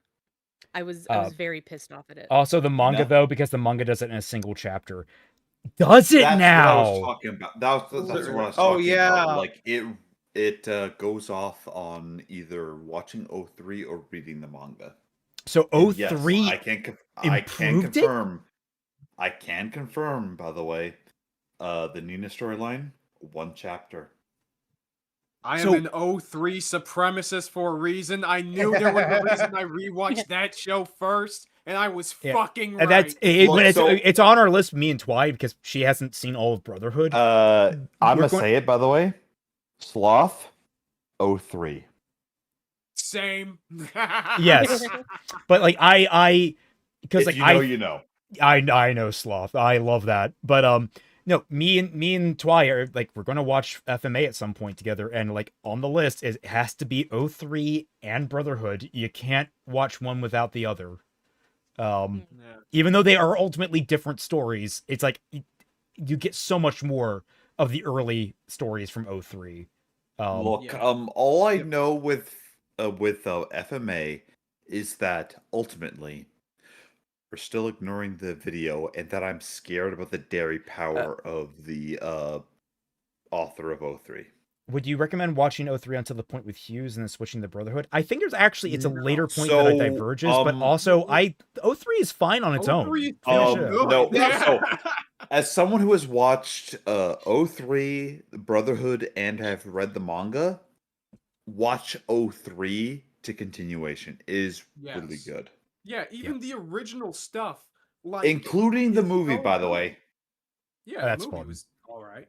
I was very pissed off at it. Also, the manga, No. though, because the manga does it in a single chapter. Does it That's now? what I was talking about. That's what I was Oh, talking yeah. about. Like it goes off on either watching 03 or reading the manga. So And yes, 03 I can improved it? confirm. I can confirm, by the way, the Nina storyline, one chapter. I So- am an 03 supremacist for a reason. I knew there was a reason I rewatched that show first, and I was Yeah. fucking right. And that's it, Look, it's on our list, me and Twy, because she hasn't seen all of Brotherhood. I'm We're gonna going- say it, by the way. Sloth 03. Same. Yes. But like I because If like you know, you know. I know Sloth. I love that. But no, me and Twy are like, we're gonna watch FMA at some point together, and like on the list is it has to be 03 and Brotherhood. You can't watch one without the other. Yeah. Even though they are ultimately different stories, it's like you get so much more of the early stories from 03. Look, Yeah. all I know with FMA is that ultimately we're still ignoring the video, and that I'm scared about the dairy power of the author of 03. Would you recommend watching 03 until the point with Hughes and then switching to Brotherhood? I think there's actually it's a No. later point that it So, diverges, but also 03 is fine on its own. 03 is Finish so it. good. No, Yeah. so as someone who has watched 03, Brotherhood, and have read the manga, watch 03 to continuation. It is really Yes. good. Yeah, even the original stuff, like Including the it's movie, so by the good. way. Yeah, That's the movie fun. was all right.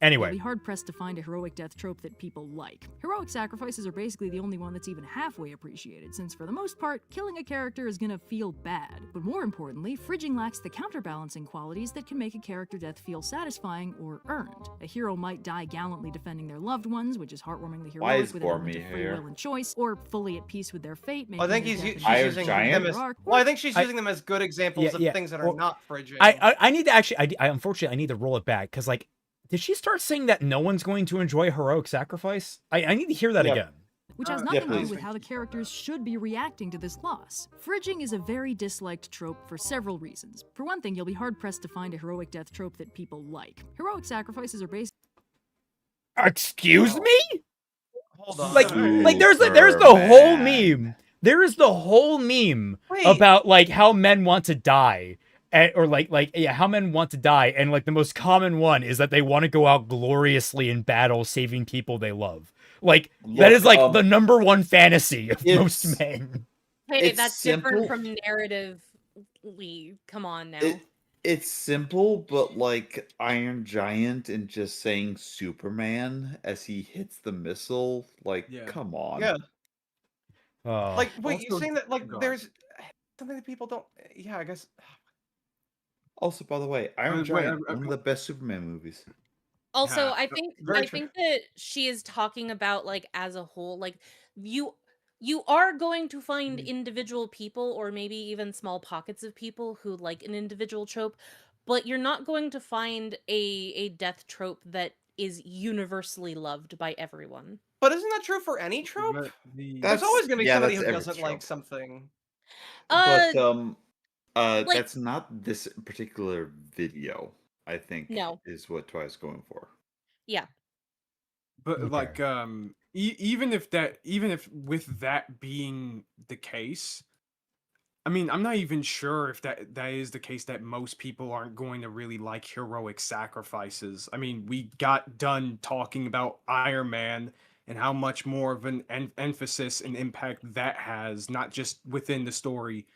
Anyway. You'll be hard-pressed to find a heroic death trope that people like. Heroic sacrifices are basically the only one that's even halfway appreciated, since for the most part, killing a character is gonna feel bad. But more importantly, frigging lacks the counterbalancing qualities that can make a character death feel satisfying or earned. A hero might die gallantly defending their loved ones, which is heartwarmingly Why heroic is with an element of Boromir free here? will and choice, or fully at peace with their fate, making I think their she's death Iron using Giant? them as, arc, well, I think she's I- using them as good examples of yeah, things that are well, not frigging. I need to actually, I unfortunately, I need to roll it back, because, like, did she start saying that no one's going to enjoy heroic sacrifice? I need to hear that Yep. again. which has Yeah, nothing to do please. with how the characters should be reacting to this loss. Frigging is a very disliked trope for several reasons. For one thing, you'll be hard-pressed to find a heroic death trope that people like. Heroic sacrifices are based Excuse me? Hold on. Like there's the whole Superman. meme. There is the whole meme Wait. about, like, how men want to die. Or how men want to die, and, like, the most common one is that they want to go out gloriously in battle saving people they love. Like, that Look, is, like, the number one fantasy of most it's- men. Hey, It's that's simple. different from narratively. Come on now. It's simple, but like Iron Giant and just saying Superman as he hits the missile, like, Yeah. come on. Yeah. Oh. Like, wait, you're Also- saying that, like, go on. there's something that people don't. Yeah, I guess. Also, by the way, Iron Wait, Giant, one of the best Superman movies. Also, Yeah, I think very I true. think that she is talking about, like, as a whole, like, you are going to find individual people, or maybe even small pockets of people who like an individual trope, but you're not going to find a death trope that is universally loved by everyone. But isn't that true for any trope? But the- There's always gonna be yeah, somebody that's who every doesn't like trope. something. Uh, But like- that's not this particular video, I think, No. is what Twi's going for. yeah. But Okay. like even if with that being the case, I mean, I'm not even sure if that is the case, that most people aren't going to really like heroic sacrifices. I mean, we got done talking about Iron Man and how much more of an emphasis and impact that has, not just within the story,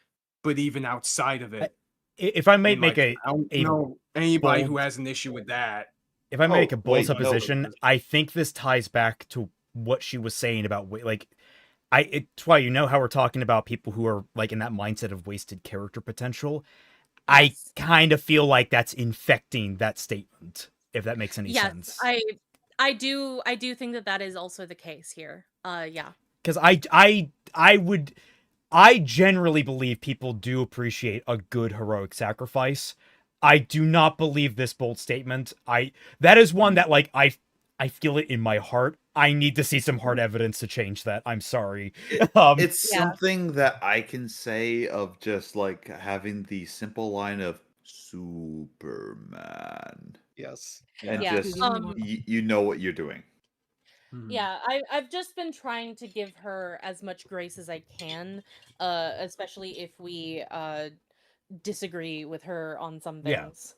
but even outside of it. If I may And, make like, I don't a know anybody who bold- has an issue with that. if I make a bold wait, no, supposition, because- I think this ties back to what she was saying about like, it's why, you know, how we're talking about people who are, like, in that mindset of wasted character potential. I Yes. kind of feel like that's infecting that statement, if that makes any Yes, sense. I do think that that is also the case here. Yeah. Because I generally believe people do appreciate a good heroic sacrifice. I do not believe this bold statement. That is one that, like, I feel it in my heart. I need to see some hard evidence to change that. I'm sorry. It's Yeah. something that I can say of just like having the simple line of Superman, Yes. and Yeah. just Um, you know what you're doing. Hmm. Yeah, I've just been trying to give her as much grace as I can, especially if we disagree with her on some Yeah. things.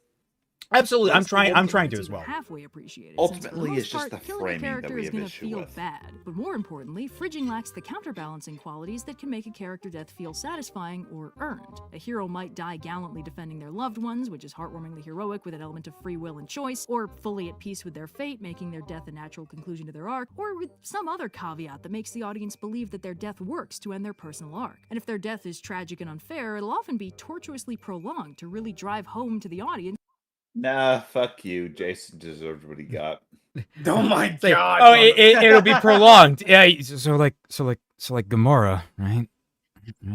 Absolutely. I'm That's trying to It's as even well. halfway appreciated. Ultimately, since for the most it's just part, the killing a framing that character we is have gonna issue feel with. bad, but more importantly, frigging lacks the counterbalancing qualities that can make a character death feel satisfying or earned. A hero might die gallantly defending their loved ones, which is heartwarmingly heroic with an element of free will and choice, or fully at peace with their fate, making their death a natural conclusion to their arc, or with some other caveat that makes the audience believe that their death works to end their personal arc. And if their death is tragic and unfair, it'll often be tortuously prolonged to really drive home to the audience. Nah, fuck you. Jason deserved what he got. Oh my Say, god! oh, it'll be prolonged. Yeah. So like Gamora, right?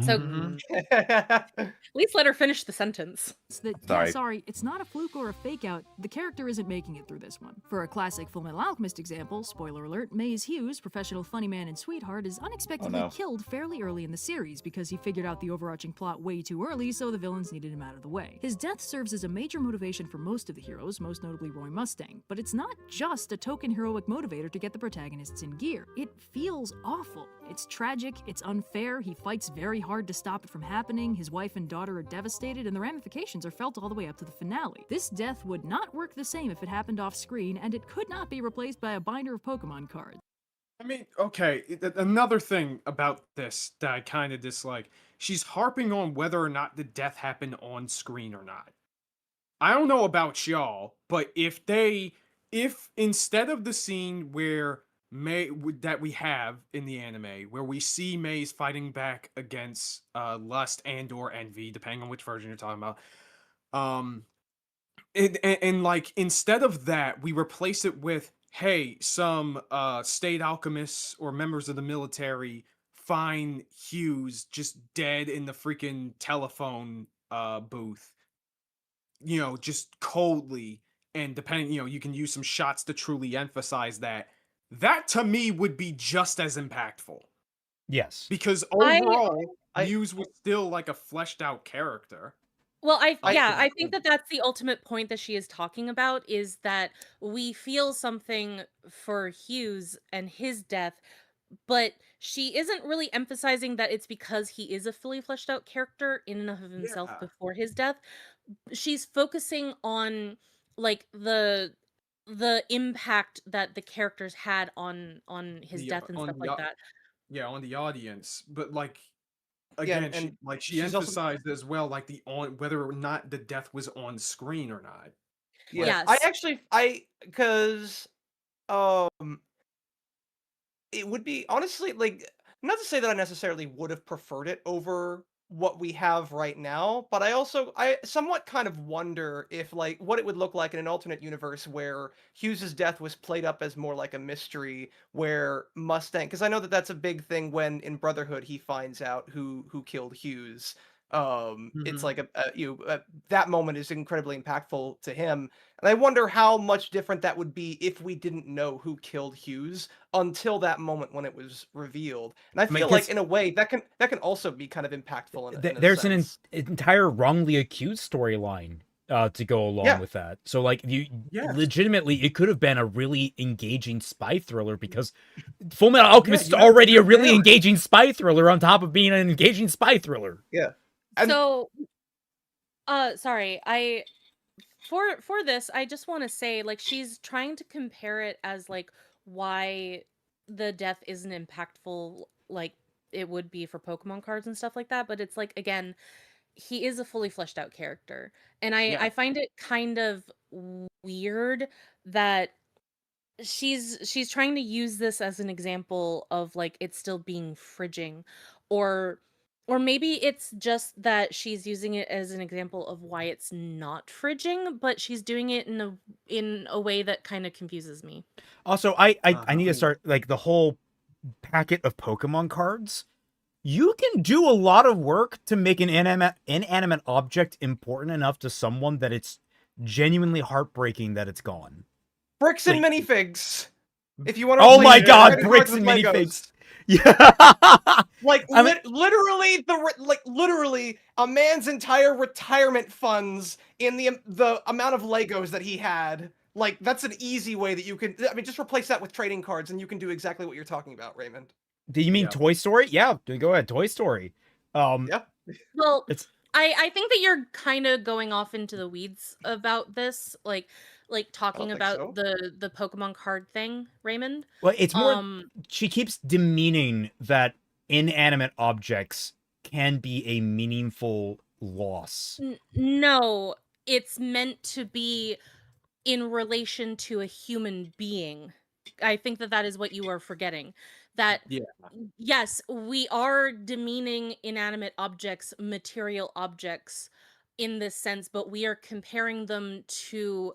So Mhm. at least let her finish the sentence. Sorry. It's not a fluke or a fake out. The character isn't making it through this one. For a classic Fullmetal Alchemist example, spoiler alert, Maze Hughes, professional funny man and sweetheart, is unexpectedly no. killed fairly early in the series because he figured out the overarching plot way too early, so the villains needed him out of the way. His death serves as a major motivation for most of the heroes, most notably Roy Mustang, but it's not just a token heroic motivator to get the protagonists in gear. It feels awful. It's tragic, it's unfair, he fights very hard to stop it from happening, his wife and daughter are devastated, and the ramifications are felt all the way up to the finale. This death would not work the same if it happened off screen, and it could not be replaced by a binder of Pokemon cards. I mean, okay, another thing about this that I kind of dislike, she's harping on whether or not the death happened on screen or not. I don't know about y'all, but if they if instead of the scene where that we have in the anime, where we see May's fighting back against lust and or envy, depending on which version you're talking about, um, and like instead of that, we replace it with, hey, some state alchemists or members of the military find Hughes just dead in the freaking telephone booth, just coldly, and depending, you can use some shots to truly emphasize that. That to me would be just as impactful, Yes. because I overall, I- Hughes was still like a fleshed out character. Well, I I- yeah, I think that that's the ultimate point that she is talking about, is that we feel something for Hughes and his death, but she isn't really emphasizing that it's because he is a fully fleshed out character in and of himself Yeah. before his death. She's focusing on like the impact that the characters had on his The death and on stuff the like that. Yeah, on the audience, but like Yeah, again, and she she's also emphasized as well, like whether or not the death was on screen or not. yeah. Yes. Because it would be honestly like, not to say that I necessarily would have preferred it over what we have right now, but I somewhat kind of wonder if like what it would look like in an alternate universe where Hughes's death was played up as more like a mystery, where Mustang, because I know that that's a big thing when in Brotherhood he finds out who killed Hughes. It's Mhm. like that moment is incredibly impactful to him, and I wonder how much different that would be if we didn't know who killed Hughes until that moment when it was revealed. And I mean, feel like 'cause- in a way that can also be kind of impactful in a There's an sense. entire wrongly accused storyline to go along Yeah. with that. So like Yes. legitimately, it could have been a really engaging spy thriller, because Full Metal Alchemist is yeah, already a really yeah. engaging spy thriller on top of being an engaging spy thriller. And- So sorry, I for this, I just want to say, like, she's trying to compare it as like why the death isn't impactful like it would be for Pokemon cards and stuff like that, but it's like, again, he is a fully fleshed out character, and I Yeah. I find it kind of weird that she's trying to use this as an example of like it still being fridging, or maybe it's just that she's using it as an example of why it's not fridging, but she's doing it in a way that kind of confuses me. Also, I need to Um, start like the whole packet of Pokemon cards. You can do a lot of work to make an inanimate object important enough to someone that it's genuinely heartbreaking that it's gone. bricks and Like- minifigs. If you want to Oh replace my credit god, cards bricks with and Legos. minifigs. Yeah. Like I mean- literally a man's entire retirement funds in the amount of Legos that he had. Like, that's an easy way that you can, I mean, just replace that with trading cards and you can do exactly what you're talking about, Raymond. Do you mean Yeah. Toy Story? Yeah, go ahead, Toy Story. Yeah. Well, It's I think that you're kind of going off into the weeds about this, like talking think about so. the Pokemon card thing, Raymond. well, it's more she keeps demeaning that inanimate objects can be a meaningful loss. No, it's meant to be in relation to a human being. I think that that is what you are forgetting. That Yeah. yes, we are demeaning inanimate objects, material objects in this sense, but we are comparing them to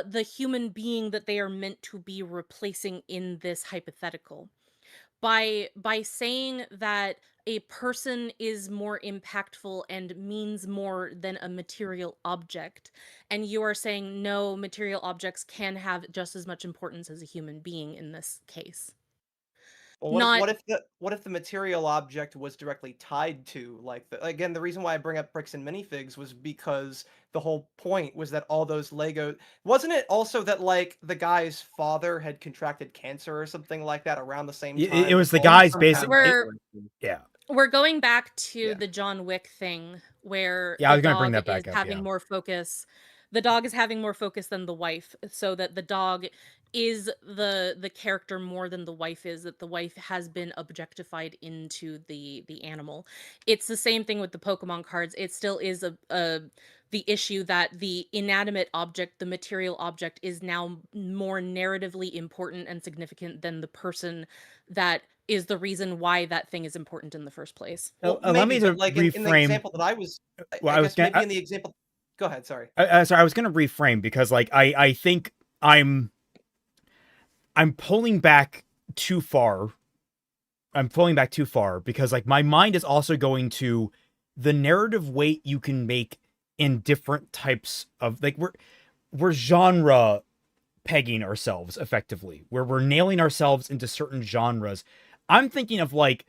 the human being that they are meant to be replacing in this hypothetical. By saying that a person is more impactful and means more than a material object, and you are saying no, material objects can have just as much importance as a human being in this case. Well, Not what if the material object was directly tied to, like, again, the reason why I bring up bricks and minifigs was because the whole point was that all those Lego, wasn't it also that like the guy's father had contracted cancer or something like that around the same time? It was the All guy's from basic. We're- Yeah, we're going back to Yeah. the John Wick thing where Yeah, I the was gonna bring dog that back is up, having yeah. more focus. The dog is having more focus than the wife, so that the dog is the character more than the wife is, that the wife has been objectified into the animal. It's the same thing with the Pokemon cards. It still is a the issue that the inanimate object, the material object, is now more narratively important and significant than the person that is the reason why that thing is important in the first place. Well, Allow maybe, me to but like in the reframe. example that I was, Well, I I was guess gonna, maybe in the example. Go ahead. Sorry. sorry, I was gonna reframe because like I think I'm pulling back too far. I'm pulling back too far because like my mind is also going to the narrative weight you can make in different types of like we're genre pegging ourselves effectively, where we're nailing ourselves into certain genres. I'm thinking of like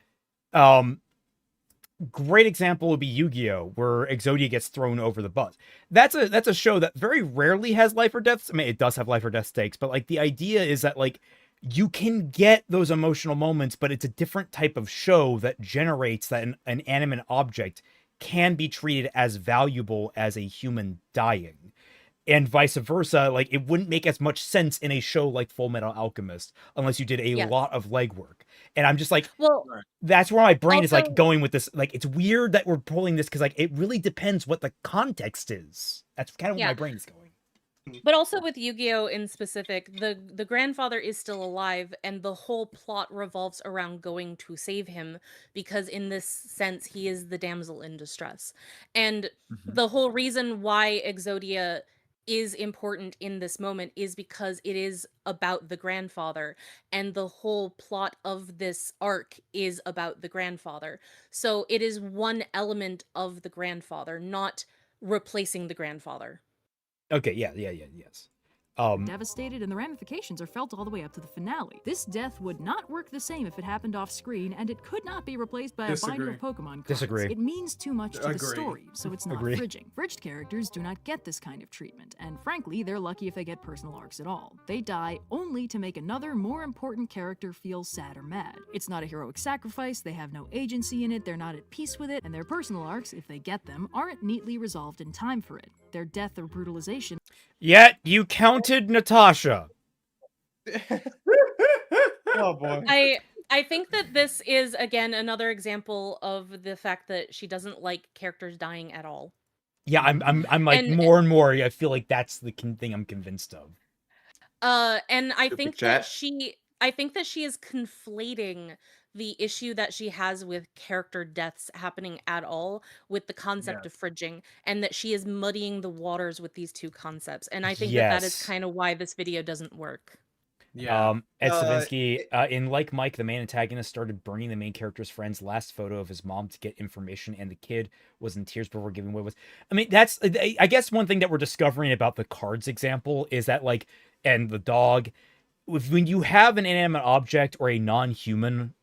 great example would be Yu-Gi-Oh, where Exodia gets thrown over the bus. That's a show that very rarely has life or death. I mean, it does have life or death stakes, but like the idea is that like you can get those emotional moments, but it's a different type of show that generates that an animate object can be treated as valuable as a human dying. And vice versa, like it wouldn't make as much sense in a show like Full Metal Alchemist unless you did a Yes. lot of legwork. And I'm just like, Well, that's where my brain is like also- going with this. Like, it's weird that we're pulling this because like it really depends what the context is. That's kind of where Yeah. my brain is going. But also with Yu-Gi-Oh in specific, the grandfather is still alive, and the whole plot revolves around going to save him, because in this sense, he is the damsel in distress. And the whole reason why Exodia is important in this moment is because it is about the grandfather, and the whole plot of this arc is about the grandfather. So it is one element of the grandfather, not replacing the grandfather. Okay, yes. Devastated, and the ramifications are felt all the way up to the finale. This death would not work the same if it happened off screen, and it could not be replaced by a binder of Pokemon cards. Disagree. It means too much to the Agree. story, so it's not Agree. fridging. Fridged characters do not get this kind of treatment, and frankly, they're lucky if they get personal arcs at all. They die only to make another, more important character feel sad or mad. It's not a heroic sacrifice, they have no agency in it, they're not at peace with it, and their personal arcs, if they get them, aren't neatly resolved in time for it. Their death or brutalization Yet you counted Natasha. Oh boy. I think that this is again another example of the fact that she doesn't like characters dying at all. Yeah, I'm like And- more and more. I feel like that's the thing I'm convinced of. And I Super think chat. that she is conflating the issue that she has with character deaths happening at all with the concept of fridging, and that she is muddying the waters with these two concepts. And I think that is Yes. kind of why this video doesn't work. Yeah. Ed Uh, Savinsky, in Like Mike, the main antagonist started burning the main character's friend's last photo of his mom to get information, and the kid was in tears before giving away. I mean, that's, I guess one thing that we're discovering about the cards example is that, like, and the dog, when you have an inanimate object or a non-human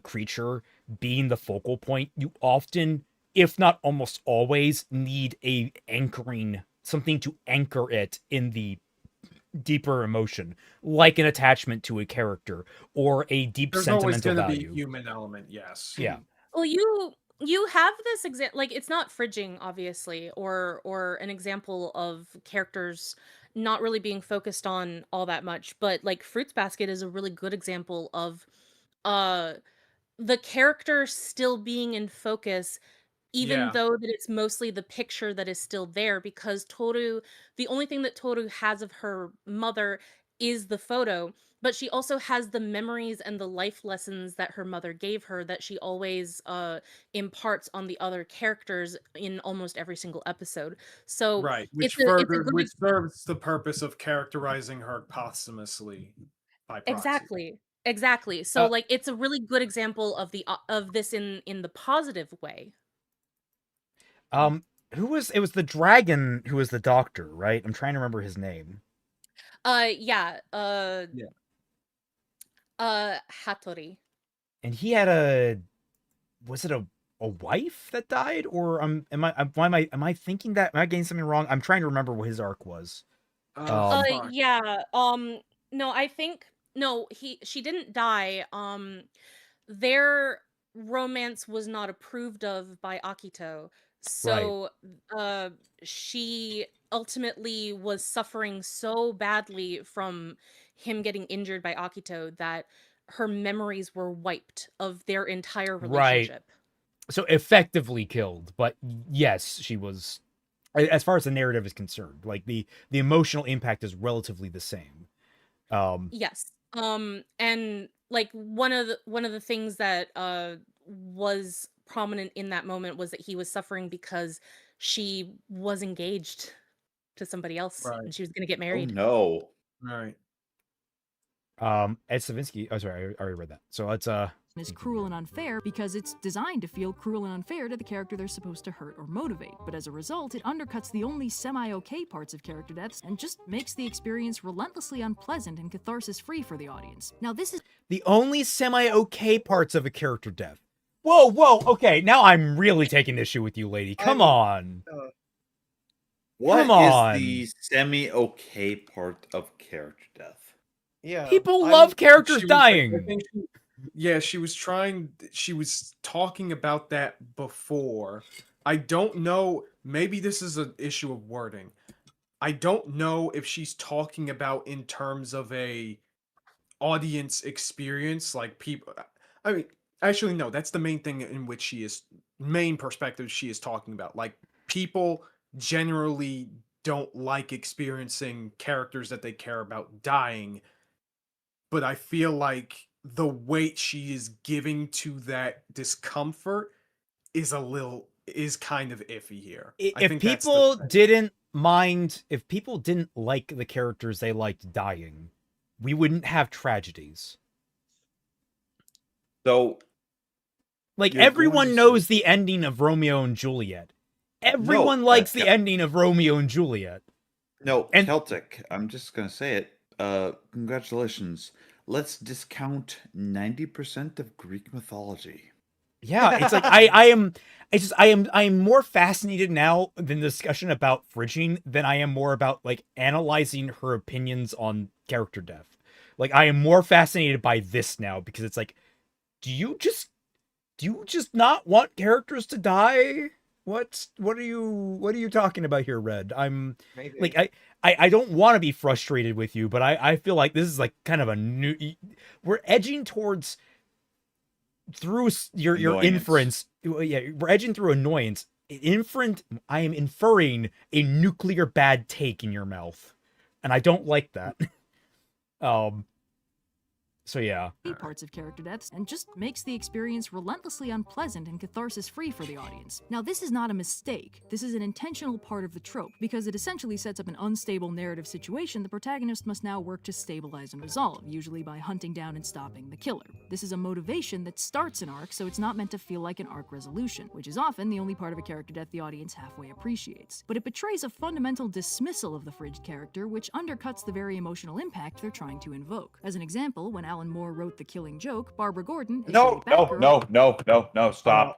creature being the focal point, you often, if not almost always, need a anchoring, something to anchor it in the deeper emotion, like an attachment to a character or a deep There's always sentimental going to value. be a human element, yes. Yeah. Well, you have this like it's not fridging obviously, or an example of characters not really being focused on all that much, but like Fruits Basket is a really good example of uh the character still being in focus, even Yeah. though that it's mostly the picture that is still there, because Toru, the only thing that Toru has of her mother is the photo, but she also has the memories and the life lessons that her mother gave her that she always imparts on the other characters in almost every single episode. So Right. Which which serves the purpose of characterizing her posthumously by proxy. Exactly. So Uh, like it's a really good example of the of this in the positive way. It was the dragon who was the doctor, right? I'm trying to remember his name. Yeah. Yeah. Hattori. And he had was it a wife that died, or am I thinking that, am I getting something wrong? I'm trying to remember what his arc was. Fuck. Yeah. No, I think no, she didn't die. Their romance was not approved of by Akito. So she ultimately was suffering so badly from him getting injured by Akito that her memories were wiped of their entire Right. relationship. So effectively killed, but yes, she was. As far as the narrative is concerned, like the emotional impact is relatively the same. Yes. And like one of the things that was prominent in that moment was that he was suffering because she was engaged to somebody else Right. and she was going to get Oh married. no. Right. Ed Savinsky. Oh, sorry, I already read that. So let's is cruel and unfair because it's designed to feel cruel and unfair to the character they're supposed to hurt or motivate. But as a result, it undercuts the only semi-okay parts of character deaths and just makes the experience relentlessly unpleasant and catharsis-free for the audience. Now this is the only semi-okay parts of a character death. Whoa, okay, now I'm really taking issue with you, lady. Come on. What Come on. is the semi-okay part of character death? Yeah. People I'm- love characters She was- I dying. think she was talking about that before. I don't know, maybe this is an issue of wording. I don't know if she's talking about in terms of a audience experience, like people. I mean, actually, no, that's the main thing in which main perspective she is talking about. Like, people generally don't like experiencing characters that they care about dying, but I feel like the weight she is giving to that discomfort is kind of iffy here. I If think that's the people thing. didn't mind, if people didn't like the characters they liked dying, we wouldn't have tragedies. So Like, you're going everyone to knows say- the ending of Romeo and Juliet. Everyone No, likes the ending of Romeo and Juliet. No, And- Celtic. I'm just gonna say it. Congratulations. Let's discount 90% of Greek mythology. Yeah, it's like I am more fascinated now than the discussion about fridging than I am more about like analyzing her opinions on character death. Like, I am more fascinated by this now because it's like, do you just not want characters to die? What are you talking about here, Red? I'm Maybe. like I don't want to be frustrated with you, but I feel like this is like kind of a new. We're edging towards through your Annoyance. inference. Yeah, we're edging through annoyance. I am inferring a nuclear bad take in your mouth, and I don't like that. So yeah. parts of character deaths and just makes the experience relentlessly unpleasant and catharsis-free for the audience. Now this is not a mistake. This is an intentional part of the trope because it essentially sets up an unstable narrative situation the protagonist must now work to stabilize and resolve, usually by hunting down and stopping the killer. This is a motivation that starts an arc, so it's not meant to feel like an arc resolution, which is often the only part of a character death the audience halfway appreciates. But it betrays a fundamental dismissal of the fridged character, which undercuts the very emotional impact they're trying to invoke. As an example, when Alan Moore wrote The Killing Joke, Barbara Gordon, No, stop.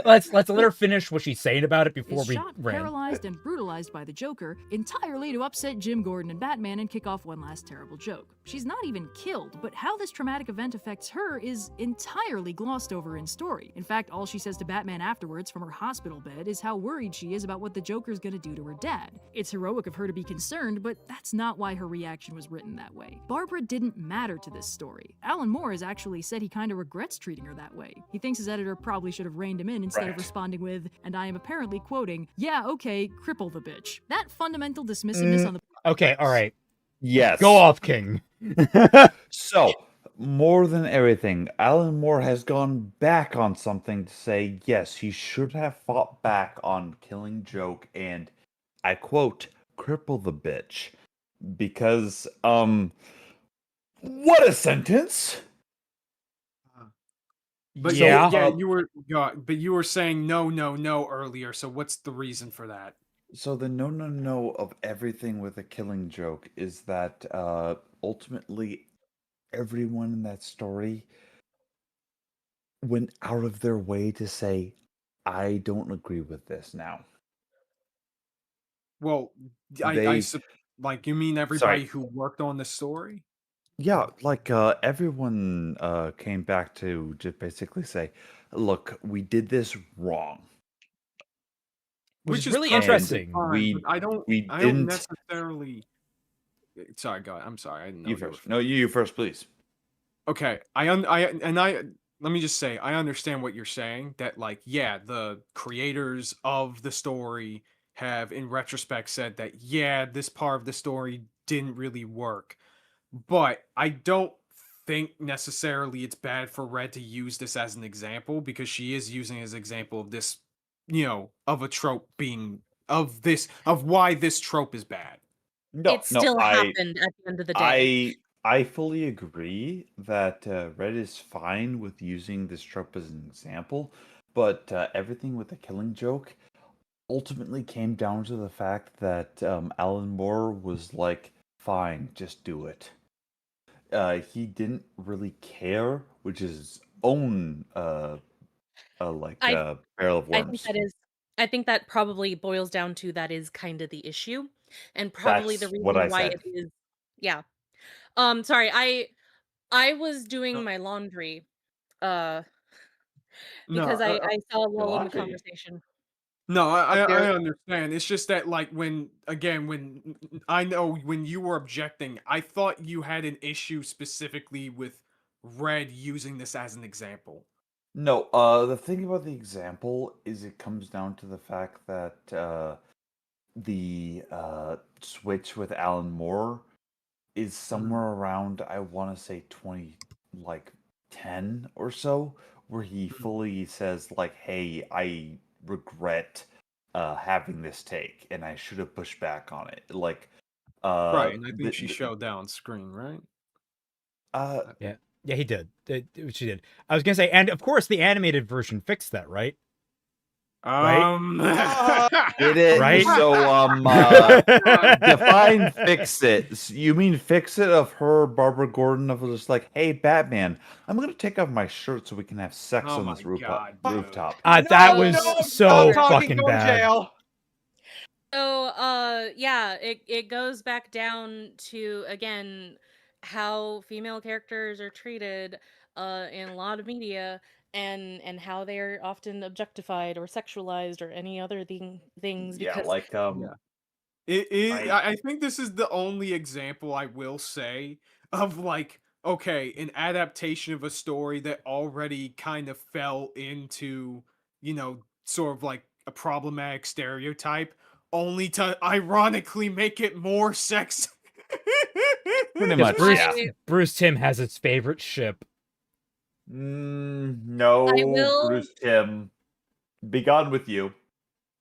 Let's let her finish what she's saying about it before is we shot, ran. paralyzed, and brutalized by the Joker, entirely to upset Jim Gordon and Batman and kick off one last terrible joke. She's not even killed, but how this traumatic event affects her is entirely glossed over in story. In fact, all she says to Batman afterwards from her hospital bed is how worried she is about what the Joker's gonna do to her dad. It's heroic of her to be concerned, but that's not why her reaction was written that way. Barbara didn't matter to this story. Alan Moore has actually said he kinda regrets treating her that way. He thinks his editor probably should have reined him in instead of Right. responding with, and I am apparently quoting, "Yeah, okay, cripple the bitch." That fundamental dismissiveness on the Okay, all right. Yes. Go off, King. So, more than everything, Alan Moore has gone back on something to say, yes, he should have fought back on Killing Joke and, I quote, cripple the bitch. Because, what a sentence! But Yeah. you were saying no earlier. So what's the reason for that? So the no of everything with a Killing Joke is that ultimately everyone in that story went out of their way to say, I don't agree with this now. Well, like, you mean everybody who worked on the story? Yeah, like everyone came back to just basically say, look, we did this wrong. which is really perfectly interesting. fine, we but I don't didn't. necessarily. Sorry, go ahead. I'm sorry. I didn't know You you were first. No, you first, please. Okay, let me just say I understand what you're saying, that like yeah, the creators of the story have in retrospect said that yeah, this part of the story didn't really work. But I don't think necessarily it's bad for Red to use this as an example, because she is using as an example of this, of a trope being of why this trope is bad. No, It no, still happened at the end of the day. I fully agree that Red is fine with using this trope as an example, but everything with the killing joke ultimately came down to the fact that Alan Moore was like, "Fine, just do it." He didn't really care, which is his own I barrel of I think worms. that is I think that probably boils down to that is kind of the issue, and probably the That's what reason I why said. it is. Yeah. Sorry, I was No, doing my laundry, uh, no, because I saw a Your lull in the laundry. conversation. no, Up I there. understand. It's just that like when I know when you were objecting, I thought you had an issue specifically with Red using this as an example. No, the thing about the example is it comes down to the fact that the switch with Alan Moore is Mhm. somewhere around, I want to say 20, like 10 or so, where he Mhm. fully says like, "Hey, I regret having this take, and I should have pushed back on it." Like, Right, and I think she the showed that on screen, right? uh, I Yeah, think. yeah, he did. She did. I was gonna say, and of course, the animated version fixed that, right? Right? Uh, did it? Right? So, define fix it. You mean fix it of her, Barbara Gordon, of just like, "Hey, Batman, I'm gonna take off my shirt so we can have sex Oh on my this god, dude. rooftop." That no, was So stop so talking, fucking go in bad. jail. Yeah, it goes back down to, again, how female characters are treated in a lot of media, and how they're often objectified or sexualized or any other things, Yeah, because like Yeah. It is. I I think this is the only example I will say of like, okay, an adaptation of a story that already kind of fell into, sort of like a problematic stereotype, only to ironically make it more sex. pretty Because much, yeah. Bruce Tim has his favorite ship. I No, will Bruce Tim, be gone with you.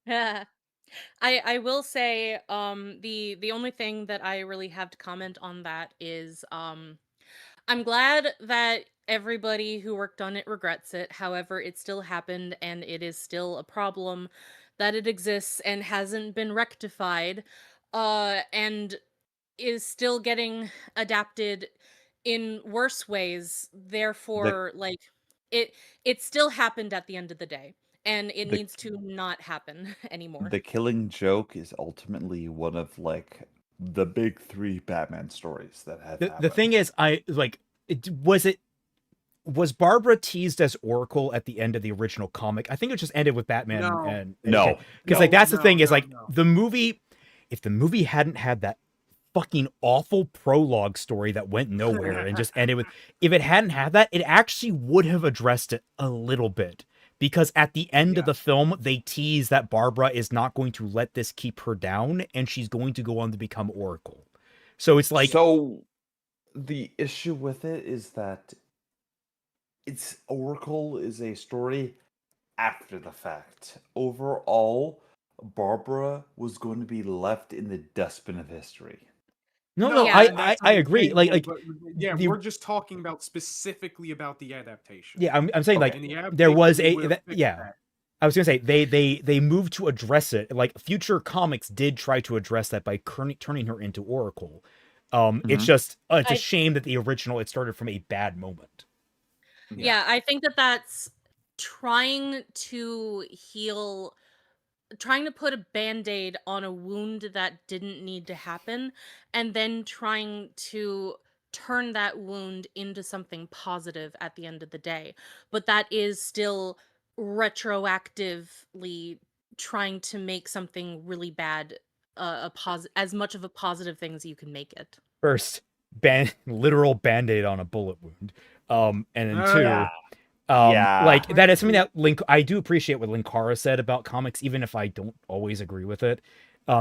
I will say, the only thing that I really have to comment on that is, I'm glad that everybody who worked on it regrets it. However, it still happened, and it is still a problem that it exists and hasn't been rectified, and is still getting adapted in worse ways. The Therefore, like, it it still happened at the end of the day, and it the needs to not happen anymore. the Killing Joke is ultimately one of like the big three Batman stories that have The thing happened. is, was Barbara teased as Oracle at the end of the original comic? I think it just ended with Batman No, and okay, No, because like no, that's the no, thing is no, like no. the movie, if the movie hadn't had that fucking awful prologue story that went nowhere and just ended with, if it hadn't had that, it actually would have addressed it a little bit. Because at the end of Yeah. the film, they tease that Barbara is not going to let this keep her down and she's going to go on to become Oracle. So it's like, so the issue with it is that it's Oracle is a story after the fact. Overall, Barbara was going to be left in the dustbin of history. no, Yeah. And that's I agree. understandable, Like but yeah, the we're just talking about specifically about the adaptation. yeah, I'm saying Okay. like And the there was adaptation a will fix yeah. that. I was gonna say they moved to address it. Like future comics did try to address that by turning her into Oracle. It's Mhm. just it's a I shame that the original it started from a bad moment. Yeah. Yeah, I think that that's trying to heal, trying to put a band-aid on a wound that didn't need to happen, and then trying to turn that wound into something positive at the end of the day. But that is still retroactively trying to make something really bad as much of a positive thing as you can make it. First, literal band-aid on a bullet wound. And then two, Yeah. like that is something that I do appreciate what Linkara said about comics, even if I don't always agree with it.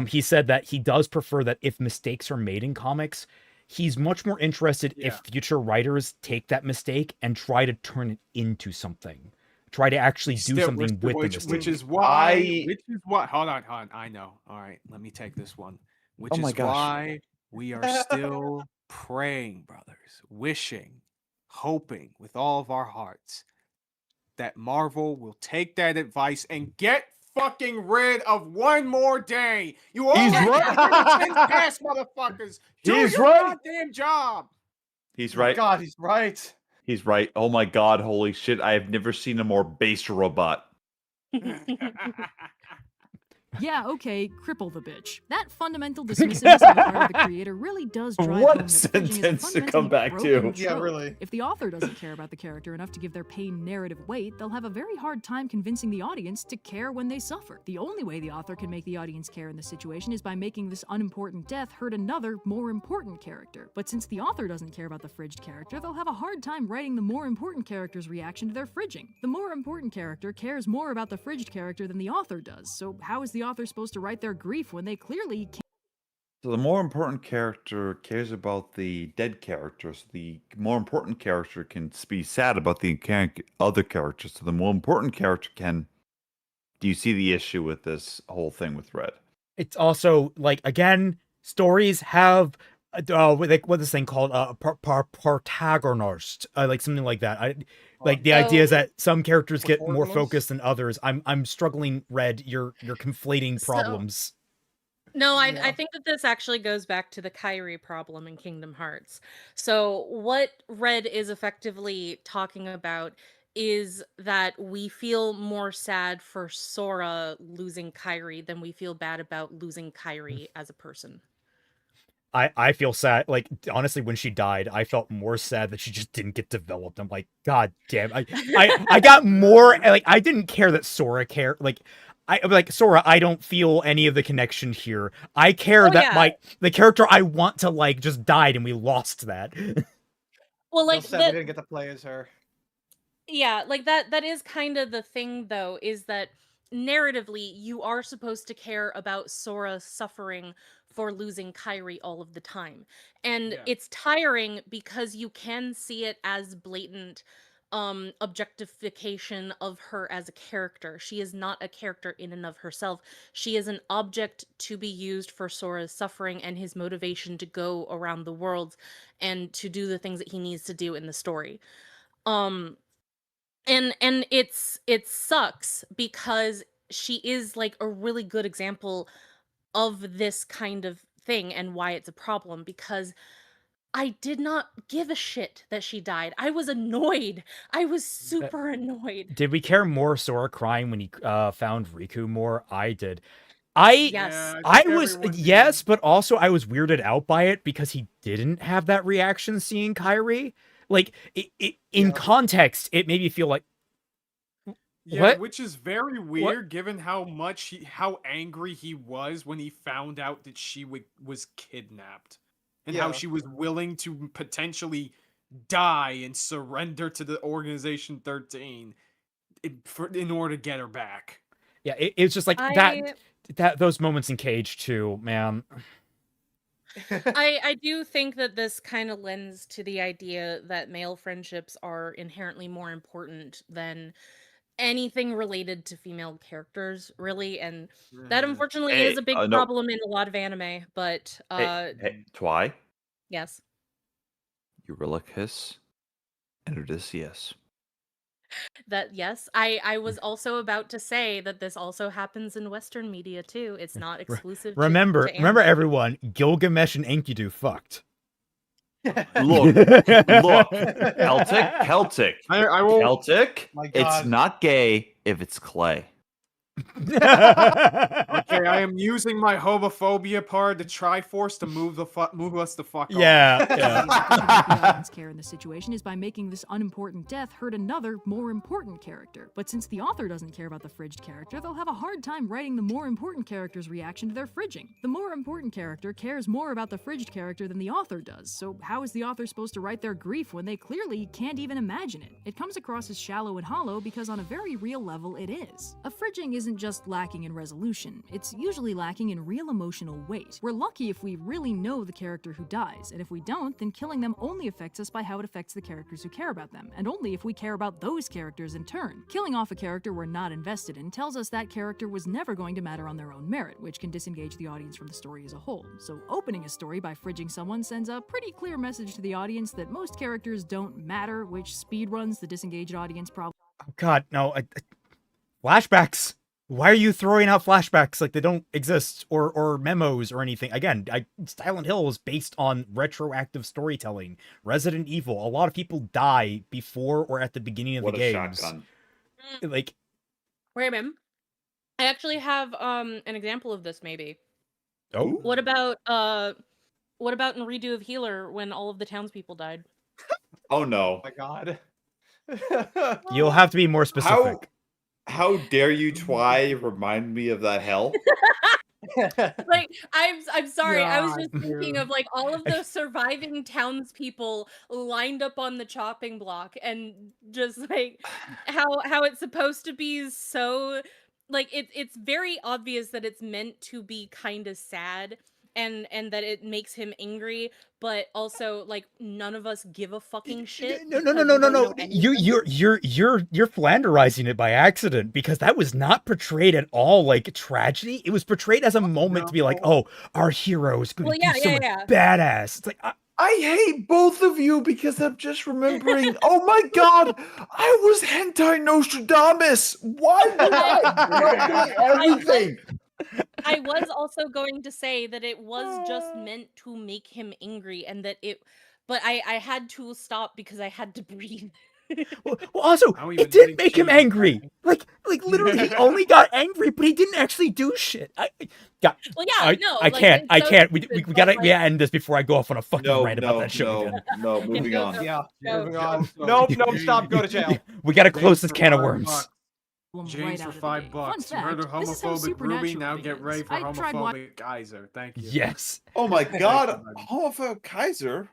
He said that he does prefer that if mistakes are made in comics, he's much more interested if future writers take that mistake and try to turn it into something. Try to actually do something with the mistake. Which is why. Hold on. I know. All right, let me take this one. Which is why we are still praying, brothers, wishing, hoping with all of our hearts that Marvel will take that advice and get fucking rid of One More Day. You all past motherfuckers. Do your goddamn job. He's right. God, he's right. He's right. Oh my god, holy shit. I have never seen a more base robot. Yeah, okay, cripple the bitch. That fundamental dismissiveness of the part of the creator really does drive What home a that fridging is sentence to fundamentally come back broken to. Yeah, trope. really. If the author doesn't care about the character enough to give their pain narrative weight, they'll have a very hard time convincing the audience to care when they suffer. The only way the author can make the audience care in this situation is by making this unimportant death hurt another, more important character. But since the author doesn't care about the fridged character, they'll have a hard time writing the more important character's reaction to their fridging. The more important character cares more about the fridged character than the author does, so how is the author supposed to write their grief when they clearly can't? So the more important character cares about the dead characters. The more important character can be sad about the other characters. So the more important character can. Do you see the issue with this whole thing with Red? It's also like, again, stories have what this thing called protagonist, like something like that. The idea is that some characters get more focused than others. I'm struggling, Red. You're conflating problems. No, I think that this actually goes back to the Kyrie problem in Kingdom Hearts. So what Red is effectively talking about is that we feel more sad for Sora losing Kyrie than we feel bad about losing Kyrie as a person. I feel sad. Like, honestly, when she died, I felt more sad that she just didn't get developed. I'm like, God damn. I got more, like, I didn't care that Sora cared. Like, I'm like, Sora, I don't feel any of the connection here. I care that the character I want to like just died and we lost that. Well, like, we didn't get to play as her. Yeah, like that is kind of the thing, though, is that narratively you are supposed to care about Sora suffering for losing Kyrie all of the time. And it's tiring because you can see it as blatant objectification of her as a character. She is not a character in and of herself. She is an object to be used for Sora's suffering and his motivation to go around the world and to do the things that he needs to do in the story. And it sucks because she is like a really good example of this kind of thing and why it's a problem, because I did not give a shit that she died. I was annoyed. I was super annoyed. Did we care more Sora crying when he found Riku more? I did. Yes. Yes, but also I was weirded out by it because he didn't have that reaction seeing Kyrie. Like, in context, it made me feel like, yeah, which is very weird given how angry he was when he found out that she was kidnapped. And how she was willing to potentially die and surrender to the Organization 13 in order to get her back. Yeah, it's just like that those moments in Cage too, man. I do think that this kind of lends to the idea that male friendships are inherently more important than anything related to female characters, really, and that unfortunately is a big problem in a lot of anime, but hey, Twi? Yes. Eurylochus and Odysseus. That, yes, I was also about to say that this also happens in Western media too. It's not exclusive. Remember, to anime. everyone, Gilgamesh and Enkidu fucked. Look, Celtic. I will. Celtic. It's not gay if it's clay. Okay, I am using my homophobia part to Triforce to move us the fuck on. Yeah, The yeah. way to make the audience care in this situation is by making this unimportant death hurt another, more important character. But since the author doesn't care about the fridged character, they'll have a hard time writing the more important character's reaction to their fridging. The more important character cares more about the fridged character than the author does, so how is the author supposed to write their grief when they clearly can't even imagine it? It comes across as shallow and hollow because on a very real level it is. A fridging isn't just lacking in resolution, it's usually lacking in real emotional weight. We're lucky if we really know the character who dies, and if we don't, then killing them only affects us by how it affects the characters who care about them, and only if we care about those characters in turn. Killing off a character we're not invested in tells us that character was never going to matter on their own merit, which can disengage the audience from the story as a whole. So opening a story by fridging someone sends a pretty clear message to the audience that most characters don't matter, which speedruns the disengaged audience problem. Oh God, no! Flashbacks. Why are you throwing out flashbacks like they don't exist, or memos or anything? Again, Silent Hill was based on retroactive storytelling. Resident Evil, a lot of people die before or at the beginning of What the a games. shotgun. Like, Wait a minute. I actually have an example of this maybe. oh, What about in Redo of Healer when all of the townspeople died? Oh no. Oh my god. you'll have to be more specific. How dare you try remind me of that hell? Like I'm sorry, I was just God, thinking dude. of like all of the surviving townspeople lined up on the chopping block and just like how it's supposed to be so like it's very obvious that it's meant to be kind of sad and that it makes him angry, but also like none of us give a fucking shit. No. because we don't know any of this. You're flanderizing it by accident, because that was not portrayed at all like tragedy. It was portrayed as a moment to be like, No. oh, our hero is going Well, to do something yeah. badass. It's like, I hate both of you because I'm just remembering. Oh my god, I was hentai Nostradamus. Why did I everything? I was also going to say that it was just meant to make him angry and that it but I had to stop because I had to breathe. well, also, I don't it even did drink make him cheese, angry. man. Like literally, he only got angry, but he didn't actually do shit. Well, yeah, no, I like, can't. it's I so can't. We stupid, but, gotta like, end this before I go off on a fucking No, rant about that show again. no, moving go, on. go. Yeah, Go. moving on. So, Nope, James- stop, go to jail. We gotta close James this for can of $5. worms. Right James out for of the gate. $5. Fun You fact, heard of this is how homophobic Ruby, Supernatural now get begins. ready for I tried homophobic Kaiser. Thank you. Yes. Oh my god, everybody. homophobe Kaiser.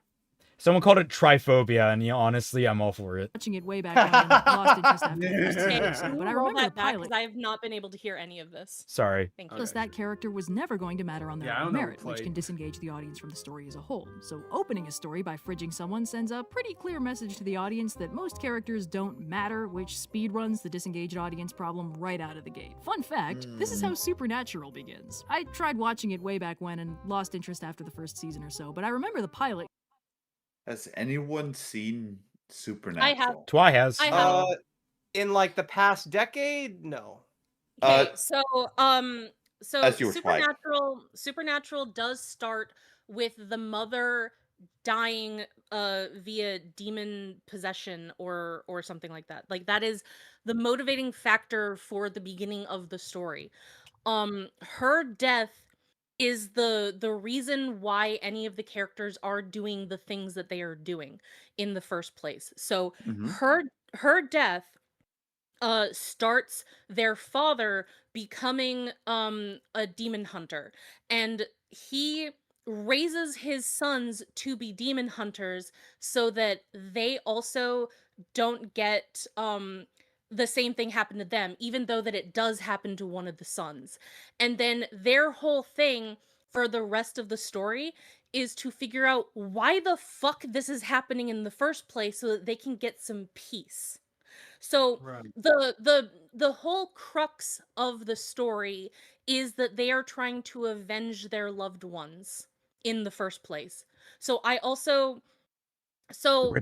Someone called it triphobia, and honestly, I'm all for it. watching it way back when, lost interest after the first Okay, season or Yeah. so, can but you I roll remember the that back pilot because I have not been able to hear any of this. Sorry. Thank you. tells us that character was never going to matter on their Yeah, I own don't know who merit, which played. can disengage the audience from the story as a whole. So opening a story by fridging someone sends a pretty clear message to the audience that most characters don't matter, which speedruns the disengaged audience problem right out of the gate. Fun fact, this is how Supernatural begins. I tried watching it way back when and lost interest after the first season or so, but I remember the pilot. Has anyone seen Supernatural? I have. Twy has. I have. In like the past decade, no. Okay, Uh, so as you were trying. Supernatural does start with the mother dying via demon possession or something like that. Like that is the motivating factor for the beginning of the story. Her death is the reason why any of the characters are doing the things that they are doing in the first place. So Mhm. her death starts their father becoming a demon hunter, and he raises his sons to be demon hunters so that they also don't get the same thing happen to them, even though that it does happen to one of the sons. And then their whole thing for the rest of the story is to figure out why the fuck this is happening in the first place so that they can get some peace. So Right. the whole crux of the story is that they are trying to avenge their loved ones in the first place. So Right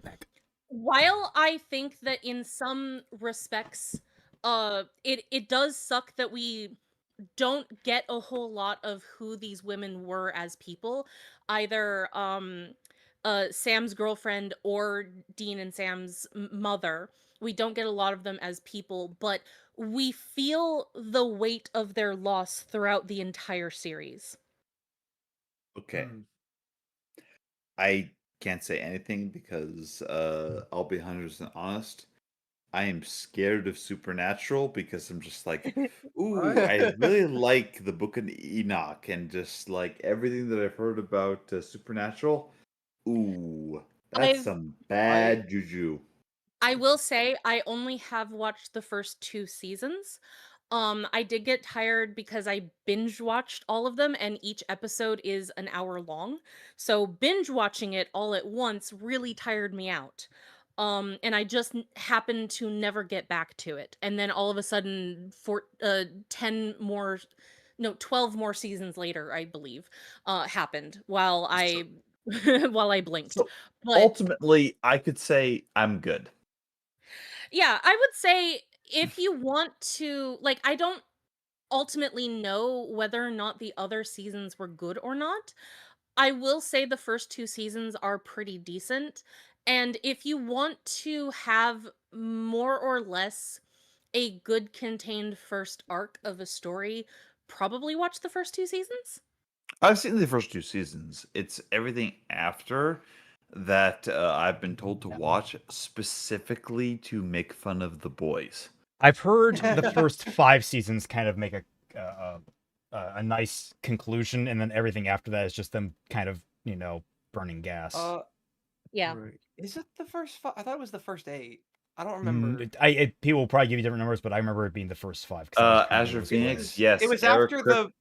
back. while I think that in some respects it does suck that we don't get a whole lot of who these women were as people, either Sam's girlfriend or Dean and Sam's mother. We don't get a lot of them as people, but we feel the weight of their loss throughout the entire series. Okay. Mm. I can't say anything because I'll be 100% honest. I am scared of Supernatural because I'm just like, ooh, I really like the Book of Enoch and just like everything that I've heard about Supernatural. Ooh, that's I've some bad juju. I will say I only have watched the first 2 seasons. I did get tired because I binge watched all of them and each episode is an hour long. So binge watching it all at once really tired me out. And I just happened to never get back to it. And then all of a sudden 10 more no, 12 more seasons later, I believe, happened while I while I blinked. So But ultimately, I could say I'm good. yeah, I would say if you want to, like, I don't ultimately know whether or not the other seasons were good or not. I will say the first 2 seasons are pretty decent. And if you want to have more or less a good contained first arc of a story, probably watch the first 2 seasons. I've seen the first 2 seasons. It's everything after that I've been told to watch specifically to make fun of the boys. I've heard the first 5 seasons kind of make a nice conclusion, and then everything after that is just them kind of, burning gas. Yeah. Right. Is it the first 5? I thought it was the first 8. I don't remember. People will probably give you different numbers, but I remember it being the first 5. 'Cause that was kind of Azure what it Phoenix, was. yes. It was Eric after Krip-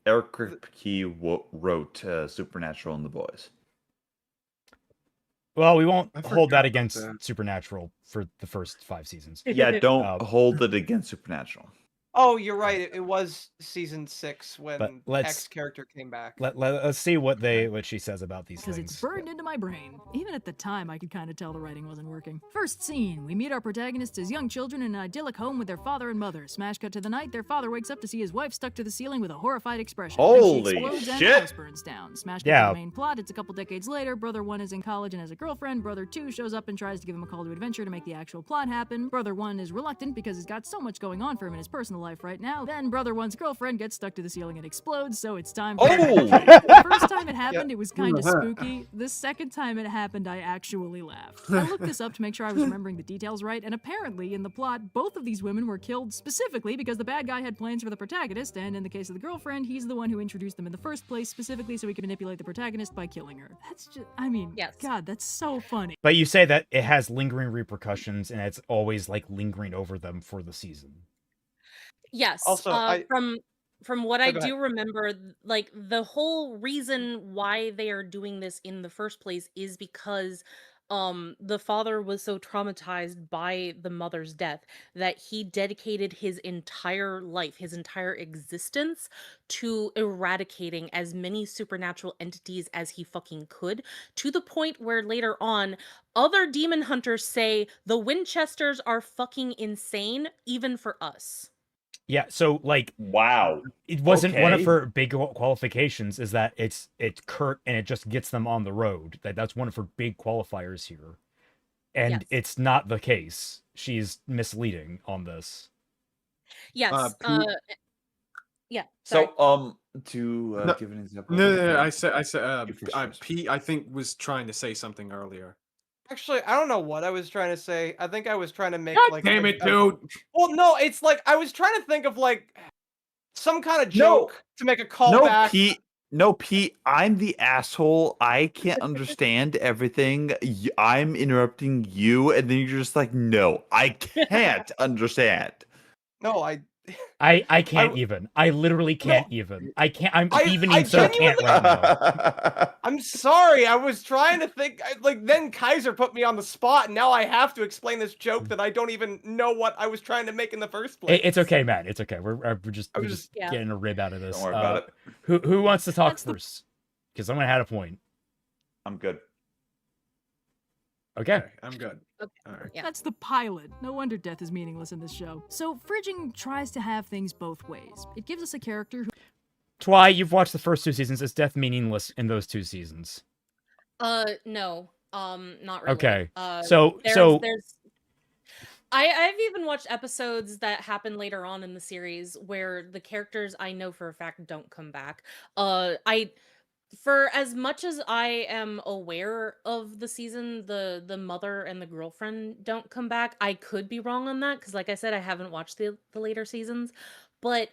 Eric Kripke wrote Supernatural and the Boys. Well, we won't I hold forgot that about against that. Supernatural for the first 5 seasons. Yeah, don't Uh, hold it against Supernatural. Oh, you're right. It was season 6 when let's- X character came back. Let's see what she says about these Because things. it's burned into my brain. Even at the time, I could kind of tell the writing wasn't working. First scene, we meet our protagonists as young children in an idyllic home with their father and mother. Smash cut to the night, their father wakes up to see his wife stuck to the ceiling with a horrified expression. Then she Holy explodes and shit. the house burns down. Smash cut to Yeah. the main plot, it's a couple decades later. Brother 1 is in college and has a girlfriend. Brother 2 shows up and tries to give him a call to adventure to make the actual plot happen. Brother 1 is reluctant because he's got so much going on for him in his personal life right now. Then Brother 1's girlfriend gets stuck to the ceiling and explodes, so it's time for the first time it happened, it was kind of spooky. The second time it happened, I actually laughed. I looked this up to make sure I was remembering the details right, and apparently in the plot, both of these women were killed specifically because the bad guy had plans for the protagonist, and in the case of the girlfriend, he's the one who introduced them in the first place, specifically so he could manipulate the protagonist by killing her. That's just, Yes. God, that's so funny. But you say that it has lingering repercussions, and it's always like lingering over them for the season. Yes. Also, From what I go ahead. do remember, like the whole reason why they are doing this in the first place is because the father was so traumatized by the mother's death that he dedicated his entire life, his entire existence to eradicating as many supernatural entities as he fucking could, to the point where later on other demon hunters say the Winchesters are fucking insane even for us. Yeah, so like Wow. it wasn't one of Okay. her big qualifications is that it's curt and it just gets them on the road. That's one of her big qualifiers here. And Yes. it's not the case. She's misleading on this. Yes. Pete- Yeah. Sorry. So, to No, give an example. No, I said, You first. Pete, I think was trying to say something earlier. Actually, I don't know what I was trying to say. I think I was trying to make God like damn it, a- dude! Well, no, it's like I was trying to think of like some kind of No. joke to make a No, callback. Pete. No, Pete. I'm the asshole. I can't understand everything. I'm interrupting you, and then you're just like, no, I can't understand. No, I can't w- even. I literally can't even. I can't. I'm I evening, so can't genuinely- right now. I'm sorry. I was trying to think. Like then Kaiser put me on the spot, and now I have to explain this joke that I don't even know what I was trying to make in the first place. It's okay, man. It's okay. We're just I we're was just Yeah. getting a rib out of this. Don't worry about it. Who wants to talk That's the- first? Because someone had a point. I'm good. Okay. I'm good. Okay. All right. Yeah. That's the pilot. No wonder death is meaningless in this show. So, Frigging tries to have things both ways. It gives us a character who Twy, you've watched the first 2 seasons. Is death meaningless in those 2 seasons? No. Not really. Okay. So There's I've even watched episodes that happen later on in the series where the characters I know for a fact don't come back. I For as much as I am aware of the season, the mother and the girlfriend don't come back. I could be wrong on that because, like I said, I haven't watched the later seasons. But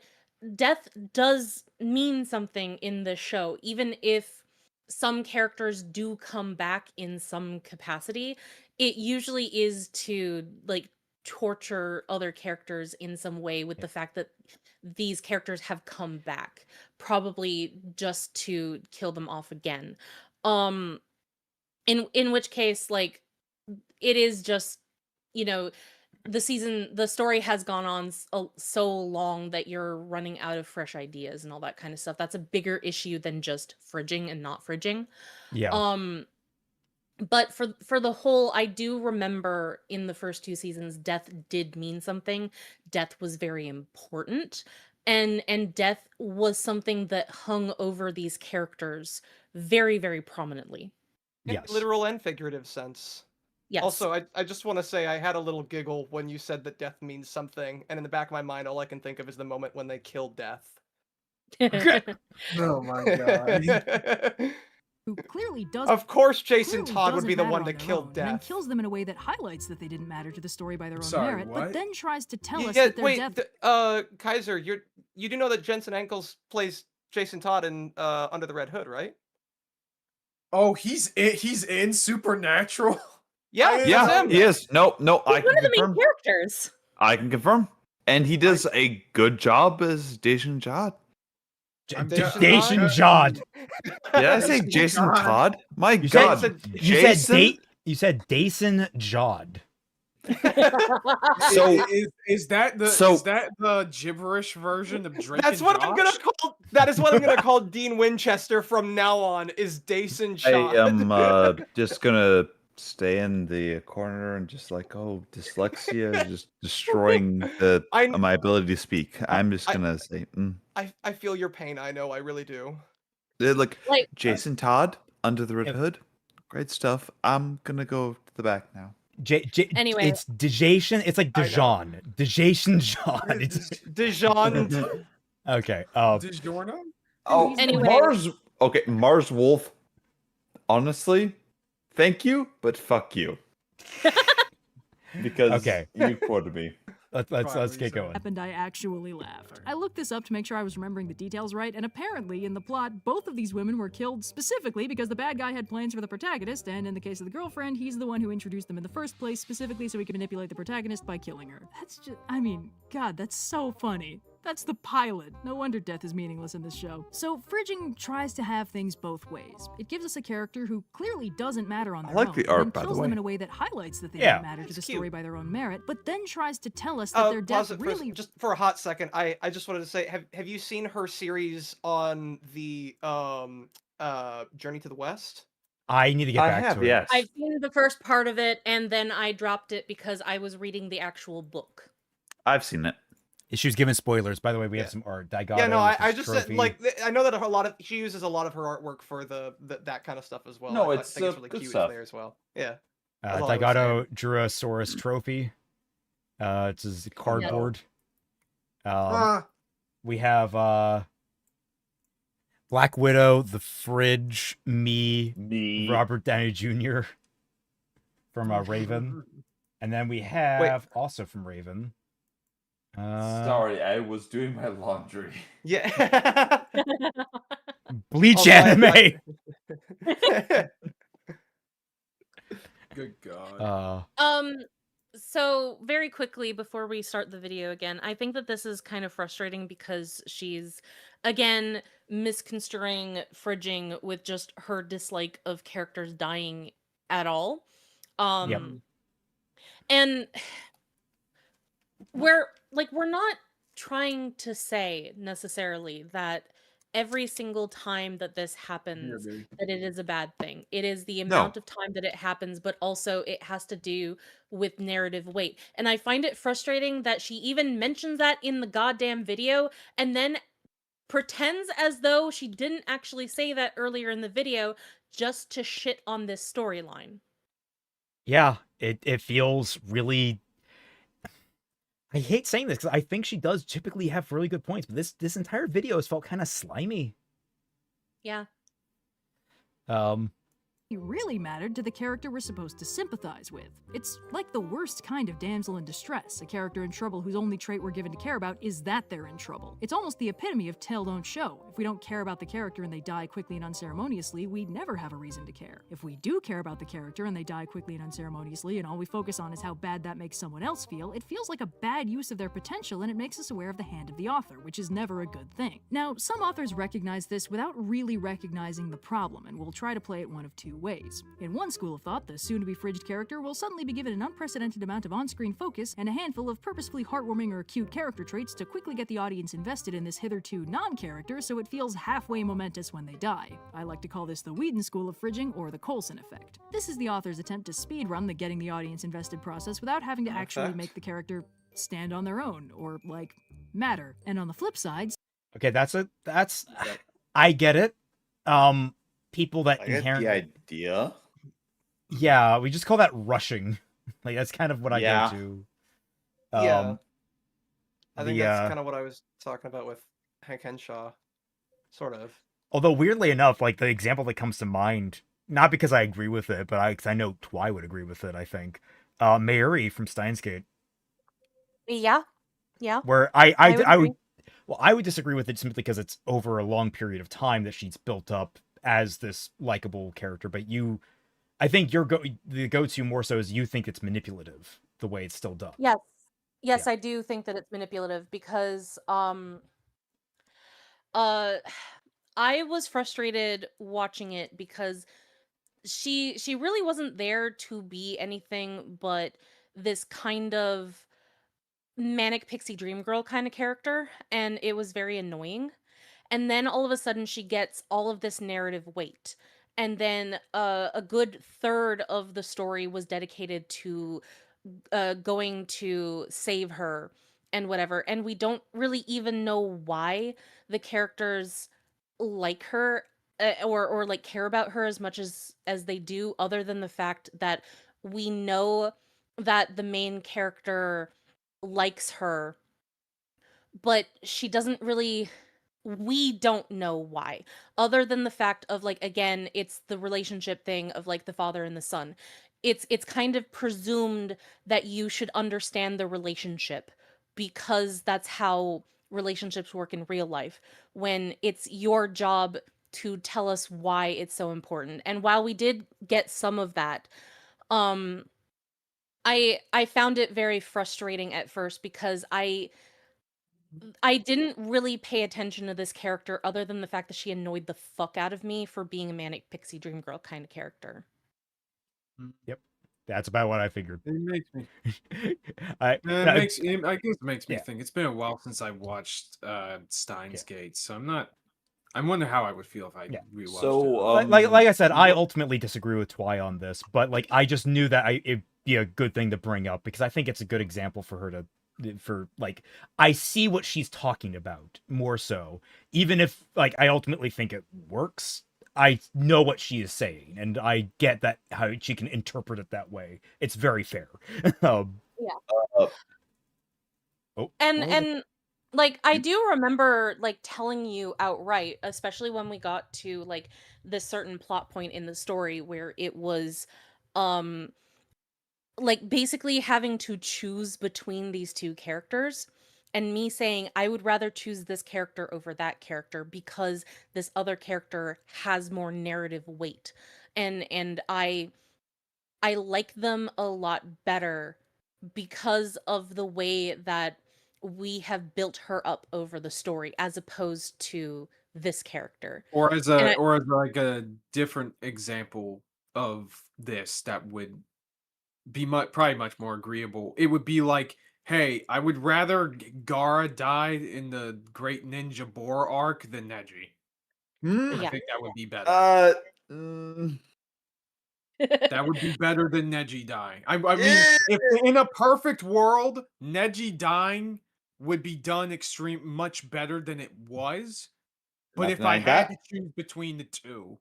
death does mean something in this show, even if some characters do come back in some capacity. It usually is to like torture other characters in some way with the fact that these characters have come back, probably just to kill them off again. Um in which case, like, it is just, you know, the story has gone on so long that you're running out of fresh ideas and all that kind of stuff. That's a bigger issue than just fridging and not fridging. yeah. But for the whole, I do remember in the first two seasons, death did mean something. Death was very important, and death was something that hung over these characters very, very prominently. In Yes. literal and figurative sense. Yes. Also, I just want to say I had a little giggle when you said that death means something, and in the back of my mind, all I can think of is the moment when they killed death. Oh my god. Who clearly does. Of course, Jason clearly Todd would doesn't be the matter one on to their kill own, and then death. kills them in a way that highlights that they didn't matter to the story by their own Sorry, merit, what? but then tries to tell us Yeah, that their wait, death. Kaiser, you do know that Jensen Ackles plays Jason Todd in Under the Red Hood, right? Oh, he's in Supernatural. Yeah, I- that's Yeah, him. he is. No, I He's can one of the main confirm. characters. I can confirm. And he does a good job as Jason Todd. Jason Jod. Did I say Jason Jason Todd. Todd? My You God, said Jason. you said Jason Jod. So Is that the gibberish version of Drake? That's and what I'm gonna Josh? call. That is what I'm gonna call Dean Winchester from now on. Is Jason I Todd? am just gonna stay in the corner and just like, oh, dyslexia is just destroying my ability to speak. I'm just gonna say, I feel your pain. I know. I really do. Like Like, Jason Todd, Under the Red Yep. Hood, great stuff. I'm gonna go to the back now. Anyway. It's Dejason. It's like I know. Dejan. Dejason John. It's Dijon. okay. DiGiorno? Oh, Anyway. Mars Wolf. Honestly, thank you, but fuck you. Because Okay. you quoted me. Let's get going. Happened, I actually laughed. I looked this up to make sure I was remembering the details right, and apparently in the plot, both of these women were killed specifically because the bad guy had plans for the protagonist, and in the case of the girlfriend, he's the one who introduced them in the first place, specifically so he could manipulate the protagonist by killing her. That's just, I mean, God, that's so funny. That's the pilot. No wonder death is meaningless in this show. So, fridging tries to have things both ways. It gives us a character who clearly doesn't matter on their like own, the and art, then by the kills way. them in a way that highlights that they Yeah. don't matter to the It's story cute. by their own merit, but then tries to tell us that their Pause death it really... just for a hot second. I just wanted to say, have you seen her series on the Journey to the West? I need to get back to it. yes. I've seen the first part of it, and then I dropped it because I was reading the actual book. I've seen it. She was giving spoilers. By the way, we have Yeah. some art. I got Yeah, no, I this just said, trophy. like, I know that she uses a lot of her artwork for that kind of stuff as well. No, I it's, think it's really good cute stuff. there as well. Yeah. That's all I was Daigato drew a Saurus trophy. It's his cardboard. We have Black Widow, The Fridge, me, Robert Downey Jr. from Raven, and then we have also from Raven. Sorry, I was doing my laundry. Yeah. Bleach Also, anime. Good God. So very quickly before we start the video again, I think that this is kind of frustrating because she's again misconstruing fridging with just her dislike of characters dying at all. Yep. And we're not trying to say necessarily that every single time that this happens that it is a bad thing. It is the amount of time that it happens, but also it has to do with narrative weight. And I find it frustrating that she even mentions that in the goddamn video and then pretends as though she didn't actually say that earlier in the video just to shit on this storyline. Yeah, it feels really. I hate saying this because I think she does typically have really good points, but this entire video has felt kind of slimy. Yeah. Really mattered to the character we're supposed to sympathize with. It's like the worst kind of damsel in distress, a character in trouble whose only trait we're given to care about is that they're in trouble. It's almost the epitome of tell don't show. If we don't care about the character and they die quickly and unceremoniously, we never have a reason to care. If we do care about the character and they die quickly and unceremoniously, and all we focus on is how bad that makes someone else feel, it feels like a bad use of their potential and it makes us aware of the hand of the author, which is never a good thing. Now, some authors recognize this without really recognizing the problem, and will try to play it one of two ways. In one school of thought, the soon-to-be frigid character will suddenly be given an unprecedented amount of on-screen focus and a handful of purposefully heartwarming or cute character traits to quickly get the audience invested in this hitherto non-character so it feels halfway momentous when they die. I like to call this the Whedon school of fridging or the Coulson effect. This is the author's attempt to speedrun the getting the audience invested process without having to actually make the character stand on their own or, like, matter. And on the flip side... Okay, that's I get it. People that I get the inherently... idea. Yeah, we just call that rushing. Like, that's kind of what I Yeah. go to. Yeah. I think the, that's kind of what I was talking about with Hank Henshaw. Sort of. Although, weirdly enough, like, the example that comes to mind, not because I agree with it, but because I know Twy would agree with it, I think. Mayuri from Steins Gate. Yeah. Yeah. Where I would I would... agree. Well, I would disagree with it simply because it's over a long period of time that she's built up as this likable character, but I think the go-to more so is you think it's manipulative the way it's still done. Yes. Yes, Yeah. I do think that it's manipulative because I was frustrated watching it because she really wasn't there to be anything but this kind of manic pixie dream girl kind of character, and it was very annoying. And then all of a sudden she gets all of this narrative weight, and then a good third of the story was dedicated to going to save her and whatever, and we don't really even know why the characters like her, or like care about her as much as they do, other than the fact that we know that the main character likes her, but she doesn't really, we don't know why, other than the fact of, like, again, it's the relationship thing of, like, the father and the son. It's kind of presumed that you should understand the relationship because that's how relationships work in real life, when it's your job to tell us why it's so important. And while we did get some of that, um I found it very frustrating at first because I didn't really pay attention to this character other than the fact that she annoyed the fuck out of me for being a manic pixie dream girl kind of character. Yep. That's about what I figured. It makes me. I I guess it makes me Yeah. think. It's been a while since I watched Steins Yeah. Gate, so I'm not. I wonder how I would feel if I Yeah. rewatched So, it. like I said, I ultimately disagree with Twy on this, but like I just knew that it'd be a good thing to bring up because I think it's a good example for her for like, I see what she's talking about more so, even if like I ultimately think it works. I know what she is saying, and I get that how she can interpret it that way. It's very fair. uh, And like, I do remember like telling you outright, especially when we got to like this certain plot point in the story where it was like basically having to choose between these two characters, and me saying I would rather choose this character over that character because this other character has more narrative weight, and I like them a lot better because of the way that we have built her up over the story as opposed to this character. Or as And a I, or as like a different example of this that would be probably much more agreeable. It would be like, hey, I would rather Gara die in the Great Ninja Boar arc than Neji. I yeah. think that would be better. mm, That would be better than Neji dying. I mean, if in a perfect world, Neji dying would be done much better than it was. But if I had to choose between the two,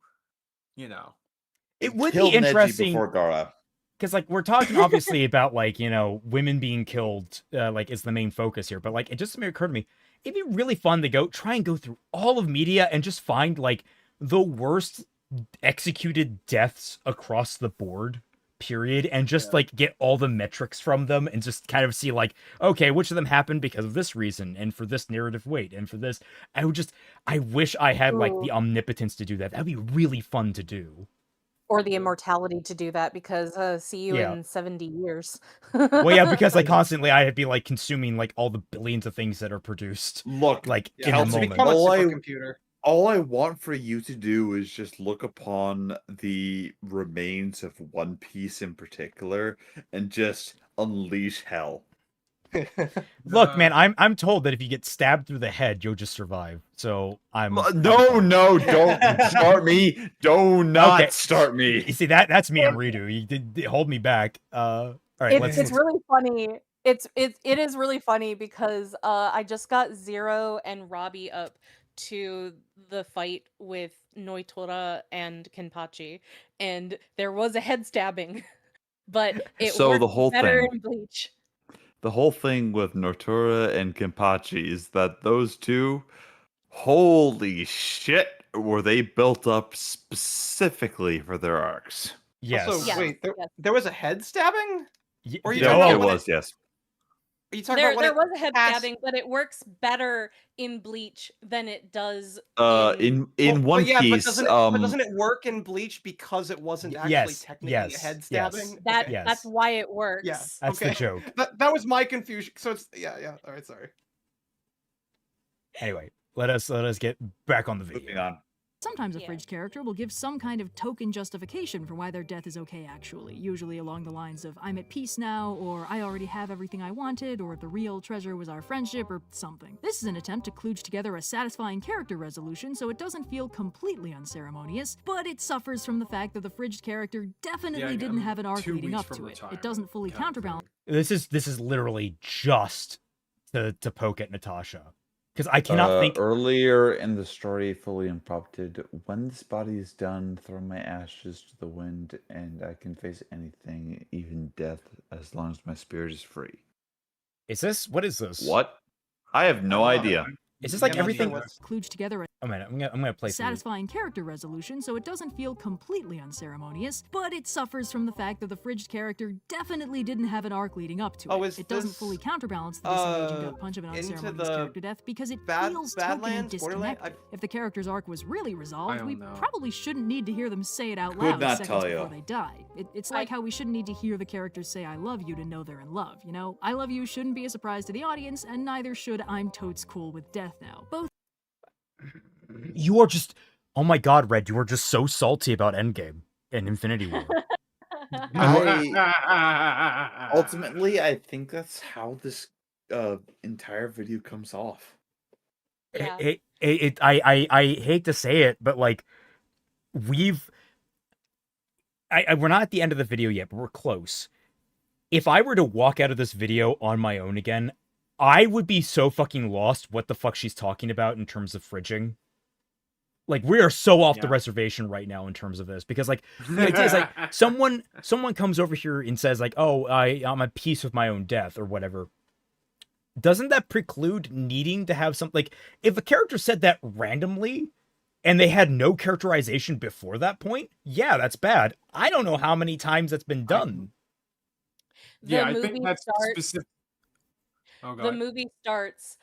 you know. It would be Killed Neji interesting before Gara. because, like, we're talking obviously about, like, you know, women being killed, like, is the main focus here. But, like, it just occurred to me, it'd be really fun to try and go through all of media and just find, like, the worst executed deaths across the board, period, and just like get all the metrics from them and just kind of see, like, okay, which of them happened because of this reason and for this narrative weight and for this. I wish I had like the omnipotence to do that. That'd be really fun to do. Or the immortality to do that, because see you in 70 years. Well, yeah, because like constantly I'd be like consuming like all the billions of things that are produced. Look, like in a Kelsey, moment. Become a All I- supercomputer. all I want for you to do is just look upon the remains of One Piece in particular and just unleash hell. Look, man, I'm told that if you get stabbed through the head, you'll just survive. So I'm No, don't start me. Do not Okay. start You me. see that's me and Redo. You did hold me back. All right, It's really funny. It is really funny because I just got Zero and Robbie up to the fight with Noitora and Kenpachi, and there was a head stabbing, but it So worked the whole better thing- in Bleach. The whole thing with Nortura and Kenpachi is that those two, holy shit, were they built up specifically for their arcs. yes. Also, Yes, wait, yes. there was a head stabbing? Or you no, talking about It when was, yes. Are you talking There about when was a head passed- stabbing, but it works better in Bleach than it does In Well, One but yeah, Piece, but doesn't it work in Bleach because it wasn't actually yes, technically yes, a head yes. stabbing? that. Okay. Yes. That's why it works. Yeah. That's okay. the joke. That was my confusion. So it's yeah. All right, sorry. Anyway, let us get back on the moving video. on. Sometimes a Yeah. fridge character will give some kind of token justification for why their death is okay actually, usually along the lines of I'm at peace now, or I already have everything I wanted, or the real treasure was our friendship, or something. This is an attempt to kludge together a satisfying character resolution so it doesn't feel completely unceremonious, but it suffers from the fact that the fridged character definitely didn't have an arc 2 leading weeks up from to it. It retirement doesn't fully kind of counterbalance thing. This is literally just to poke at Natasha. Because I cannot think. Earlier in the story, fully imprompted, when this body is done, throw my ashes to the wind, and I can face anything, even death, as long as my spirit is free. Is this what is this? What? I have no I don't know. idea. Is this like Yeah, I'm not sure everything? what's- kludge together a Oh man, I'm gonna play through. satisfying character resolution so it doesn't feel completely unceremonious, but it suffers from the fact that the fridged character definitely didn't have an arc leading up to Oh, it. is It doesn't this, fully counterbalance the disengaging gut punch of an into unceremonious the character death because it Bad- feels token and Badlands, Borderland? disconnected. If the character's arc was really resolved, don't we know. probably shouldn't need to hear them say it out Could loud not seconds tell before you. they die. It's like how we shouldn't need to hear the characters say I love you to know they're in love, you know? I love you shouldn't be a surprise to the audience, and neither should I'm totes cool with death now. Both You are just. Oh my God, Red! You are just so salty about Endgame and Infinity War. Ultimately, I think that's how this entire video comes off. Yeah. I hate to say it, but like we're not at the end of the video yet, but we're close. If I were to walk out of this video on my own again, I would be so fucking lost what the fuck she's talking about in terms of fridging. Like, we are so off the Yeah. reservation right now in terms of this, because like it's like someone comes over here and says like, oh, I'm at peace with my own death or whatever. Doesn't that preclude needing to have something like, if a character said that randomly and they had no characterization before that point? Yeah, that's bad. I don't know how many times that's been done. The I movie think that's starts. specific. Oh, go The ahead. movie starts.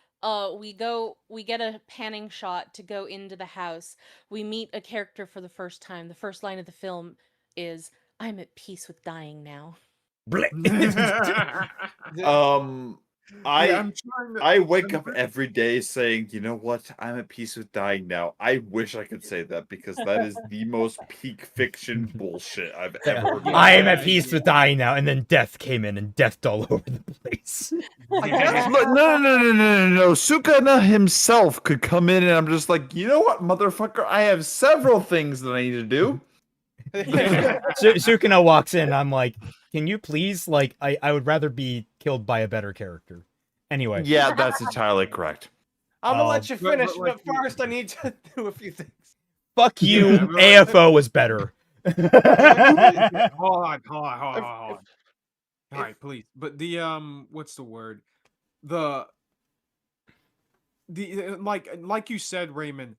We get a panning shot to go into the house. We meet a character for the first time. The first line of the film is, "I'm at peace with dying now." Blech. I'm trying to. I wake up every day saying, you know what? I'm at peace with dying now. I wish I could say that because that is the most peak fiction bullshit I've ever heard. I am at peace with dying now, and then death came in and deathed all over the place. Look, no. Sukuna himself could come in and I'm just like, you know what, motherfucker? I have several things that I need to do. Sukuna walks in. I'm like, can you please, like, I would rather be killed by a better character. Anyway. Yeah, that's entirely correct. I'm gonna let you but finish, like but first I need to do a few things. Fuck you. Yeah, but- AFO was better. Hold on. All right, please. But the what's the word? The like you said, Raymond.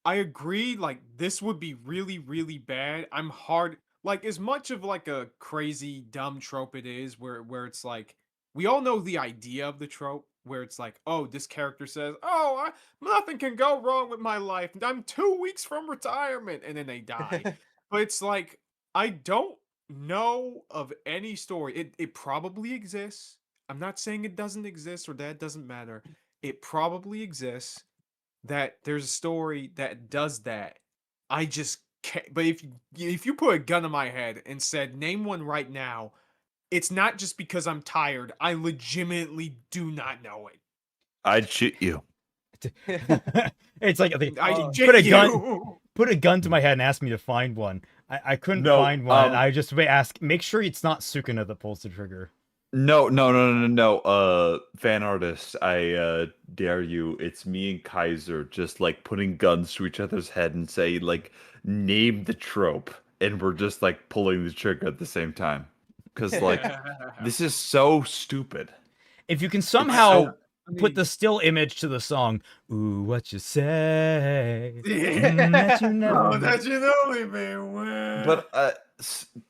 I agree. Like this would be really, really bad. I'm hard. Like as much of like a crazy dumb trope it is, where it's like we all know the idea of the trope, where it's like, oh, this character says, oh, nothing can go wrong with my life. I'm 2 weeks from retirement, and then they die. But it's like I don't know of any story. It probably exists. I'm not saying it doesn't exist or that doesn't matter. It probably exists that there's a story that does that. I just can't. But if you put a gun to my head and said name one right now, it's not just because I'm tired. I legitimately do not know it. I'd shoot you. It's like I put a you. gun, put a gun to my head and ask me to find one. I couldn't No, find one. I just ask, make sure it's not Sukuna that pulls the trigger. No. Fan artist, I dare you. It's me and Kaiser just like putting guns to each other's head and say like name the trope, and we're just like pulling the trigger at the same time. Because like this is so stupid. If you can somehow I mean- put the still image to the song, ooh, what you say? That you never Oh, meant. that you know me, man. But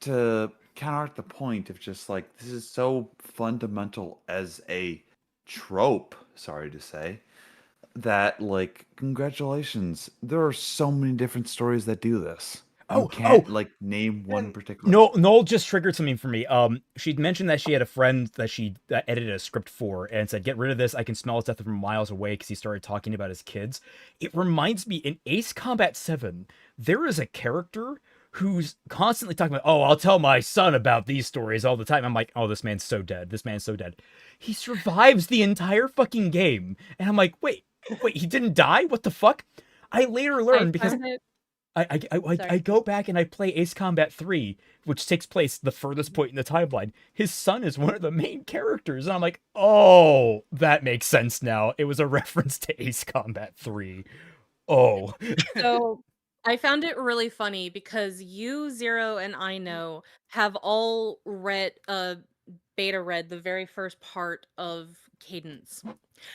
to counteract the point of just like this is so fundamental as a trope, sorry to say, that like congratulations, there are so many different stories that do this. You can't like name one particular. No, Noel just triggered something for me. She'd mentioned that she had a friend that she edited a script for and said, "Get rid of this. I can smell his death from miles away," because he started talking about his kids. It reminds me, in Ace Combat 7, there is a character who's constantly talking about, "Oh, I'll tell my son about these stories all the time." I'm like, "Oh, this man's so dead. This man's so dead." He survives the entire fucking game, and I'm like, "Wait, he didn't die? What the fuck?" I later learned because found it- I Sorry. go back and I play Ace Combat 3, which takes place the furthest point in the timeline. His son is one of the main characters, and I'm like, oh, that makes sense now. It was a reference to Ace Combat 3. Oh. So I found it really funny because you, Zero, and I know have all beta read the very first part of Cadence.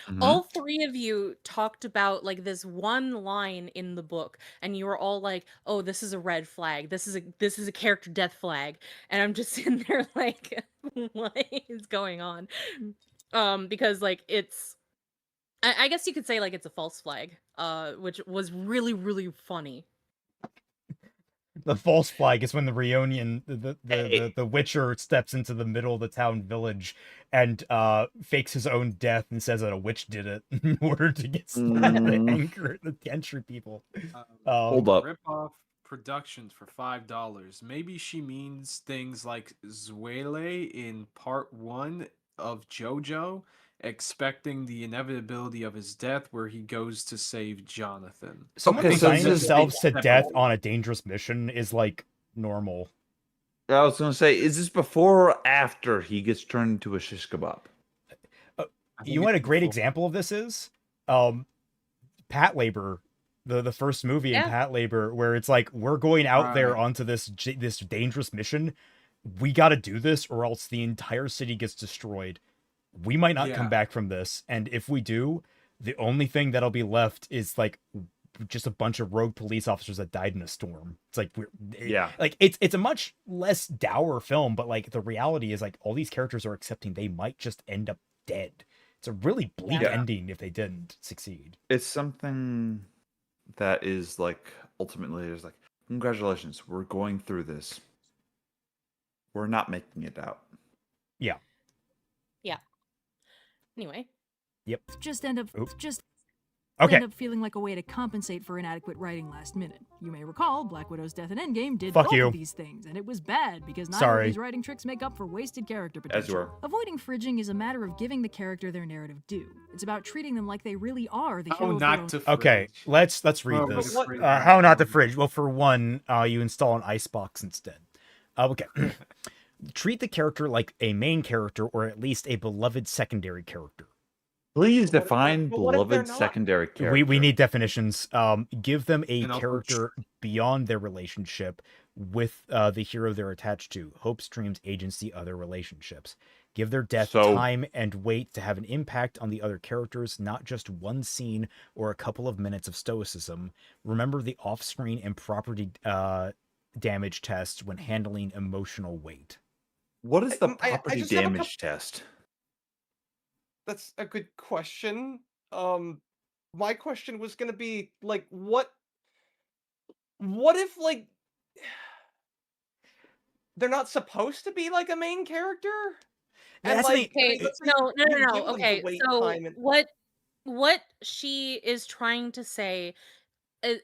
Mhm. All three of you talked about like this one line in the book, and you were all like, "Oh, this is a red flag. This is a character death flag." And I'm just sitting there like, "What is going on?" Because like I guess you could say like it's a false flag, which was really, really funny. The false flag is when the Reunion, the Witcher steps into the middle of the town village and fakes his own death and says that a witch did it in order to get the entry people. Hold up. Rip off Productions for $5. Maybe she means things like Zuele in part 1 of JoJo, expecting the inevitability of his death where he goes to save Jonathan. Someone Okay, so resigning this is- themselves to death separate. on a dangerous mission is like normal. I was gonna say, is this before or after he gets turned into a shish kebab? You know what a great example of this is? Pat Labor, the first movie in Yeah. Pat Labor, where it's like, we're going out there onto this dangerous mission. We got to do this, or else the entire city gets destroyed. We might not come Yeah. back from this, and if we do, the only thing that'll be left is like just a bunch of rogue police officers that died in a storm. It's like like it's a much less dour film, but like the reality is like all these characters are accepting they might just end up dead. It's a really bleak Yeah. ending if they didn't succeed. It's something that is like ultimately is like, congratulations, we're going through this. We're not making it out. Anyway, Just end up Oop. just Okay, end up feeling like a way to compensate for inadequate writing last minute. You may recall Black Widow's death in Endgame did Fuck both you. of these things, and it was bad because neither Sorry. of these writing tricks make up for wasted character As you potential. were. Avoiding fridging is a matter of giving the character their narrative due. It's about treating them like they really are the How hero of their own not to okay, fridge. let's read Well, this. what- How not the fridge? Well, for one, you install an icebox instead. Okay. Treat the character like a main character, or at least a beloved secondary character. Please But what if define but what if they're beloved not? secondary character. We need definitions. Give them a And also character beyond their relationship with the hero they're attached to. Hopes, dreams, agency, other relationships. Give their death So- time and weight to have an impact on the other characters, not just one scene or a couple of minutes of stoicism. Remember the off-screen and property damage test when handling emotional weight. What is the I property just have a damage test? That's a good question. My question was gonna be like, what if like they're not supposed to be like a main character? And That's like, Okay, let's say no, no, you no, give no. them the Okay, wait so time and what she is trying to say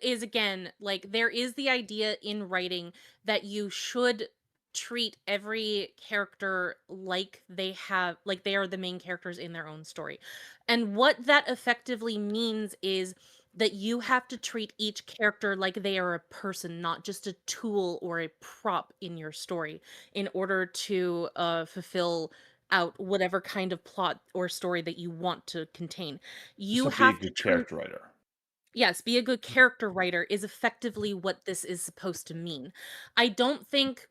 is again, like there is the idea in writing that you should treat every character like they are the main characters in their own story. And what that effectively means is that you have to treat each character like they are a person, not just a tool or a prop in your story, in order to fulfill out whatever kind of plot or story that you want to contain. You So be a have to good treat character writer. Yes, be a good character writer is effectively what this is supposed to mean. I don't think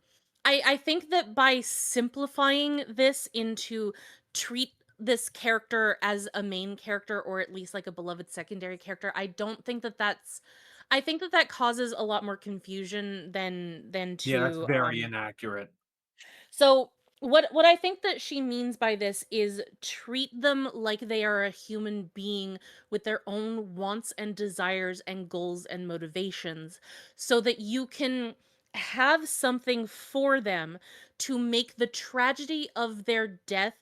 I think that by simplifying this into treat this character as a main character or at least like a beloved secondary character, I don't think that that's I think that that causes a lot more confusion than Yeah, that's to very inaccurate. so what I think that she means by this is treat them like they are a human being with their own wants and desires and goals and motivations so that you can have something for them to make the tragedy of their death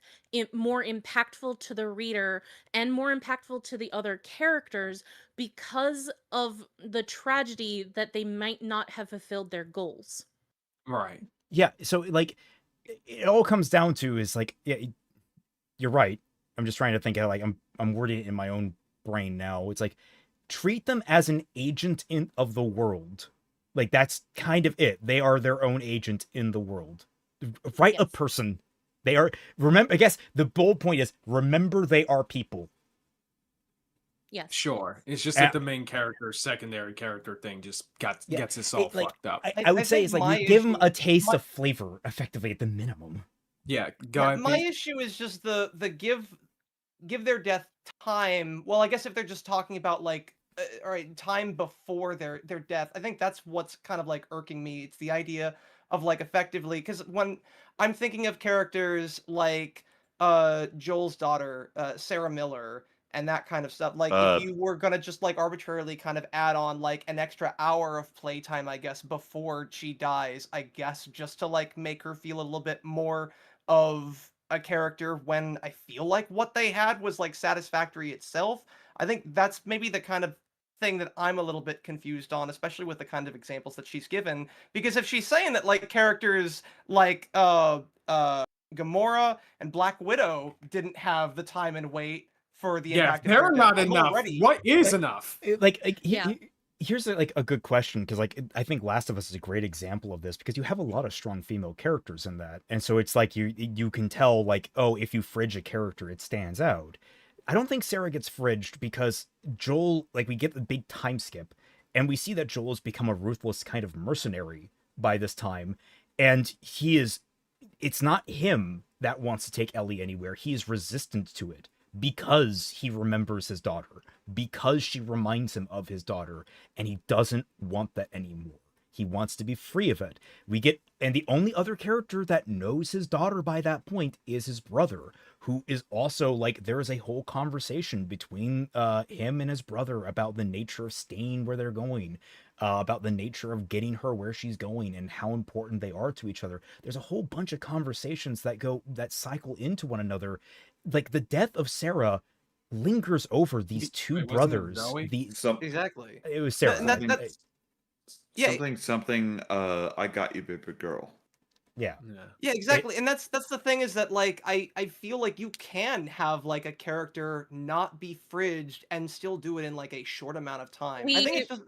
more impactful to the reader and more impactful to the other characters because of the tragedy that they might not have fulfilled their goals. Right. Yeah, so like it all comes down to is like, yeah, you're right. I'm just trying to think how like I'm wording it in my own brain now. It's like treat them as an agent of the world. Like that's kind of it. They are their own agent in the world. Write a Yes. person. They are remember I guess the bold point is remember they are people. Yes. Sure. It's just Uh, that the main character, secondary character thing just Yeah, gets us all like, fucked up. I would I say think it's like my you give them issue a taste my of flavor effectively at the minimum. Yeah, go yeah, ahead, my Pete. issue is just the give their death time. Well, I guess if they're just talking about like all right, time before their death, I think that's what's kind of like irking me. It's the idea of like effectively because when I'm thinking of characters like Joel's daughter, Sarah Miller, and that kind of stuff. Like if you were gonna just like arbitrarily kind of add on like an extra hour of playtime, I guess, before she dies, I guess, just to like make her feel a little bit more of a character when I feel like what they had was like satisfactory itself. I think that's maybe the kind of thing that I'm a little bit confused on, especially with the kind of examples that she's given. Because if she's saying that like characters like Gamora and Black Widow didn't have the time and wait for the Yeah, if impact of their they're death, not I'm enough, already what is like- enough? Yeah. Here's like a good question because like I think Last of Us is a great example of this because you have a lot of strong female characters in that, and so it's like you can tell like, oh, if you fridge a character, it stands out. I don't think Sarah gets fridged because Joel, like, we get the big time skip and we see that Joel has become a ruthless kind of mercenary by this time, and it's not him that wants to take Ellie anywhere. He is resistant to it because he remembers his daughter, because she reminds him of his daughter, and he doesn't want that anymore. He wants to be free of it. And the only other character that knows his daughter by that point is his brother, who is also like, there is a whole conversation between him and his brother about the nature of staying where they're going, about the nature of getting her where she's going and how important they are to each other. There's a whole bunch of conversations that cycle into one another. Like the death of Sarah lingers over these two Wait, wasn't it brothers. Zoe? exactly. It was Sarah. And that's yeah, something. I got you, baby girl. yeah. yeah, exactly. And that's the thing is that like I feel like you can have like a character not be fridged and still do it in like a short amount of time. I think it's just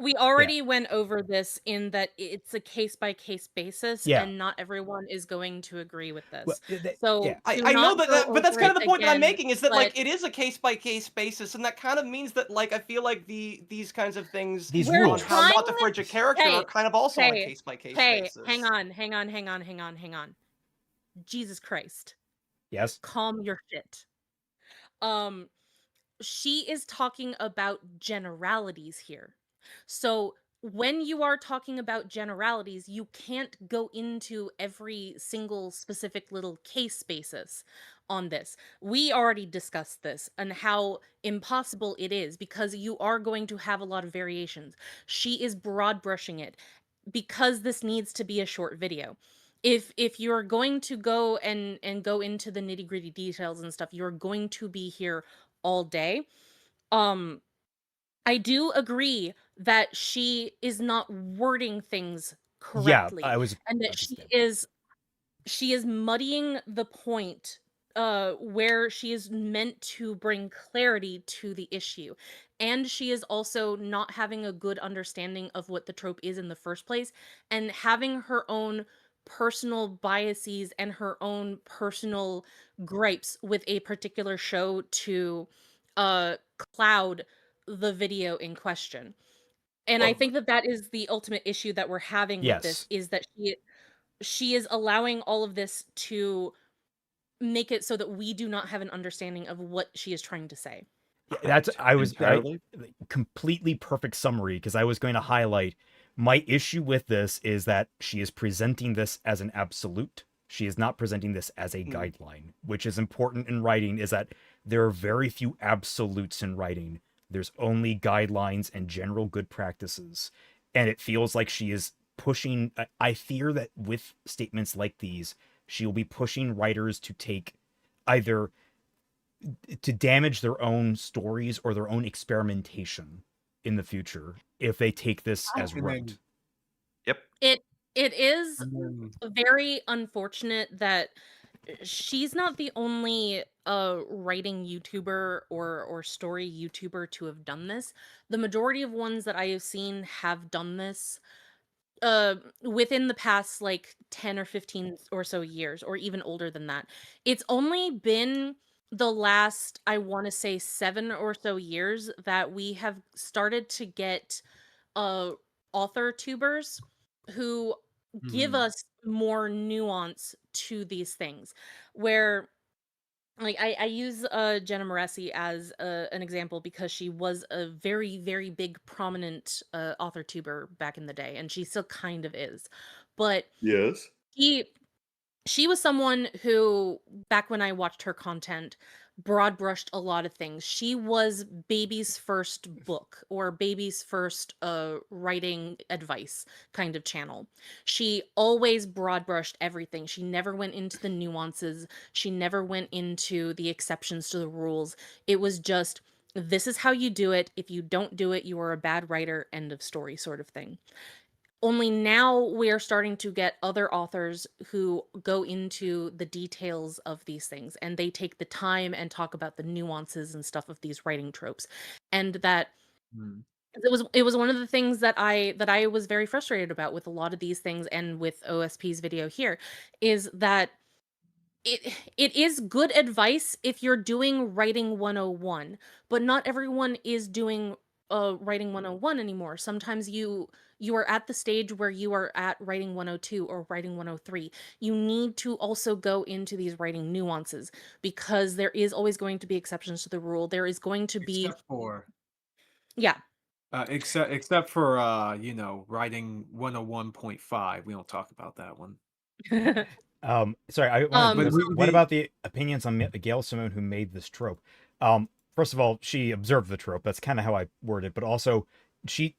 We already went over this in that it's a case by case basis, Yeah. and not everyone is going to agree with Well, this. So do I know not go but that's over kind it of the point that I'm again, making is that but like it is a case by case basis, and that kind of means that like I feel like these kinds of things These we're on rules. how trying. not to fridge a character are Hey, kind of also on a hey, case by case hey, basis. hang on. Jesus Christ. Yes. Calm your shit. She is talking about generalities here. So when you are talking about generalities, you can't go into every single specific little case basis on this. We already discussed this and how impossible it is because you are going to have a lot of variations. She is broad brushing it because this needs to be a short video. If you're going to go and go into the nitty-gritty details and stuff, you're going to be here all day. I do agree that she is not wording things Yeah, correctly, I was and that about to say. she is muddying the point where she is meant to bring clarity to the issue, and she is also not having a good understanding of what the trope is in the first place, and having her own personal biases and her own personal gripes with a particular show to cloud the video in question. And I Well, think that that is the ultimate issue that we're having with this, Yes. is that she is allowing all of this to make it so that we do not have an understanding of what she is trying to say. That's entirely. completely perfect summary, because I was going to highlight my issue with this is that she is presenting this as an absolute. She is not presenting this as a guideline, which is important in writing, is that there are very few absolutes in writing. There's only guidelines and general good practices. And it feels like she is pushing. I fear that with statements like these, she will be pushing writers to take either to damage their own stories or their own experimentation in the future if they take this as And right. then- Yep. It is and then- very unfortunate that she's not the only writing YouTuber or story YouTuber to have done this. The majority of ones that I have seen have done this within the past like 10 or 15 or so years, or even older than that. It's only been the last, I want to say, 7 or so years that we have started to get author tubers who give Mhm. us more nuance to these things, where like I use Jenna Moresi as an example because she was a very, very big prominent author tuber back in the day, and she still kind of is. But Yes. he she was someone who, back when I watched her content, broad brushed a lot of things. She was baby's first book or baby's first writing advice kind of channel. She always broad brushed everything. She never went into the nuances. She never went into the exceptions to the rules. It was just, this is how you do it. If you don't do it, you are a bad writer, end of story sort of thing. Only now we're starting to get other authors who go into the details of these things, and they take the time and talk about the nuances and stuff of these writing tropes. And that Mhm. it was one of the things that I was very frustrated about with a lot of these things, and with OSP's video here, is that it is good advice if you're doing writing 101, but not everyone is doing writing 101 anymore. Sometimes you are at the stage where you are at writing 102 or writing 103. You need to also go into these writing nuances, because there is always going to be exceptions to the rule. There is going to be, Except for yeah. except for writing 101.5. We don't talk about that one. Sorry, I wanted But to. we- What we- about the opinions on Gail Simone, who made this trope? First of all, she observed the trope. That's kind of how I word it. But also,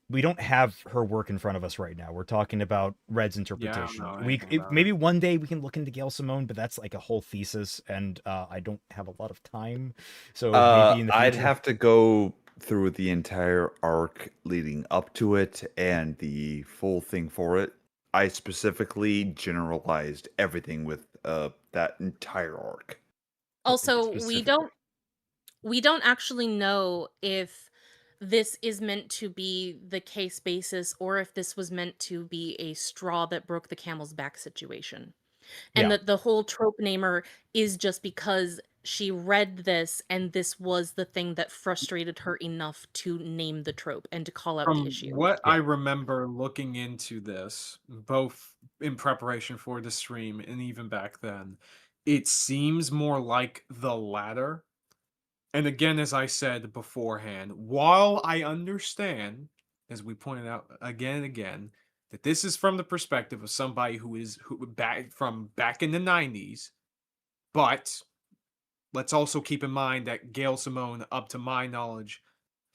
we don't have her work in front of us right now. We're talking about Red's interpretation. know We anything about maybe her. one day we can look into Gail Simone, but that's like a whole thesis, and I don't have a lot of time. So maybe in the future. I'd have to go through the entire arc leading up to it and the full thing for it. I specifically generalized everything with that entire arc. Also, Specifically. we don't actually know if this is meant to be the case basis or if this was meant to be a straw that broke the camel's back situation. And Yeah. that the whole trope namer is just because she read this and this was the thing that frustrated her enough to name the trope and to call out the From issue. what Yeah. I remember looking into this, both in preparation for the stream and even back then, it seems more like the latter. And again, as I said beforehand, while I understand, as we pointed out again and again, that this is from the perspective of somebody who back in the 90s, but let's also keep in mind that Gail Simone, up to my knowledge,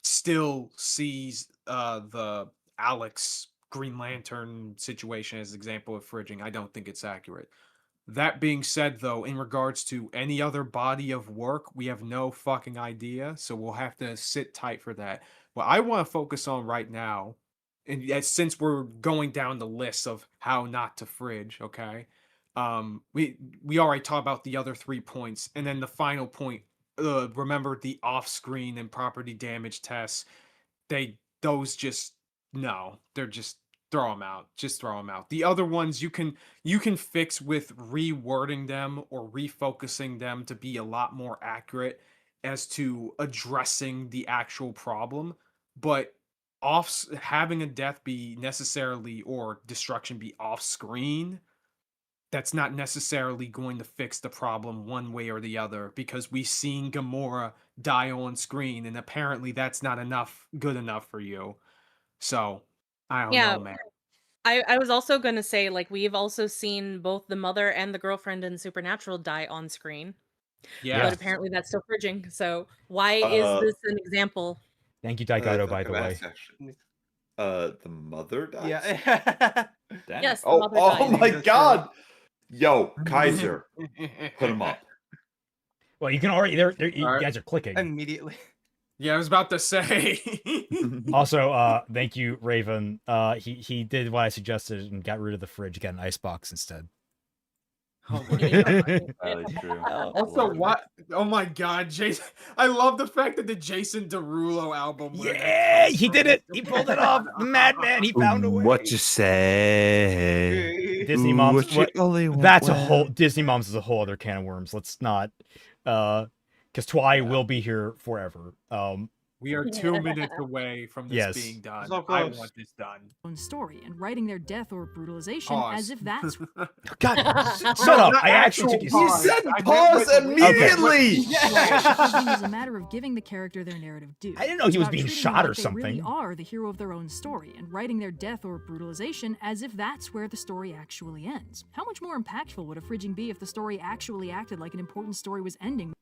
still sees the Alex Green Lantern situation as an example of fridging. I don't think it's accurate. That being said, though, in regards to any other body of work, we have no fucking idea, so we'll have to sit tight for that. What I want to focus on right now, and since we're going down the list of how not to fridge, okay? We already talked about the other 3 points, and then the final point. Remember the off-screen and property damage tests? Those just no, they're just throw them out. Just throw them out. The other ones you can fix with rewording them or refocusing them to be a lot more accurate as to addressing the actual problem. But having a death be necessarily or destruction be off screen, that's not necessarily going to fix the problem one way or the other, because we've seen Gamora die on screen and apparently that's not good enough for you. So I don't know, man. I was also going to say, like, we've also seen both the mother and the girlfriend in Supernatural die on screen. Yeah. But apparently that's still fridging. So why is this an example? Thank you, Taikato, by the Can I way. ask actually? The mother dies? Yeah. Damn. Yes, the Oh, mother oh died. my That's god! Yo, Kaiser, put him up. Well, you can already. You Alright. guys are clicking. Immediately. Yeah, I was about to say. Also, thank you, Raven. He did what I suggested and got rid of the fridge, got an icebox instead. Oh my Yeah. god. That is true. Also, what? Oh my god, Jason! I love the fact that the Jason Derulo album. where that Yeah, comes he from did is it. so He pulled it off. The madman. He found a way. What you say? Disney Ooh, moms. what you only want That's a well. whole. Disney moms is a whole other can of worms. Let's not. Because Twi will be here forever. We are 2 minutes away from this Yes. being done. So I close. want this done. Own story and writing their death or brutalization Pause. as if that's God, No, shut up! not I actually took you actual You pause. seriously. said I meant pause with- immediately! fridging is a matter of giving the character their narrative due. I didn't know It's he was about being treating shot them or like they really something. are the hero of their own story and writing their death or brutalization as if that's where the story actually ends. How much more impactful would a fridging be if the story actually acted like an important story was ending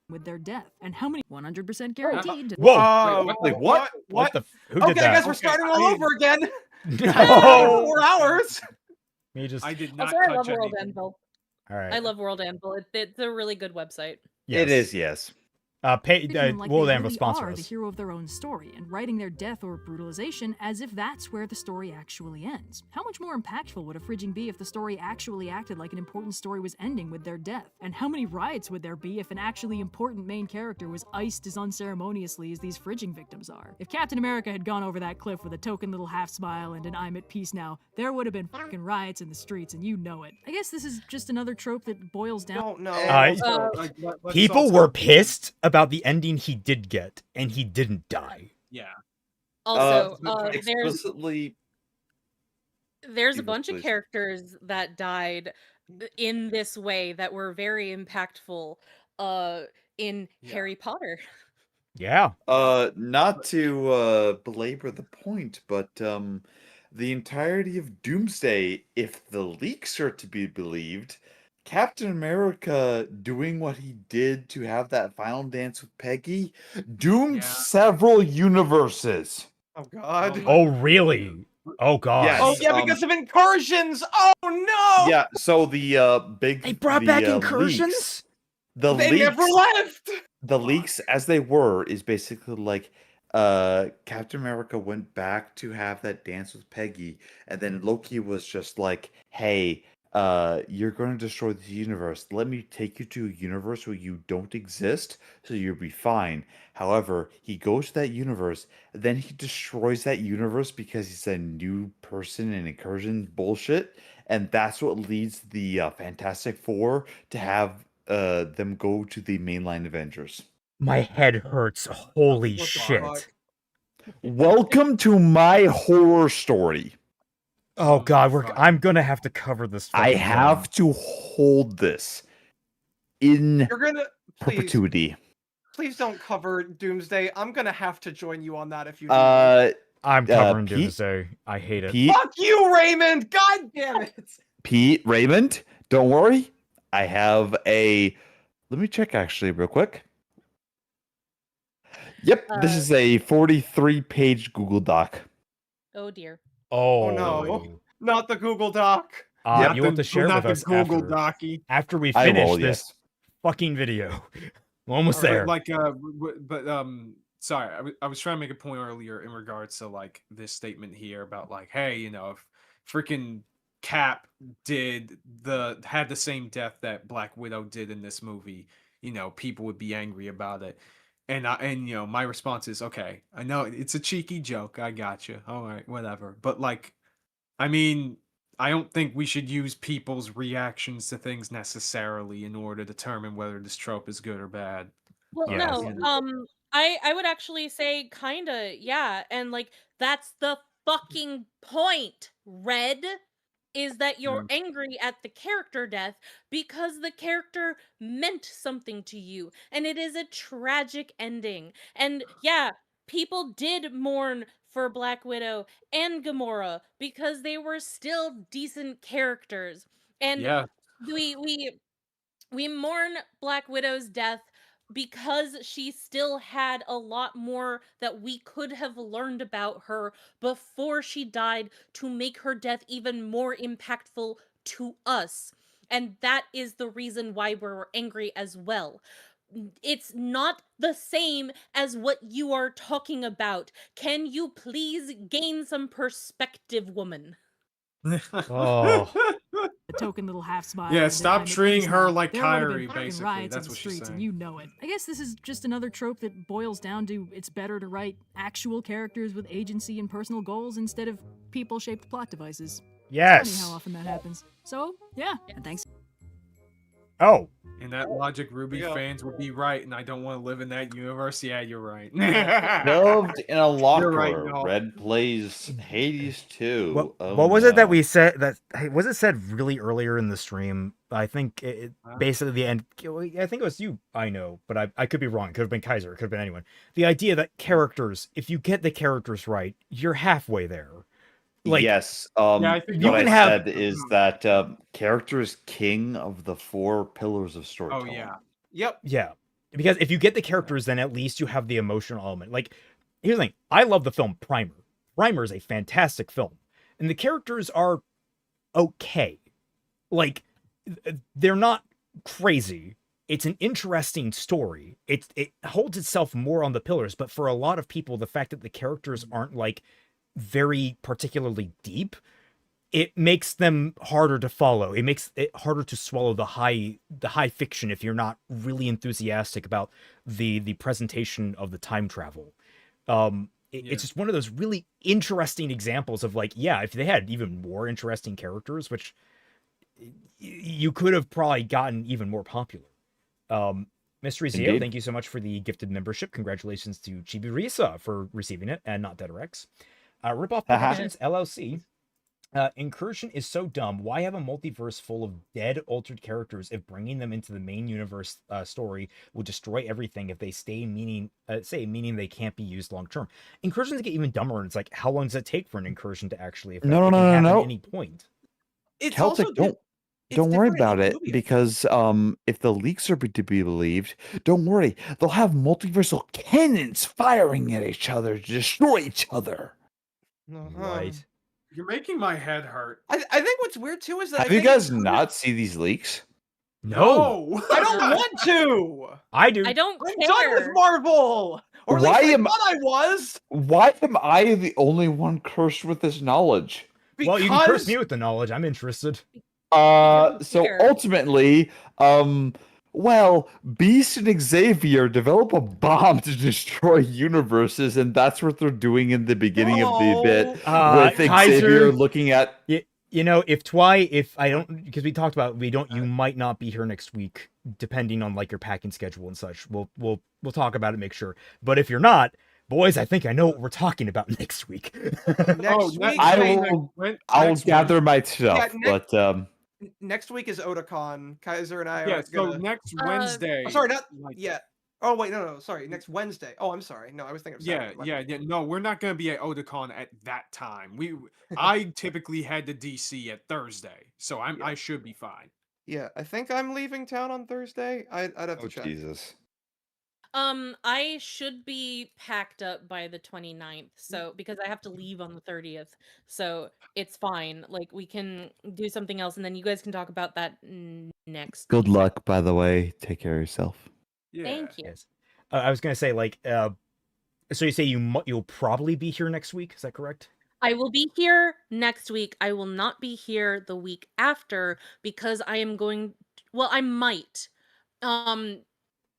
with their death? And how many 100% guaranteed to Whoa! Wait, what? What the? Who Okay, did I guess that? we're starting all I- over again. No! 4 hours. Me just. I did not Also, I touch love World anything. Anvil. All right. I love World Anvil. It's a really good website. Yes. It is, yes. treating them like World they Anvil really sponsor are the us. hero of their own story and writing their death or brutalization as if that's where the story actually ends. How much more impactful would a fridging be if the story actually acted like an important story was ending with their death? And how many riots would there be if an actually important main character was iced as unceremoniously as these fridging victims are? If Captain America had gone over that cliff with a token little half smile and an I'm at peace now, there would have been fucking riots in the streets and you know it. I guess this is just another trope that boils down. Don't know. Also, like, let's People also- were pissed about the ending he did get, and he didn't die. Yeah. Also, there's Explicitly, a Jesus, bunch of please. characters that died in this way that were very impactful in Yeah. Harry Potter. Yeah. Not to belabor the point, but the entirety of Doomsday, if the leaks are to be believed, Captain America doing what he did to have that final dance with Peggy doomed Yeah. several universes. Oh God. Oh, really? Oh, God. Yes. Oh yeah, because of incursions. Oh no. Yeah, so the big They brought back leaks- incursions? the They leaks, never left. the leaks as they were is basically like Captain America went back to have that dance with Peggy, and then Loki was just like, hey, you're going to destroy the universe. Let me take you to a universe where you don't exist, so you'll be fine. However, he goes to that universe, then he destroys that universe because he's a new person and incursion bullshit, and that's what leads the Fantastic Four to have them go to the mainline Avengers. My head hurts. Holy What the shit. fuck? Welcome to my horror story. Oh my god, fucking I'm gonna have to cover this. I fucking have thing. to hold this in You're gonna perpetuity. please don't cover Doomsday. I'm gonna have to join you on that if you do. I'm covering Pete? Doomsday. I hate it. Pete, Fuck you, Raymond! God damn it! Pete, Raymond, don't worry. I have a. Let me check actually real quick. Yep, this is a 43-page Google Doc. Oh dear. Oh, no. Not the Google Doc. Not you want the- to share not with the us Google after, Docky. after we I finish will, this yes. fucking video. We're almost But, there. Like, sorry, I was trying to make a point earlier in regards to like this statement here about like, hey, you know, if freaking Cap had the same death that Black Widow did in this movie, you know, people would be angry about it. And you know, my response is, okay, I know it's a cheeky joke. I got you. All right, whatever. But like, I mean, I don't think we should use people's reactions to things necessarily in order to determine whether this trope is good or bad. Well, Yeah. no. I would actually say kinda, yeah, and like that's the fucking point, Red, is that you're angry at the character death because the character meant something to you, and it is a tragic ending. And yeah, people did mourn for Black Widow and Gamora because they were still decent characters. And Yeah. we mourn Black Widow's death because she still had a lot more that we could have learned about her before she died to make her death even more impactful to us. And that is the reason why we're angry as well. It's not the same as what you are talking about. Can you please gain some perspective, woman? Oh. A token little half smile. Yeah, and stop I'm at treating peace her now. like There would have been Kyrie, fucking basically. riots That's in the what she's streets, and saying. you know it. I guess this is just another trope that boils down to it's better to write actual characters with agency and personal goals instead of people-shaped plot devices. It's funny Yes. how often that happens. So, yeah, and thanks. Oh. In that logic, Ruby Yeah. fans would be right, and I don't want to live in that universe. Yeah, you're right. Shoved in a locker. right, y'all. Red plays Hades 2. What, Oh, what was it that no. we said that was it said really earlier in the stream? I think it Huh? basically the end. I think it was you. I know, but I could be wrong. It could have been Kaiser. It could have been anyone. The idea that characters, if you get the characters right, you're halfway there. Like, yes. I think you what can I have- said is that character is king of the 4 pillars of Oh storytelling. yeah. Yep. yeah, because if you get the characters, then at least you have the emotional element. Like, here's the thing: I love the film Primer. Primer is a fantastic film, and the characters are okay. Like, they're not crazy. It's an interesting story. It holds itself more on the pillars, but for a lot of people, the fact that the characters aren't like very particularly deep, it makes them harder to follow. It makes it harder to swallow the high fiction if you're not really enthusiastic about the presentation of the time travel. It's just one of those really interesting examples of like, yeah, if they had even more interesting characters, which you could have probably gotten even more popular. Mystery Zio, Indeed. thank you so much for the gifted membership. Congratulations to Chibirisa for receiving it, and not Deaderex. Ripoff Productions LLC. Incursion is so dumb. Why have a multiverse full of dead, altered characters if bringing them into the main universe story would destroy everything if they stay meaning they can't be used long term? Incursions get even dumber, and it's like, how long does it take for an incursion to actually affect? No, It no, can no, happen no. at any point. It's Celtic, also don't worry different in about each it movie. because if the leaks are to be believed, don't worry. They'll have multiversal cannons firing at each other to destroy each other. Right. You're making my head hurt. I think what's weird too is that Have I you think guys it's- not see these leaks? No, I don't want to. I do. I don't I'm care. done with Marvel. Or at Why least I am- thought I was. Why am I the only one cursed with this knowledge? Well, you can curse Because me with the knowledge. I'm interested. So Here. ultimately, well, Beast and Xavier develop a bomb to destroy universes, and that's what they're doing in the beginning of the bit with Kaiser, Xavier looking at. You know, if I don't, because we talked about you might not be here next week, depending on like your packing schedule and such. We'll talk about it, make sure. But if you're not, boys, I think I know what we're talking about next week. Next week, I'll gather myself, Yeah, but next week is Otakon. Kaiser and I Yeah, are so gonna. next Wednesday. Oh, sorry, not like- yet. Oh wait, no, sorry. Next Wednesday. Oh, I'm sorry. No, I was thinking of Yeah, Saturday. My yeah, bad. yeah. No, we're not gonna be at Otakon at that time. I typically head to DC at Thursday, so I should be fine. Yeah, I think I'm leaving town on Thursday. I'd have to oh check. Jesus. I should be packed up by the 29th, so because I have to leave on the 30th. So it's fine. Like we can do something else and then you guys can talk about that next Good week. luck, by the way. Take care of yourself. Yeah. Thank you. Yes. I was gonna say like, so you say you'll probably be here next week? Is that correct? I will be here next week. I will not be here the week after because I am going well, I might. No,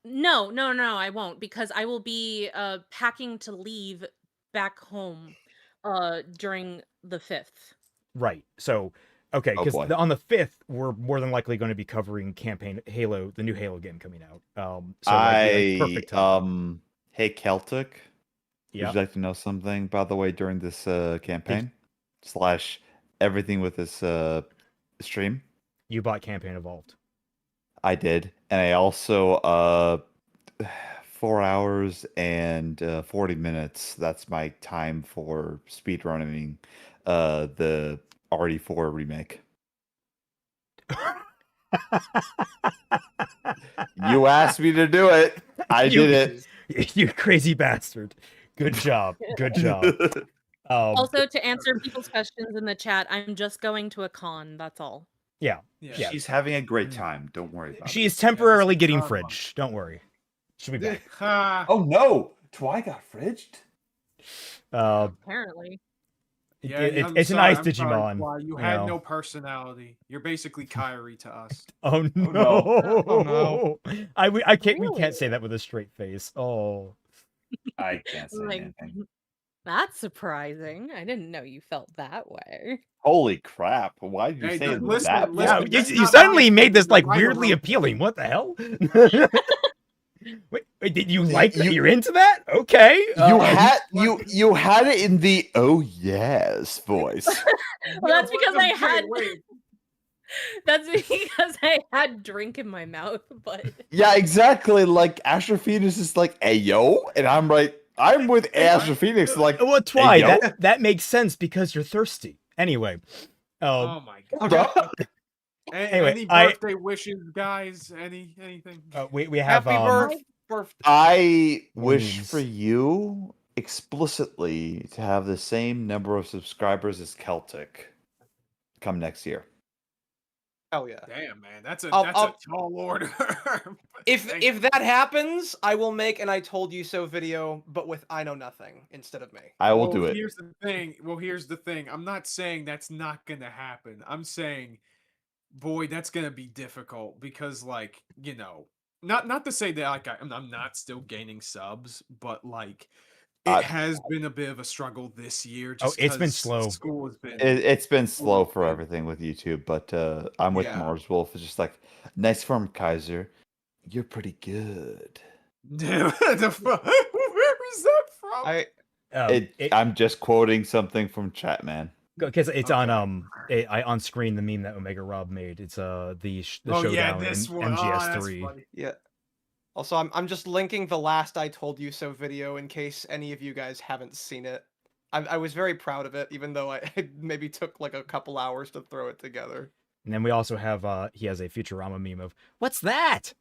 I won't because I will be packing to leave back home during the 5th. Right. So, okay, Oh because boy. on the 5th, we're more than likely going to be covering campaign Halo, the new Halo game coming out. So that'd be, like, perfect time. Hey Celtic. Yeah. Would you like to know something, by the way, during this campaign slash everything with this stream? You bought Campaign Evolved. I did, and I also 4 hours and 40 minutes. That's my time for speedrunning the RE4 remake. You asked me to do it. I You- did it. You crazy bastard. Good job. Good job. Also, to answer people's questions in the chat, I'm just going to a con. That's all. Yeah. Yeah. She's having a great time. Don't worry about She's it. temporarily getting karma. fridged. Don't worry. She'll be back. Ha. Oh no! Twi got fridged? Apparently. Yeah, It's a nice Digimon. Fly. You had no personality. You're basically Kyrie to us. Oh no! no. Oh, no. I can't. We Really? can't say that with a straight face. Oh. I can't say Like, anything. that's surprising. I didn't know you felt that way. Holy crap! Why did you Hey, say listen, that? listen, Yeah, that's you not suddenly my made this opinion, like right or weirdly wrong. appealing. What the hell? Wait, did you like that? You're into that? Okay. You had it in the oh yes voice. Well, that's because I had. Wait. That's because I had drink in my mouth, but Yeah, exactly. Like Asher Phoenix is like, "Hey yo," and I'm with Asher Phoenix. Like, Well, Twy, yo. that makes sense because you're thirsty. Anyway. Oh my god. Anyway, Any birthday wishes, guys? Anything? We have Happy birthday. I wish Wings. for you explicitly to have the same number of subscribers as Celtic come next year. Hell yeah. Damn, man, that's a I'll- tall order. If that happens, I will make an "I told you so" video, but with I know nothing instead of me. I will do it. Here's the thing. I'm not saying that's not gonna happen. I'm saying, boy, that's gonna be difficult because, like, you know, not to say that like I'm not still gaining subs, but like it has been a bit of a struggle this year. Just it's been 'cause slow. School has been. It's been slow for everything with YouTube, but I'm with Yeah. Mars Wolf. It's just like, nice form, Kaiser. You're pretty good. Where is that from? I'm just quoting something from chat, man. because it's Okay. on screen the meme that Omega Rob made. It's the Oh showdown yeah, this in one. Oh, that's MGS3. funny. Yeah. Also, I'm just linking the last "I told you so" video in case any of you guys haven't seen it. I was very proud of it, even though it maybe took like a couple hours to throw it together. And then we also have he has a Futurama meme of what's that?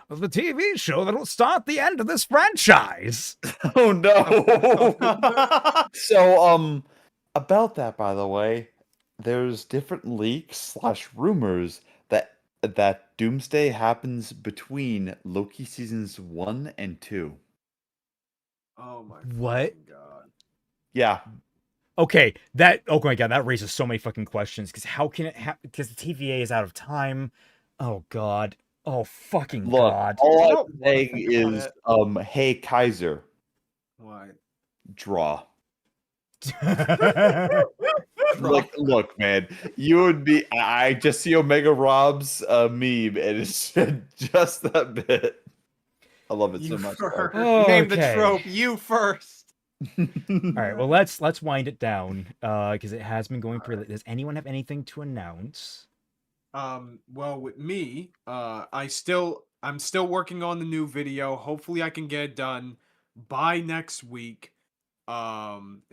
The TV show that'll start the end of this franchise. Oh no. So about that, by the way, there's different leaks / rumors that Doomsday happens between Loki seasons 1 and 2. Oh my What? fucking god. Yeah. Okay, that oh my god, that raises so many fucking questions. Because how can it happen? Because the TVA is out of time. Oh god. Oh fucking Look, god. I all don't I'm wanna saying think about is, it. hey Kaiser, What? draw. Draw. Look, man, you would be. I just see Omega Rob's meme, and it's just that bit. I love it so You much. first. Name the Okay. trope. You first. All right. Well, let's wind it down. Because it has been going pretty late. Does anyone have anything to announce? Well, with me, I'm still working on the new video. Hopefully, I can get it done by next week. I'm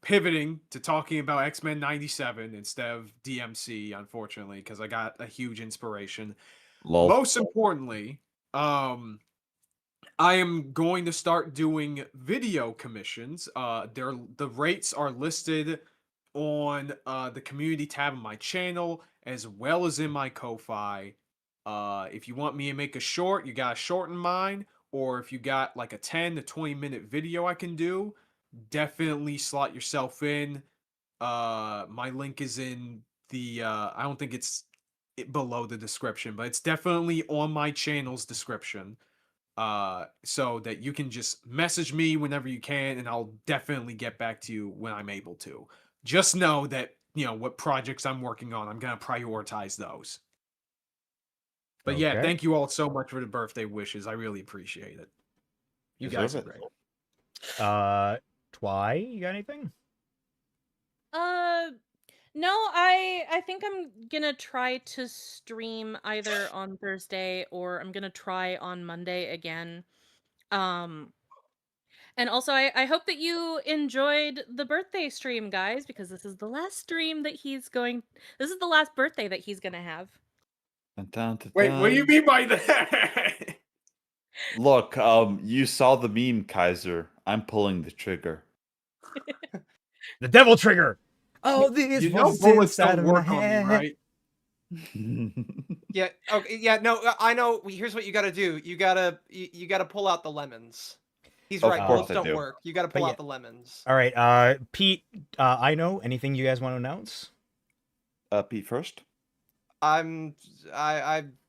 pivoting to talking about X-Men 97 instead of DMC, unfortunately, because I got a huge inspiration. Lol. Most importantly, I am going to start doing video commissions. The rates are listed on the community tab on my channel as well as in my Ko-Fi. If you want me to make a short, you got a short in mind, or if you got like a 10 to 20-minute video I can do, definitely slot yourself in. My link is in the I don't think it's below the description, but it's definitely on my channel's description. So that you can just message me whenever you can, and I'll definitely get back to you when I'm able to. Just know that, what projects I'm working on, I'm gonna prioritize those. But yeah, Okay. thank you all so much for the birthday wishes. I really appreciate it. You guys are Deserve it. great. Twy, you got anything? No, I think I'm gonna try to stream either on Thursday or I'm gonna try on Monday again. And also I hope that you enjoyed the birthday stream, guys, because this is the last stream that this is the last birthday that he's gonna have. Dun, dun, dun, Wait, what do you dun. mean by that? Look, you saw the meme, Kaiser. I'm pulling the trigger. The devil trigger. Oh, these You know voices bullets inside don't of my work on me, head. right? Yeah. Okay. Yeah. No. I know. Here's what you got to do. You gotta pull out the lemons. He's Of right. course Bullets I don't do. work. You got to But pull yeah. out the lemons. All right. Pete. I know. Anything you guys want to announce? Pete first. I'm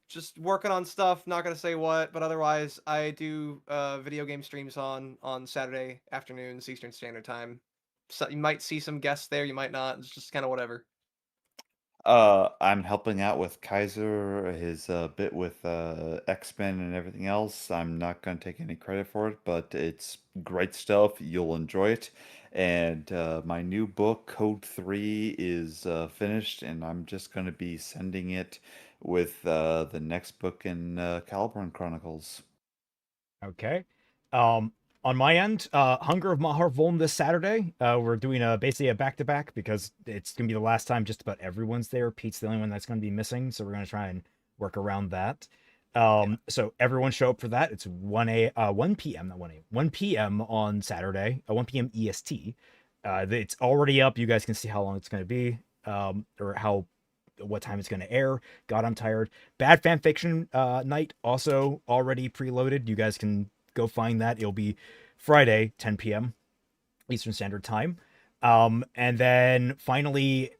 just working on stuff. Not gonna say what, but otherwise, I do video game streams on Saturday afternoons Eastern Standard Time. So you might see some guests there. You might not. It's just kind of whatever. I'm helping out with Kaiser, his bit with X-Men and everything else. I'm not going to take any credit for it, but it's great stuff. You'll enjoy it. And my new book, Code 3, is finished, and I'm just going to be sending it with the next book in Caliburn Chronicles. Okay. On my end, Hunger of Mahar Volm this Saturday. We're doing basically a back-to-back because it's gonna be the last time just about everyone's there. Pete's the only one that's gonna be missing, so we're gonna try and work around that. So everyone show up for that. It's 1 p.m. not 1 a.m. 1 p.m. on Saturday, 1 p.m. EST. It's already up. You guys can see how long it's gonna be, or what time it's going to air. God, I'm tired. Bad fan fiction night also already preloaded. You guys can go find that. It'll be Friday, 10 p.m. Eastern Standard Time. And then finally,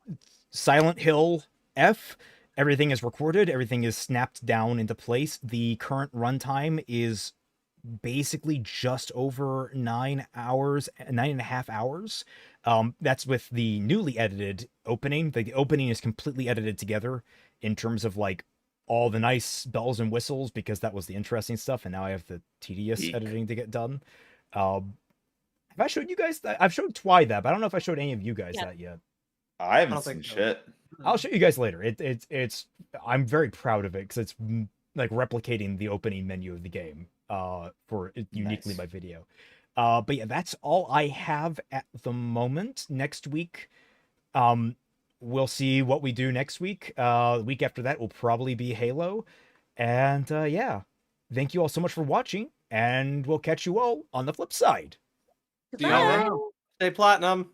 Silent Hill F. Everything is recorded. Everything is snapped down into place. The current runtime is basically just over 9.5 hours. That's with the newly edited opening. The opening is completely edited together in terms of like all the nice bells and whistles because that was the interesting stuff, and now I have the tedious Eek. editing to get done. Have I showed you guys that? I've showed Twy that, but I don't know if I showed any of you guys that yet. I haven't don't seen think so. shit. I'll show you guys later. It's I'm very proud of it because it's like replicating the opening menu of the game for uniquely Nice. my video. But yeah, that's all I have at the moment. Next week, we'll see what we do next week. The week after that will probably be Halo. And yeah, thank you all so much for watching, and we'll catch you all on the flip side. See y'all Goodbye. around. Stay platinum.